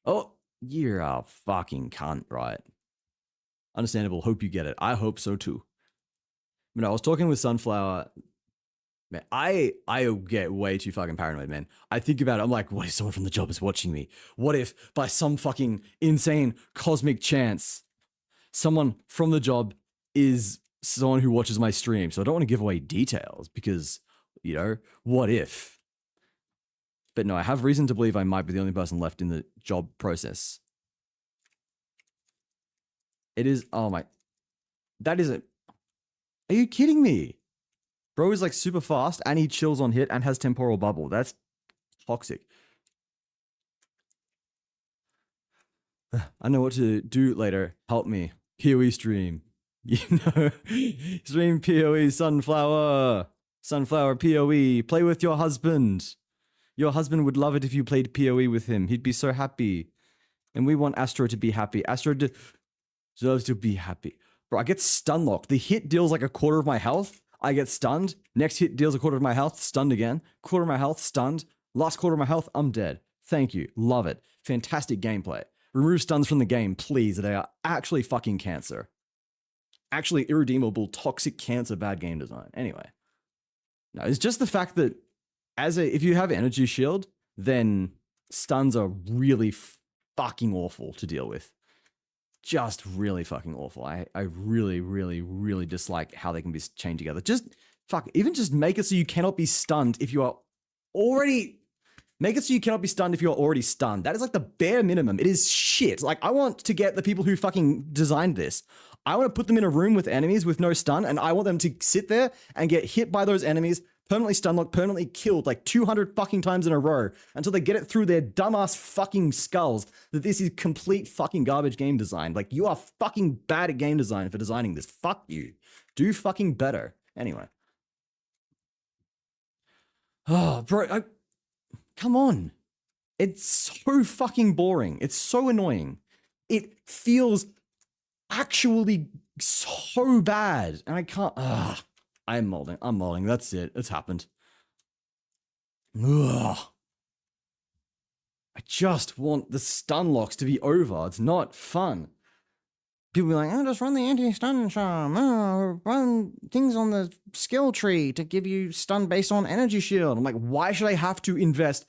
A: Oh, you're a fucking cunt, right? Understandable. Hope you get it. I hope so too. But no, I was talking with Sunflower. Man, I get way too fucking paranoid, man. I think about it. I'm like, what if someone from the job is watching me? What if, by some fucking insane cosmic chance, someone from the job is someone who watches my stream? So I don't want to give away details because, you know, what if? But no, I have reason to believe I might be the only person left in the job process. It is, oh my, that is a, are you kidding me? Bro is like super fast and he chills on hit and has temporal bubble. That's toxic. I know what to do later. Help me. PoE stream. You know, stream PoE Sunflower. Sunflower PoE. Play with your husband. Your husband would love it if you played PoE with him. He'd be so happy. And we want Astro to be happy. Astro deserves to be happy. Bro, I get stun locked. The hit deals like a quarter of my health. I get stunned. Next hit deals a quarter of my health. Stunned again. Quarter of my health. Stunned. Last quarter of my health. I'm dead. Thank you. Love it. Fantastic gameplay. Remove stuns from the game, please. They are actually fucking cancer. Actually irredeemable, toxic cancer, bad game design. Anyway. No, it's just the fact that if you have energy shield, then stuns are really fucking awful to deal with. Just really fucking awful. I really, really, really dislike how they can be chained together. Just even just make it so you cannot be stunned if you are already. Make it so you cannot be stunned if you're already stunned. That is like the bare minimum. It is shit. Like, I want to get the people who fucking designed this. I want to put them in a room with enemies with no stun, and I want them to sit there and get hit by those enemies, permanently stun locked, permanently killed like 200 fucking times in a row until they get it through their dumbass fucking skulls that this is complete fucking garbage game design. Like, you are fucking bad at game design for designing this. Fuck you. Do fucking better. Anyway. Oh, bro, come on. It's so fucking boring. It's so annoying. It feels actually so bad. And I can't. I'm molding. I'm molding. That's it. It's happened. Ugh. I just want the stun locks to be over. It's not fun. People be like, oh, just run the anti-stun charm. Oh, run things on the skill tree to give you stun based on energy shield. I'm like, why should I have to invest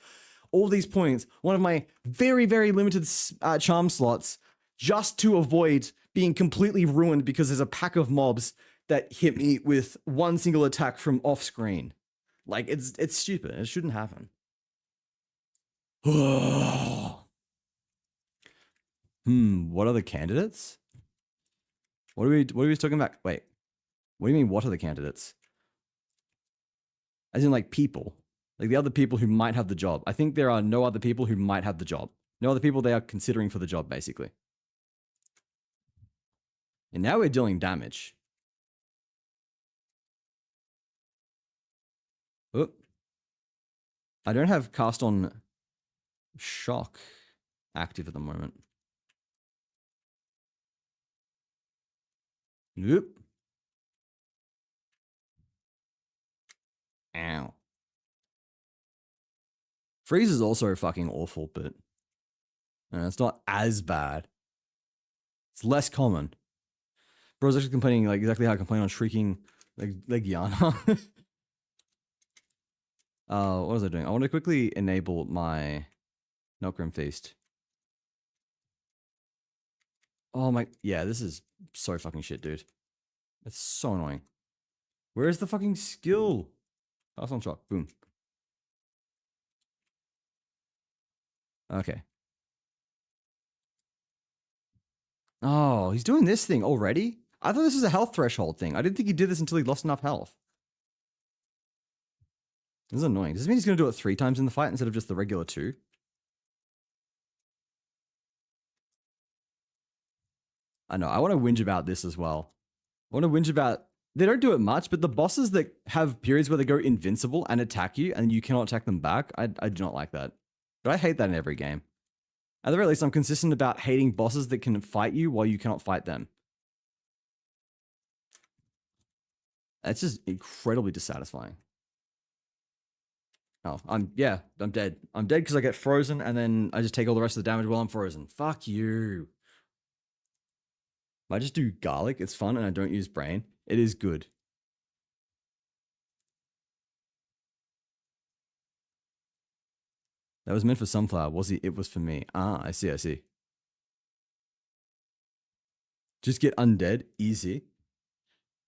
A: all these points, one of my very, very limited charm slots, just to avoid being completely ruined because there's a pack of mobs that hit me with one single attack from off screen? Like, it's stupid. It shouldn't happen. What are the candidates? What are we talking about? Wait, what do you mean, what are the candidates? As in, like, people. Like, the other people who might have the job. I think there are no other people who might have the job. No other people they are considering for the job, basically. And now we're dealing damage. Oh. I don't have cast on shock active at the moment. Nope. Ow. Freeze is also fucking awful, but it's not as bad. It's less common. Bro's actually complaining like exactly how I complain on shrieking like Yana. What was I doing? I want to quickly enable my Notgrim Feast. Oh my, yeah, this is so fucking shit, dude. It's so annoying. Where's the fucking skill? Pass on shock, boom. Okay. Oh, he's doing this thing already? I thought this was a health threshold thing. I didn't think he did this until he lost enough health. This is annoying. Does this mean he's going to do it 3 times in the fight instead of just the regular 2? I know. I want to whinge about this as well. I want to whinge about... They don't do it much, but the bosses that have periods where they go invincible and attack you and you cannot attack them back, I do not like that. But I hate that in every game. At the very least, I'm consistent about hating bosses that can fight you while you cannot fight them. It's just incredibly dissatisfying. Oh, I'm dead. I'm dead because I get frozen and then I just take all the rest of the damage while I'm frozen. Fuck you. If I just do garlic, it's fun and I don't use brain. It is good. That was meant for Sunflower, was he? It was for me. Ah, I see, I see. Just get undead, easy.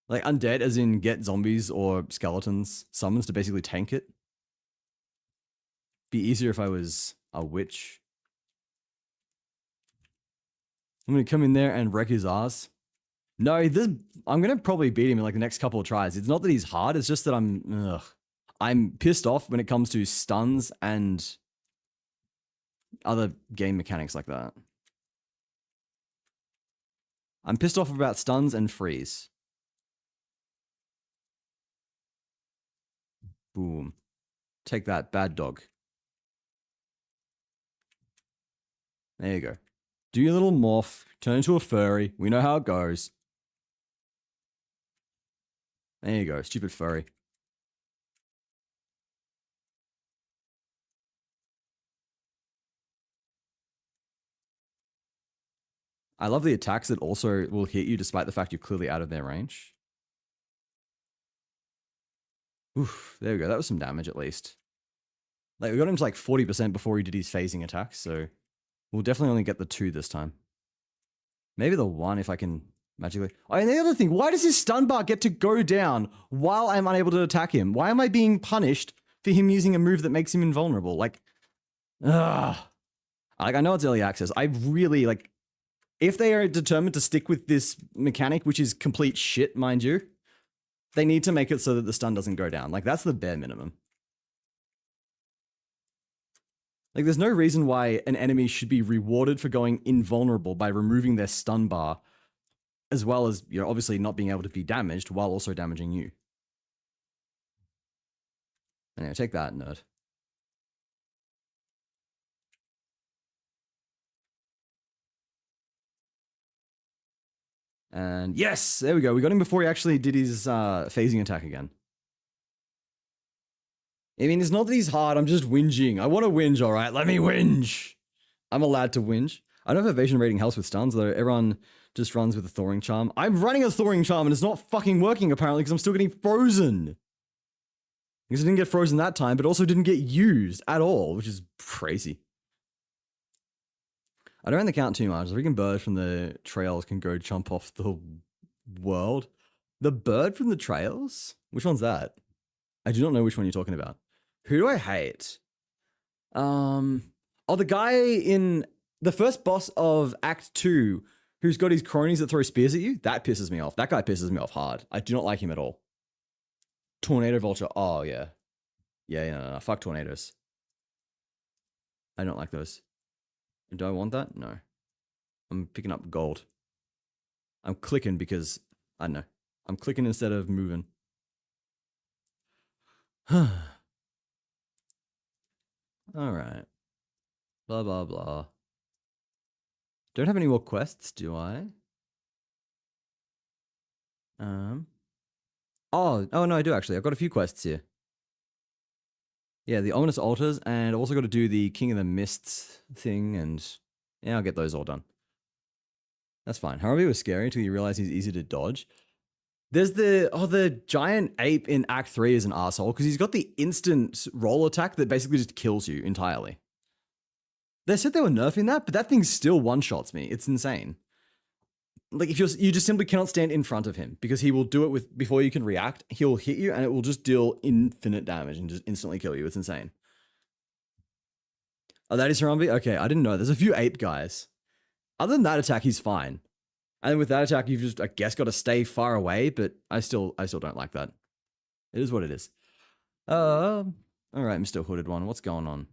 A: Like undead as in get zombies or skeletons, summons to basically tank it. Be easier if I was a witch. I'm gonna come in there and wreck his ass. No, I'm gonna probably beat him in like the next couple of tries. It's not that he's hard, it's just that I'm pissed off when it comes to stuns and other game mechanics like that. I'm pissed off about stuns and freeze. Boom. Take that, bad dog. There you go. Do your little morph, turn into a furry. We know how it goes. There you go, stupid furry. I love the attacks that also will hit you despite the fact you're clearly out of their range. Oof, there we go. That was some damage at least. Like, we got him to like 40% before he did his phasing attacks, so we'll definitely only get the 2 this time. Maybe the 1 if I can magically... Oh, and the other thing, why does his stun bar get to go down while I'm unable to attack him? Why am I being punished for him using a move that makes him invulnerable? Like, ugh. Like, I know it's early access. I really, like... If they are determined to stick with this mechanic, which is complete shit, mind you, they need to make it so that the stun doesn't go down. Like, that's the bare minimum. Like, there's no reason why an enemy should be rewarded for going invulnerable by removing their stun bar, as well as, you know, obviously not being able to be damaged while also damaging you. Anyway, take that, nerd. And yes, there we go. We got him before he actually did his phasing attack again. I mean, it's not that he's hard. I'm just whinging. I want to whinge, all right? Let me whinge. I'm allowed to whinge. I don't have evasion rating helps with stuns, though. Everyone just runs with a Thawing Charm. I'm running a Thawing Charm, and it's not fucking working, apparently, because I'm still getting frozen. Because I didn't get frozen that time, but also didn't get used at all, which is crazy. I don't run the count too much. The freaking bird from the trails can go jump off the world. The bird from the trails? Which one's that? I do not know which one you're talking about. Who do I hate? Oh, the guy in the first boss of Act 2 who's got his cronies that throw spears at you. That pisses me off. That guy pisses me off hard. I do not like him at all. Tornado Vulture. Oh, yeah. Yeah, no. Fuck tornadoes. I don't like those. Do I want that? No. I'm picking up gold. I'm clicking because, I don't know. I'm clicking instead of moving. Alright. Blah, blah, blah. Don't have any more quests, do I? Oh, no, I do actually. I've got a few quests here. Yeah, the Ominous Altars, and I've also got to do the King of the Mists thing, and yeah, I'll get those all done. That's fine. Harambe was scary until you realize he's easy to dodge. There's the giant ape in Act 3 is an asshole because he's got the instant roll attack that basically just kills you entirely. They said they were nerfing that, but that thing still one-shots me. It's insane. Like, if you just simply cannot stand in front of him because he will do it before you can react. He'll hit you and it will just deal infinite damage and just instantly kill you. It's insane. Oh, that is Harambe? Okay, I didn't know. There's a few ape guys. Other than that attack, he's fine. And with that attack, you've just, I guess, got to stay far away, but I still don't like that. It is what it is. All right, Mr. Hooded One, what's going on?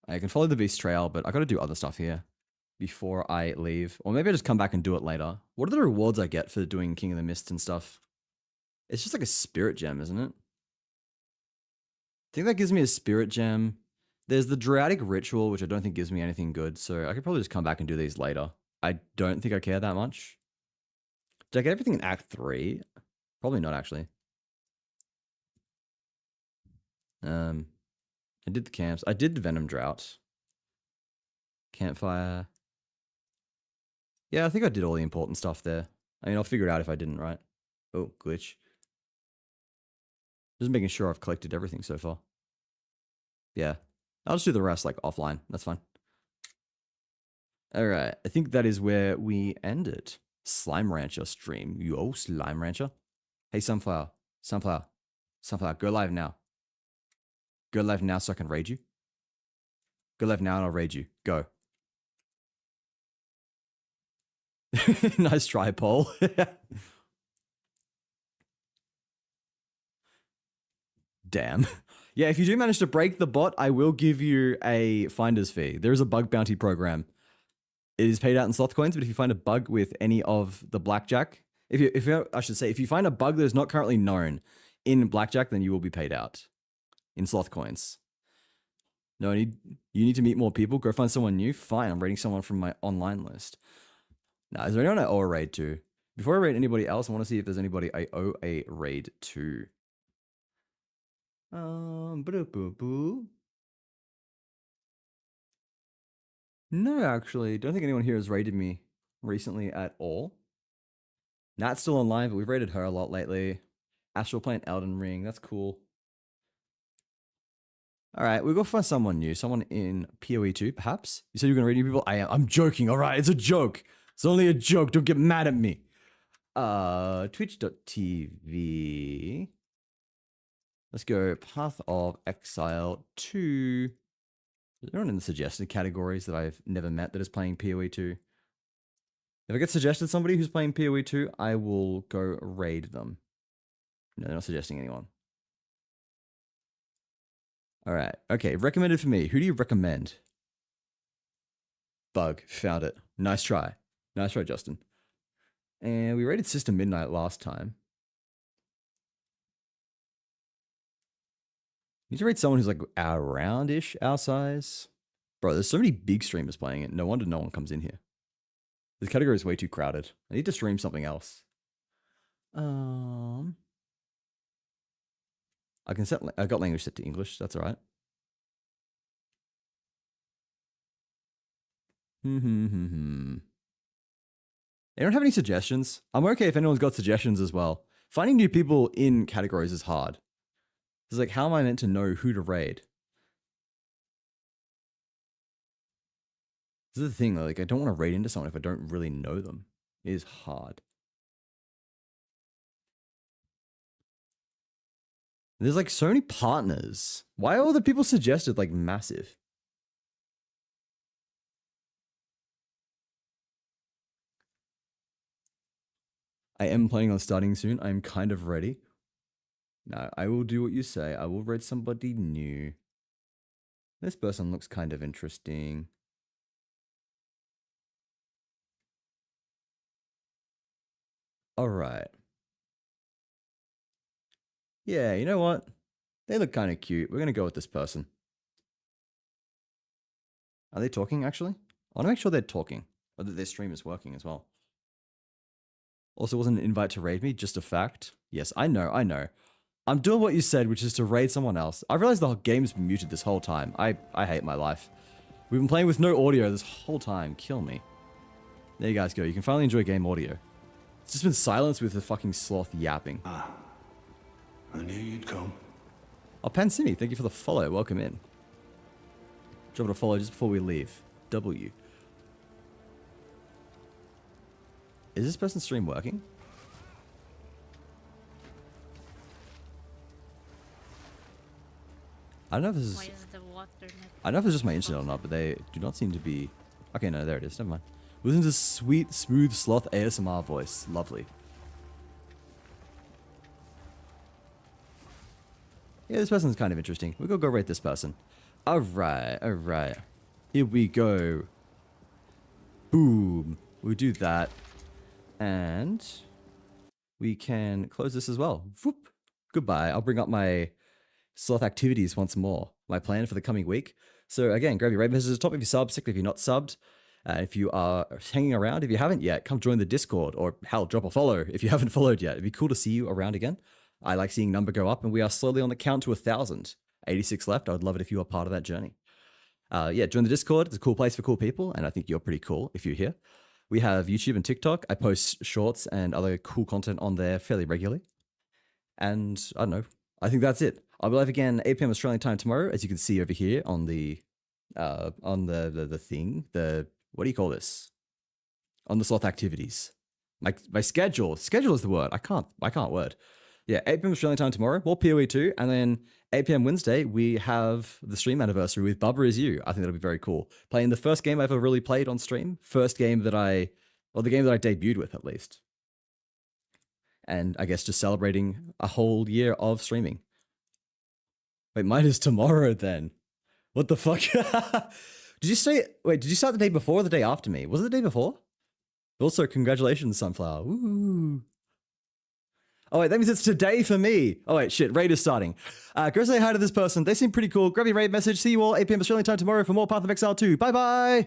A: I can follow the beast trail, but I got to do other stuff here before I leave. Or maybe I just come back and do it later. What are the rewards I get for doing King of the Mist and stuff? It's just like a spirit gem, isn't it? I think that gives me a spirit gem. There's the Dramatic Ritual, which I don't think gives me anything good, so I could probably just come back and do these later. I don't think I care that much. Did I get everything in Act 3? Probably not, actually. I did the camps. I did the Venom Drought. Campfire. Yeah, I think I did all the important stuff there. I mean, I'll figure it out if I didn't, right? Oh, glitch. Just making sure I've collected everything so far. Yeah. I'll just do the rest, like, offline. That's fine. Alright, I think that is where we end it. Slime Rancher stream. Yo, Slime Rancher. Hey, Sunflower. Sunflower. Sunflower, go live now. Go live now so I can raid you. Go live now and I'll raid you. Go. Nice try, Paul. Damn. Yeah, if you do manage to break the bot, I will give you a finder's fee. There is a bug bounty program. It is paid out in sloth coins, but if you find a bug with any of the blackjack, I should say, if you find a bug that is not currently known in blackjack, then you will be paid out in sloth coins. No, you need to meet more people. Go find someone new. Fine, I'm raiding someone from my online list. Now, is there anyone I owe a raid to? Before I raid anybody else, I want to see if there's anybody I owe a raid to. No, actually, don't think anyone here has raided me recently at all. Nat's still online, but we've raided her a lot lately. Astral playing Elden Ring, that's cool. All right, we'll go find someone new, someone in PoE2, perhaps. You said you're gonna raid new people. I'm joking. All right, it's a joke. It's only a joke. Don't get mad at me. Twitch.tv. Let's go Path of Exile 2. Is there anyone in the suggested categories that I've never met that is playing PoE2? If I get suggested somebody who's playing PoE2, I will go raid them. No, they're not suggesting anyone. All right. Okay. Recommended for me. Who do you recommend? Bug. Found it. Nice try. Nice try, Justin. And we rated Sister Midnight last time. Need to rate someone who's like around-ish our size. Bro, there's so many big streamers playing it. No wonder no one comes in here. This category is way too crowded. I need to stream something else. I got language set to English. That's all right. Anyone have any suggestions? I'm okay if anyone's got suggestions as well. Finding new people in categories is hard. It's like, how am I meant to know who to raid? This is the thing, like, I don't want to raid into someone if I don't really know them. It is hard. There's like so many partners. Why are all the people suggested like massive? I am planning on starting soon. I'm kind of ready. No, I will do what you say. I will raid somebody new. This person looks kind of interesting. All right. Yeah, you know what? They look kind of cute. We're going to go with this person. Are they talking, actually? I want to make sure they're talking. Or that their stream is working as well. Also, wasn't an invite to raid me, just a fact. Yes, I know. I'm doing what you said, which is to raid someone else. I realized the game's been muted this whole time. I hate my life. We've been playing with no audio this whole time. Kill me. There you guys go. You can finally enjoy game audio. It's just been silence with the fucking sloth yapping.
C: I knew you'd come.
A: Oh, Pansini, thank you for the follow. Welcome in. Drop it a follow just before we leave. W. Is this person's stream working? I don't know if this is...
D: Why is the water not...
A: I don't know if it's just my internet or not, but they do not seem to be... Okay, no, there it is. Never mind. Listen to sweet, smooth sloth ASMR voice. Lovely. Yeah, this person's kind of interesting. We're gonna go rate this person. Alright. Here we go. Boom. We do that. And we can close this as well. Whoop. Goodbye. I'll bring up my sloth activities once more. My plan for the coming week. So again, grab your raid messages at the top if you're subbed, particularly if you're not subbed. If you are hanging around, if you haven't yet, come join the Discord, or hell, drop a follow if you haven't followed yet. It'd be cool to see you around again. I like seeing number go up, and we are slowly on the count to 1,000. 86 left. I would love it if you are part of that journey. Yeah, join the Discord. It's a cool place for cool people, and I think you're pretty cool if you're here. We have YouTube and TikTok. I post shorts and other cool content on there fairly regularly. And I don't know. I think that's it. I'll be live again 8 p.m. Australian time tomorrow, as you can see over here on the thing. What do you call this? On the sloth activities. My schedule. Schedule is the word. I can't word. Yeah, 8 p.m. Australian time tomorrow. More PoE2, and then 8 p.m. Wednesday we have the stream anniversary with Bubba Is You. I think that'll be very cool. Playing the first game I ever really played on stream. The game that I debuted with at least. And I guess just celebrating a whole year of streaming. Wait, mine is tomorrow then. What the fuck? Did you start the day before or the day after me? Was it the day before? Also, congratulations, Sunflower. Woo. Oh wait, that means it's today for me. Oh wait, shit, raid is starting. Go say hi to this person. They seem pretty cool. Grab your raid message. See you all 8 p.m. Australian time tomorrow for more Path of Exile 2. Bye bye!